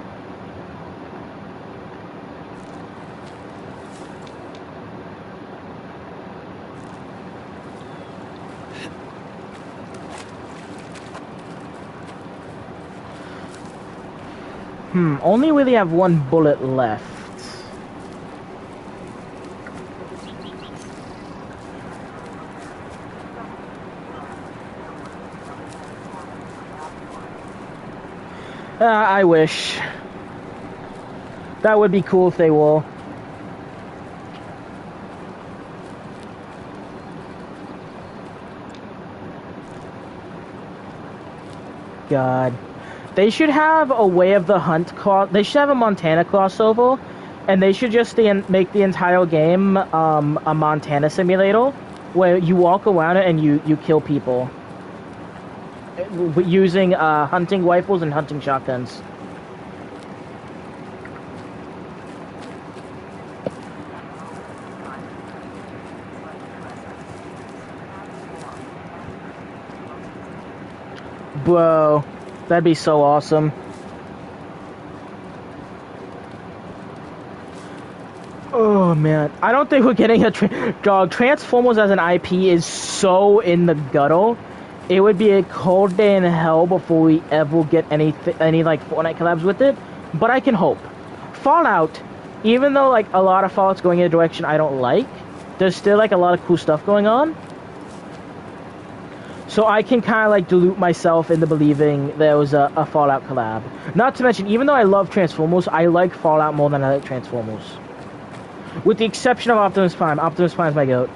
Only really have 1 bullet left. I wish. That would be cool if they were. God. They should have a Way of the Hunt they should have a Montana crossover, and they should just make the entire game a Montana simulator, where you walk around it and you kill people. using hunting rifles and hunting shotguns. Bro, that'd be so awesome. Oh man, I don't think we're getting a dog. Transformers as an IP is so in the gutter. It would be a cold day in hell before we ever get any like Fortnite collabs with it. But I can hope. Fallout, even though like a lot of Fallout's going in a direction I don't like, there's still like a lot of cool stuff going on. So I can kind of like delude myself into believing there was a Fallout collab. Not to mention, even though I love Transformers, I like Fallout more than I like Transformers. With the exception of Optimus Prime. Optimus Prime's my goat.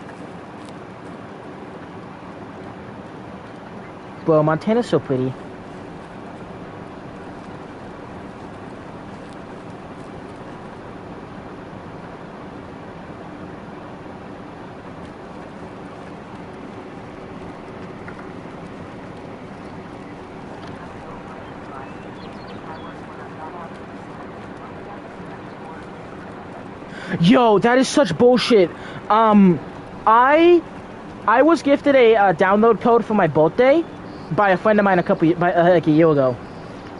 Bro, Montana's so pretty. Yo, that is such bullshit. I was gifted a download code for my birthday by a friend of mine like a year ago,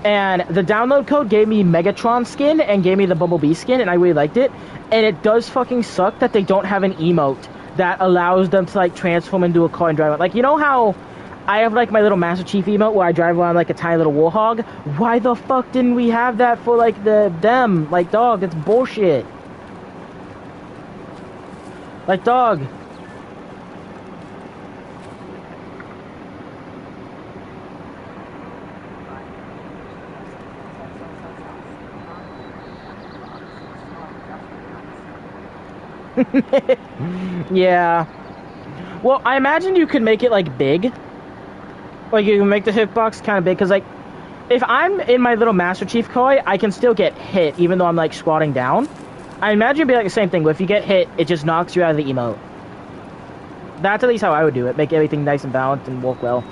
and the download code gave me Megatron skin and gave me the Bumblebee skin, and I really liked it. And it does fucking suck that they don't have an emote that allows them to like transform into a car and drive it. Like, you know how I have like my little Master Chief emote where I drive around like a tiny little warthog? Why the fuck didn't we have that for like them? Like, dog, it's bullshit. Like, dog. Yeah. Well, I imagine you could make it, like, big. Like, you can make the hitbox kind of big, because, like, if I'm in my little Master Chief koi, I can still get hit, even though I'm, like, squatting down. I imagine it'd be like the same thing, but if you get hit, it just knocks you out of the emote. That's at least how I would do it. Make everything nice and balanced and work well.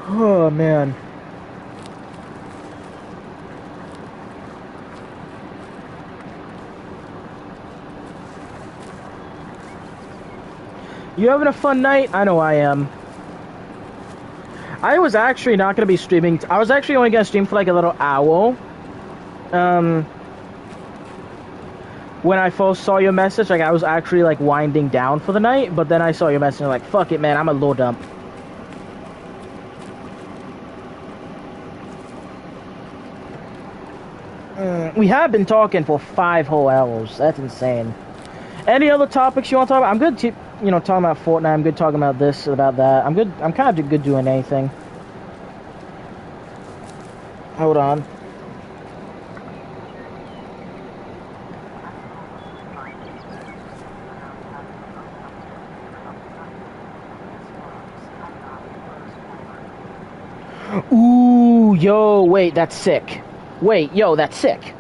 Oh, man. You having a fun night? I know I am. I was actually not going to be streaming. I was actually only going to stream for like a little hour. When I first saw your message, like I was actually like winding down for the night, but then I saw your message and I'm like, fuck it, man, I'm a low dump. We have been talking for 5 whole hours. That's insane. Any other topics you want to talk about? I'm good to, you know, talking about Fortnite. I'm good talking about this, about that. I'm good. I'm kind of good doing anything. Hold on. Ooh, yo, wait, that's sick. Wait, yo, that's sick.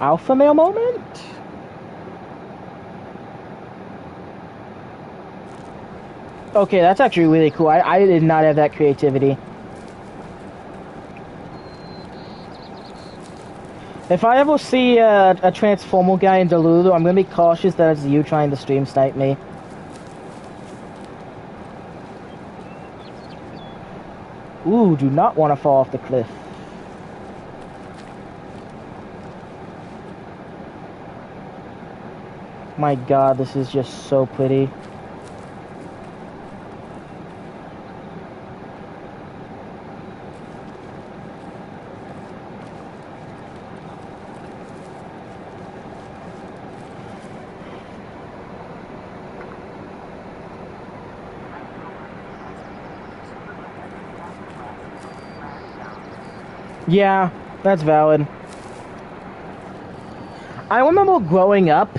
Alpha male moment? Okay, that's actually really cool. I did not have that creativity. If I ever see a Transformer guy in Delulu, I'm going to be cautious that it's you trying to stream snipe me. Ooh, do not want to fall off the cliff. My god, this is just so pretty. Yeah, that's valid. I remember growing up,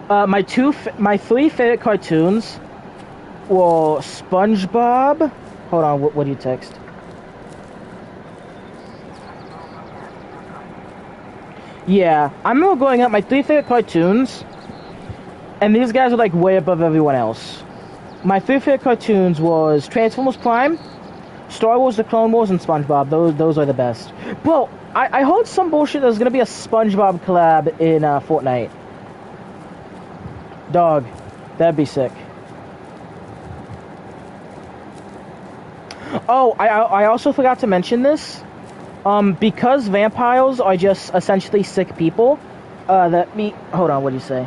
my 3 favorite cartoons were SpongeBob. Hold on, what do you text? Yeah, I remember growing up, my three favorite cartoons, and these guys are like way above everyone else. My three favorite cartoons was Transformers Prime, Star Wars: The Clone Wars, and SpongeBob. Those are the best. Bro, I heard some bullshit there's gonna be a SpongeBob collab in Fortnite. Dog, that'd be sick. Oh, I also forgot to mention this. Because vampires are just essentially sick people. Hold on. What do you say?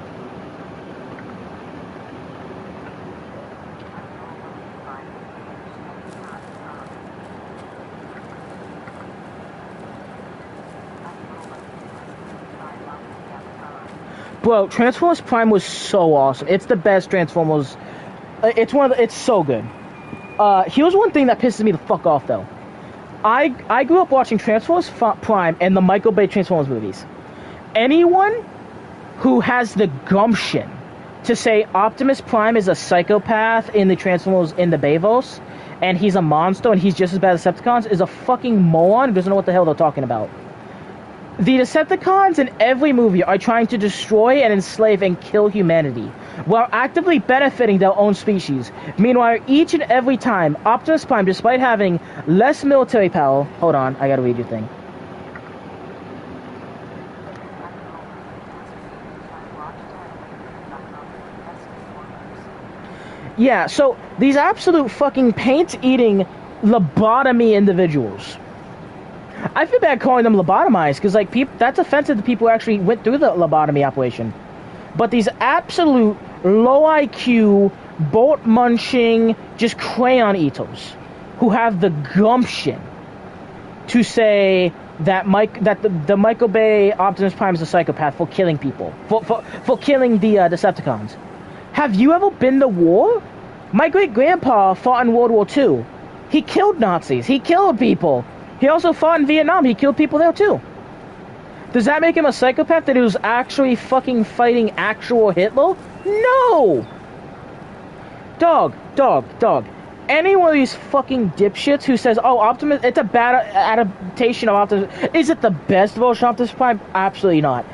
Bro, Transformers Prime was so awesome. It's the best Transformers. It's so good. Here's one thing that pisses me the fuck off though. I grew up watching Transformers Prime and the Michael Bay Transformers movies. Anyone who has the gumption to say Optimus Prime is a psychopath in the Transformers in the Bayverse, and he's a monster and he's just as bad as Decepticons is a fucking moron who doesn't know what the hell they're talking about. The Decepticons in every movie are trying to destroy and enslave and kill humanity, while actively benefiting their own species. Meanwhile, each and every time, Optimus Prime, despite having less military power... Hold on, I gotta read your thing. Yeah, so these absolute fucking paint-eating lobotomy individuals... I feel bad calling them lobotomized, because like that's offensive to people who actually went through the lobotomy operation. But these absolute low IQ, bolt munching, just crayon eaters, who have the gumption to say that the Michael Bay Optimus Prime is a psychopath for killing people, for killing the Decepticons. Have you ever been to war? My great grandpa fought in World War II. He killed Nazis. He killed people. He also fought in Vietnam. He killed people there too. Does that make him a psychopath that he was actually fucking fighting actual Hitler? No! Dog. Any one of these fucking dipshits who says, oh, Optimus, it's a bad adaptation of Optimus. Is it the best version of Optimus Prime? Absolutely not.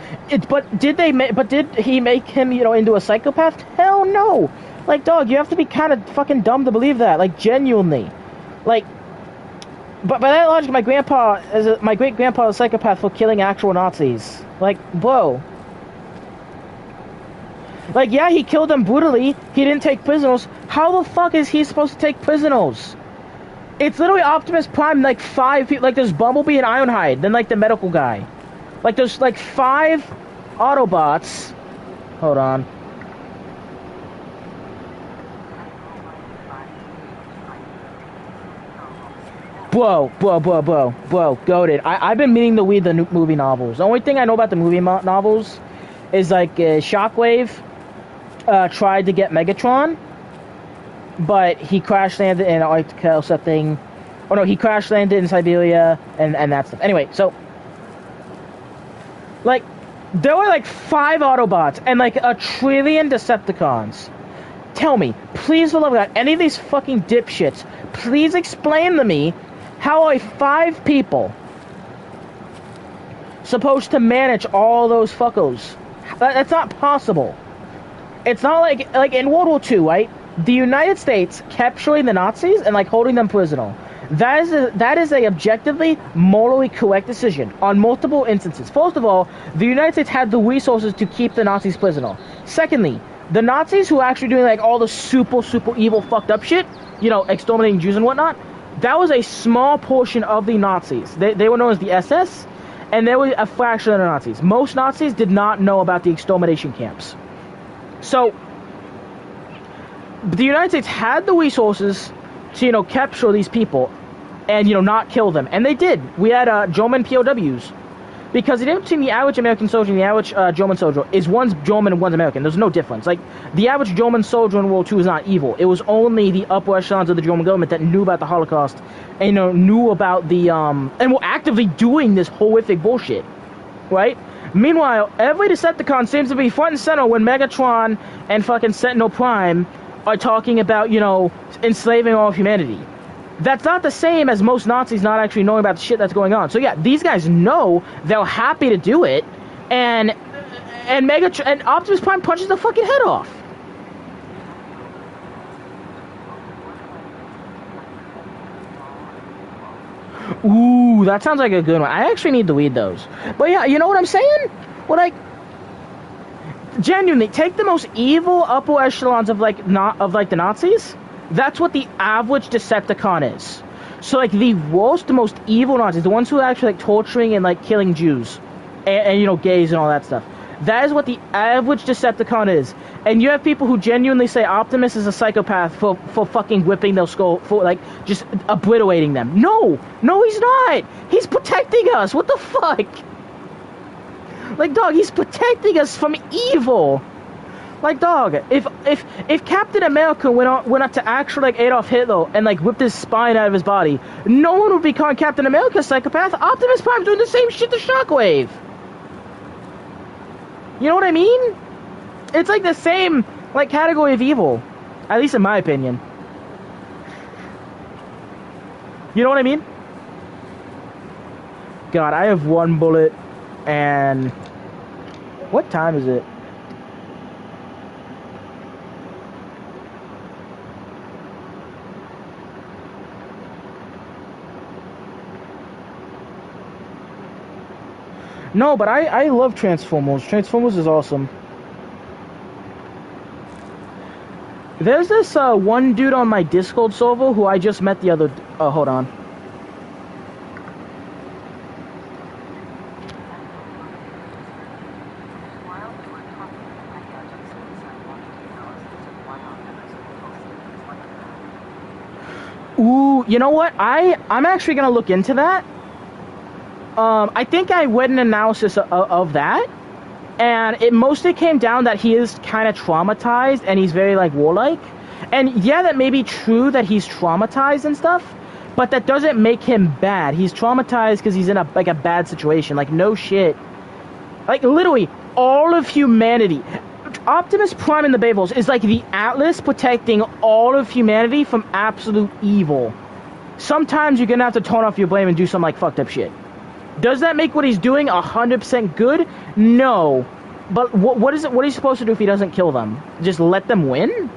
But did he make him, into a psychopath? Hell no! Like, dog, you have to be kind of fucking dumb to believe that. Like, genuinely. Like... But by that logic, my great grandpa is a psychopath for killing actual Nazis. Like, whoa. Like, yeah, he killed them brutally. He didn't take prisoners. How the fuck is he supposed to take prisoners? It's literally Optimus Prime, like 5 people. Like, there's Bumblebee and Ironhide, then like the medical guy. Like, there's like 5 Autobots. Hold on. Bro, goated. I've been meaning to read the new movie novels. The only thing I know about the movie novels is, like, Shockwave tried to get Megatron, but he crash-landed in Antarctica or something. Oh, no, he crash-landed in Siberia and that stuff. Anyway, so, like, there were, like, 5 Autobots and, like, 1 trillion Decepticons. Tell me, please, for the love of God, any of these fucking dipshits, please explain to me how are 5 people supposed to manage all those fuckos? That's not possible. It's not like in World War II, right? The United States capturing the Nazis and like holding them prisoner. That is a objectively, morally correct decision on multiple instances. First of all, the United States had the resources to keep the Nazis prisoner. Secondly, the Nazis who are actually doing like all the super evil fucked up shit, exterminating Jews and whatnot, that was a small portion of the Nazis. They were known as the SS, and they were a fraction of the Nazis. Most Nazis did not know about the extermination camps. So, the United States had the resources to, capture these people and, not kill them. And they did. We had German POWs. Because the difference between the average American soldier and the average German soldier is one's German and one's American. There's no difference. Like, the average German soldier in World War II is not evil. It was only the upper echelons of the German government that knew about the Holocaust and, knew about the, and were actively doing this horrific bullshit. Right? Meanwhile, every Decepticon seems to be front and center when Megatron and fucking Sentinel Prime are talking about, enslaving all of humanity. That's not the same as most Nazis not actually knowing about the shit that's going on. So yeah, these guys know, they're happy to do it, and and Optimus Prime punches the fucking head off. Ooh, that sounds like a good one. I actually need to read those. But yeah, you know what I'm saying? Well, like, genuinely, take the most evil upper echelons of like the Nazis. That's what the average Decepticon is. So like the worst, the most evil Nazis, the ones who are actually like torturing and like killing Jews, and you know, gays and all that stuff. That is what the average Decepticon is. And you have people who genuinely say Optimus is a psychopath for fucking whipping their skull, for like just obliterating them. No, he's not. He's protecting us. What the fuck? Like, dog, he's protecting us from evil. Like, dog, if Captain America went up to actually like Adolf Hitler and like whipped his spine out of his body, no one would be calling Captain America a psychopath. Optimus Prime doing the same shit to Shockwave. You know what I mean? It's like the same like category of evil, at least in my opinion. You know what I mean? God, I have one bullet, and what time is it? No, but I love Transformers. Transformers is awesome. There's this one dude on my Discord server who I just met the other... hold on. Ooh, you know what? I'm actually going to look into that. I think I read an analysis of that, and it mostly came down that he is kind of traumatized and he's very like warlike. And yeah, that may be true that he's traumatized and stuff, but that doesn't make him bad. He's traumatized because he's in a bad situation. Like, no shit. Like, literally, all of humanity. Optimus Prime in the Bayverse is like the Atlas protecting all of humanity from absolute evil. Sometimes you're gonna have to turn off your blame and do some like fucked up shit. Does that make what he's doing 100% good? No. But what is he supposed to do if he doesn't kill them? Just let them win?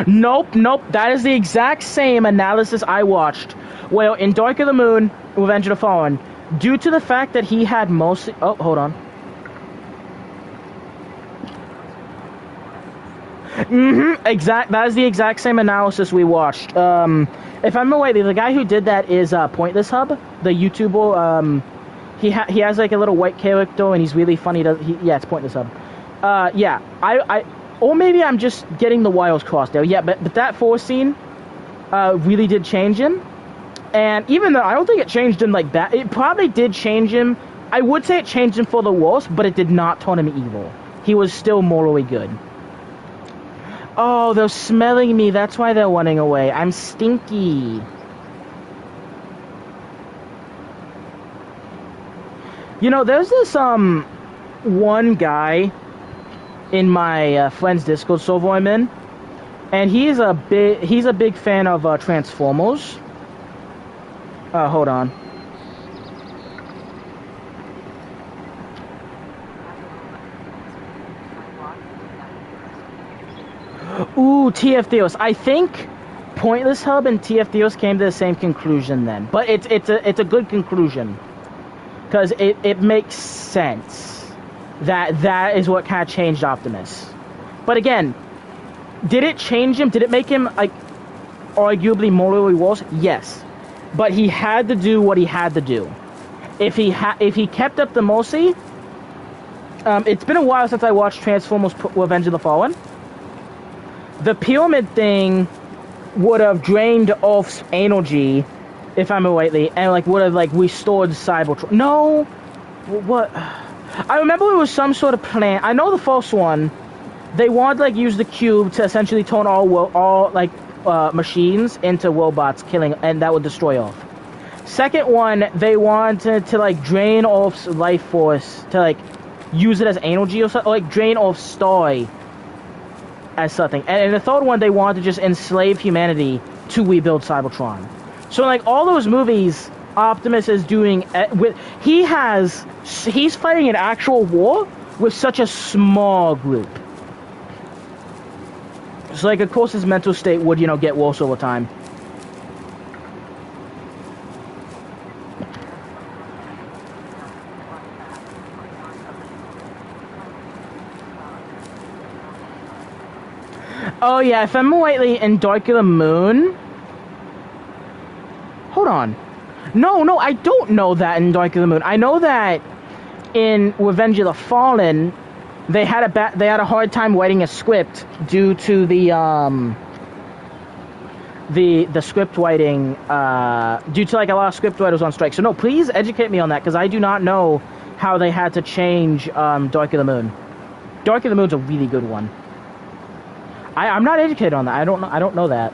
Nope. That is the exact same analysis I watched. Well, in Dark of the Moon, Revenge of the Fallen, due to the fact that he had mostly... Oh, hold on. That is the exact same analysis we watched. If I'm aware, the guy who did that is Pointless Hub, the YouTuber. He has like a little white character, and he's really funny. Yeah, it's Pointless Hub. Yeah, or maybe I'm just getting the wires crossed there. Yeah, but that force scene really did change him. And even though I don't think it changed him like that, it probably did change him. I would say it changed him for the worse, but it did not turn him evil. He was still morally good. Oh, they're smelling me. That's why they're running away. I'm stinky. You know, there's this one guy in my friend's Discord server I'm in, and he's a big fan of Transformers. Hold on. Ooh, TF Theos. I think Pointless Hub and TF Theos came to the same conclusion then, but it's a good conclusion because it makes sense that is what kind of changed Optimus. But again, did it change him? Did it make him like arguably morally worse? Yes. But he had to do what he had to do. If he kept up the mercy, it's been a while since I watched Transformers Revenge of the Fallen. The pyramid thing would have drained Earth's energy, if I'm rightly, and like would have like restored Cybertron. No, what? I remember it was some sort of plan. I know the first one, they wanted to like use the cube to essentially turn all machines into robots, killing, and that would destroy Earth. Second one, they wanted to like drain off life force to like use it as energy or something, or, like drain off Stoy as something. And in the third one, they wanted to just enslave humanity to rebuild Cybertron. So like all those movies, Optimus is doing he's fighting an actual war with such a small group. So like of course his mental state would, you know, get worse over time. Oh yeah, if I'm rightly in Dark of the Moon. Hold on. No, I don't know that in Dark of the Moon. I know that in Revenge of the Fallen, they had a hard time writing a script due to the script writing due to like a lot of script writers on strike. So no, please educate me on that because I do not know how they had to change Dark of the Moon. Dark of the Moon's a really good one. I'm not educated on that. I don't know that.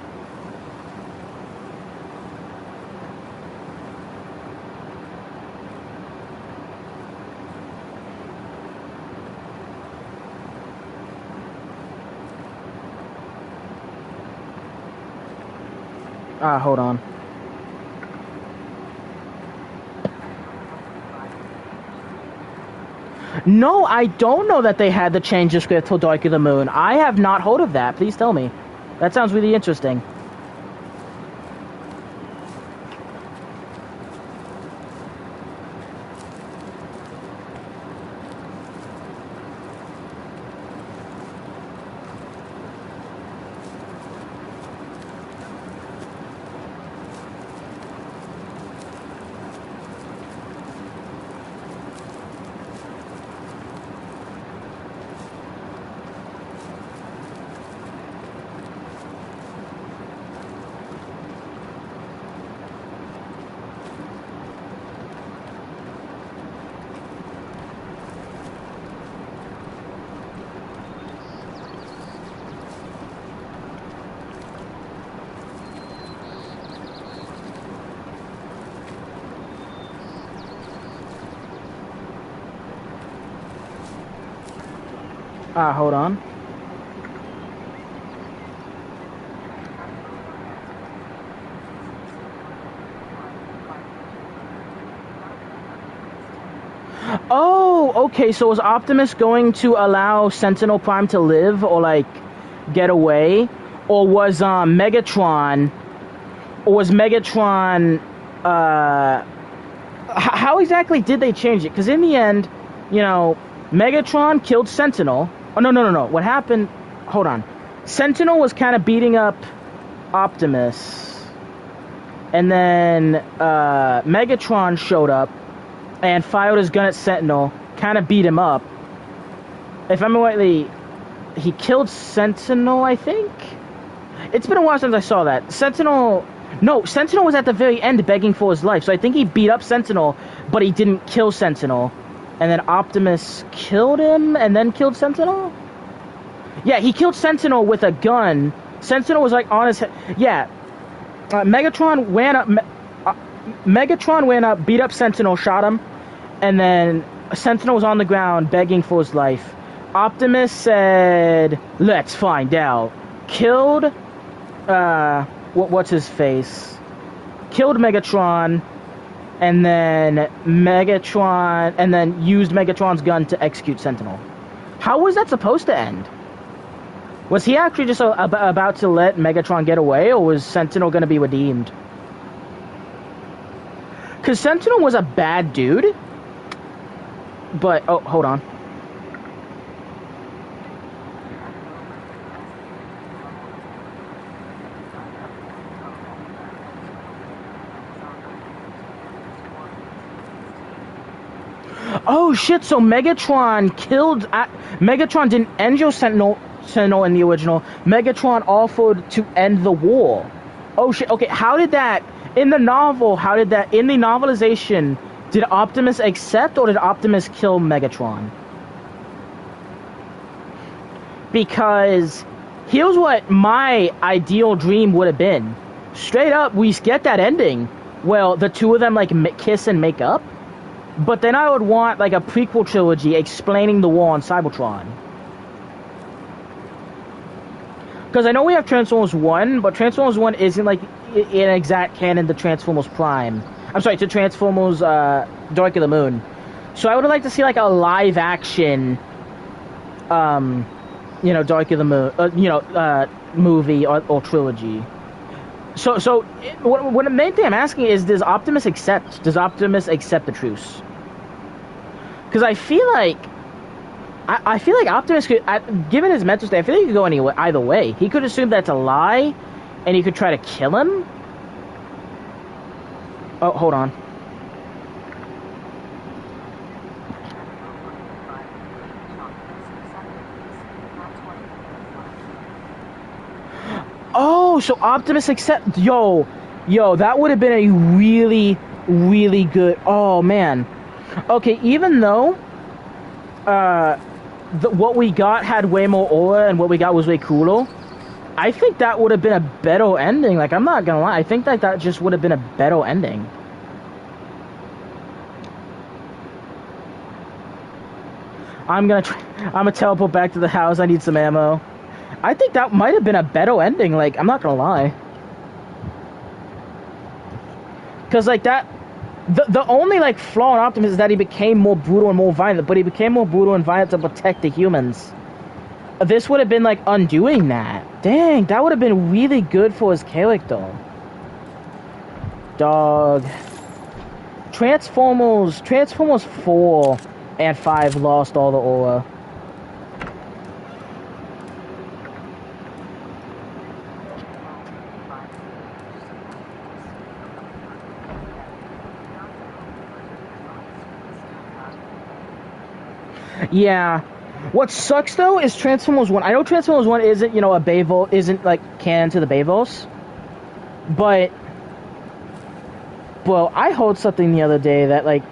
Hold on. No, I don't know that they had to change the script till Dark of the Moon. I have not heard of that. Please tell me. That sounds really interesting. Hold on. Oh, okay, so was Optimus going to allow Sentinel Prime to live or, like, get away? Or was, Megatron... Or was Megatron, how exactly did they change it? Because in the end, you know, Megatron killed Sentinel... Oh, no. What happened... Hold on. Sentinel was kind of beating up Optimus. And then, Megatron showed up and fired his gun at Sentinel, kind of beat him up. If I'm rightly, he killed Sentinel, I think? It's been a while since I saw that. Sentinel was at the very end begging for his life, so I think he beat up Sentinel, but he didn't kill Sentinel. And then Optimus killed him, and then killed Sentinel? Yeah, he killed Sentinel with a gun. Sentinel was like on his head. Yeah. Megatron ran up, beat up Sentinel, shot him, and then Sentinel was on the ground begging for his life. Optimus said, "Let's find out." Killed, what's his face? Killed Megatron, and then used Megatron's gun to execute Sentinel. How was that supposed to end? Was he actually just about to let Megatron get away, or was Sentinel going to be redeemed? Because Sentinel was a bad dude. But, oh, hold on. Oh shit, so Megatron didn't end your Sentinel in the original. Megatron offered to end the war. Oh shit, okay, how did that, in the novelization, did Optimus accept or did Optimus kill Megatron? Because here's what my ideal dream would have been. Straight up, we get that ending well, the two of them like kiss and make up. But then I would want like a prequel trilogy explaining the war on Cybertron. Because I know we have Transformers 1, but Transformers 1 isn't like an exact canon to Transformers Prime. I'm sorry, to Transformers Dark of the Moon. So I would like to see like a live action, you know, Dark of the Moon, movie or trilogy. So what the main thing I'm asking is, does Optimus accept the truce? Because I feel like Optimus could, given his mental state, I feel like he could go either way. He could assume that's a lie, and he could try to kill him. Oh, hold on. Oh, so Optimus accept... Yo, that would have been a really, really good... Oh, man. Okay, even though... what we got had way more aura and what we got was way cooler, I think that would have been a better ending. Like, I'm not gonna lie, I think that just would have been a better ending. I'm gonna teleport back to the house. I need some ammo. I think that might have been a better ending. Like, I'm not gonna lie, because like that. The only like flaw in Optimus is that he became more brutal and more violent, but he became more brutal and violent to protect the humans. This would have been like undoing that. Dang, that would have been really good for his character. Dog. Transformers 4 and 5 lost all the aura. Yeah. What sucks though is Transformers 1. I know Transformers 1 isn't, you know, isn't like canon to the Bayverse. But well, I heard something the other day that like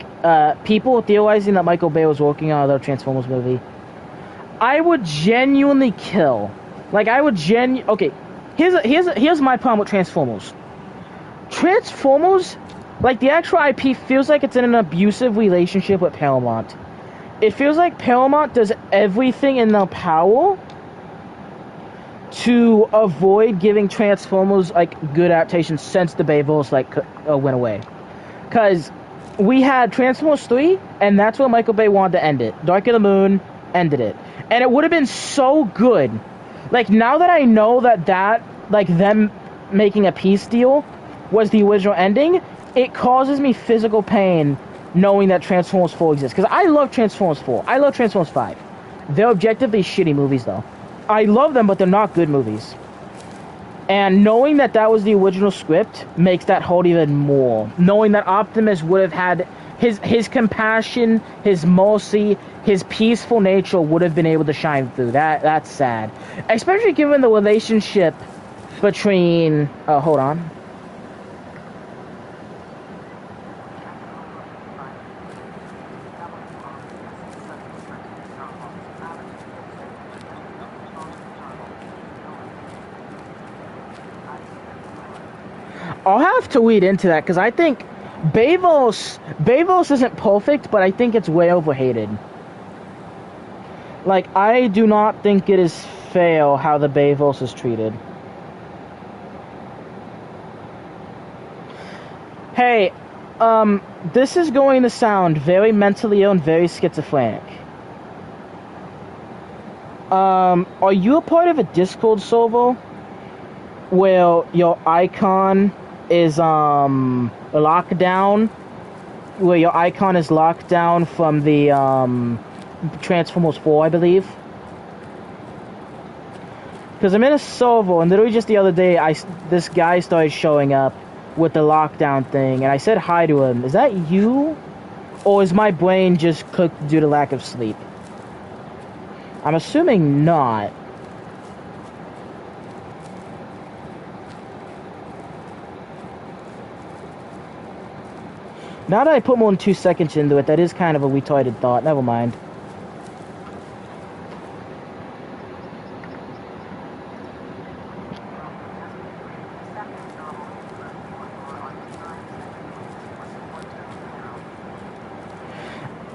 people theorizing that Michael Bay was working on another Transformers movie. I would genuinely kill. Like I would okay, here's my problem with Transformers. Transformers, like the actual IP feels like it's in an abusive relationship with Paramount. It feels like Paramount does everything in their power to avoid giving Transformers like good adaptations since the Bayverse like went away. Cause we had Transformers 3, and that's where Michael Bay wanted to end it. Dark of the Moon ended it, and it would have been so good. Like now that I know that like them making a peace deal was the original ending, it causes me physical pain knowing that Transformers 4 exists. Because I love Transformers 4. I love Transformers 5. They're objectively shitty movies, though. I love them, but they're not good movies. And knowing that that was the original script makes that hold even more. Knowing that Optimus would have had his compassion, his mercy, his peaceful nature would have been able to shine through. That's sad. Especially given the relationship between... hold on. I'll have to read into that, because I think Bayverse isn't perfect, but I think it's way overhated. Like, I do not think it is fair how the Bayverse is treated. Hey, this is going to sound very mentally ill and very schizophrenic. Are you a part of a Discord server where your icon is locked down, where your icon is locked down from the Transformers 4, I believe? Because I'm in a server, and literally just the other day, this guy started showing up with the lockdown thing, and I said hi to him. Is that you? Or is my brain just cooked due to lack of sleep? I'm assuming not. Now that I put more than 2 seconds into it, that is kind of a retarded thought. Never mind.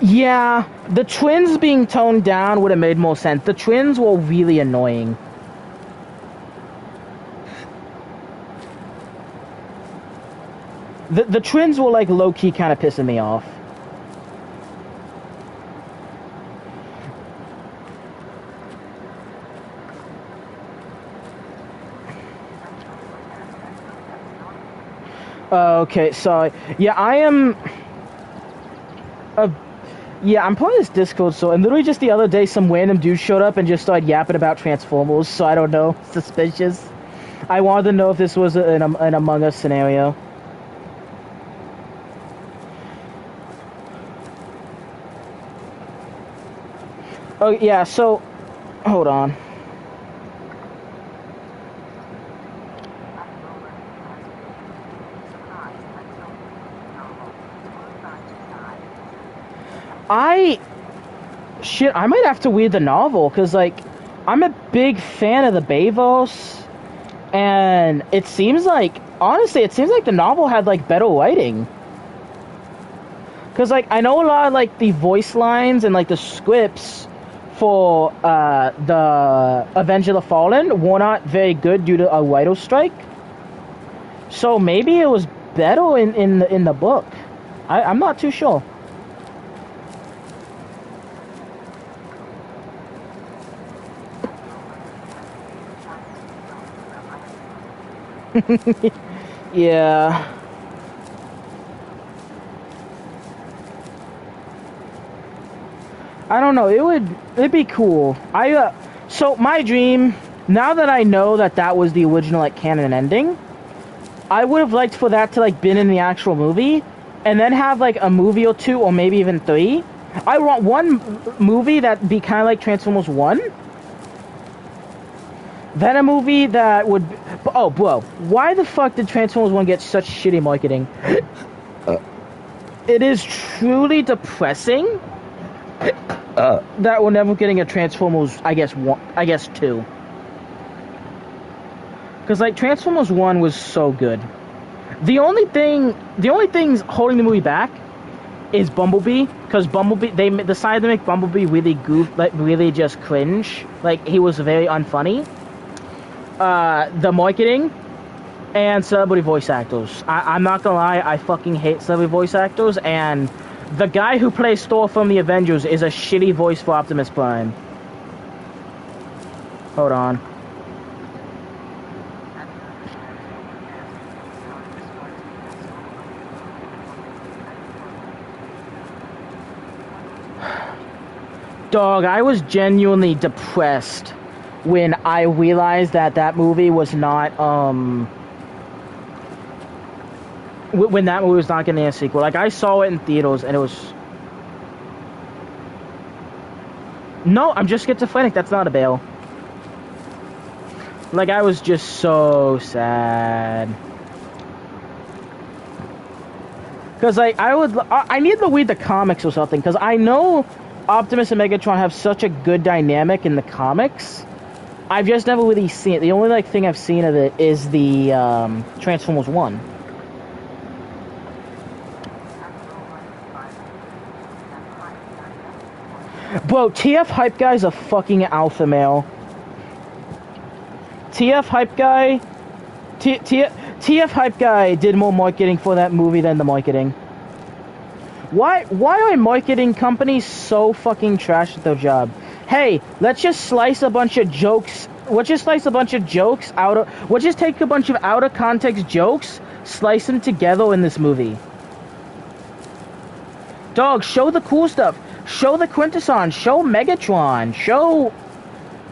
Yeah, the twins being toned down would have made more sense. The twins were really annoying. The twins were like low-key kind of pissing me off. Okay, sorry. Yeah, I am... Yeah, I'm playing this Discord, so... And literally just the other day, some random dude showed up and just started yapping about Transformers, so I don't know. Suspicious. I wanted to know if this was an Among Us scenario. Oh, yeah, so... Hold on. Shit, I might have to read the novel, because, like, I'm a big fan of the Bayvos, and it seems like, honestly, it seems like the novel had, like, better writing. Because, like, I know a lot of, like, the voice lines and, like, the scripts for the Avenged of the Fallen were not very good due to a writer's strike. So maybe it was better in the book. I'm not too sure. Yeah. I don't know. It'd be cool. So my dream, now that I know that that was the original like canon ending, I would have liked for that to like been in the actual movie, and then have like a movie or two, or maybe even three. I want one movie that be kind of like Transformers 1. Then a movie that would... Oh, bro. Why the fuck did Transformers 1 get such shitty marketing? It is truly depressing that we're never getting a Transformers, I guess 2. Because, like, Transformers 1 was so good. The only things holding the movie back is Bumblebee, because Bumblebee, they decided to make Bumblebee really like, really just cringe. Like, he was very unfunny. The marketing and celebrity voice actors. I'm not gonna lie, I fucking hate celebrity voice actors, and the guy who plays Thor from the Avengers is a shitty voice for Optimus Prime. Hold on. Dog, I was genuinely depressed when I realized that that movie was not, when that movie was not getting a sequel. Like, I saw it in theaters, and it was... No, I'm just schizophrenic, that's not a bail. Like, I was just so sad. Because, like, I need to read the comics or something, because I know Optimus and Megatron have such a good dynamic in the comics. I've just never really seen it. The only like thing I've seen of it is the Transformers 1. Bro, TF Hype Guy's a fucking alpha male. TF Hype Guy... TF Hype Guy did more marketing for that movie than the marketing. Why are marketing companies so fucking trash at their job? Hey, let's just slice a bunch of jokes. Let's just slice a bunch of jokes out of... Let's just take a bunch of out-of-context jokes, slice them together in this movie. Dog, show the cool stuff. Show the Quintesson. Show Megatron.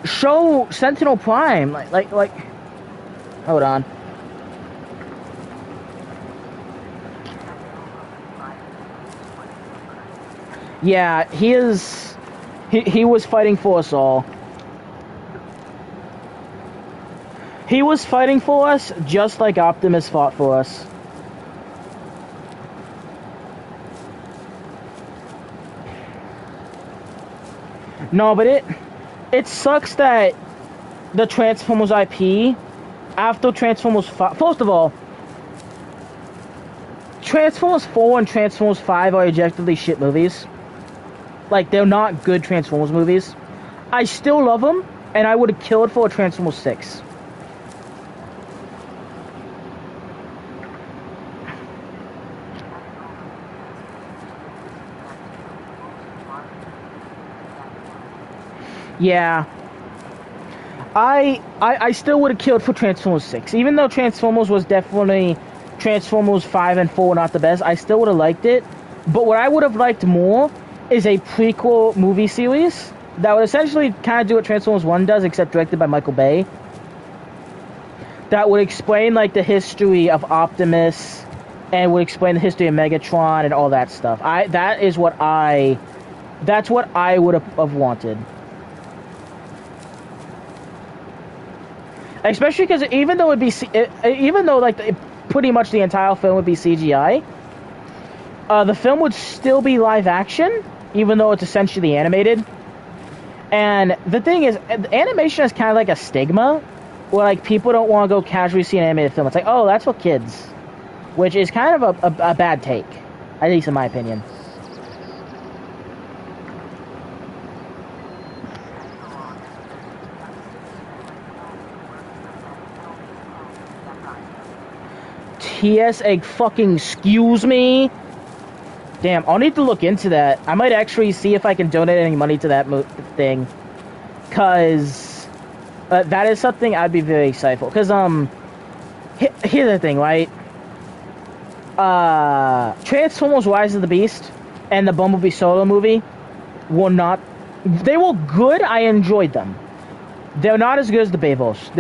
Show Sentinel Prime. Like... Hold on. Yeah, he is... He was fighting for us all. He was fighting for us just like Optimus fought for us. No, but it sucks that the Transformers IP, after Transformers 5... First of all, Transformers 4 and Transformers 5 are objectively shit movies. Like, they're not good Transformers movies. I still love them, and I would have killed for a Transformers 6. Yeah. I still would have killed for Transformers 6. Even though Transformers was definitely Transformers 5 and 4 not the best, I still would have liked it. But what I would have liked more is a prequel movie series that would essentially kind of do what Transformers 1 does, except directed by Michael Bay. That would explain, like, the history of Optimus and would explain the history of Megatron and all that stuff. That's what I would have wanted. Especially because even though pretty much the entire film would be CGI, the film would still be live action, even though it's essentially animated. And the thing is, animation is kind of like a stigma, where like people don't want to go casually see an animated film. It's like, oh, that's for kids, which is kind of a bad take, at least in my opinion. TSA fucking excuse me? Damn, I'll need to look into that. I might actually see if I can donate any money to that thing. Because that is something I'd be very excited for. Because, here's the thing, right? Transformers Rise of the Beast and the Bumblebee Solo movie were not... They were good, I enjoyed them. They're not as good as the Bayvos.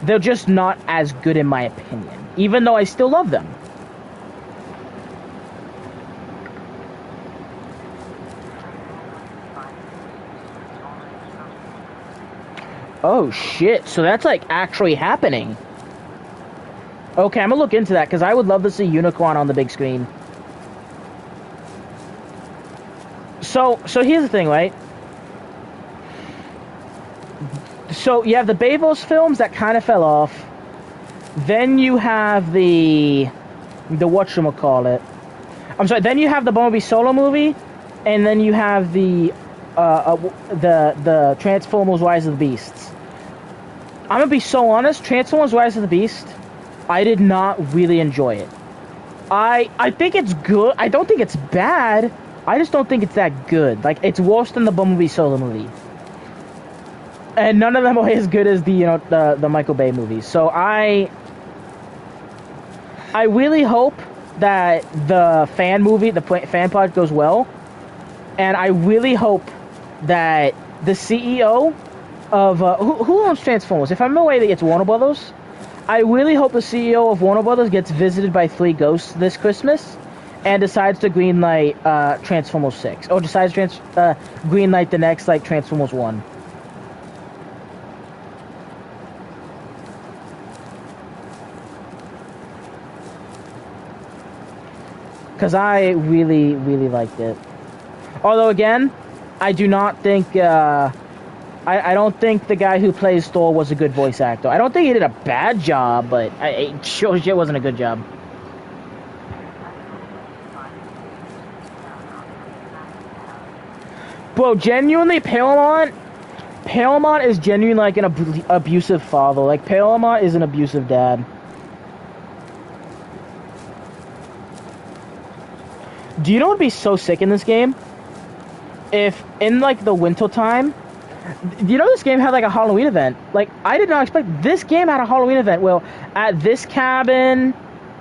They're just not as good in my opinion. Even though I still love them. Oh shit, so that's like actually happening. Okay, I'm gonna look into that because I would love to see Unicron on the big screen. So here's the thing, right? So you have the Bayvos films that kind of fell off. Then you have the whatchamacallit. I'm sorry, then you have the Bumblebee Solo movie, and then you have the Transformers Rise of the Beasts. I'm gonna be so honest, Transformers Rise of the Beast, I did not really enjoy it. I think it's good. I don't think it's bad. I just don't think it's that good. Like, it's worse than the Bumblebee Solo movie. And none of them are as good as the Michael Bay movies. So I really hope that the fan movie, the fan project goes well. And I really hope that the CEO of... who owns Transformers? If I'm aware that it's Warner Brothers, I really hope the CEO of Warner Brothers gets visited by 3 ghosts this Christmas and decides to greenlight Transformers 6. Or decides to greenlight the next, like, Transformers 1. Because I really, really liked it. Although, again, I do not think... I don't think the guy who plays Thor was a good voice actor. I don't think he did a bad job, but it sure shit wasn't a good job. Bro, genuinely, Paramount is genuinely like an abusive father. Like, Paramount is an abusive dad. Do you know what would be so sick in this game? If, in, like, the winter time... You know this game had, like, a Halloween event? Like, I did not expect... This game had a Halloween event. Well, at this cabin...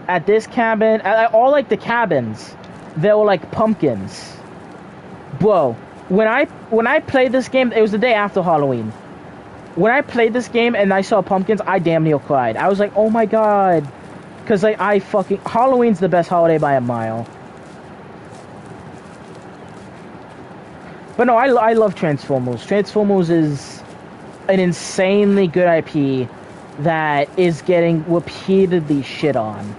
At all, like, the cabins, there were, like, pumpkins. Bro, when I played this game... It was the day after Halloween. When I played this game and I saw pumpkins, I damn near cried. I was like, oh my god. Because, like, Halloween's the best holiday by a mile. But no, I love Transformers. Transformers is an insanely good IP that is getting repeatedly shit on.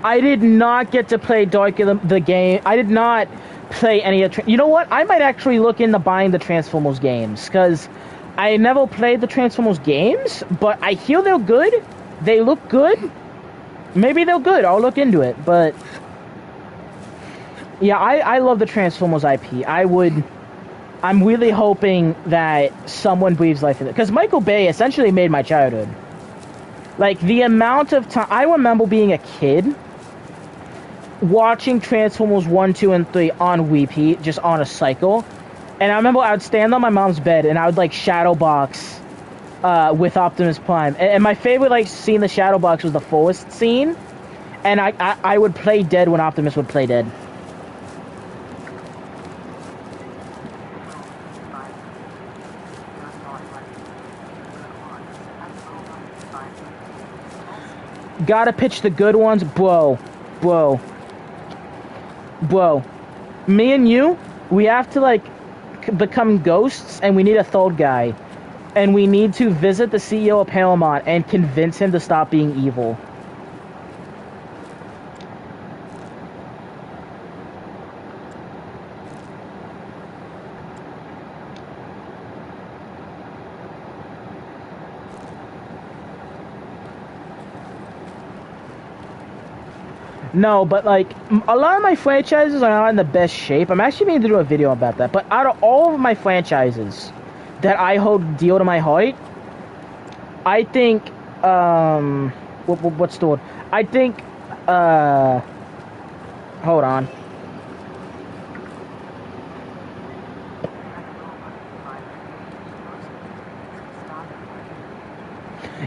I did not get to play Dark the game. I did not play any of you know what? I might actually look into buying the Transformers games, because I never played the Transformers games, but I hear they're good. They look good. Maybe they're good. I'll look into it, but yeah, I love the Transformers IP. I'm really hoping that someone breathes life in it, because Michael Bay essentially made my childhood. Like, the amount of time... I remember being a kid, watching Transformers 1, 2, and 3 on repeat, just on a cycle. And I remember I would stand on my mom's bed, and I would, like, shadow box with Optimus Prime. And my favorite, like, scene in the shadow box was the forest scene. And I would play dead when Optimus would play dead. Gotta pitch the good ones, bro. Me and you, we have to, like, become ghosts, and we need a third guy. And we need to visit the CEO of Paramount and convince him to stop being evil. No, but, like, a lot of my franchises are not in the best shape. I'm actually going to do a video about that. But out of all of my franchises that I hold dear to my heart, I think, what's the word? I think, hold on.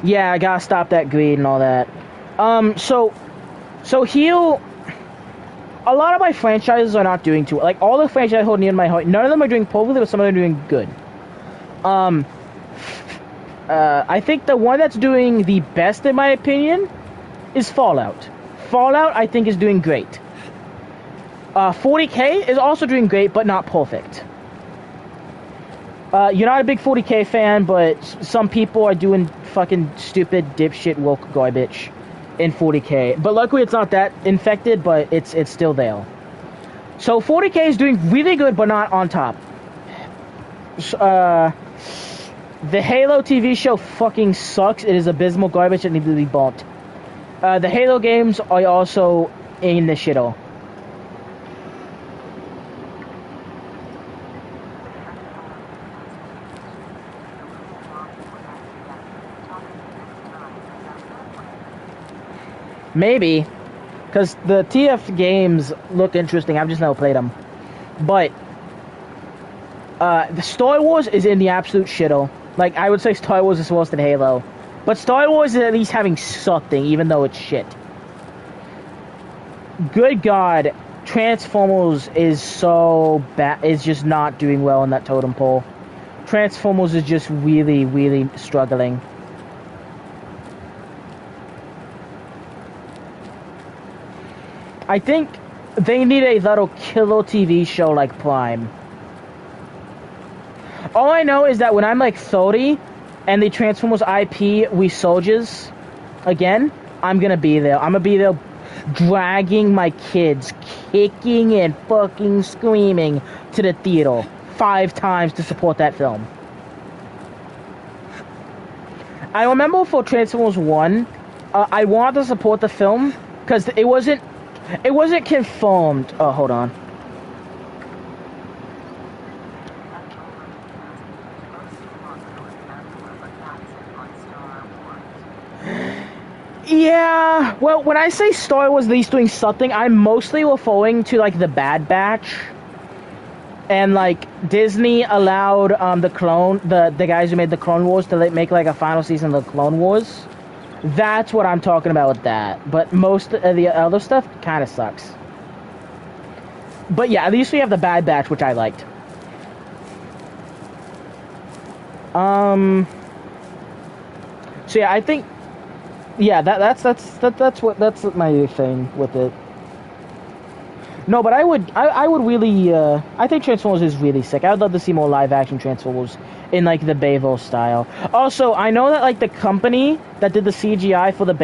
Yeah, I gotta stop that greed and all that. So here, a lot of my franchises are not doing too well. Like, all the franchises I hold near to my heart, none of them are doing poorly, but some of them are doing good. I think the one that's doing the best, in my opinion, is Fallout. Fallout, I think, is doing great. 40K is also doing great, but not perfect. You're not a big 40K fan, but some people are doing fucking stupid dipshit woke garbage in 40K. But luckily it's not that infected, but it's still there. So 40K is doing really good, but not on top. The Halo TV show fucking sucks. It is abysmal garbage that needs to be bumped. The Halo games are also in the shitter. Maybe, because the TF games look interesting. I've just never played them. But the Star Wars is in the absolute shitter. Like, I would say Star Wars is worse than Halo. But Star Wars is at least having something, even though it's shit. Good God, Transformers is so bad. It's just not doing well in that totem pole. Transformers is just really, really struggling. I think they need a little killer TV show like Prime. All I know is that when I'm like 30 and the Transformers IP resurges again, I'm gonna be there. I'm gonna be there dragging my kids, kicking and fucking screaming to the theater 5 times to support that film. I remember for Transformers 1, I wanted to support the film because it wasn't confirmed. Oh, hold on. Yeah, well, when I say Star Wars at least doing something, I'm mostly referring to, like, the Bad Batch. And, like, Disney allowed the guys who made the Clone Wars to make, like, a final season of the Clone Wars. That's what I'm talking about with that. But most of the other stuff kind of sucks. But yeah, at least we have the Bad Batch, which I liked. So yeah, I think, yeah, that's my thing with it. No, but I would really, I think Transformers is really sick. I would love to see more live action Transformers in, like, the Bayville style. Also, I know that, like, the company that did the CGI for the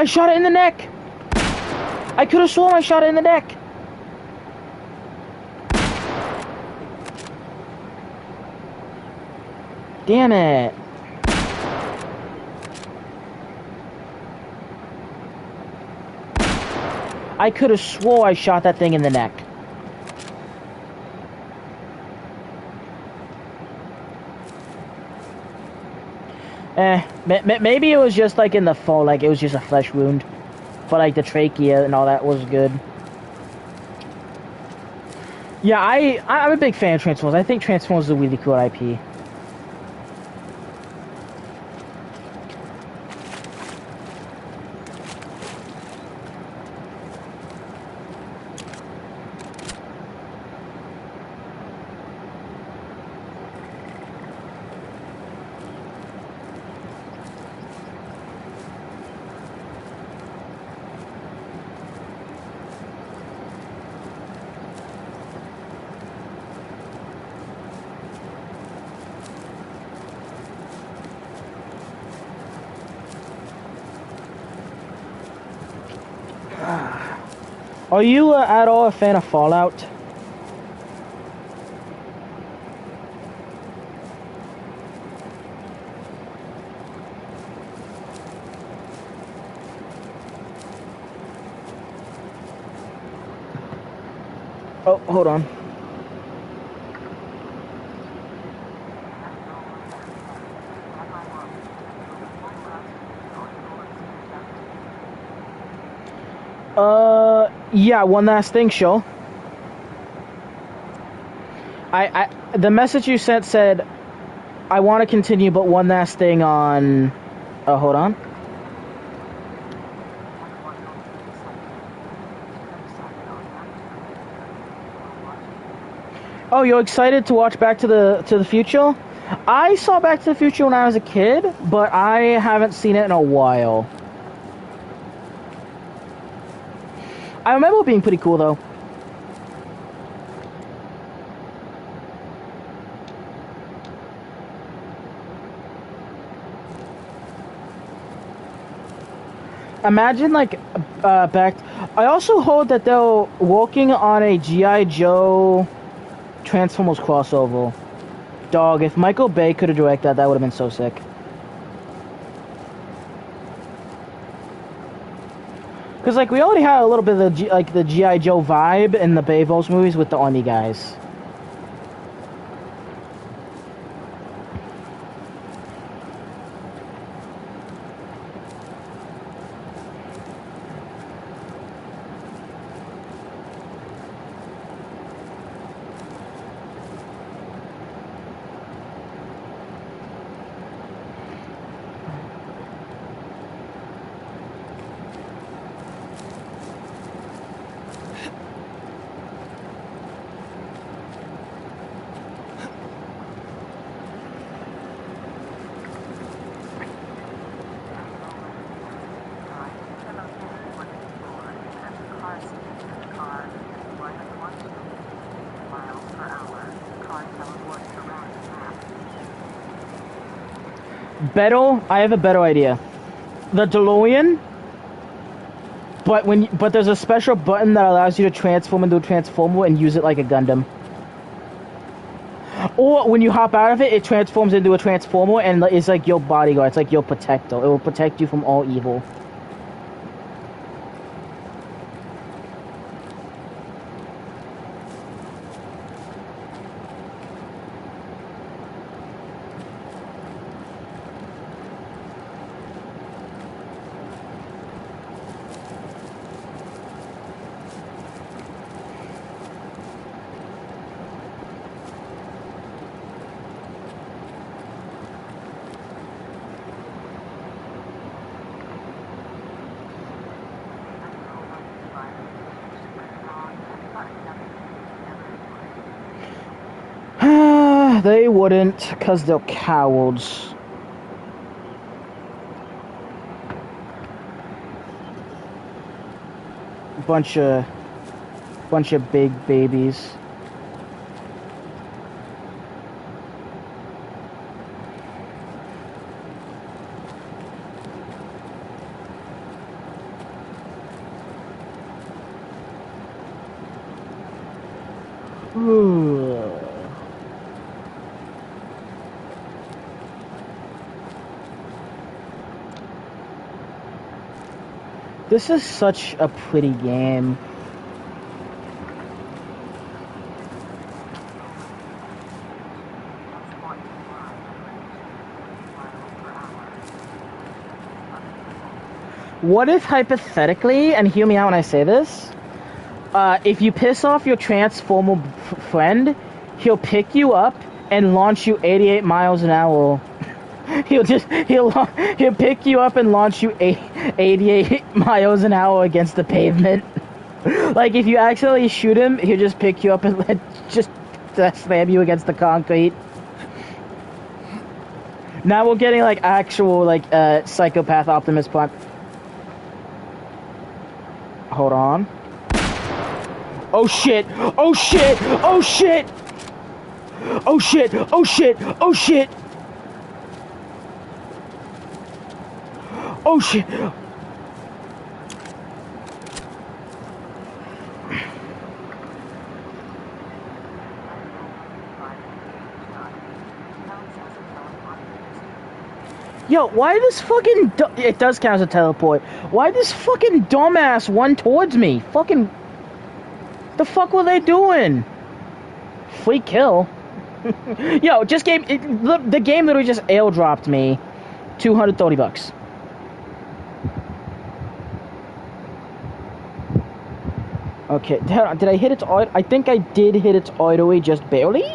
I shot it in the neck! I could have sworn I shot it in the neck! Damn it! I could have swore I shot that thing in the neck. Maybe it was just like in the fall, like it was just a flesh wound. But like the trachea and all that was good. Yeah, I'm a big fan of Transformers. I think Transformers is a really cool IP. Are you at all a fan of Fallout? Oh, hold on. Yeah, one last thing, sure. The message you sent said, I want to continue, but one last thing on... hold on. Oh, you're excited to watch Back to the Future? I saw Back to the Future when I was a kid, but I haven't seen it in a while. I remember it being pretty cool, though. Imagine, like, back... I also heard that they're working on a G.I. Joe Transformers crossover. Dog, if Michael Bay could have directed that, that would have been so sick. Because, like, we already had a little bit of the G.I. Joe vibe in the Bayverse movies with the Army guys. Beto, I have a better idea. The DeLorean, but there's a special button that allows you to transform into a Transformer and use it like a Gundam. Or when you hop out of it, it transforms into a Transformer and it's like your bodyguard. It's like your protector. It will protect you from all evil. They wouldn't, because they're cowards. Bunch of big babies. This is such a pretty game. What if hypothetically, and hear me out when I say this, if you piss off your transformer friend, he'll pick you up and launch you 88 miles an hour. He'll pick you up and launch you 88 miles an hour against the pavement. Like if you accidentally shoot him, he'll just pick you up and just slam you against the concrete. Now we're getting like actual like psychopath Optimus Prime. Hold on. Oh shit! Oh shit! Oh shit! Oh shit! Oh shit! Oh shit! Oh shit! Yo, why this fucking it does count as a teleport. Why this fucking dumbass run towards me? Fucking the fuck were they doing? Free kill. Yo, just game the game literally just airdropped me $230. Okay, did I hit its auto? I think I did hit its auto just barely,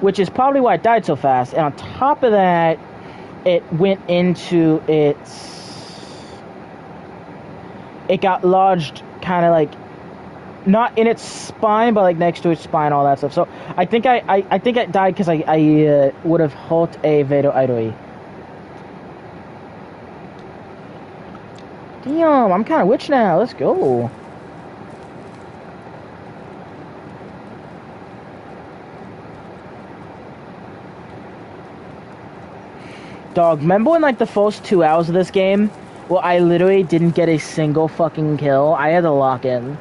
which is probably why it died so fast. And on top of that, it went into it got lodged kind of like not in its spine, but like next to its spine, all that stuff. So I think I think it died because I would have hurt a Vado Idoi. Damn, I'm kind of rich now. Let's go. Dog, remember when like the first 2 hours of this game, well, I literally didn't get a single fucking kill. I had to lock in.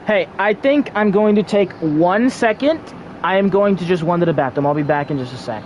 Hey, I think I'm going to take 1 second. I am going to just run to the bathroom. I'll be back in just a sec.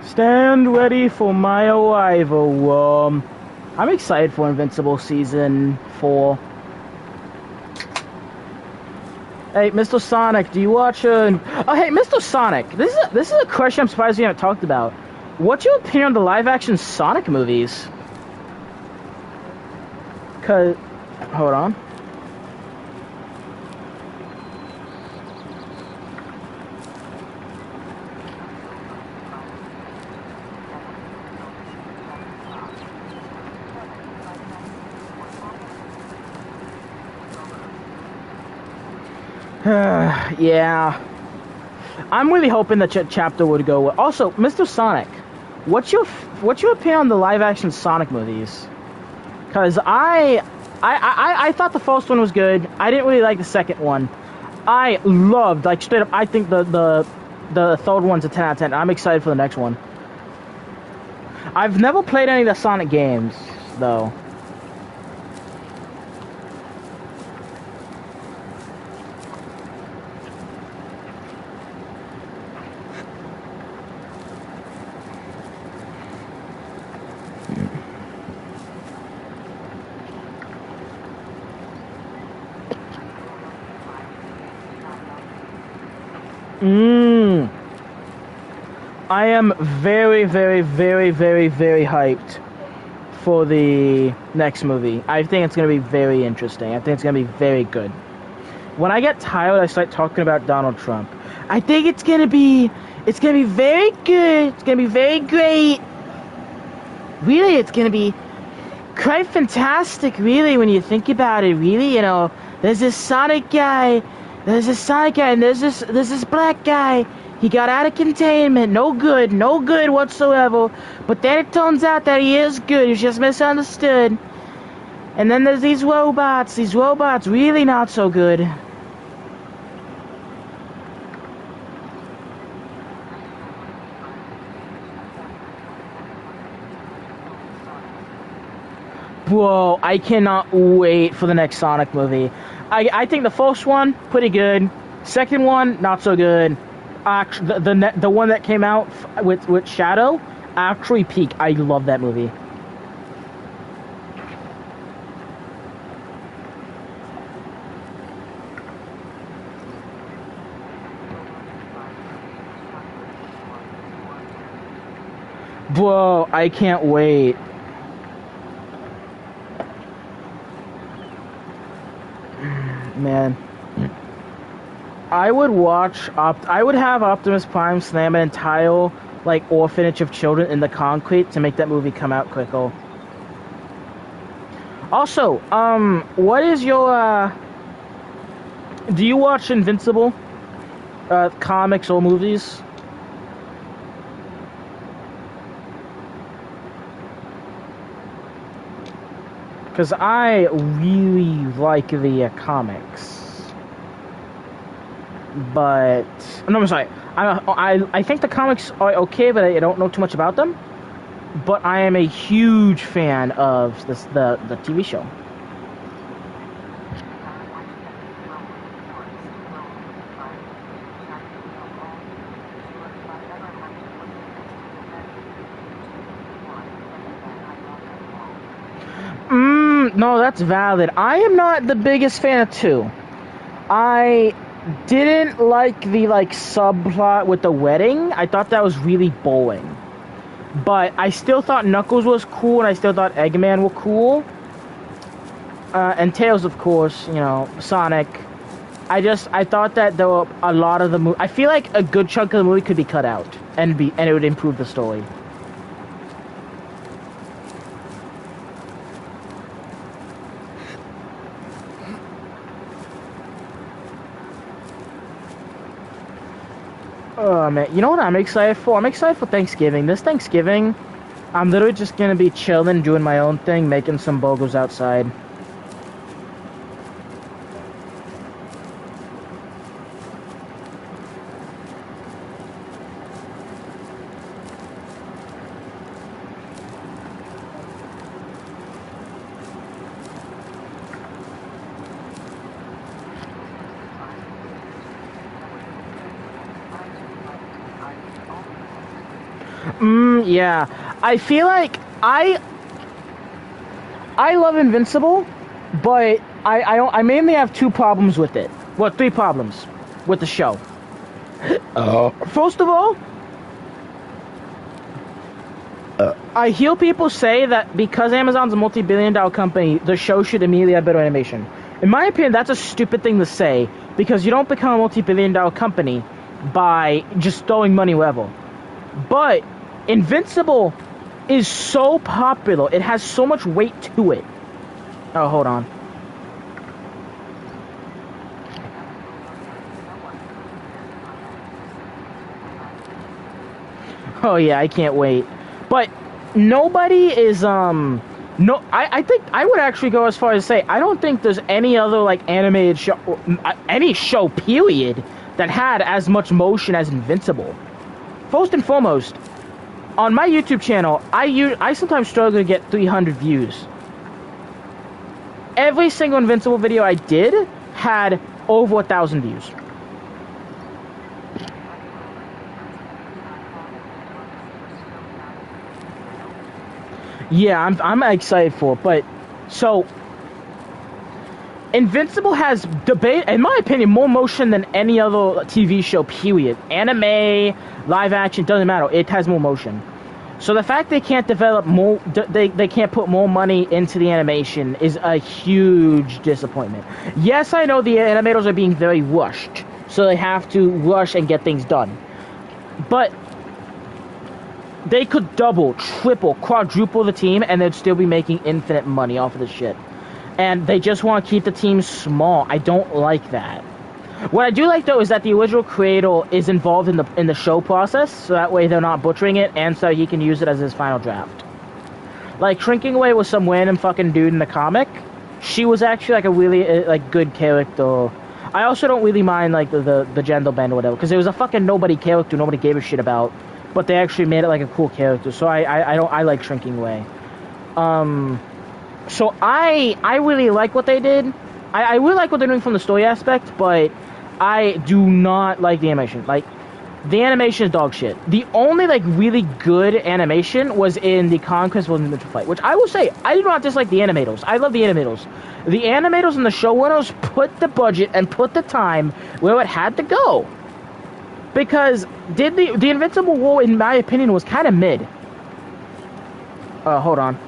Stand ready for my arrival. I'm excited for Invincible Season 4. Hey, Mr. Sonic, do you watch Oh, hey, Mr. Sonic, this is a question I'm surprised we haven't talked about. What's your opinion on the live-action Sonic movies? Hold on. Yeah. I'm really hoping that chapter would go well. Also, Mr. Sonic, what's your opinion on the live-action Sonic movies? Because I thought the first one was good. I didn't really like the second one. I loved, like, straight up, I think the third one's a 10 out of 10. I'm excited for the next one. I've never played any of the Sonic games, though. I am very, very, very, very, very hyped for the next movie. I think it's going to be very interesting. I think it's going to be very good. When I get tired, I start talking about Donald Trump. I think it's going to be very good. It's going to be very great. Really, it's going to be quite fantastic, really, when you think about it. Really, you know, there's this Sonic guy, and there's this black guy. He got out of containment, no good whatsoever. But then it turns out that he is good, he's just misunderstood. And then there's these robots really not so good. Bro, I cannot wait for the next Sonic movie. I think the first one, pretty good. Second one, not so good. The one that came out with Shadow, actually peak. I love that movie. Bro, I can't wait. Man. I would have Optimus Prime slam an entire, like, orphanage of children in the concrete to make that movie come out quicker. Also, what is your, do you watch Invincible? Comics or movies? Because I really like the comics. But no, I'm sorry. I think the comics are okay, but I don't know too much about them. But I am a huge fan of the TV show. No, that's valid. I am not the biggest fan of 2. I didn't like the, like, subplot with the wedding. I thought that was really boring. But I still thought Knuckles was cool, and I still thought Eggman were cool. And Tails, of course, you know, Sonic. I thought that there were a lot of the movie. I feel like a good chunk of the movie could be cut out, and it would improve the story. Oh, man. You know what I'm excited for? I'm excited for Thanksgiving. This Thanksgiving, I'm literally just going to be chilling, doing my own thing, making some burgers outside. Yeah. I feel like I love Invincible, but I mainly have two problems with it. Well, three problems with the show. First of all, I hear people say that because Amazon's a multi-billion-dollar company, the show should immediately have better animation. In my opinion, that's a stupid thing to say, because you don't become a multi-billion-dollar company by just throwing money wherever. But Invincible is so popular. It has so much weight to it. Oh, hold on. Oh yeah, I can't wait. But nobody is no, I think I would actually go as far as say I don't think there's any other like animated show, any show period, that had as much motion as Invincible. First and foremost, on my YouTube channel, I sometimes struggle to get 300 views. Every single Invincible video I did had over 1,000 views. Yeah, I'm excited for it, but so Invincible has debate, in my opinion, more motion than any other TV show. Period. Anime, live action, doesn't matter. It has more motion. So the fact they can't develop more, they can't put more money into the animation is a huge disappointment. Yes, I know the animators are being very rushed, so they have to rush and get things done. But they could double, triple, quadruple the team, and they'd still be making infinite money off of this shit. And they just want to keep the team small. I don't like that. What I do like, though, is that the original creator is involved in the show process, so that way they're not butchering it, and so he can use it as his final draft. Like, Shrinking Away was some random fucking dude in the comic. She was actually, like, a really, like, good character. I also don't really mind, like, the gender bend or whatever, because it was a fucking nobody character nobody gave a shit about. But they actually made it like a cool character, so I like Shrinking Away. So I really like what they did. I really like what they're doing from the story aspect, but I do not like the animation. Like, the animation is dog shit. The only like really good animation was in the Conquest of the Neutral Fight, which I will say I do not dislike the animators. I love the animators. The animators and the showrunners put the budget and put the time where it had to go. Because the Invincible War, in my opinion, was kind of mid. Hold on.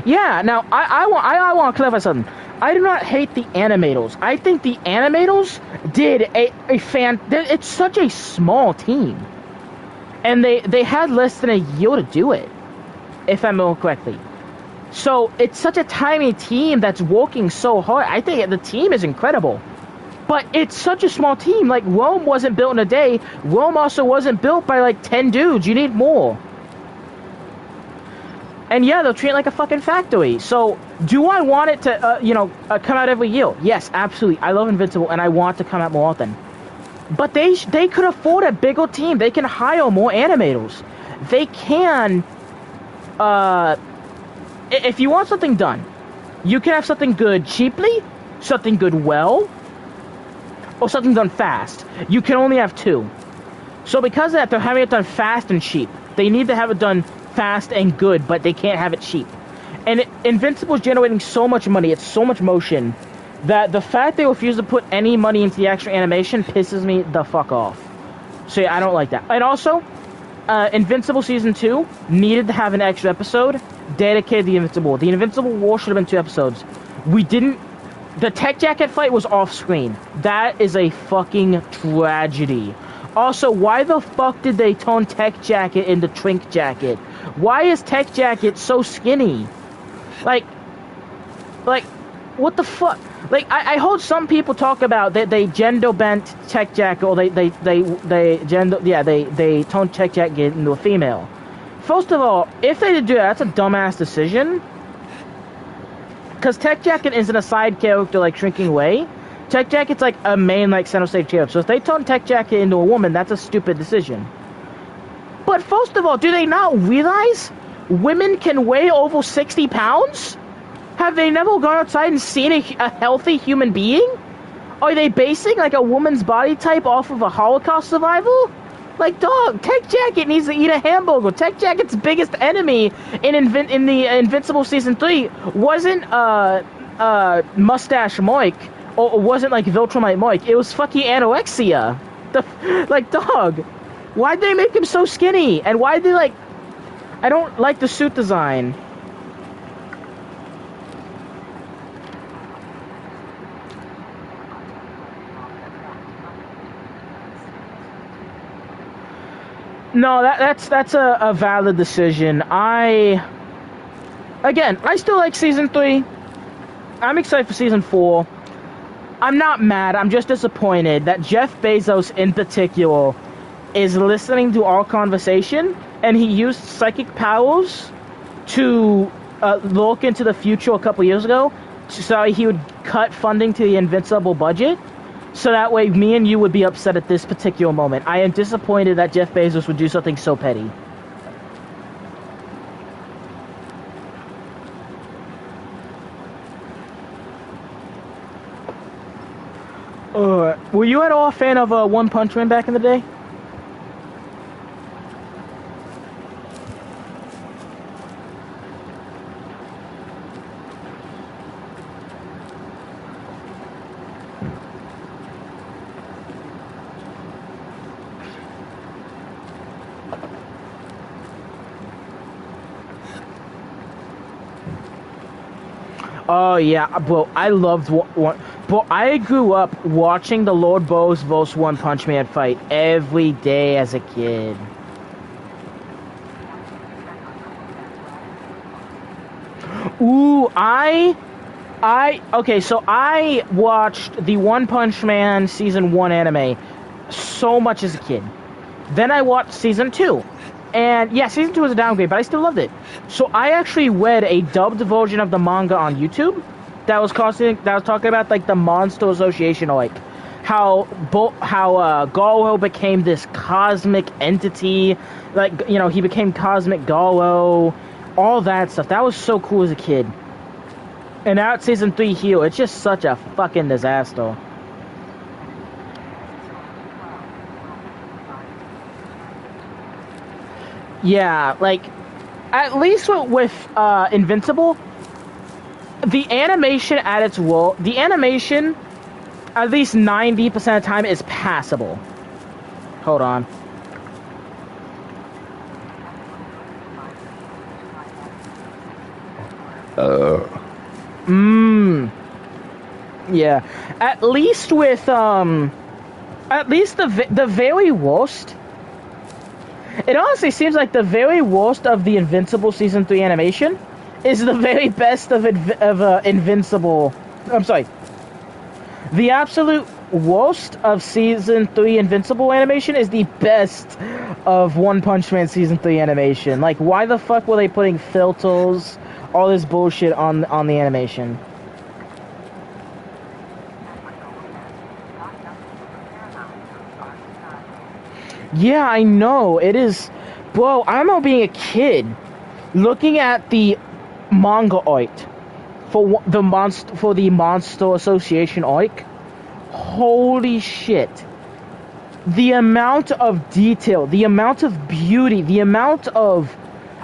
Yeah, now I want to clarify something. I do not hate the animators. I think the animators did it's such a small team. And they had less than a year to do it, if I remember correctly. So it's such a tiny team that's working so hard. I think the team is incredible. But it's such a small team. Like, Rome wasn't built in a day. Rome also wasn't built by like 10 dudes. You need more. And yeah, they'll treat it like a fucking factory. So, do I want it to, come out every year? Yes, absolutely. I love Invincible, and I want it to come out more often. But they could afford a bigger team. They can hire more animators. They can, if you want something done, you can have something good cheaply, something good well, or something done fast. You can only have two. So because of that, they're having it done fast and cheap. They need to have it done fast and good, but they can't have it cheap. And Invincible is generating so much money, it's so much motion, that the fact they refuse to put any money into the actual animation pisses me the fuck off. So yeah, I don't like that. And also, Invincible Season 2 needed to have an extra episode dedicated to the Invincible War. The Invincible War should have been 2 episodes. We didn't... The Tech Jacket fight was off screen. That is a fucking tragedy. Also, why the fuck did they turn Tech Jacket into Trink Jacket? Why is Tech Jacket so skinny? Like, what the fuck? Like, I heard some people talk about that they gender bent Tech Jacket, or they turned Tech Jacket into a female. First of all, if they did do that, that's a dumbass decision. Because Tech Jacket isn't a side character like Shrinking Away. Tech Jacket's like a main, like, center stage character. So if they turn Tech Jacket into a woman, that's a stupid decision. But first of all, do they not realize women can weigh over 60 pounds? Have they never gone outside and seen a healthy human being? Are they basing like a woman's body type off of a Holocaust survival? Like, dog, Tech Jacket needs to eat a hamburger. Tech Jacket's biggest enemy in the Invincible Season 3 wasn't Mustache Mike, or wasn't like Viltrumite Mike. It was fucking anorexia. Like, dog, why'd they make him so skinny? And why'd they like... I don't like the suit design. No, that's a valid decision. Again, I still like Season 3. I'm excited for Season 4. I'm not mad. I'm just disappointed that Jeff Bezos, in particular, is listening to our conversation, and he used psychic powers to look into the future a couple years ago, so he would cut funding to the Invincible budget. So that way, me and you would be upset at this particular moment. I am disappointed that Jeff Bezos would do something so petty. Were you at all a fan of One Punch Man back in the day? Oh yeah, bro, I loved one. Bro, I grew up watching the Lord Bose vs. One Punch Man fight every day as a kid. Ooh, okay, so I watched the One Punch Man Season 1 anime so much as a kid. Then I watched Season 2. And yeah, Season 2 was a downgrade, but I still loved it. So I actually read a dubbed version of the manga on YouTube that was talking about like the Monster Association, like how Garo became this cosmic entity, like, you know, he became Cosmic Garo, all that stuff. That was so cool as a kid. And now at Season 3 here, it's just such a fucking disaster. Yeah, like, at least with Invincible, the animation at its world, the animation, at least 90% of the time, is passable. Hold on. Yeah. At least with, at least the very worst... It honestly seems like the very worst of the Invincible Season 3 animation is the very best of Invincible... I'm sorry. The absolute worst of Season 3 Invincible animation is the best of One Punch Man Season 3 animation. Like, why the fuck were they putting filters, all this bullshit on the animation? Yeah, I know. It is... Bro, I remember being a kid looking at the manga art for the Monster Association arc. Holy shit. The amount of detail, the amount of beauty, the amount of...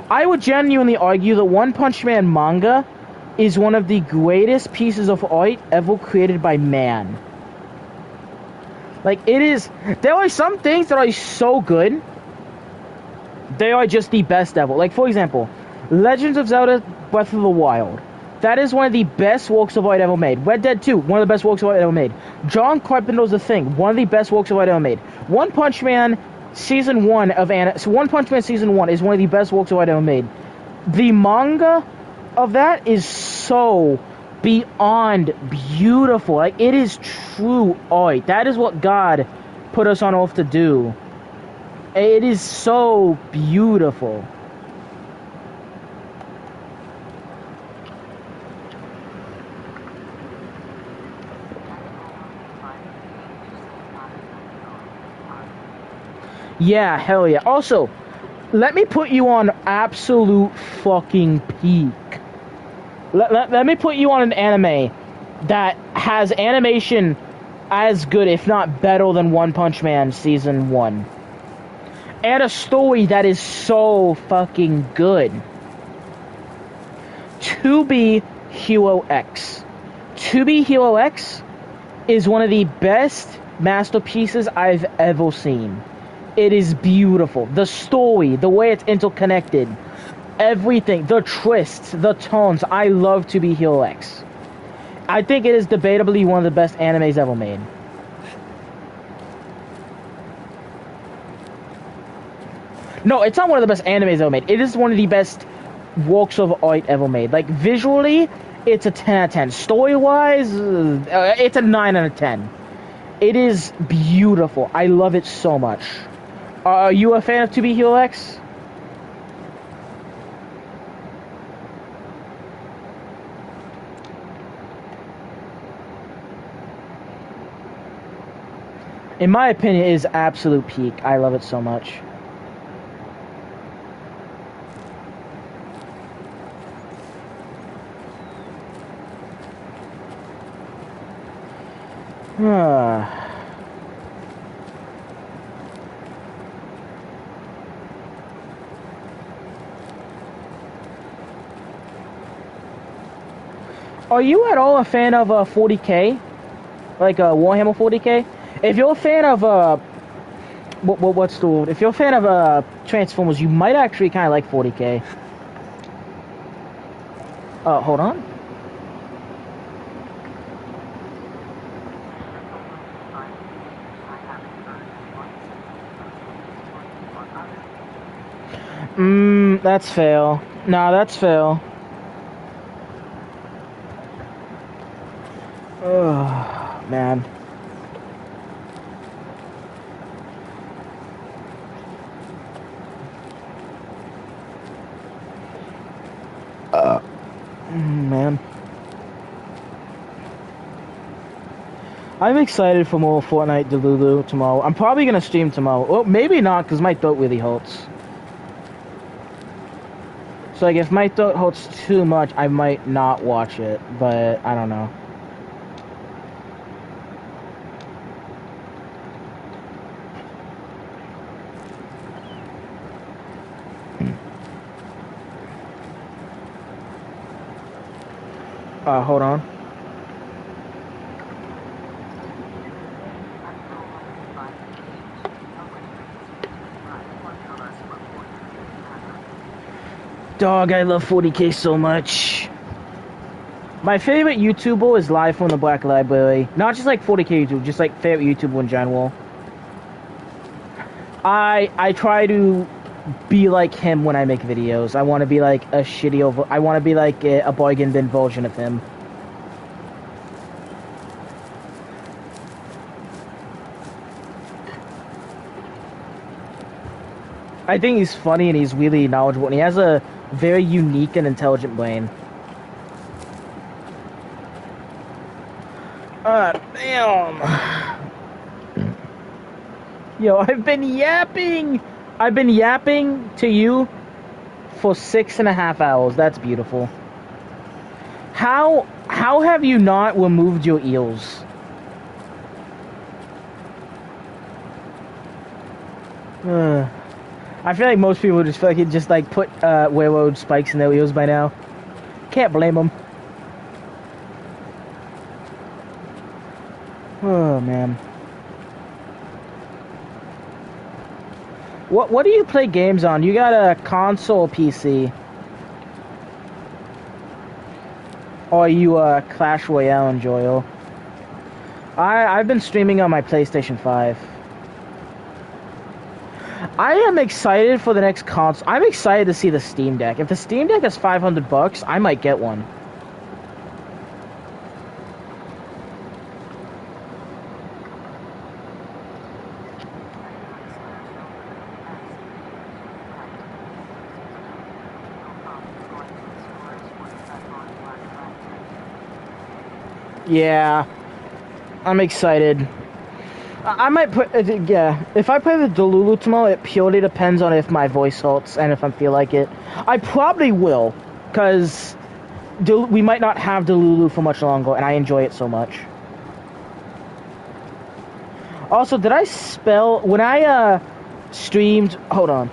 I would genuinely argue that One Punch Man manga is one of the greatest pieces of art ever created by man. Like, it is... There are some things that are so good, they are just the best ever. Like, for example, Legends of Zelda Breath of the Wild. That is one of the best works of art ever made. Red Dead 2, one of the best works of art ever made. John Carpenter's The Thing, one of the best works of art ever made. One Punch Man Season 1 One Punch Man Season 1 is one of the best works of art ever made. The manga of that is so beyond beautiful. Like, it is true art. That is what God put us on earth to do. It is so beautiful. Yeah, hell yeah. Also, let me put you on absolute fucking peak. Let me put you on an anime that has animation as good, if not better, than One Punch Man Season 1. And a story that is so fucking good. To Be Hero X. To Be Hero X is one of the best masterpieces I've ever seen. It is beautiful. The story, the way it's interconnected, everything, the twists, the tones. I love To Be Hero X. I think it is debatably one of the best animes ever made. No, it's not one of the best animes ever made. It is one of the best works of art ever made. Like, visually, it's a 10 out of 10. Story-wise, it's a 9 out of 10. It is beautiful. I love it so much. Are you a fan of To Be Hero X? In my opinion, it is absolute peak. I love it so much. Are you at all a fan of 40K? Like Warhammer 40K? If you're a fan of what's the word? If you're a fan of Transformers, you might actually kind of like 40K. Hold on. That's fail. Nah, that's fail. Oh, man. Man. I'm excited for more Fortnite Delulu tomorrow. I'm probably gonna stream tomorrow. Well, maybe not, because my throat really hurts. So, like, if my throat hurts too much, I might not watch it, but I don't know. Hold on. Dog, I love 40K so much. My favorite YouTuber is Live from the Black Library. Not just like 40K YouTube, just like favorite YouTuber in general. I try to be like him when I make videos. I want to be like a shitty I want to be like a bargain bin version of him. I think he's funny and he's really knowledgeable, and he has a very unique and intelligent brain. Damn. Yo, I've been yapping to you for 6.5 hours. That's beautiful. How have you not removed your eels? I feel like most people just fucking just like put railroad spikes in their eels by now. Can't blame them. Oh man. What do you play games on? You got a console or PC? Or are you a Clash Royale enjoyer? I've been streaming on my PlayStation 5. I am excited for the next console. I'm excited to see the Steam Deck. If the Steam Deck is $500, I might get one. Yeah, I'm excited. I might put, yeah, if I play the Delulu tomorrow, it purely depends on if my voice hurts and if I feel like it. I probably will, because we might not have Delulu for much longer, and I enjoy it so much. Also, did I spell when I streamed? Hold on.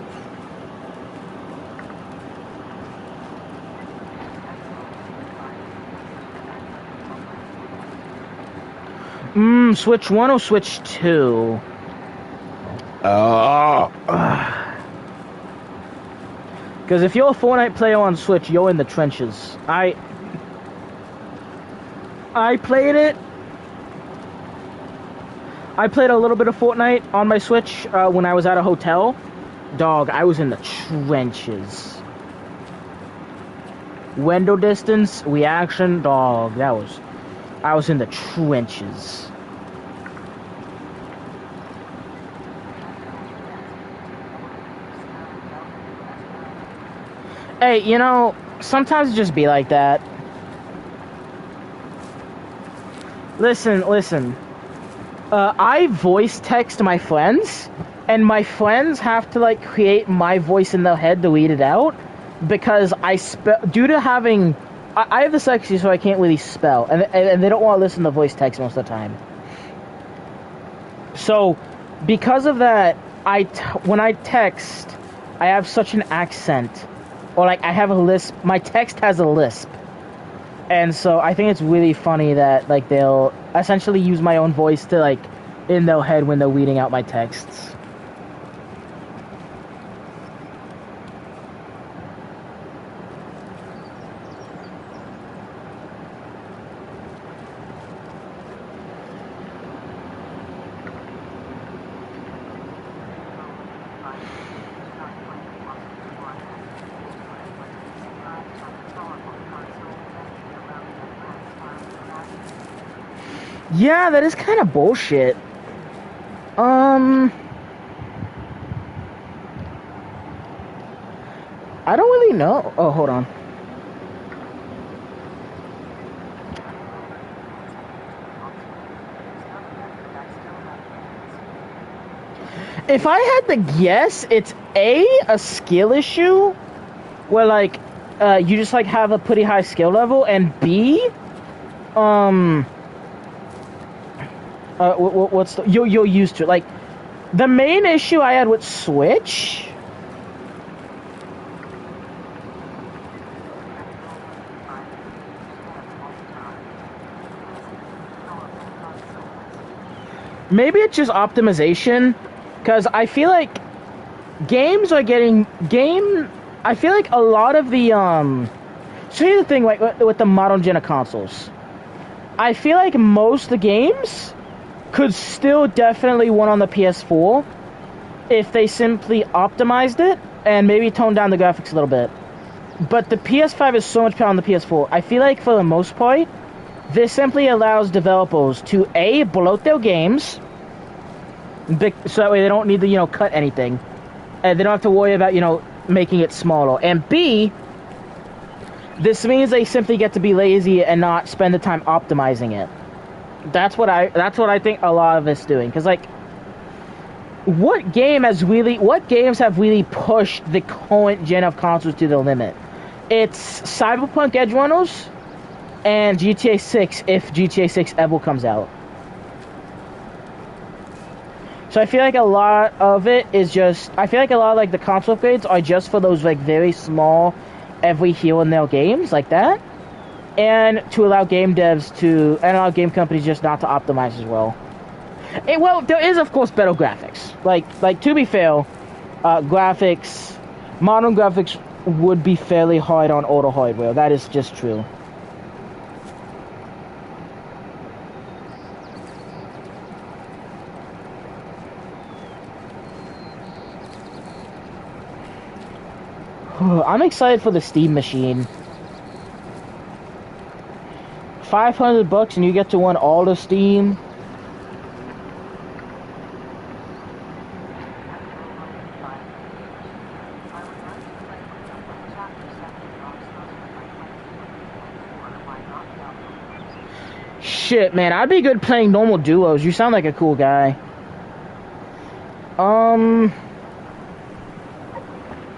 Switch 1 or Switch 2? Because if you're a Fortnite player on Switch, you're in the trenches. I played it. I played a little bit of Fortnite on my Switch when I was at a hotel. Dog, I was in the trenches. Window distance, reaction, dog, I was in the trenches. Hey, you know, sometimes it just be like that. Listen. I voice text my friends, and my friends have to, like, create my voice in their head to read it out, because due to having... I have dyslexia, so I can't really spell, and they don't want to listen to voice text most of the time. So, because of that, when I text, I have such an accent, or, like, I have a lisp. My text has a lisp. And so I think it's really funny that, like, they'll essentially use my own voice to, like, in their head when they're reading out my texts. Yeah, that is kind of bullshit. I don't really know. Oh, hold on. If I had to guess, it's a skill issue, where, like, you just, like, have a pretty high skill level, and B, what's the, you're used to it. Like, the main issue I had with Switch... Maybe it's just optimization, because I feel like games are getting... I feel like a lot of the, So here's the thing, like, with the modern gen of consoles. I feel like most of the games could still definitely run on the PS4 if they simply optimized it and maybe toned down the graphics a little bit. But the PS5 is so much better on the PS4. I feel like for the most part, this simply allows developers to A, bloat their games, so that way they don't need to, you know, cut anything. And they don't have to worry about, you know, making it smaller. And B, this means they simply get to be lazy and not spend the time optimizing it. That's what I think a lot of it's doing. Because, like, what games have really pushed the current gen of consoles to the limit? It's Cyberpunk Edgerunners and GTA 6, if GTA 6 ever comes out. So I feel like a lot of it is just... I feel like a lot of, like, the console upgrades are just for those, like, very small, every here and there games like that. And to allow game devs to... and allow game companies just not to optimize as well. Well, there is, of course, better graphics. Like to be fair, graphics... modern graphics would be fairly hard on older hardware. That is just true. I'm excited for the Steam machine. $500 and you get to run all the Steam. Shit, man, I'd be good playing normal duos. You sound like a cool guy.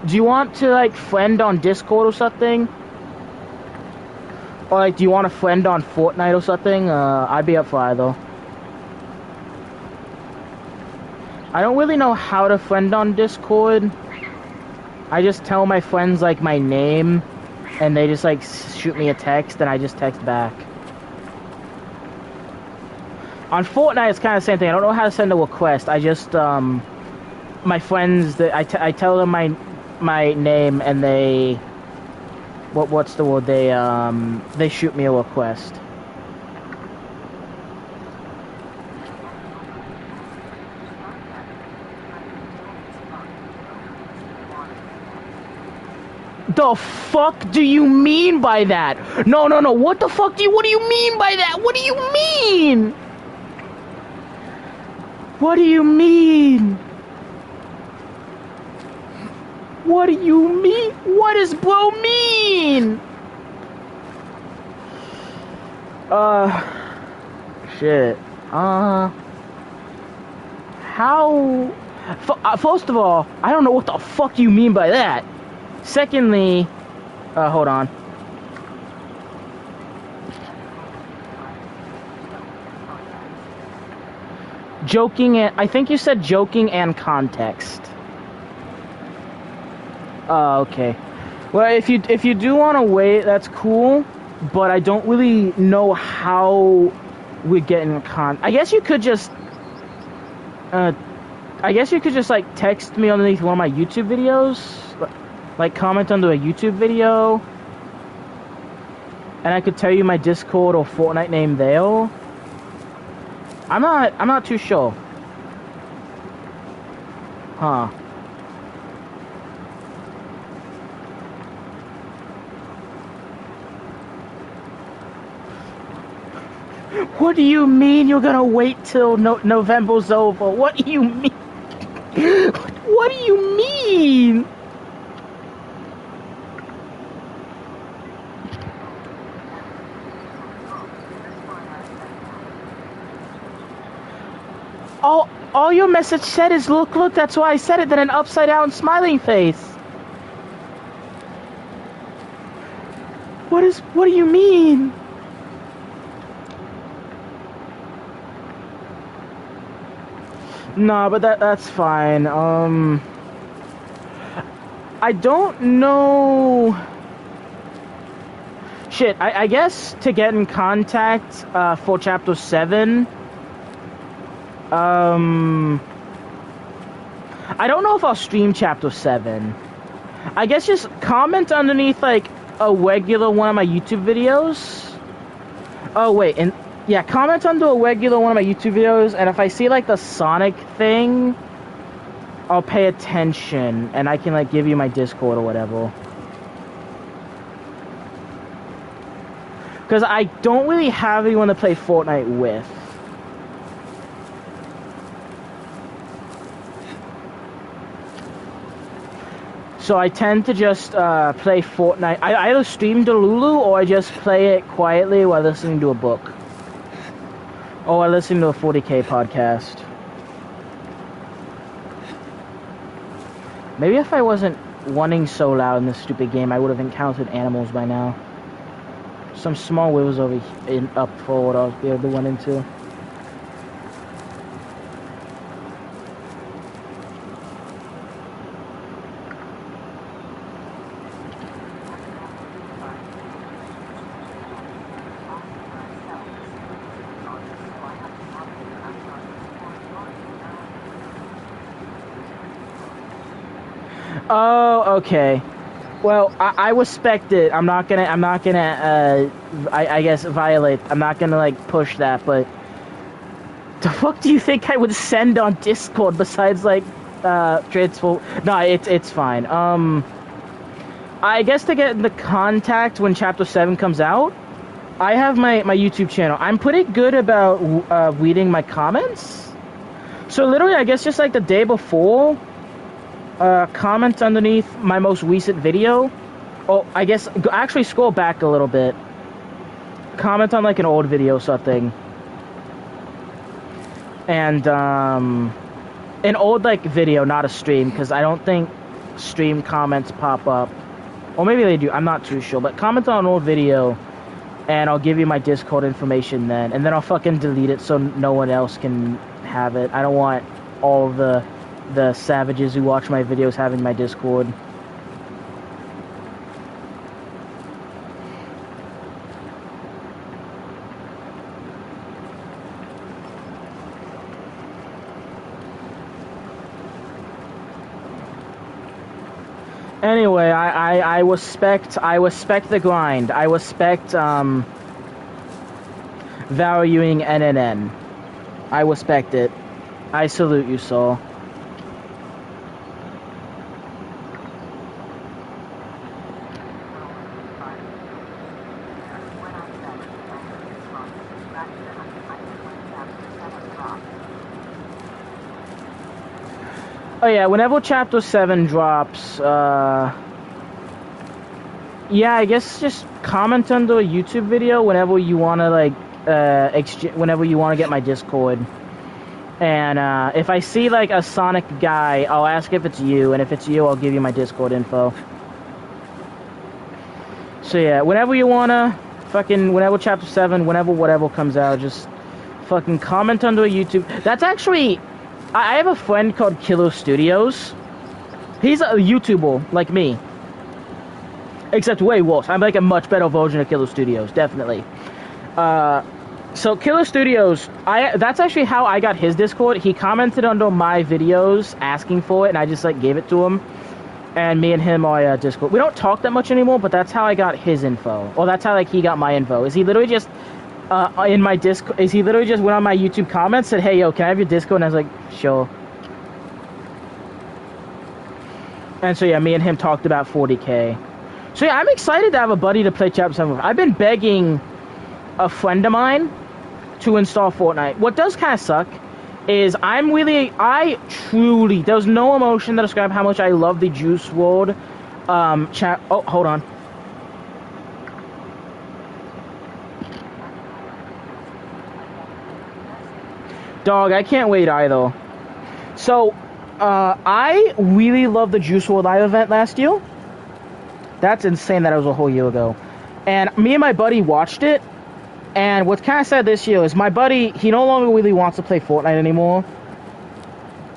Do you want to, like, friend on Discord or something? Or like, do you want a friend on Fortnite or something? I'd be up for either. I don't really know how to friend on Discord. I just tell my friends like my name, and they just like shoot me a text, and I just text back. On Fortnite, it's kind of the same thing. I don't know how to send a request. I just my friends that I tell them my name, and they what's the word? They shoot me a request. The fuck do you mean by that? No. What the fuck what do you mean by that? What do you mean? What do you mean? What do you mean? What does bro mean? Shit. How? First of all, I don't know what the fuck you mean by that. Secondly, hold on. Joking and I think you said joking and context. Okay. Well, if you do want to wait, that's cool. But I don't really know how we're getting I guess you could just like text me underneath one of my YouTube videos. Like comment under a YouTube video, and I could tell you my Discord or Fortnite name there. I'm not too sure. Huh. What do you mean you're gonna wait till November's over? What do you mean? What do you mean? All your message said is look, that's why I said it, then an upside down smiling face. What do you mean? Nah, but that's fine. I don't know. Shit, I guess to get in contact for Chapter 7, I don't know if I'll stream Chapter 7. I guess just comment underneath, like, a regular one of my YouTube videos. Oh, wait, and yeah, comment under a regular one of my YouTube videos, and if I see, like, the Sonic thing, I'll pay attention, and I can, like, give you my Discord or whatever. Because I don't really have anyone to play Fortnite with. So I tend to just play Fortnite. I either stream Delulu or I just play it quietly while listening to a book. Or I listen to a 40K podcast. Maybe if I wasn't running so loud in this stupid game, I would have encountered animals by now. Some small wheels over up forward I'll be able to run into. Oh, okay. Well, I respect it. I'm not gonna, I guess, violate. I'm not gonna, like, push that, but the fuck do you think I would send on Discord besides, like, transfer? No, it's fine. I guess to get into contact when Chapter 7 comes out, I have my YouTube channel. I'm pretty good about reading my comments. So literally, I guess just, like, the day before, comment underneath my most recent video. Oh, I guess actually scroll back a little bit. Comment on like an old video or something. And an old like video, not a stream, because I don't think stream comments pop up. Or maybe they do, I'm not too sure. But comment on an old video and I'll give you my Discord information then, and then I'll fucking delete it so no one else can have it. I don't want all the savages who watch my videos having my Discord. Anyway, I respect the grind. I respect valuing NNN. I respect it. I salute you, Saul. Oh yeah, whenever Chapter 7 drops, yeah, I guess just comment under a YouTube video whenever you want to, like, whenever you want to get my Discord. And, if I see, like, a Sonic guy, I'll ask if it's you, and if it's you, I'll give you my Discord info. So yeah, whenever you want to, whenever Chapter 7, whenever whatever comes out, just fucking comment under a YouTube. That's actually... I have a friend called Killer Studios. He's a YouTuber like me. Except way worse. I'm like a much better version of Killer Studios, definitely. So Killer Studios, that's actually how I got his Discord. He commented under my videos asking for it, and I just like gave it to him. And me and him are Discord. We don't talk that much anymore, but that's how I got his info. Or that's how like he got my info. Is he literally just... in my Discord, he literally just went on my YouTube comments, said, "Hey, yo, can I have your Discord?" And I was like, "Sure." And so, yeah, me and him talked about 40K. So, yeah, I'm excited to have a buddy to play Chapter 7 with. I've been begging a friend of mine to install Fortnite. What does kind of suck is I truly, there's no emotion to describe how much I love the Juice WRLD oh, hold on. Dog, I can't wait either. So, I really loved the Juice WRLD live event last year. That's insane that it was a whole year ago. And me and my buddy watched it. And what's kind of sad this year is my buddy, he no longer really wants to play Fortnite anymore.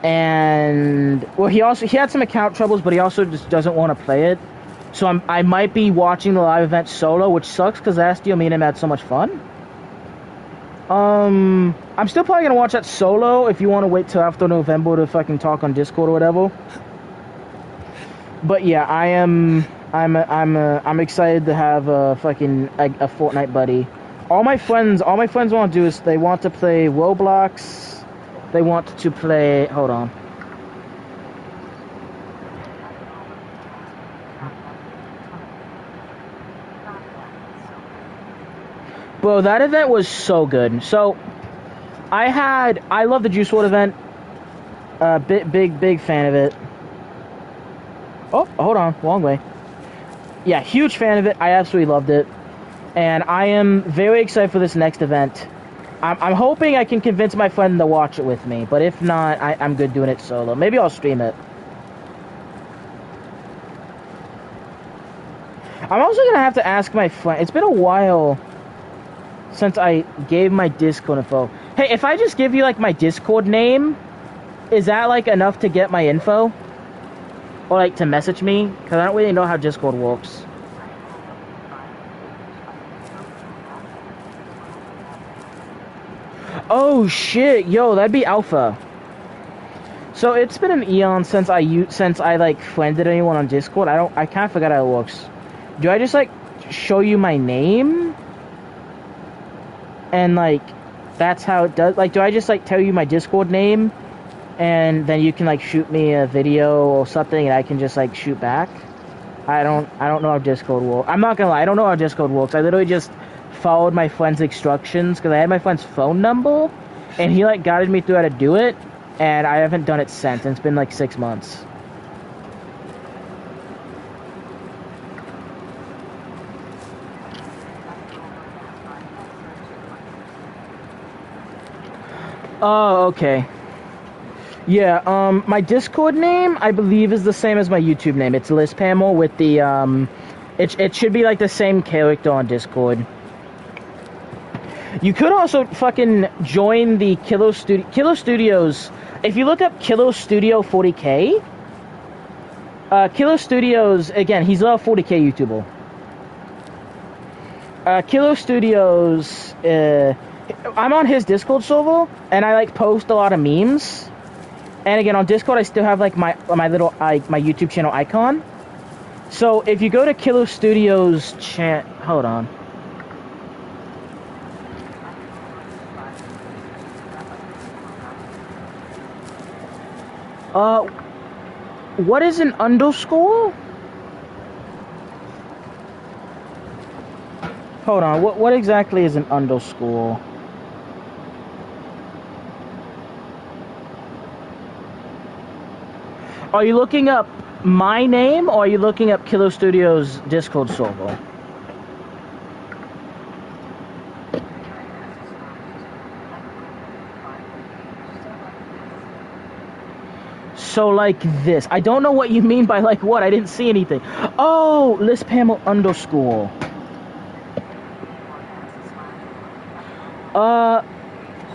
And, well, he had some account troubles, but he also just doesn't want to play it. So I might be watching the live event solo, which sucks because last year me and him had so much fun. I'm still probably gonna watch that solo if you want to wait till after November to fucking talk on Discord or whatever. But yeah, I'm excited to have a Fortnite buddy. All my friends want to do is they want to play Roblox. They want to play. Hold on. Bro, that event was so good. So, I love the Juice WRLD event. Big fan of it. Oh, hold on, wrong way. Yeah, huge fan of it. I absolutely loved it. And I am very excited for this next event. I'm hoping I can convince my friend to watch it with me. But if not, I'm good doing it solo. Maybe I'll stream it. I'm also going to have to ask my friend. It's been a while since I gave my Discord info. Hey, if I just give you, like, my Discord name, is that, like, enough to get my info? Or, like, to message me? Because I don't really know how Discord works. Oh, shit. Yo, that'd be Alpha. So, it's been an eon since I like, friended anyone on Discord. I kind of forgot how it works. Do I just, like, show you my name? And, like, that's how it does. Like, do I just, like, tell you my Discord name? And then you can, like, shoot me a video or something and I can just, like, shoot back? I don't know how Discord works. I'm not gonna lie, I don't know how Discord works. I literally just followed my friend's instructions because I had my friend's phone number and he, like, guided me through how to do it. And I haven't done it since. And it's been, like, 6 months. Oh, okay. Yeah, my Discord name, I believe, is the same as my YouTube name. It's Lispamel with the, it should be, like, the same character on Discord. You could also fucking join the Kilo Studios. If you look up Kilo Studio 40K, Kilo Studios, again, he's a 40K YouTuber. Kilo Studios, I'm on his Discord server, and I like post a lot of memes. And again, on Discord, I still have like my little my YouTube channel icon. So if you go to Kilo Studios hold on. What is an underscore? Hold on, what exactly is an underscore? Are you looking up my name, or are you looking up Kilo Studios Discord server? So like this. I don't know what you mean by like what. I didn't see anything. Oh, Lisp Hamill underscore.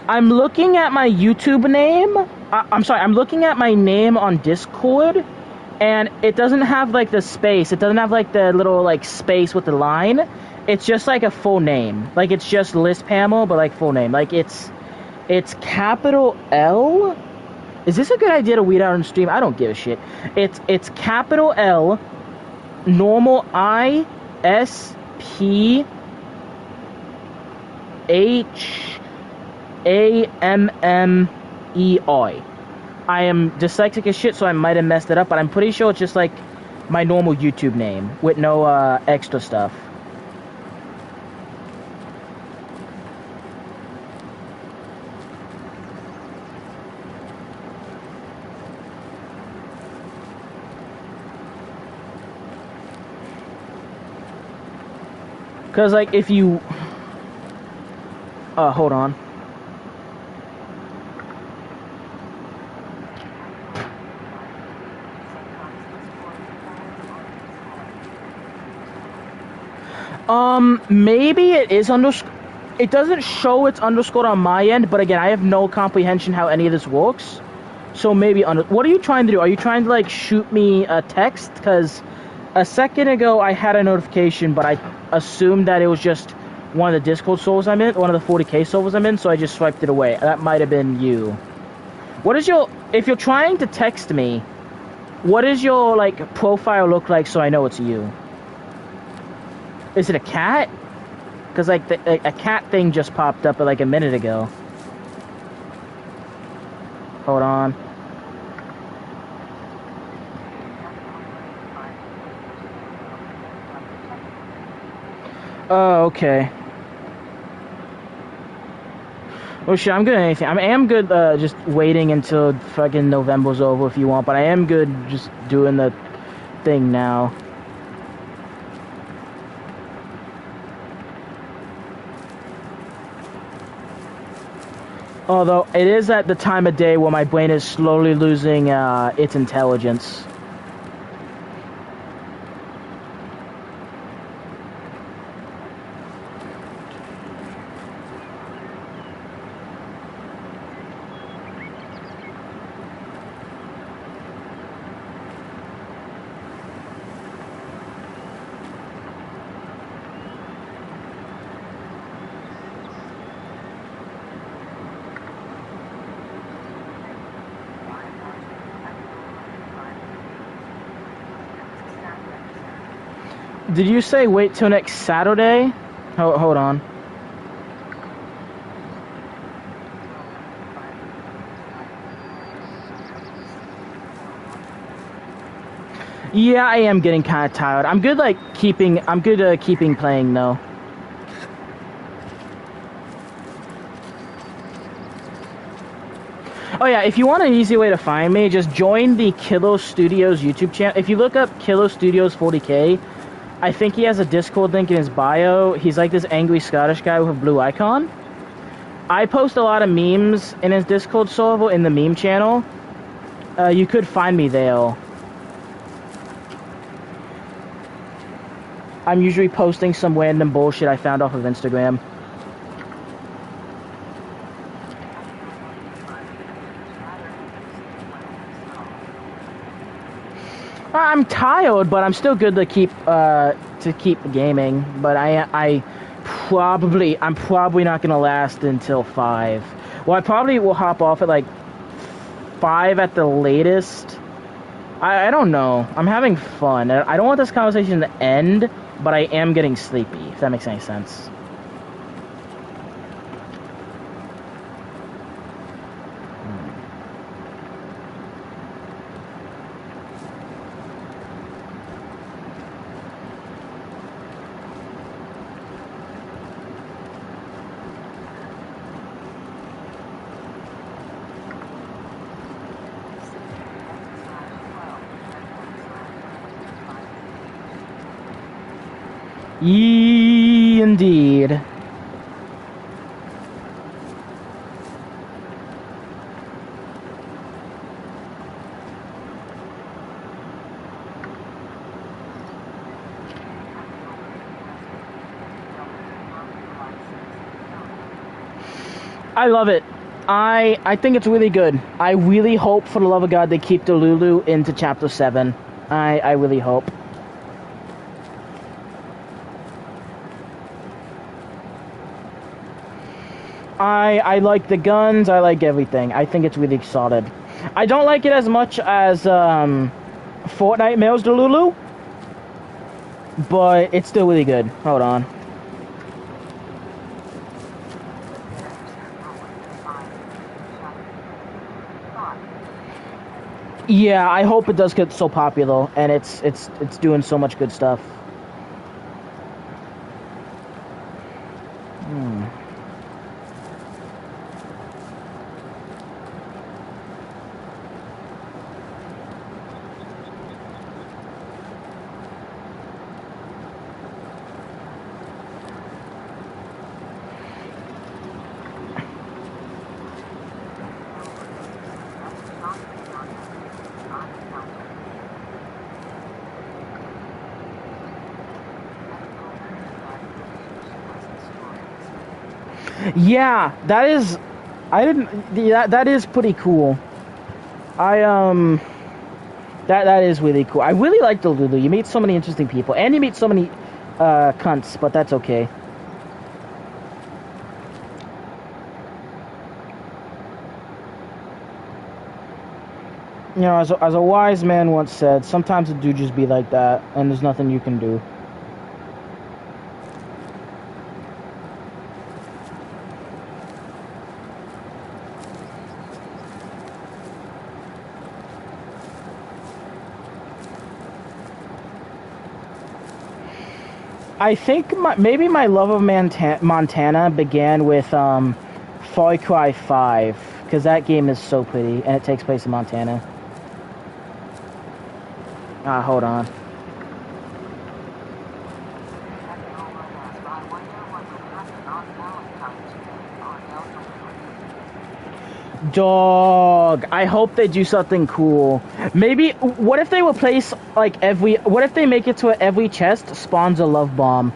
I'm looking at my YouTube name. I'm sorry, I'm looking at my name on Discord, and it doesn't have like the space. It doesn't have like the little like space with the line. It's just like a full name. Like it's just Lisp Hamill, but like full name. Like it's capital L. Is this a good idea to weed out on stream? I don't give a shit. It's capital L, normal I, S, P, H, A, M, M, E, I. I am dyslexic as shit, so I might have messed it up, but I'm pretty sure it's just like my normal YouTube name with no extra stuff. Because, like, if you... hold on. Maybe it is underscore... It doesn't show it's underscored on my end, but again, I have no comprehension how any of this works. So maybe What are you trying to do? Are you trying to, like, shoot me a text? Because a second ago, I had a notification, but I assumed that it was just one of the Discord servers I'm in, one of the 40K servers I'm in, so I just swiped it away. That might have been you. What is your... If you're trying to text me, what does your, like, profile look like so I know it's you? Is it a cat? Because, like, a cat thing just popped up, like, a minute ago. Hold on. Oh, okay. Well, shit, I'm good at anything. I am good just waiting until fucking November's over if you want, but I am good just doing the thing now. Although, it is at the time of day where my brain is slowly losing its intelligence. Did you say wait till next Saturday? Hold on. Yeah, I am getting kind of tired. I'm good, like, keeping playing, though. Oh yeah, if you want an easy way to find me, just join the Kilo Studios YouTube channel. If you look up Kilo Studios 40K, I think he has a Discord link in his bio. He's like this angry Scottish guy with a blue icon. I post a lot of memes in his Discord server in the meme channel. You could find me there. I'm usually posting some random bullshit I found off of Instagram. I'm tired, but I'm still good to keep gaming. But I'm probably not gonna last until 5. Well, I probably will hop off at like 5 at the latest. I don't know. I'm having fun. I don't want this conversation to end, but I am getting sleepy, if that makes any sense. Yee, indeed. I love it. I think it's really good. I really hope, for the love of God, they keep Delulu into Chapter 7. I really hope. I like the guns. I like everything. I think it's really solid. I don't like it as much as Fortnite Males Delulu, but it's still really good. Hold on. Yeah, I hope it does get so popular, and it's doing so much good stuff. Yeah, that is. I didn't. That is pretty cool. That is really cool. I really like Delulu. You meet so many interesting people, and you meet so many cunts, but that's okay. You know, as a wise man once said, sometimes it do just be like that, and there's nothing you can do. I think maybe my love of Montana began with Far Cry 5, because that game is so pretty, and it takes place in Montana. Hold on. Dog, I hope they do something cool. Maybe, what if they replace, like, what if they make it to every chest spawns a love bomb?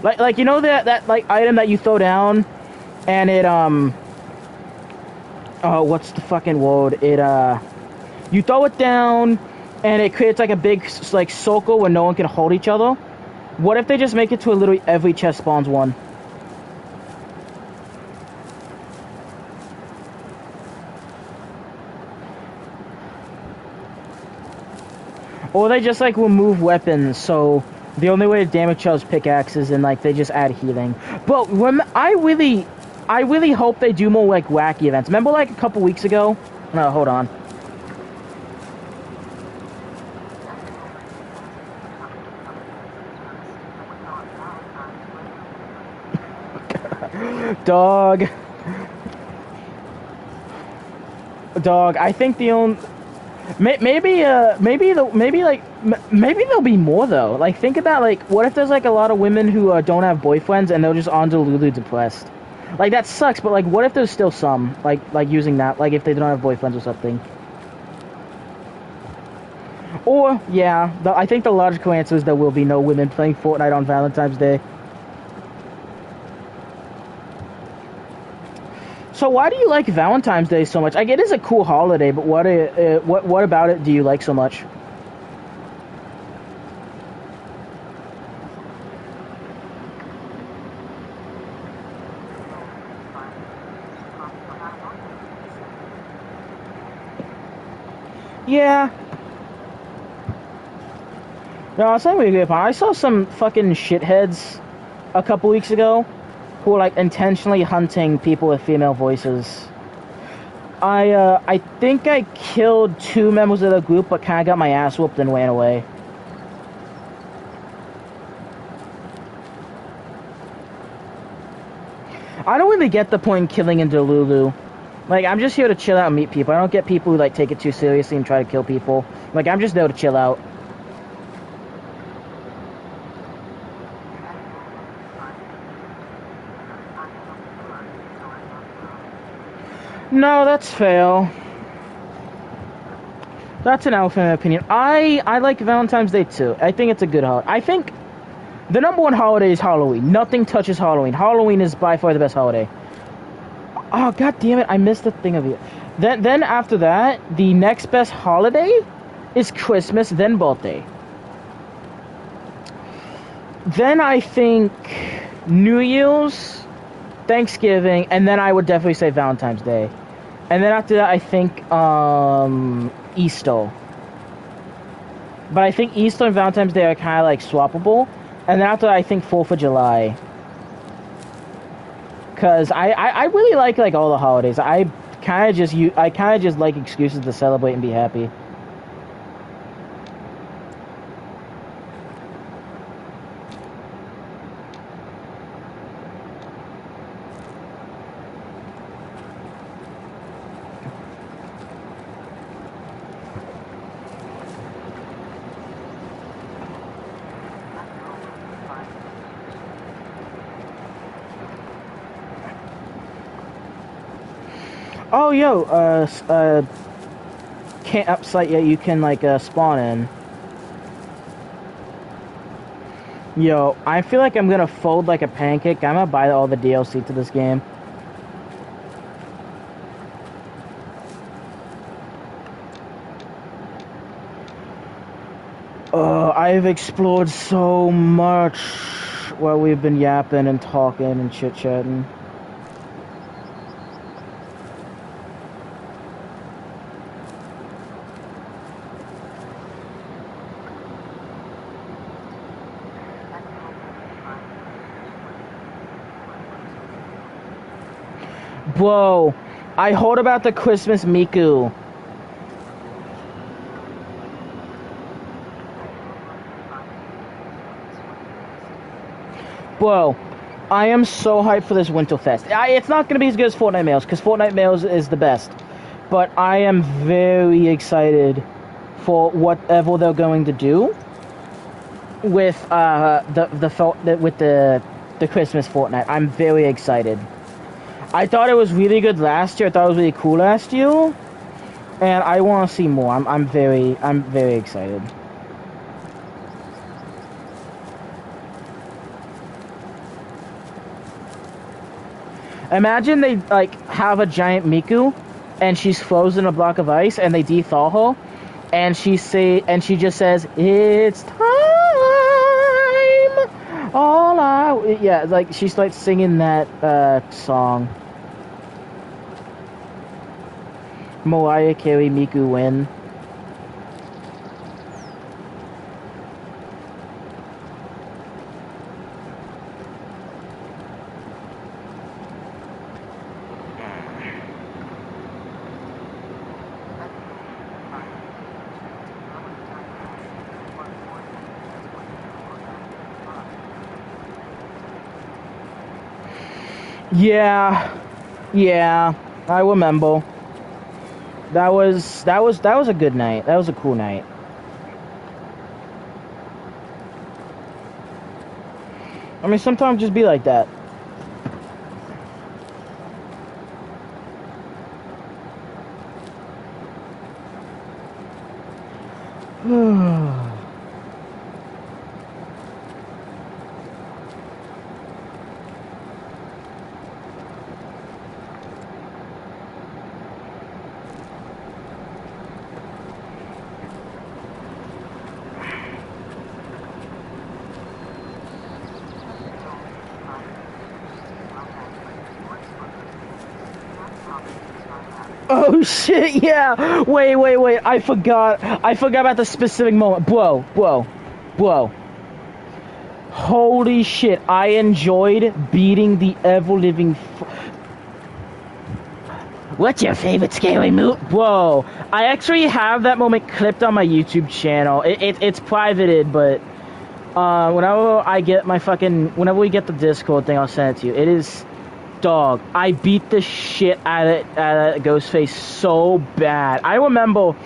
Like, you know that, like, item that you throw down, and it, oh, what's the fucking word? You throw it down, and it creates, like, a big, like, circle where no one can hold each other? What if they just make it to literally every chest spawns one? Or they just, like, remove weapons, so the only way to damage each other's pickaxes, and, like, they just add healing. But I really hope they do more, like, wacky events. Remember, like, a couple weeks ago? No, hold on. Dog, I think the only... Maybe there'll be more though. Like, think about, like, what if there's, like, a lot of women who don't have boyfriends and they're just on Delulu depressed? Like, that sucks, but, like, what if there's still some, like using that, like, if they don't have boyfriends or something? Or, yeah, I think the logical answer is there will be no women playing Fortnite on Valentine's Day. So why do you like Valentine's Day so much? Like, it is a cool holiday, but what about it do you like so much? Yeah. No, I was saying we agree upon. I saw some fucking shitheads a couple weeks ago who were like intentionally hunting people with female voices. I think I killed 2 members of the group, but kind of got my ass whooped and ran away. I don't really get the point in killing in Delulu. Like, I'm just here to chill out and meet people. I don't get people who like take it too seriously and try to kill people. Like, I'm just there to chill out. No, that's fair. That's an elephant opinion. I like Valentine's Day too. I think it's a good holiday. I think the number one holiday is Halloween. Nothing touches Halloween. Halloween is by far the best holiday. Oh, god damn it, I missed the thing of it. Then after that, the next best holiday is Christmas, then birthday. Then I think New Year's, Thanksgiving, and then I would definitely say Valentine's Day. And then after that, I think Easter. But I think Easter and Valentine's Day are kind of like swappable. And then after that, I think 4th of July. Because I really like all the holidays. I kind of just like excuses to celebrate and be happy. Oh, yo, campsite you can, spawn in. Yo, I feel like I'm gonna fold like a pancake. I'm gonna buy all the DLC to this game. I've explored so much while we've been yapping and talking and chit-chatting. Whoa, I heard about the Christmas Miku. Whoa, I am so hyped for this Winterfest. It's not going to be as good as Fortnite Mails, because Fortnite Mails is the best. But I am very excited for whatever they're going to do with the Christmas Fortnite. I'm very excited. I thought it was really good last year. I thought it was really cool last year, and I want to see more. I'm very excited. Imagine they have a giant Miku, and she's frozen in a block of ice, and they de-thaw her, and she just says, "It's time." All out. Yeah, she's singing that song. Mariah Carey, Miku win. Yeah, I remember. That was a good night. That was a cool night. I mean, sometimes just be like that. Oh shit, yeah. Wait. I forgot. I forgot about the specific moment. Bro. Holy shit. I enjoyed beating the ever-living What's your favorite scary movie? Bro, I actually have that moment clipped on my YouTube channel. It's privated, but whenever we get the Discord thing, I'll send it to you. It is, dog, I beat the shit out of Ghostface so bad. I remember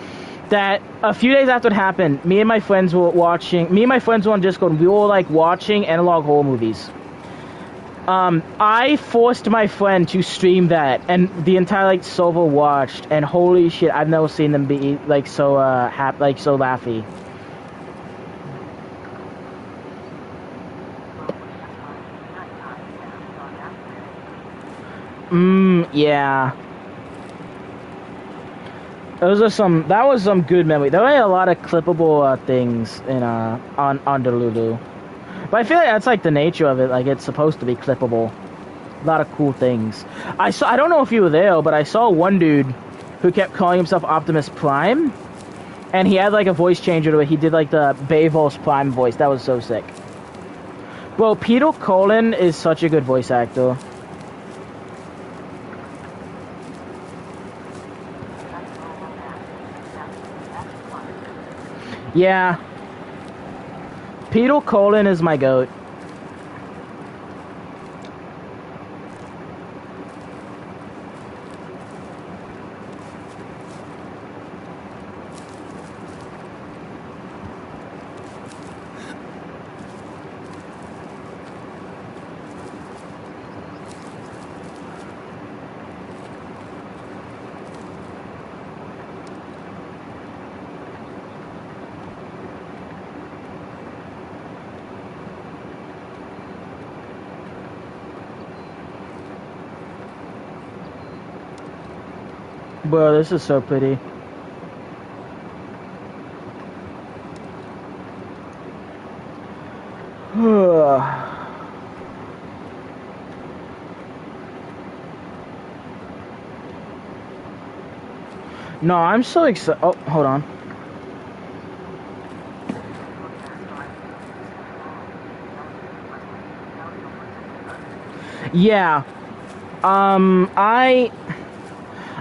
that a few days after it happened, me and my friends were on Discord, and we were like watching analog horror movies. I forced my friend to stream that, and the entire server watched, and holy shit, I've never seen them be so so laughy. Yeah. That was some good memory. There were a lot of clippable things in on Delulu. But I feel like that's like the nature of it. Like, it's supposed to be clippable. A lot of cool things. I don't know if you were there, but I saw one dude who kept calling himself Optimus Prime, and he had like a voice changer to it. He did like the Bayvos Prime voice. That was so sick. Bro, Peter Cullen is such a good voice actor. Yeah. Peter Cullen is my goat. Bro, this is so pretty. No, I'm so excited. Oh, hold on. Yeah.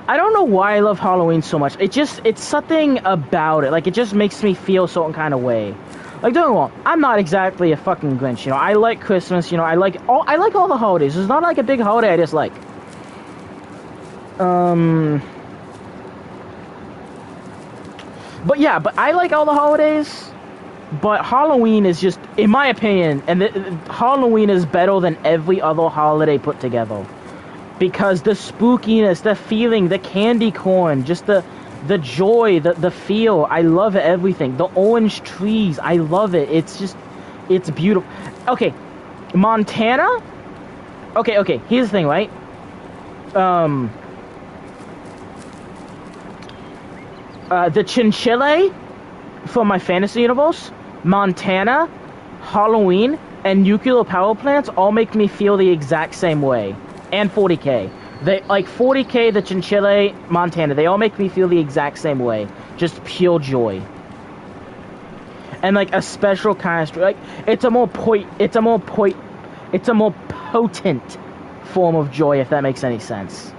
I don't know why I love Halloween so much. It's something about it. Like, it just makes me feel a certain kind of way. Like, don't get me wrong, I'm not exactly a fucking Grinch, you know. I like Christmas, you know. I like all the holidays. There's not like a big holiday I dislike. But yeah, but I like all the holidays. But Halloween is just, in my opinion, and Halloween is better than every other holiday put together. Because the spookiness, the feeling, the candy corn, just the joy, the feel, I love everything. The orange trees, I love it. It's beautiful. Okay, Montana? Okay, here's the thing, right? The Chinchilla from my fantasy universe, Montana, Halloween, and nuclear power plants all make me feel the exact same way. And 40K. They like 40K, the Chinchilla, Montana. They all make me feel the exact same way. Just pure joy. And like a special kind of like it's a more potent form of joy, if that makes any sense.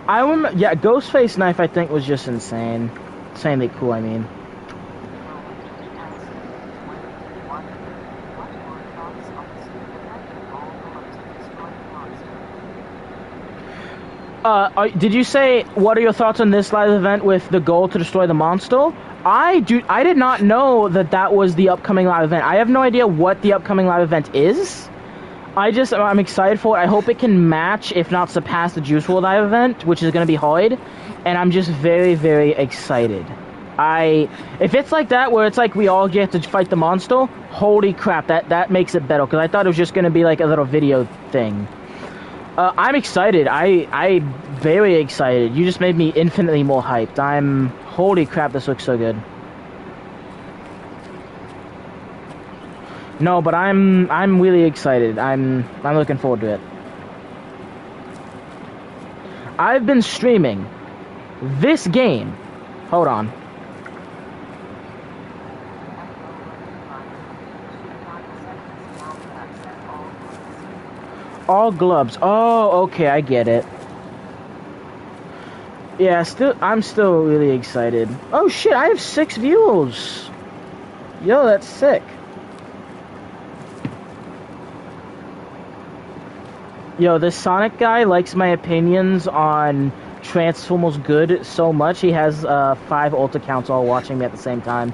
I remember, yeah, Ghostface Knife I think was just insane. Insanely cool, I mean. Did you say what are your thoughts on this live event with the goal to destroy the monster? I did not know that that was the upcoming live event. I have no idea what the upcoming live event is. I'm excited for it. I hope it can match, if not surpass, the Juice WRLD live event, which is going to be hard. And I'm just very, very excited. If it's like that, where it's like we all get to fight the monster, holy crap, that makes it better. Because I thought it was just going to be like a little video thing. I'm excited. I'm very excited. You just made me infinitely more hyped. Holy crap, this looks so good. No, but I'm really excited. I'm looking forward to it. I've been streaming this game. Hold on. All gloves. Oh, okay, I get it. Yeah, I'm still really excited. Oh shit, I have 6 views. Yo, that's sick. Yo, this Sonic guy likes my opinions on Transformers Good so much, he has 5 alt accounts all watching me at the same time.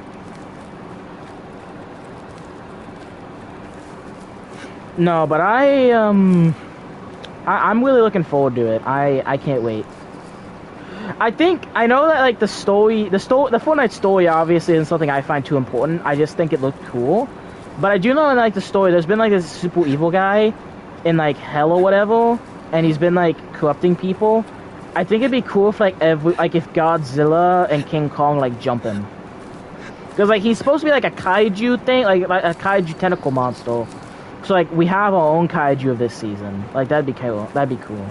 No, but I'm really looking forward to it. I can't wait. I know that like the Fortnite story obviously isn't something I find too important. I just think it looked cool. But I do know in like the story, there's been like this super evil guy in like hell or whatever, and he's been like corrupting people. I think it'd be cool if like if Godzilla and King Kong like jump him, because like he's supposed to be like a kaiju thing, like a kaiju tentacle monster. So like we have our own kaiju of this season. Like that'd be cool. That'd be cool.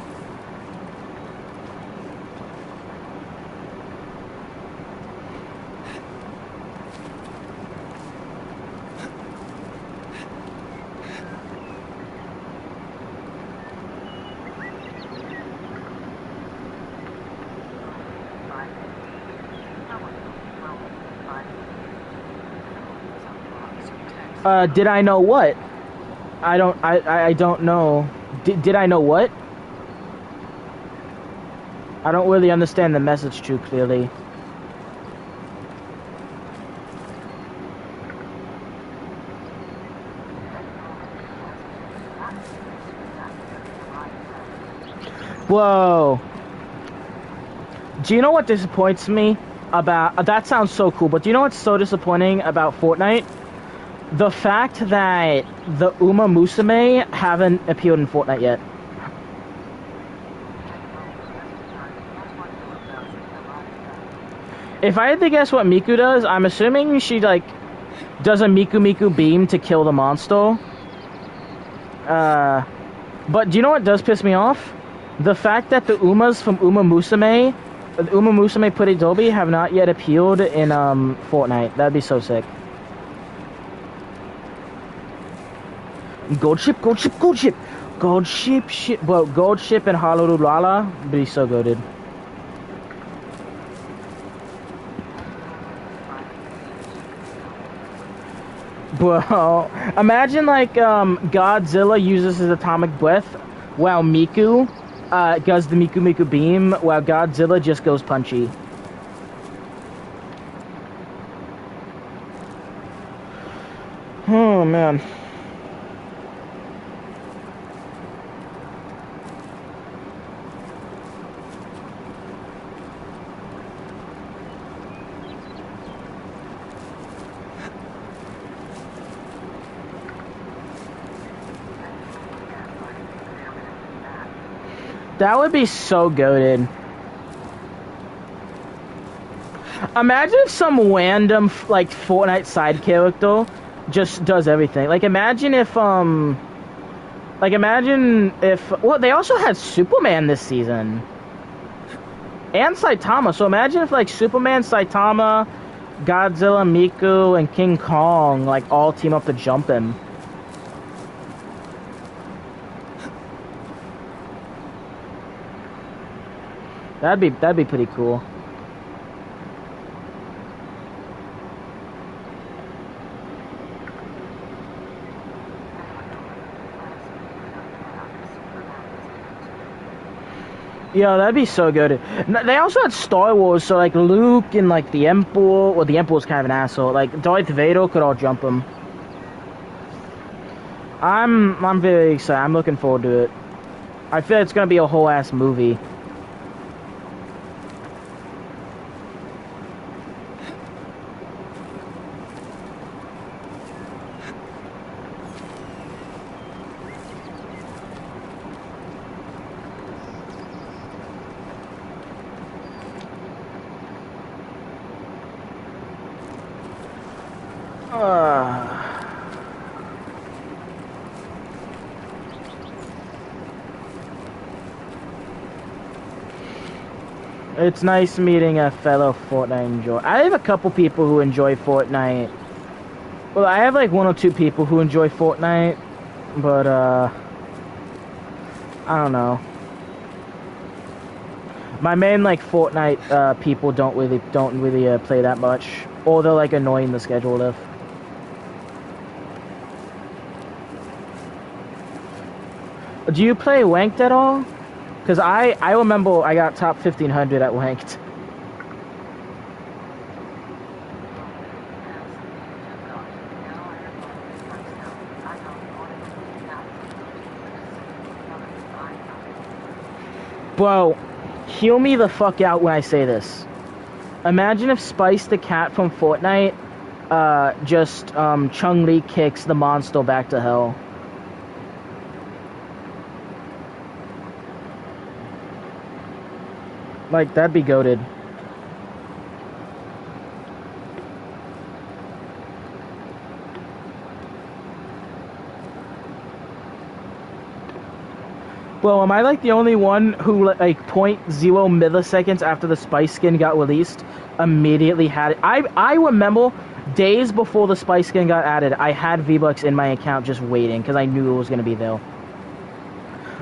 Did I know what? I don't know. Did I know what? I don't really understand the message too clearly. Whoa. Do you know what disappoints me about... that sounds so cool, but do you know what's so disappointing about Fortnite? The fact that the Uma Musume haven't appeared in Fortnite yet. If I had to guess what Miku does, I'm assuming she, like, does a Miku Miku beam to kill the monster. But do you know what does piss me off? The fact that the Umas from Uma Musume Pretty Derby have not yet appeared in, Fortnite. That'd be so sick. Gold ship, gold ship, gold ship, gold ship, ship. Well, gold ship and Honolulu be so goated. Bro, imagine like Godzilla uses his atomic breath while Miku does the Miku Miku beam while Godzilla just goes punchy. Oh man. That would be so goated. Imagine if some random, like, Fortnite side character just does everything. Like, imagine if, well, they also had Superman this season. And Saitama, so imagine if, like, Superman, Saitama, Godzilla, Miku, and King Kong, like, all team up to jump him. That'd be pretty cool. Yeah, that'd be so good. They also had Star Wars, so like Luke and like the Emperor, well, the Emperor's kind of an asshole. Like Darth Vader could all jump him. I'm very excited. I'm looking forward to it. I feel it's gonna be a whole ass movie. It's nice meeting a fellow Fortnite enjoyer. I have a couple people who enjoy Fortnite. Well, I have like one or two people who enjoy Fortnite, but I don't know. My main like Fortnite people don't really play that much, or they're like annoying the schedule of. Do you play Wanked at all? Because I remember I got top 1500 at Wanked. Bro, heal me the fuck out when I say this. Imagine if Spice the Cat from Fortnite just Chun-Li kicks the monster back to hell. Like, that'd be goated. Well, am I like the only one who like 0.0 milliseconds after the Spice skin got released immediately had it? I remember days before the Spice skin got added, I had V-Bucks in my account just waiting because I knew it was going to be there.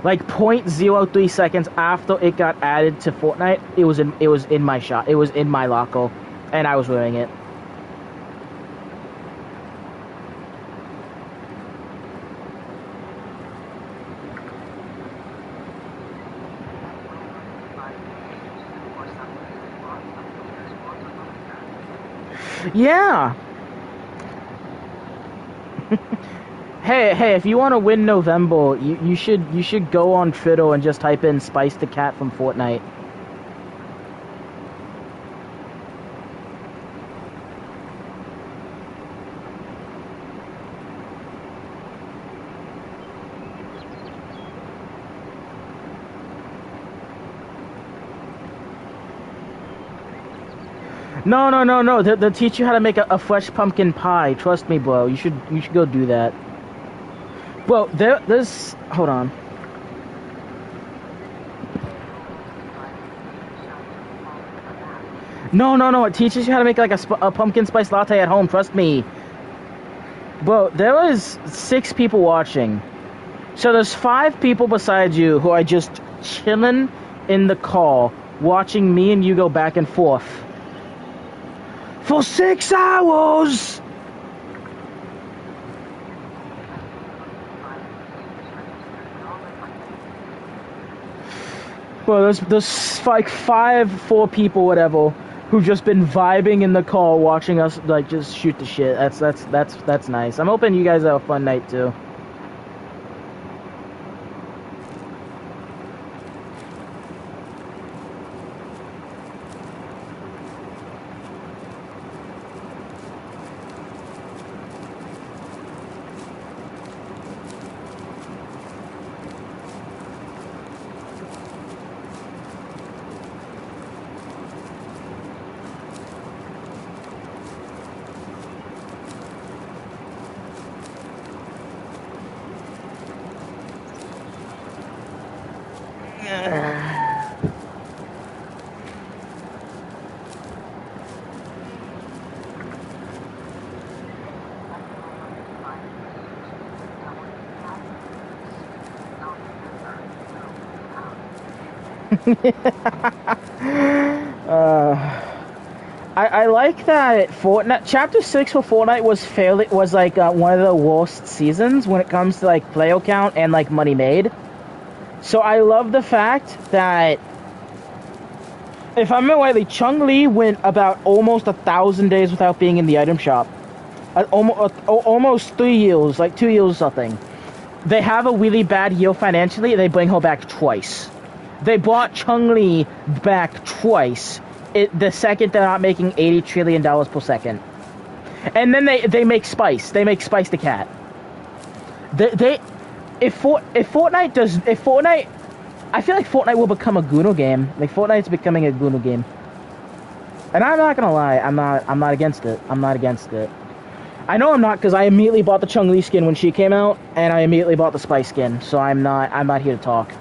Like 0.03 seconds after it got added to Fortnite, it was in my shop. It was in my locker, and I was wearing it. Yeah. Hey, if you want to win November, you should go on Twitter and just type in Spice the Cat from Fortnite. No. They'll teach you how to make a fresh pumpkin pie. Trust me, bro. You should go do that. Bro, there's... Hold on. No. It teaches you how to make like a pumpkin spice latte at home. Trust me. Bro, there was 6 people watching. So there's 5 people besides you who are just chilling in the car, watching me and you go back and forth. For 6 hours! Well, there's like 4 people, whatever, who've just been vibing in the car, watching us like just shoot the shit. That's nice. I'm hoping you guys have a fun night too. I like that Fortnite Chapter 6 for Fortnite was like one of the worst seasons when it comes to like player count and like money made. So I love the fact that If I remember rightly, Chun-Li went about almost 1,000 days without being in the item shop. Almost 3 years, like 2 years or something. They have a really bad year financially, they bring her back twice. They brought Chun-Li back twice. The second they're not making $80 trillion per second. And then they make Spice. They make Spice the cat. If Fortnite, I feel like Fortnite will become a Goono game. Like Fortnite's becoming a Goono game. And I'm not gonna lie, I'm not against it. I'm not against it. I know I'm not, because I immediately bought the Chun-Li skin when she came out, and I immediately bought the Spice skin, so I'm not here to talk.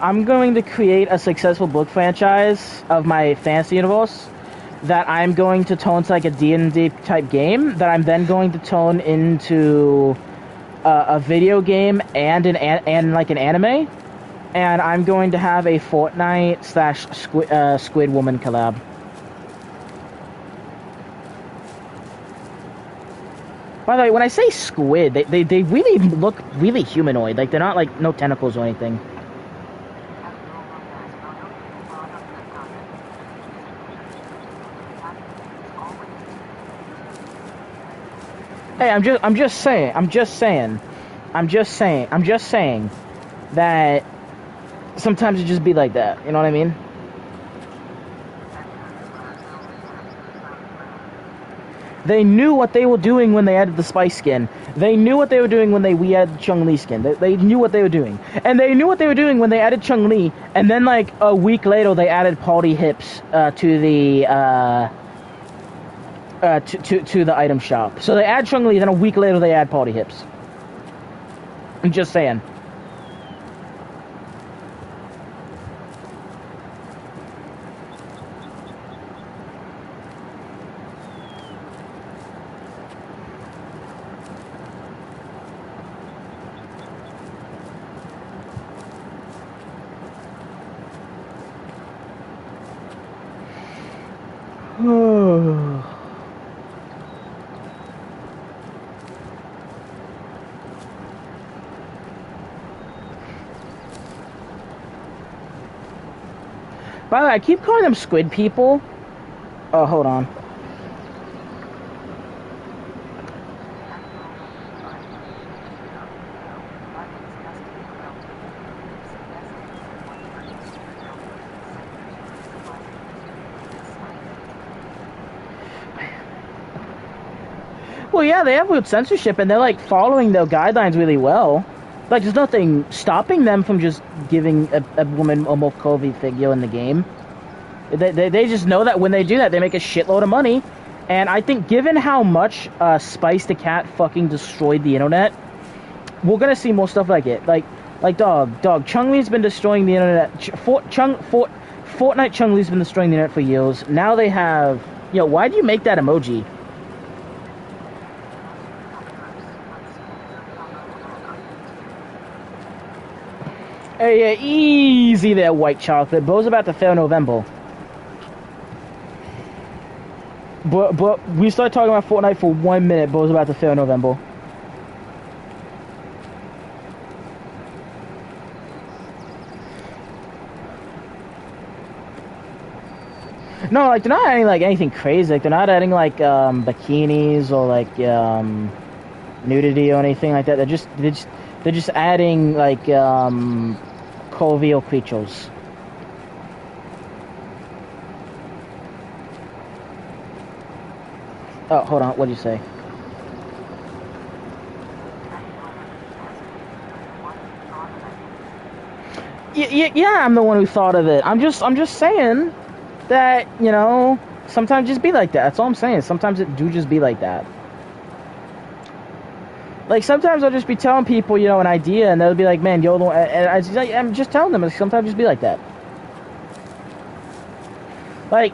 I'm going to create a successful book franchise of my fantasy universe that I'm going to turn to like a D&D type game that I'm then going to turn into a video game and like an anime, and I'm going to have a Fortnite / Squid Woman collab. By the way, when I say squid, they really look really humanoid. Like they're not like no tentacles or anything. Hey, I'm just saying that sometimes it just be like that. You know what I mean? They knew what they were doing when they added the Spice skin. They knew what they were doing when we added the Chun-Li skin. They knew what they were doing. And they knew what they were doing when they added Chun-Li, and then like a week later they added Party Hips to the to the item shop. So they add Chun-Li, then a week later they add Party Hips. I'm just saying. By the way, I keep calling them squid people. Oh, hold on. Well, yeah, they have weird censorship, and they're like following their guidelines really well. Like, there's nothing stopping them from just giving a woman a more curvy figure in the game. They just know that when they do that, they make a shitload of money. And I think given how much Spice the Cat fucking destroyed the internet, we're gonna see more stuff like it. Like dog, Chun-Li's been destroying the internet. Fortnite Chun-Li's been destroying the internet for years. Now they have... Yo, why do you make that emoji? Hey, yeah, easy there, white chocolate. Bo's about to fail November. But we started talking about Fortnite for 1 minute. Bo's about to fail November. No, like they're not adding like anything crazy. Like they're not adding like bikinis or like nudity or anything like that. They're just adding like curvier creatures. Oh, hold on. What did you say? Yeah, I'm the one who thought of it. I'm just saying that, you know, sometimes just be like that. That's all I'm saying. Sometimes it do just be like that. Like, sometimes I'll just be telling people, you know, an idea, and they'll be like, man, yo, and I'm just telling them, sometimes just be like that. Like,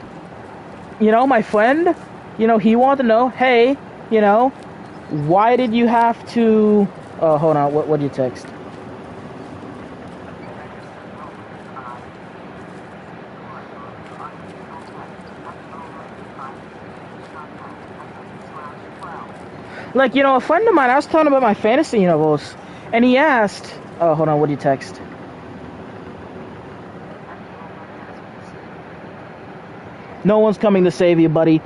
you know, my friend, you know, he wanted to know, hey, you know, why did you have to... Oh, hold on, what did you text? Like, you know, a friend of mine, I was telling him about my fantasy novels, and he asked, oh, hold on, what do you text? No one's coming to save you, buddy.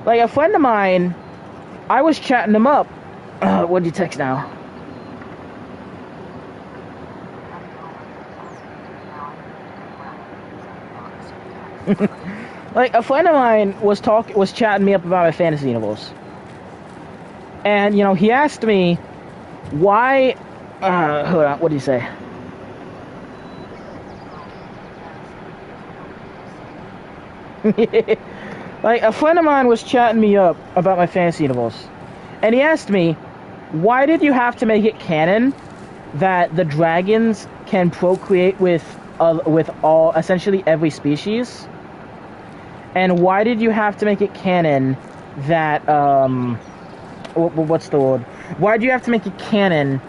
Like, a friend of mine, I was chatting him up. What do you text now? Like, a friend of mine was chatting me up about my fantasy novels. And, you know, he asked me, why, hold on, what do you say? Like, a friend of mine was chatting me up about my fantasy novels. And he asked me, why did you have to make it canon that the dragons can procreate with all, essentially every species? And why did you have to make it canon that, what's the word? Why do you have to make it canon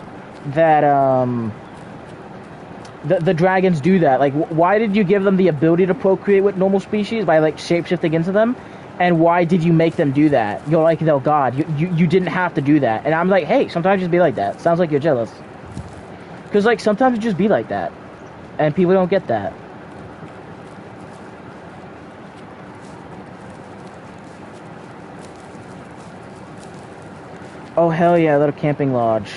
that, the dragons do that? Like, why did you give them the ability to procreate with normal species by, like, shapeshifting into them? And why did you make them do that? You're like, no, God, you didn't have to do that. And I'm like, hey, sometimes just be like that. Sounds like you're jealous. Because, like, sometimes it just be like that. And people don't get that. Oh, hell yeah, little camping lodge.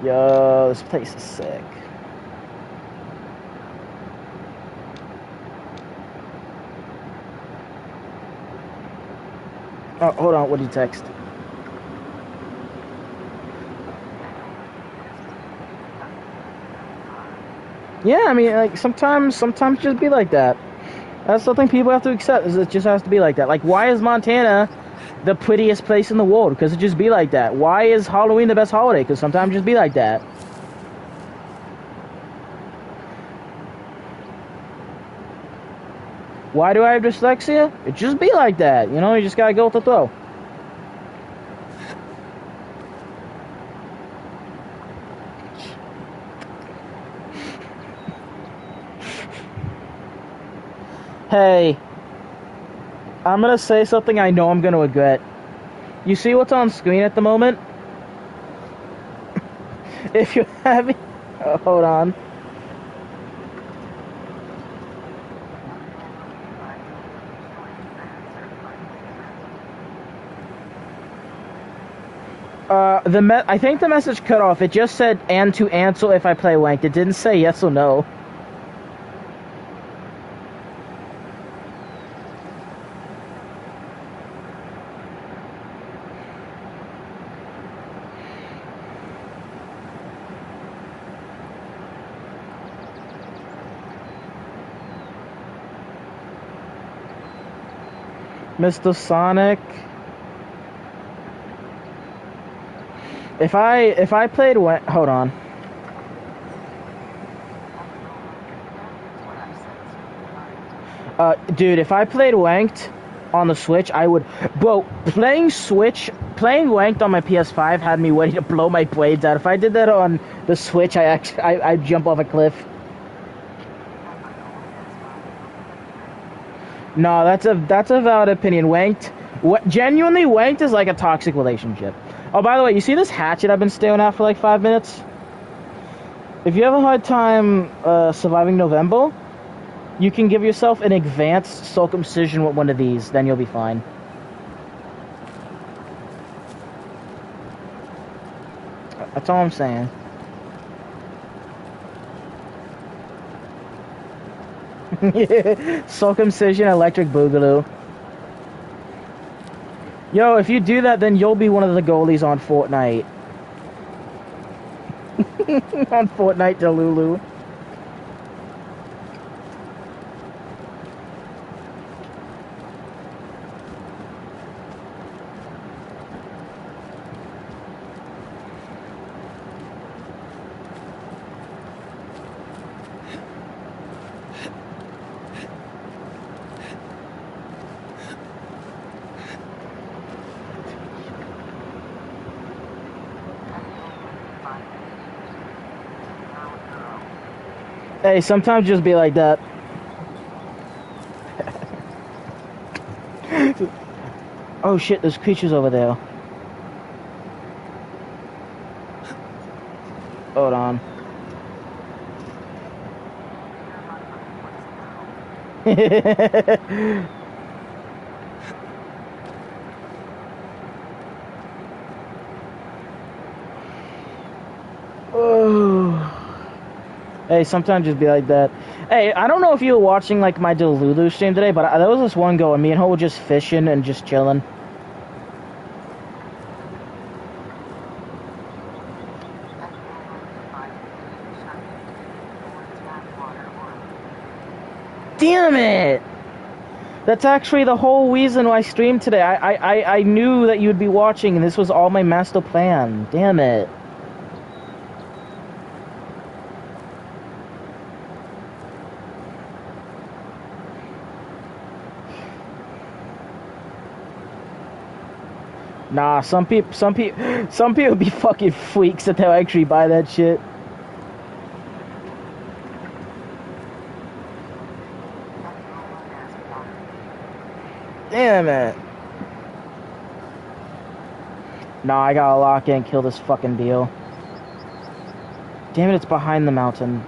Yo, this place is sick. Oh, hold on, what did you text? Yeah, I mean, like, sometimes just be like that. That's something people have to accept, is it just has to be like that. Like, why is Montana the prettiest place in the world? Because it just be like that. Why is Halloween the best holiday? Because sometimes just be like that. Why do I have dyslexia? It just be like that. You know, you just gotta go with the flow. Hey, I'm gonna say something I know I'm gonna regret. You see what's on screen at the moment? If you're having... Oh, hold on. I think the message cut off. It just said, and to answer if I play ranked. It didn't say yes or no. Mr. Sonic. If I played hold on. Dude, if I played ranked on the Switch, I would... Bro, playing ranked on my PS5 had me ready to blow my blades out. If I did that on the Switch, I'd jump off a cliff. No, that's a valid opinion. Genuinely, ranked is like a toxic relationship. Oh, by the way, you see this hatchet I've been staring at for like 5 minutes? If you have a hard time surviving November, you can give yourself an advanced circumcision with one of these, then you'll be fine. That's all I'm saying. Circumcision, electric boogaloo. Yo, if you do that, then you'll be one of the goalies on Fortnite. On Fortnite Delulu. Hey, sometimes just be like that. Oh shit, there's creatures over there. Hold on. Oh. Hey, sometimes just be like that. Hey, I don't know if you were watching like my Delulu stream today, but there was this one go and me and Ho were just fishing and just chilling. Damn it! That's actually the whole reason why I streamed today. I knew that you'd be watching, and this was all my master plan. Damn it. Nah, some people be fucking freaks that they'll actually buy that shit. Damn it. Nah, I gotta lock in and kill this fucking deal. Damn it, it's behind the mountain.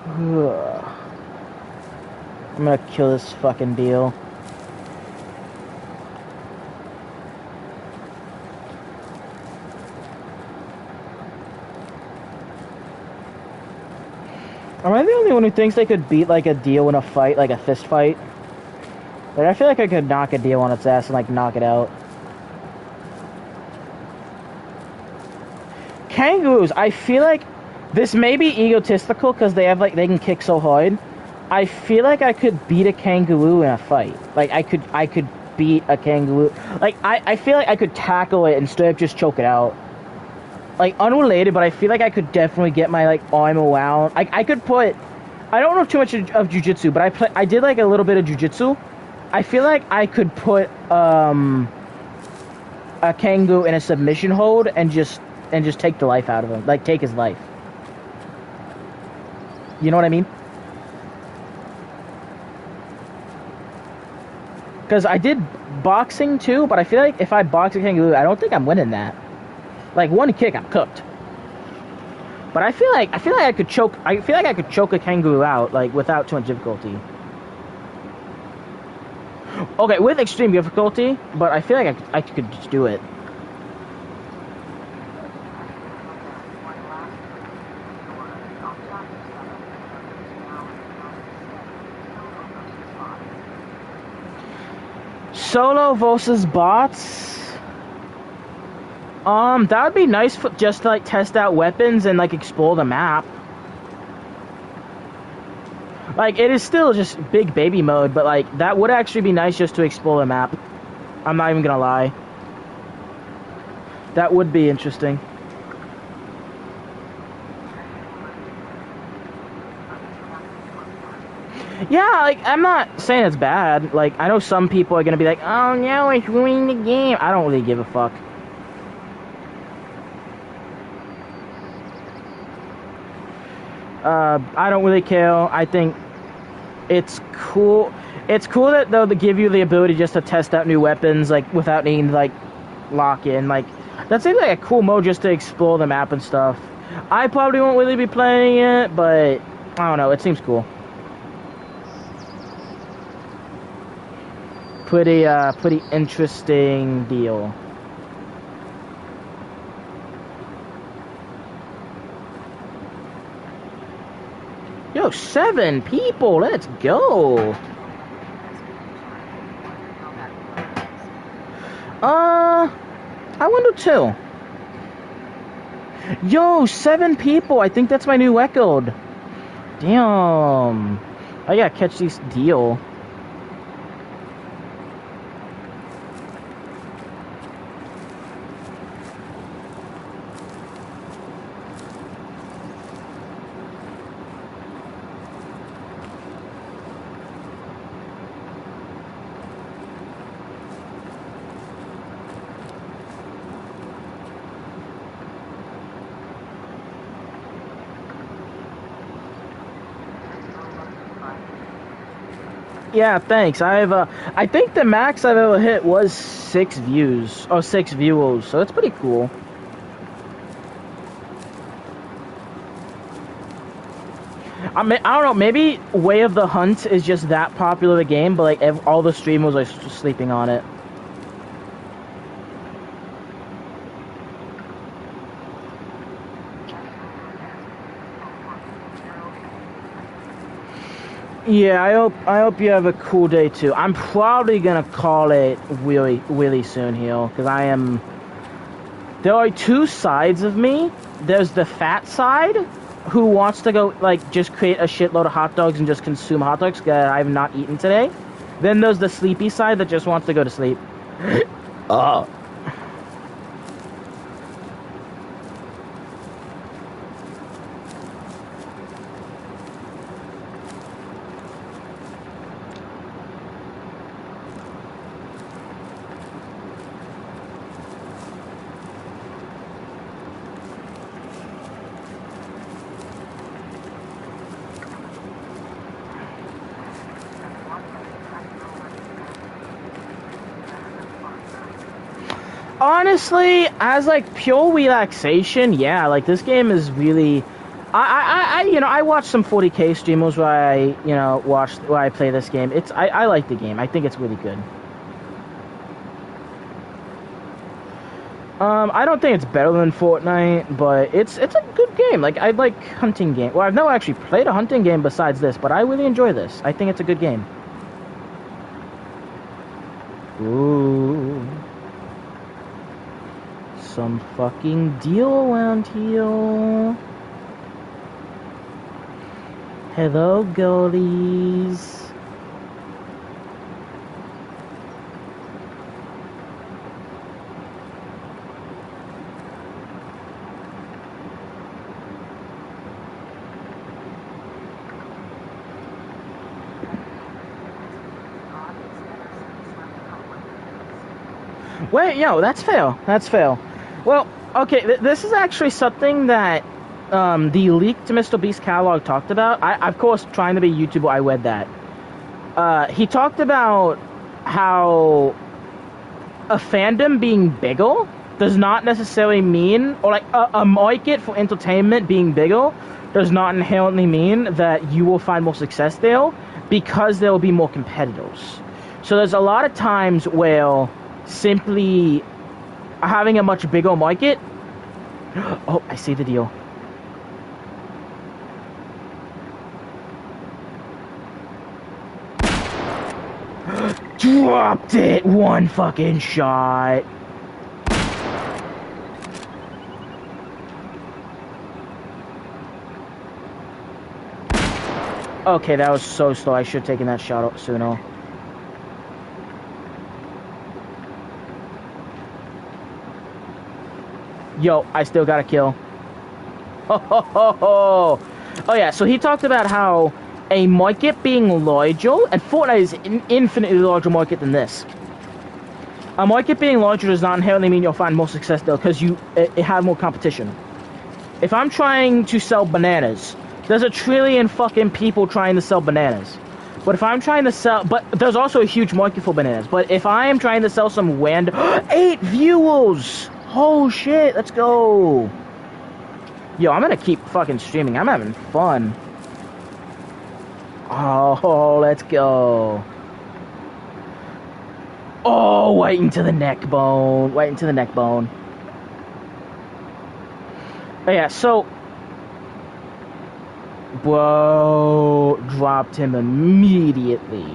Ugh. I'm gonna kill this fucking deal. Am I the only one who thinks they could beat like a deal in a fight, like a fist fight? Like, I feel like I could knock a deal on its ass and like knock it out. Kangaroos, I feel like this may be egotistical because they can kick so hard. I feel like I could beat a kangaroo in a fight. Like I could beat a kangaroo. Like I feel like I could tackle it and straight up just choke it out. Like unrelated, but I feel like I could definitely get my like arm around. I could put. I don't know too much of jujitsu, but I did like a little bit of jujitsu. I feel like I could put a kangaroo in a submission hold and just take the life out of him, like take his life. You know what I mean? Because I did boxing too, but I feel like if I box a kangaroo, I don't think I'm winning that. Like one kick, I'm cooked. But I feel like I could choke. I feel like I could choke a kangaroo out like without too much difficulty. Okay, with extreme difficulty, but I feel like I could just do it. Solo versus bots. That would be nice for just to like test out weapons and like explore the map. Like it is still just big baby mode, but like that would actually be nice just to explore the map. I'm not even gonna lie. That would be interesting. Yeah, like I'm not saying it's bad. Like I know some people are gonna be like, "Oh no, it's ruining the game." I don't really give a fuck. I don't really care. I think it's cool. It's cool that though they give you the ability just to test out new weapons like without needing to like lock in. Like that seems like a cool mode just to explore the map and stuff. I probably won't really be playing it, but I don't know. It seems cool. Pretty interesting deal. Yo, 7 people. Let's go. I wonder 2. Yo, 7 people. I think that's my new record. Damn. I gotta catch this deal. Yeah, thanks. I think the max I've ever hit was 6 views or 6 viewers, so it's pretty cool. I mean, I don't know. Maybe Way of the Hunt is just that popular of a game, but like all the streamers are sleeping on it. Yeah, I hope you have a cool day too. I'm probably gonna call it really soon here because I am. There are two sides of me. There's the fat side, who wants to go like just create a shitload of hot dogs and just consume hot dogs that I have not eaten today. Then there's the sleepy side that just wants to go to sleep. Oh. Honestly, as like pure relaxation, yeah, like this game is really. I watch some 40K streamers where I play this game. I like the game. I think it's really good. I don't think it's better than Fortnite, but it's a good game. Like I like hunting game. Well, I've never actually played a hunting game besides this, but I really enjoy this. I think it's a good game. Ooh. Some fucking deal around here. Hello, girlies. Wait, yo, that's fair. That's fair. Well, okay, this is actually something that the leaked Mr. Beast catalog talked about. Of course, trying to be a YouTuber, I read that. He talked about how a fandom being bigger does not necessarily mean, or like a market for entertainment being bigger does not inherently mean that you will find more success there, because there will be more competitors. So there's a lot of times where simply having a much bigger market. Oh, I see the deal. Dropped it! One fucking shot. Okay, that was so slow. I should have taken that shot sooner. Yo, I still got a kill. Ho, ho, ho, ho. Oh yeah, so he talked about how a market being larger, and Fortnite is an infinitely larger market than this. A market being larger does not inherently mean you'll find more success there, because it have more competition. If I'm trying to sell bananas, there's a trillion fucking people trying to sell bananas. But if I'm trying to sell, but there's also a huge market for bananas. But if I am trying to sell some wind, 8 viewers! Oh shit, let's go. Yo, I'm gonna keep fucking streaming. I'm having fun. Oh, let's go. Oh, right into the neck bone. Right into the neck bone. Oh, yeah, so... Bro, dropped him immediately.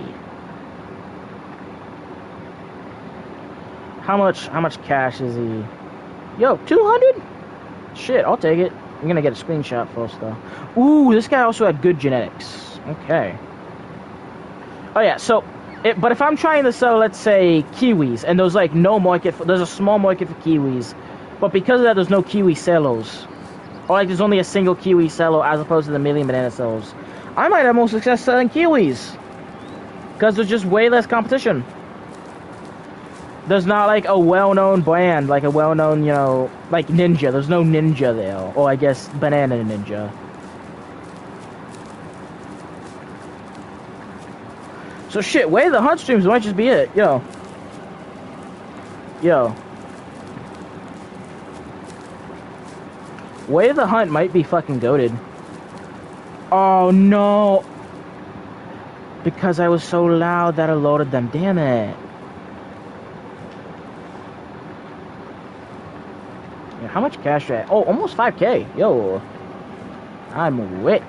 How much cash is he? Yo, 200? Shit, I'll take it. I'm gonna get a screenshot first, though. Ooh, this guy also had good genetics. Okay. Oh, yeah, so... but if I'm trying to sell, let's say, kiwis, and there's, like, no market for... There's a small market for kiwis, but because of that, there's no kiwi sellers. Or, like, there's only a single kiwi seller as opposed to the million banana sellers. I might have more success selling kiwis. Because there's just way less competition. There's not, like, a well-known brand, like a well-known, you know, like Ninja. There's no Ninja there. Or, I guess, Banana Ninja. So shit, Way of the Hunt streams might just be it. Yo. Way of the Hunt might be fucking goated. Oh no. Because I was so loud that I loaded them. Damn it. Yeah, how much cash do I have? Oh, almost 5K. Yo. I'm rich.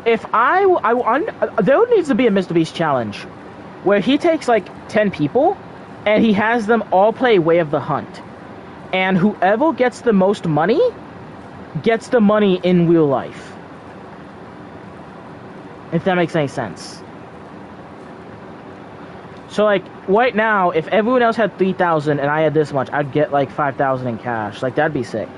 If there needs to be a Mr. Beast challenge where he takes like 10 people and he has them all play Way of the Hunt. And whoever gets the most money gets the money in real life. If that makes any sense. So like right now, if everyone else had 3,000 and I had this much, I'd get like 5,000 in cash. Like that'd be sick.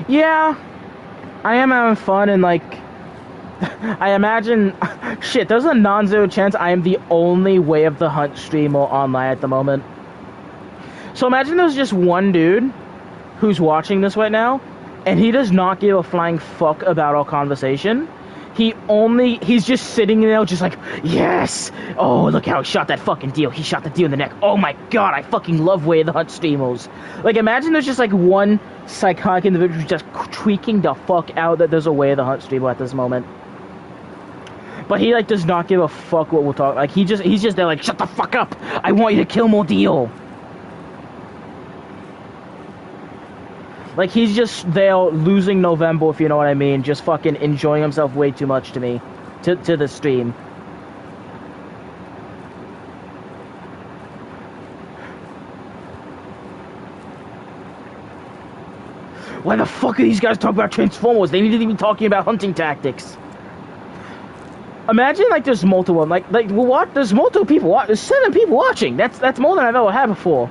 Yeah, I am having fun and like, I imagine, shit, there's a non-zero chance I am the only Way of the Hunt streamer online at the moment. So imagine there's just one dude who's watching this right now, and he does not give a flying fuck about our conversation. He's just sitting there just like, yes! Oh, look how he shot that fucking deal. He shot the deal in the neck. Oh my god, I fucking love Way of the Hunt streamers. Like, imagine there's just like one psychotic individual who's just tweaking the fuck out that there's a Way of the Hunt streamer at this moment. But he like does not give a fuck what we'll talk. Like he's just there like, shut the fuck up! I want you to kill more deal. Like, he's just there losing November, if you know what I mean. Just fucking enjoying himself way too much to me. To the stream. Why the fuck are these guys talking about Transformers? They need to be talking about hunting tactics. Imagine, like, there's multiple, like, what? There's multiple people, there's 7 people watching. That's more than I've ever had before.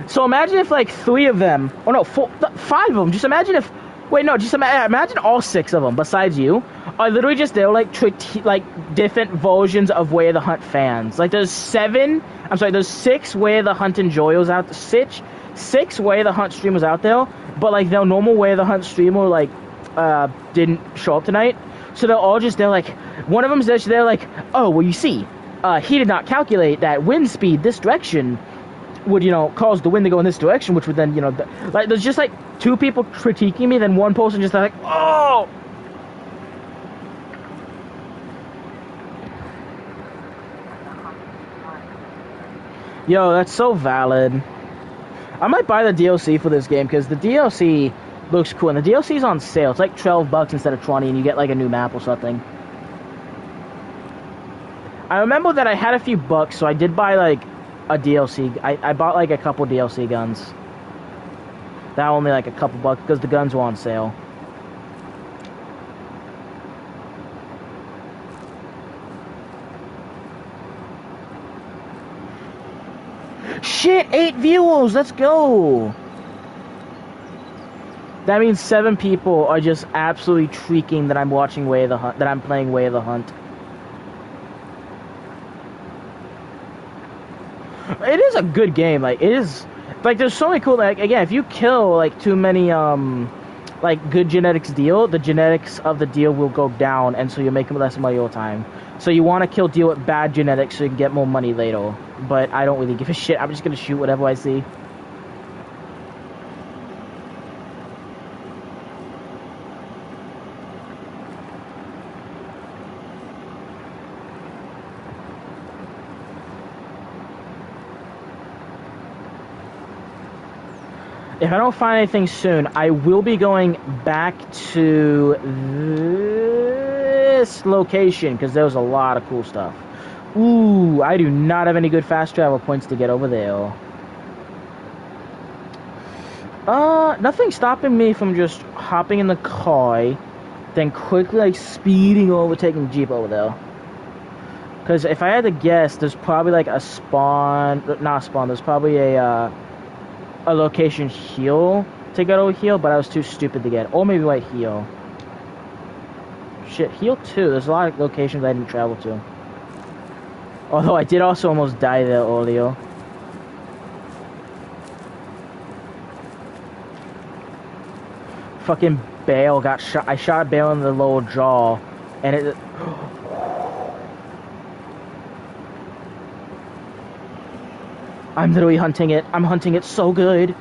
So imagine if like 3 of them, or no, 5 of them, just imagine if, wait, no, just imagine all 6 of them, besides you, are literally just there, like, different versions of Way of the Hunt fans. Like, there's 6 Way of the Hunt enjoyers out there, 6 Way of the Hunt streamers out there, but, like, their normal Way of the Hunt streamer, like, didn't show up tonight, so they're all just there, like, one of them's just there, like, oh, well, you see, he did not calculate that wind speed this direction would, you know, cause the wind to go in this direction, which would then, you know, like, there's just, like, 2 people critiquing me, then one person just like, oh! Yo, that's so valid. I might buy the DLC for this game, because the DLC looks cool, and the DLC's on sale. It's like $12 instead of 20, and you get, like, a new map or something. I remember that I had a few bucks, so I did buy, like, a DLC. I bought like a couple DLC guns. That only like a couple bucks because the guns were on sale. Shit, 8 viewers, let's go. That means 7 people are just absolutely shrieking that I'm watching Way of the Hunt, that I'm playing Way of the Hunt. It is a good game. Like, it is, like, there's so many cool, like, again, if you kill like too many like good genetics deal, the genetics of the deal will go down, and so you're making less money all the time. So you want to kill deal with bad genetics so you can get more money later. But I don't really give a shit. I'm just gonna shoot whatever I see. If I don't find anything soon, I will be going back to this location, because there was a lot of cool stuff. Ooh, I do not have any good fast travel points to get over there. Nothing stopping me from just hopping in the car, then quickly, like, speeding over, taking the Jeep over there. Because if I had to guess, there's probably, like, a spawn, not a spawn, there's probably a location here to get over here, but I was too stupid to get. Or maybe right here. Shit, heal 2. There's a lot of locations I didn't travel to. Although I did also almost die there, Olio. Fucking Bale got shot. I shot Bale in the lower jaw, and it. I'm literally hunting it. I'm hunting it so good.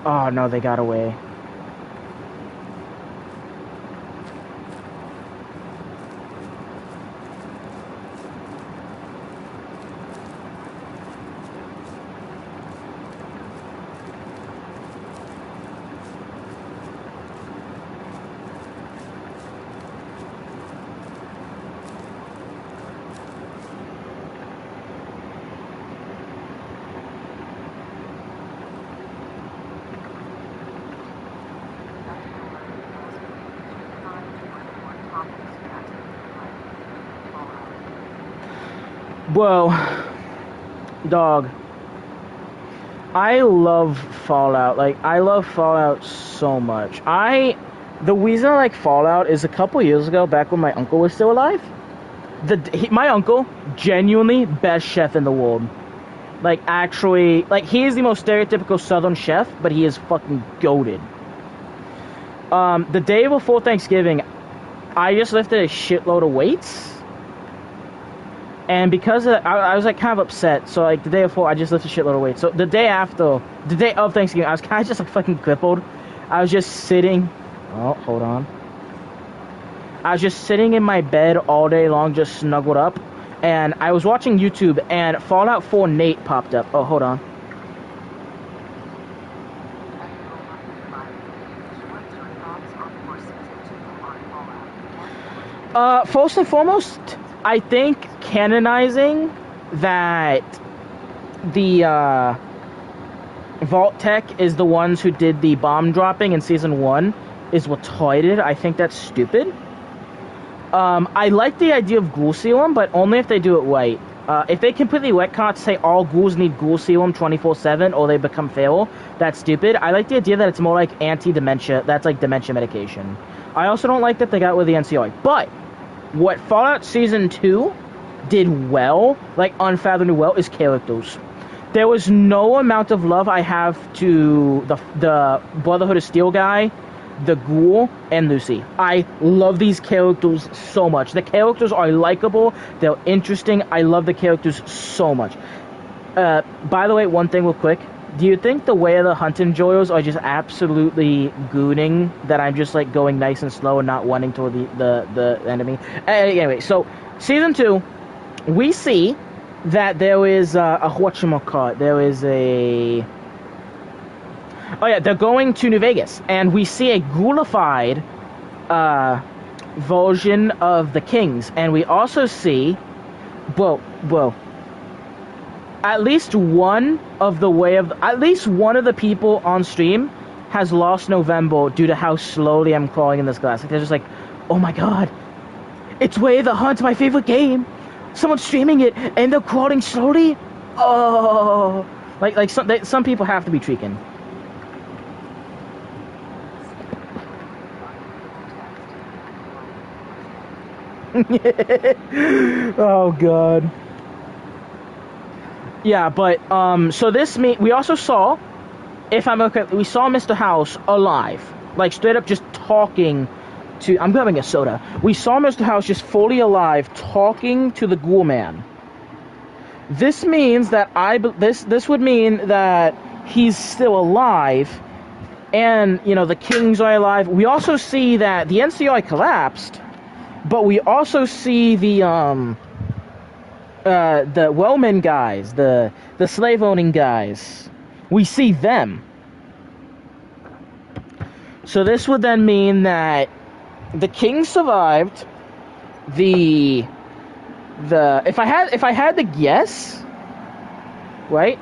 Oh no, they got away. Whoa, dog. I love Fallout. Like, I love Fallout so much. The reason I like Fallout is a couple years ago, back when my uncle was still alive. My uncle, genuinely best chef in the world. Like, actually, like, he is the most stereotypical Southern chef, but he is fucking goated. The day before Thanksgiving, I just lifted a shitload of weights. And because of that, I was like kind of upset. So like the day before, I just lifted a shitload of weight. So the day of Thanksgiving, I was kind of just like fucking crippled. I was just sitting. Oh, hold on. I was just sitting in my bed all day long, just snuggled up. And I was watching YouTube, and Fallout 4 Nate popped up. Oh, hold on. First and foremost, I think canonizing that the Vault Tech is the ones who did the bomb dropping in Season 1 is retarded. I think that's stupid. I like the idea of Ghoul Serum, but only if they do it right. If they completely retcon to say all ghouls need Ghoul Serum 24/7 or they become feral, that's stupid. I like the idea that it's more like anti-dementia. That's like dementia medication. I also don't like that they got rid of the NCR. But what Fallout Season 2 did well, like unfathomably well, is characters. There was no amount of love I have to the Brotherhood of Steel guy, the Ghoul, and Lucy. I love these characters so much. The characters are likable. They're interesting. I love the characters so much. By the way, one thing real quick. Do you think the way of the hunt enjoyers are just absolutely gooning that I'm just like going nice and slow and not running toward the enemy? Anyway, so Season 2, we see that there is a whatchamacallit. There is a... Oh yeah, they're going to New Vegas, and we see a ghoulified version of the Kings, and we also see, whoa, at least one of the people on stream has lost November due to how slowly I'm crawling in this glass. Like they're just like, oh my god, it's Way of the Hunt, my favorite game. Someone's streaming it, and they're crawling slowly. Oh, like some people have to be tweaking. Oh god. Yeah, but so we also saw, if I'm okay, we saw Mr. House alive, like straight up just talking to. I'm grabbing a soda. We saw Mr. House just fully alive, talking to the Ghoul Man. This means that this would mean that he's still alive, and you know the Kings are alive. We also see that the NCI collapsed. But we also see the Wellman guys, the slave owning guys. We see them. So this would then mean that the king survived. If I had to guess, right?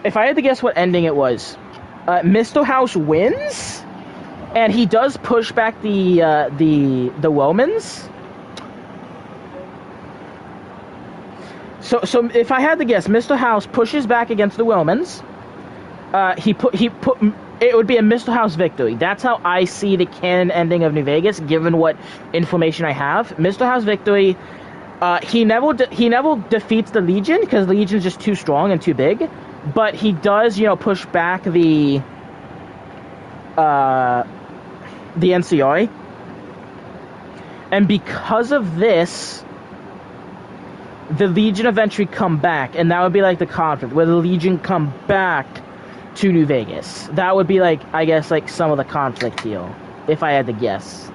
If I had to guess what ending it was, Mr. House wins, and he does push back the Wellmans. So if I had to guess, Mr. House pushes back against the Wellmans. He put it would be a Mr. House victory. That's how I see the canon ending of New Vegas, given what information I have. Mr. House victory. He never defeats the Legion because the Legion's just too strong and too big. But he does, push back the NCR. And because of this, the Legion eventually come back, and that would be like the conflict where the Legion come back to New Vegas. That would be like, I guess, like some of the conflict deal, if I had to guess.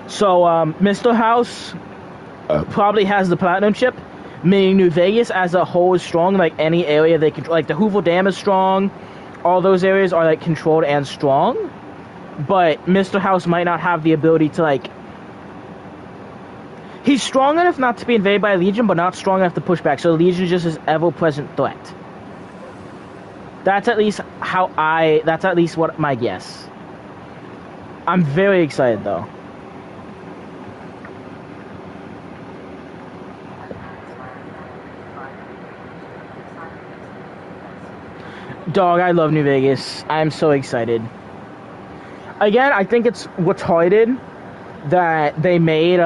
So, Mr. House probably has the Platinum chip, meaning New Vegas as a whole is strong. Like any area they control, like the Hoover Dam is strong. All those areas are like controlled and strong. But Mr. House might not have the ability to like. He's strong enough not to be invaded by a Legion, but not strong enough to push back. So the Legion is just this ever-present threat. That's at least That's at least what my guess. I'm very excited though. Dog, I love New Vegas. I'm so excited. Again, I think it's retarded that they made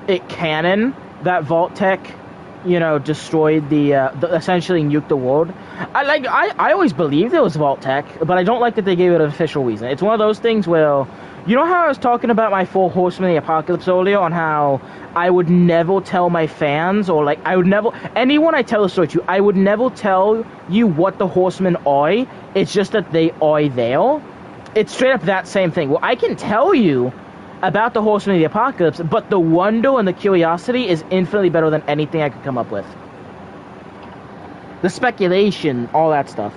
it canon that Vault-Tec, destroyed the essentially nuked the world. I always believed it was Vault-Tec, but I don't like that they gave it an official reason. It's one of those things where, you know how I was talking about my 4 Horsemen of the Apocalypse earlier, on how I would never tell my fans, or like, I would never, anyone I tell a story to, I would never tell you what the Horsemen are, it's just that they are there. It's straight up that same thing. Well, I can tell you about the Horsemen of the Apocalypse, but the wonder and the curiosity is infinitely better than anything I could come up with. The speculation, all that stuff.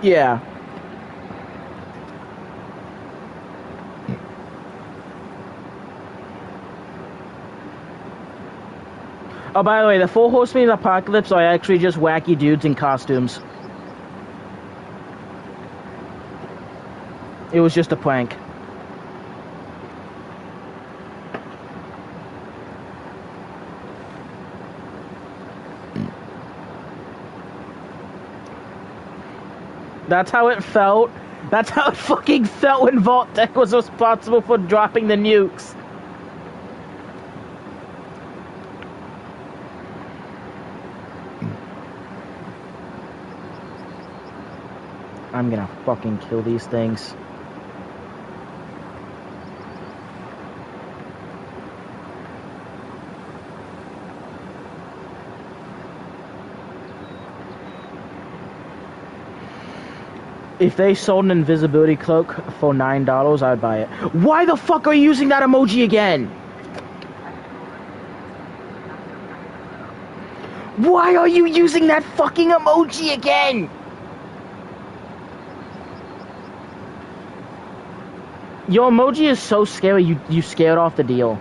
Yeah. Oh, by the way, the 4 Horsemen of the Apocalypse are actually just wacky dudes in costumes. It was just a prank. That's how it felt. That's how it fucking felt when Vault-Tec was responsible for dropping the nukes. I'm gonna fucking kill these things. If they sold an invisibility cloak for $9, I'd buy it. Why the fuck are you using that emoji again? Why are you using that fucking emoji again? Your emoji is so scary, you scared off the deal.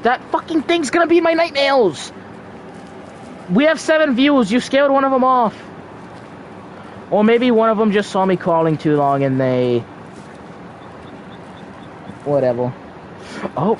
That fucking thing's gonna be my night nails! We have 7 views, you scared one of them off. Or maybe one of them just saw me crawling too long and they... Whatever. Oh.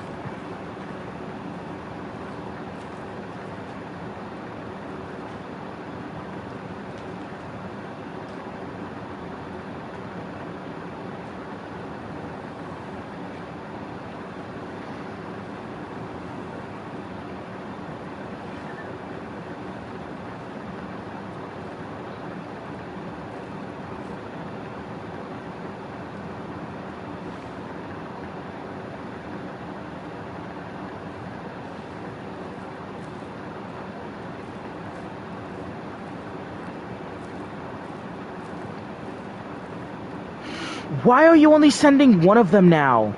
Why are you only sending one of them now?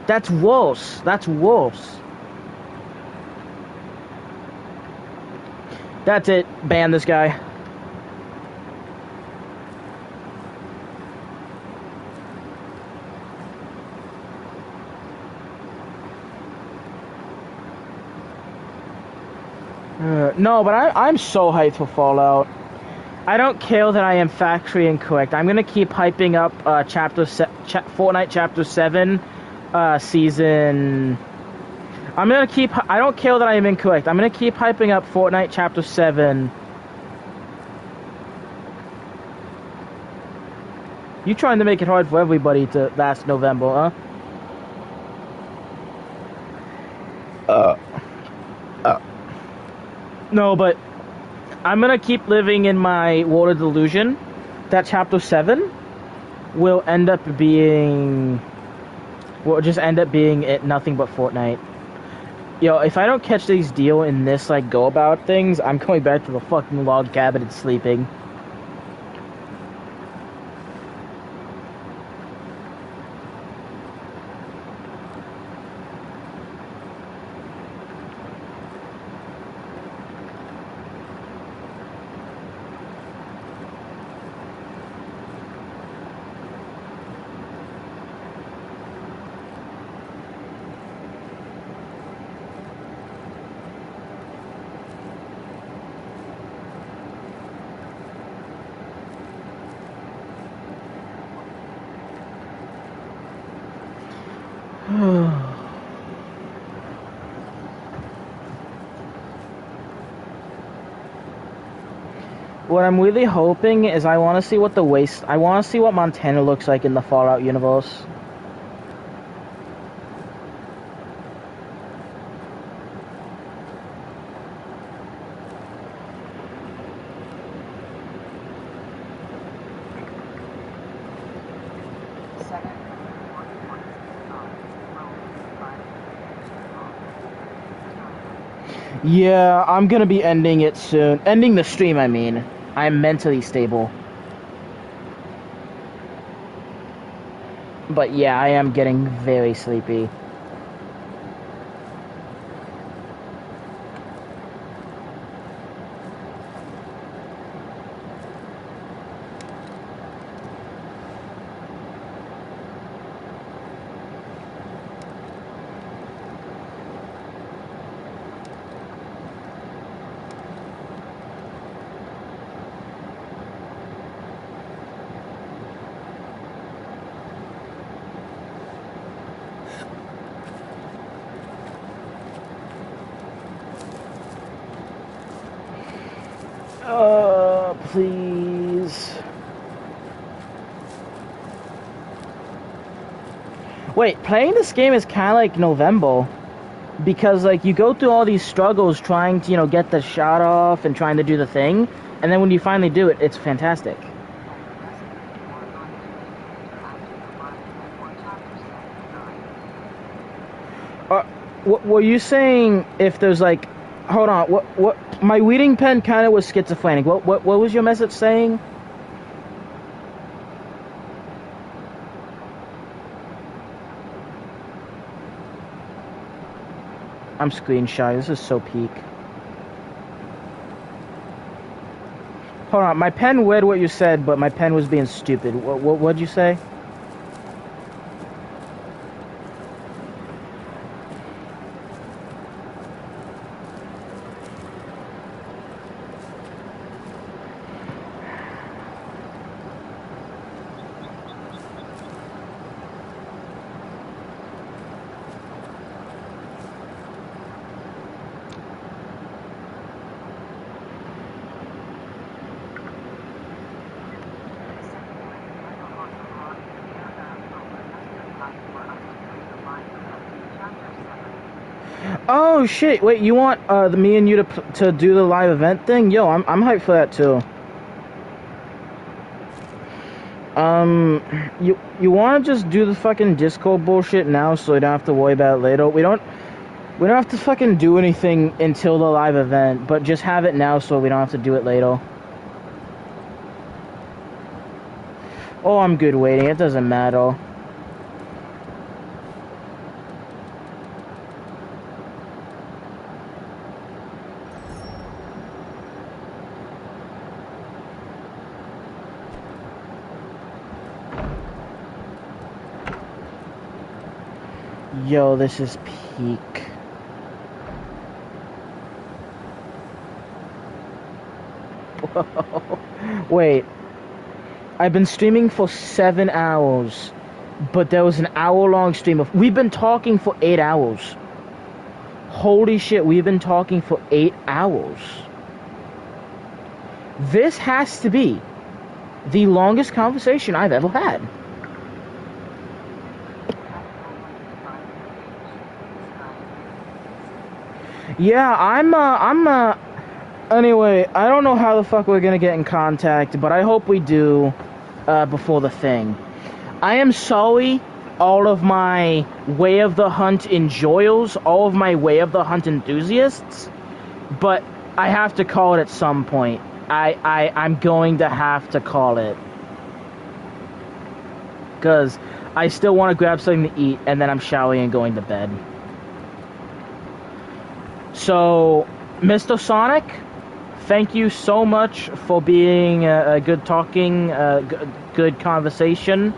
That's worse. That's worse. That's it. Ban this guy. No, but I'm so hyped for Fallout. I don't care that I am factually incorrect. I'm gonna keep hyping up Fortnite Chapter 7 season. I'm gonna keep. I don't care that I am incorrect. I'm gonna keep hyping up Fortnite Chapter 7. You trying to make it hard for everybody to last November, huh? No, but I'm gonna keep living in my world of delusion that Chapter 7 will end up being... will just end up being it nothing but Fortnite. Yo, if I don't catch these deal in this, like, go about things, I'm going back to the fucking log cabin and sleeping. What I'm really hoping is I want to see what I want to see what Montana looks like in the Fallout universe. Yeah, I'm gonna be ending it soon. Ending the stream, I mean. I'm mentally stable. But yeah, I am getting very sleepy. Please. Wait, playing this game is kind of like November. Because, like, you go through all these struggles trying to, get the shot off and trying to do the thing. And then when you finally do it, it's fantastic. What were you saying if there's, like... Hold on, what my reading pen kind of was schizophrenic. What was your message saying? I'm screen shy. This is so peak. Hold on, my pen read what you said, but my pen was being stupid. What'd you say? Oh shit! Wait, you want me and you to do the live event thing? Yo, I'm hyped for that too. You want to just do the fucking Discord bullshit now, so we don't have to worry about it later. We don't have to fucking do anything until the live event, but just have it now so we don't have to do it later. Oh, I'm good waiting. It doesn't matter. Yo, this is peak. Wait. I've been streaming for 7 hours, but there was an hour-long stream of... We've been talking for 8 hours. Holy shit, we've been talking for 8 hours. This has to be the longest conversation I've ever had. Yeah, anyway, I don't know how the fuck we're gonna get in contact, but I hope we do, before the thing. I am sorry, all of my Way of the Hunt enjoyers, all of my Way of the Hunt enthusiasts, but I have to call it at some point. I'm going to have to call it. Because I still want to grab something to eat, and then I'm showering and going to bed. So, Mr. Sonic, thank you so much for being a good talking, good conversation.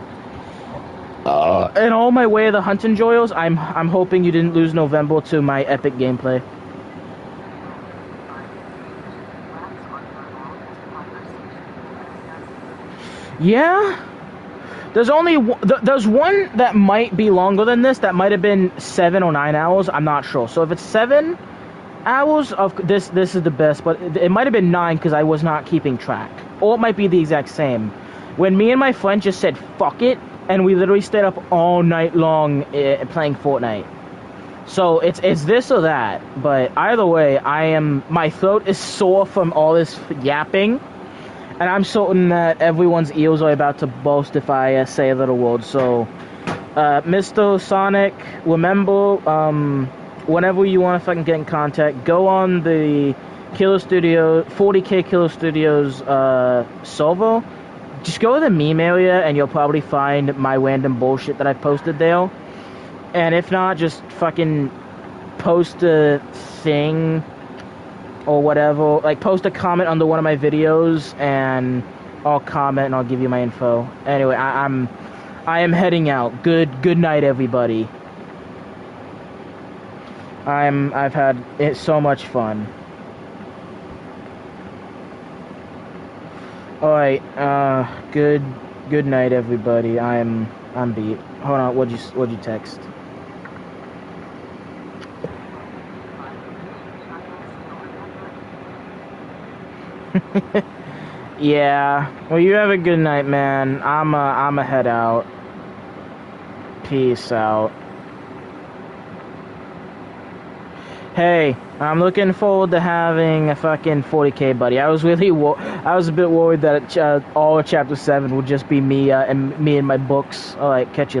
And all my Way of the Hunt enjoyers, I'm hoping you didn't lose November to my epic gameplay. Yeah, there's one that might be longer than this. That might have been 7 or 9 hours. I'm not sure. So if it's 7 hours of this is the best, but it might have been 9 because I was not keeping track, or it might be the exact same. When me and my friend just said fuck it, and we literally stayed up all night long playing Fortnite. So it's this or that. But either way, my throat is sore from all this yapping. And I'm certain that everyone's ears are about to burst if I say a little word. So, Mr. Sonic, remember, whenever you want to fucking get in contact, go on the Killer Studio, 40K Killer Studios server. Just go to the meme area and you'll probably find my random bullshit that I posted there. And if not, just fucking post a thing or whatever, like post a comment under one of my videos and I'll comment and I'll give you my info. Anyway, I am heading out. Good night, everybody. I've had so much fun. Alright, good night, everybody. I'm beat. Hold on, what'd you text? Yeah. Well, you have a good night, man. I'm a head out. Peace out. Hey, I'm looking forward to having a fucking 40K, buddy. I was a bit worried that all of Chapter 7 would just be me and my books. All right, catch you later.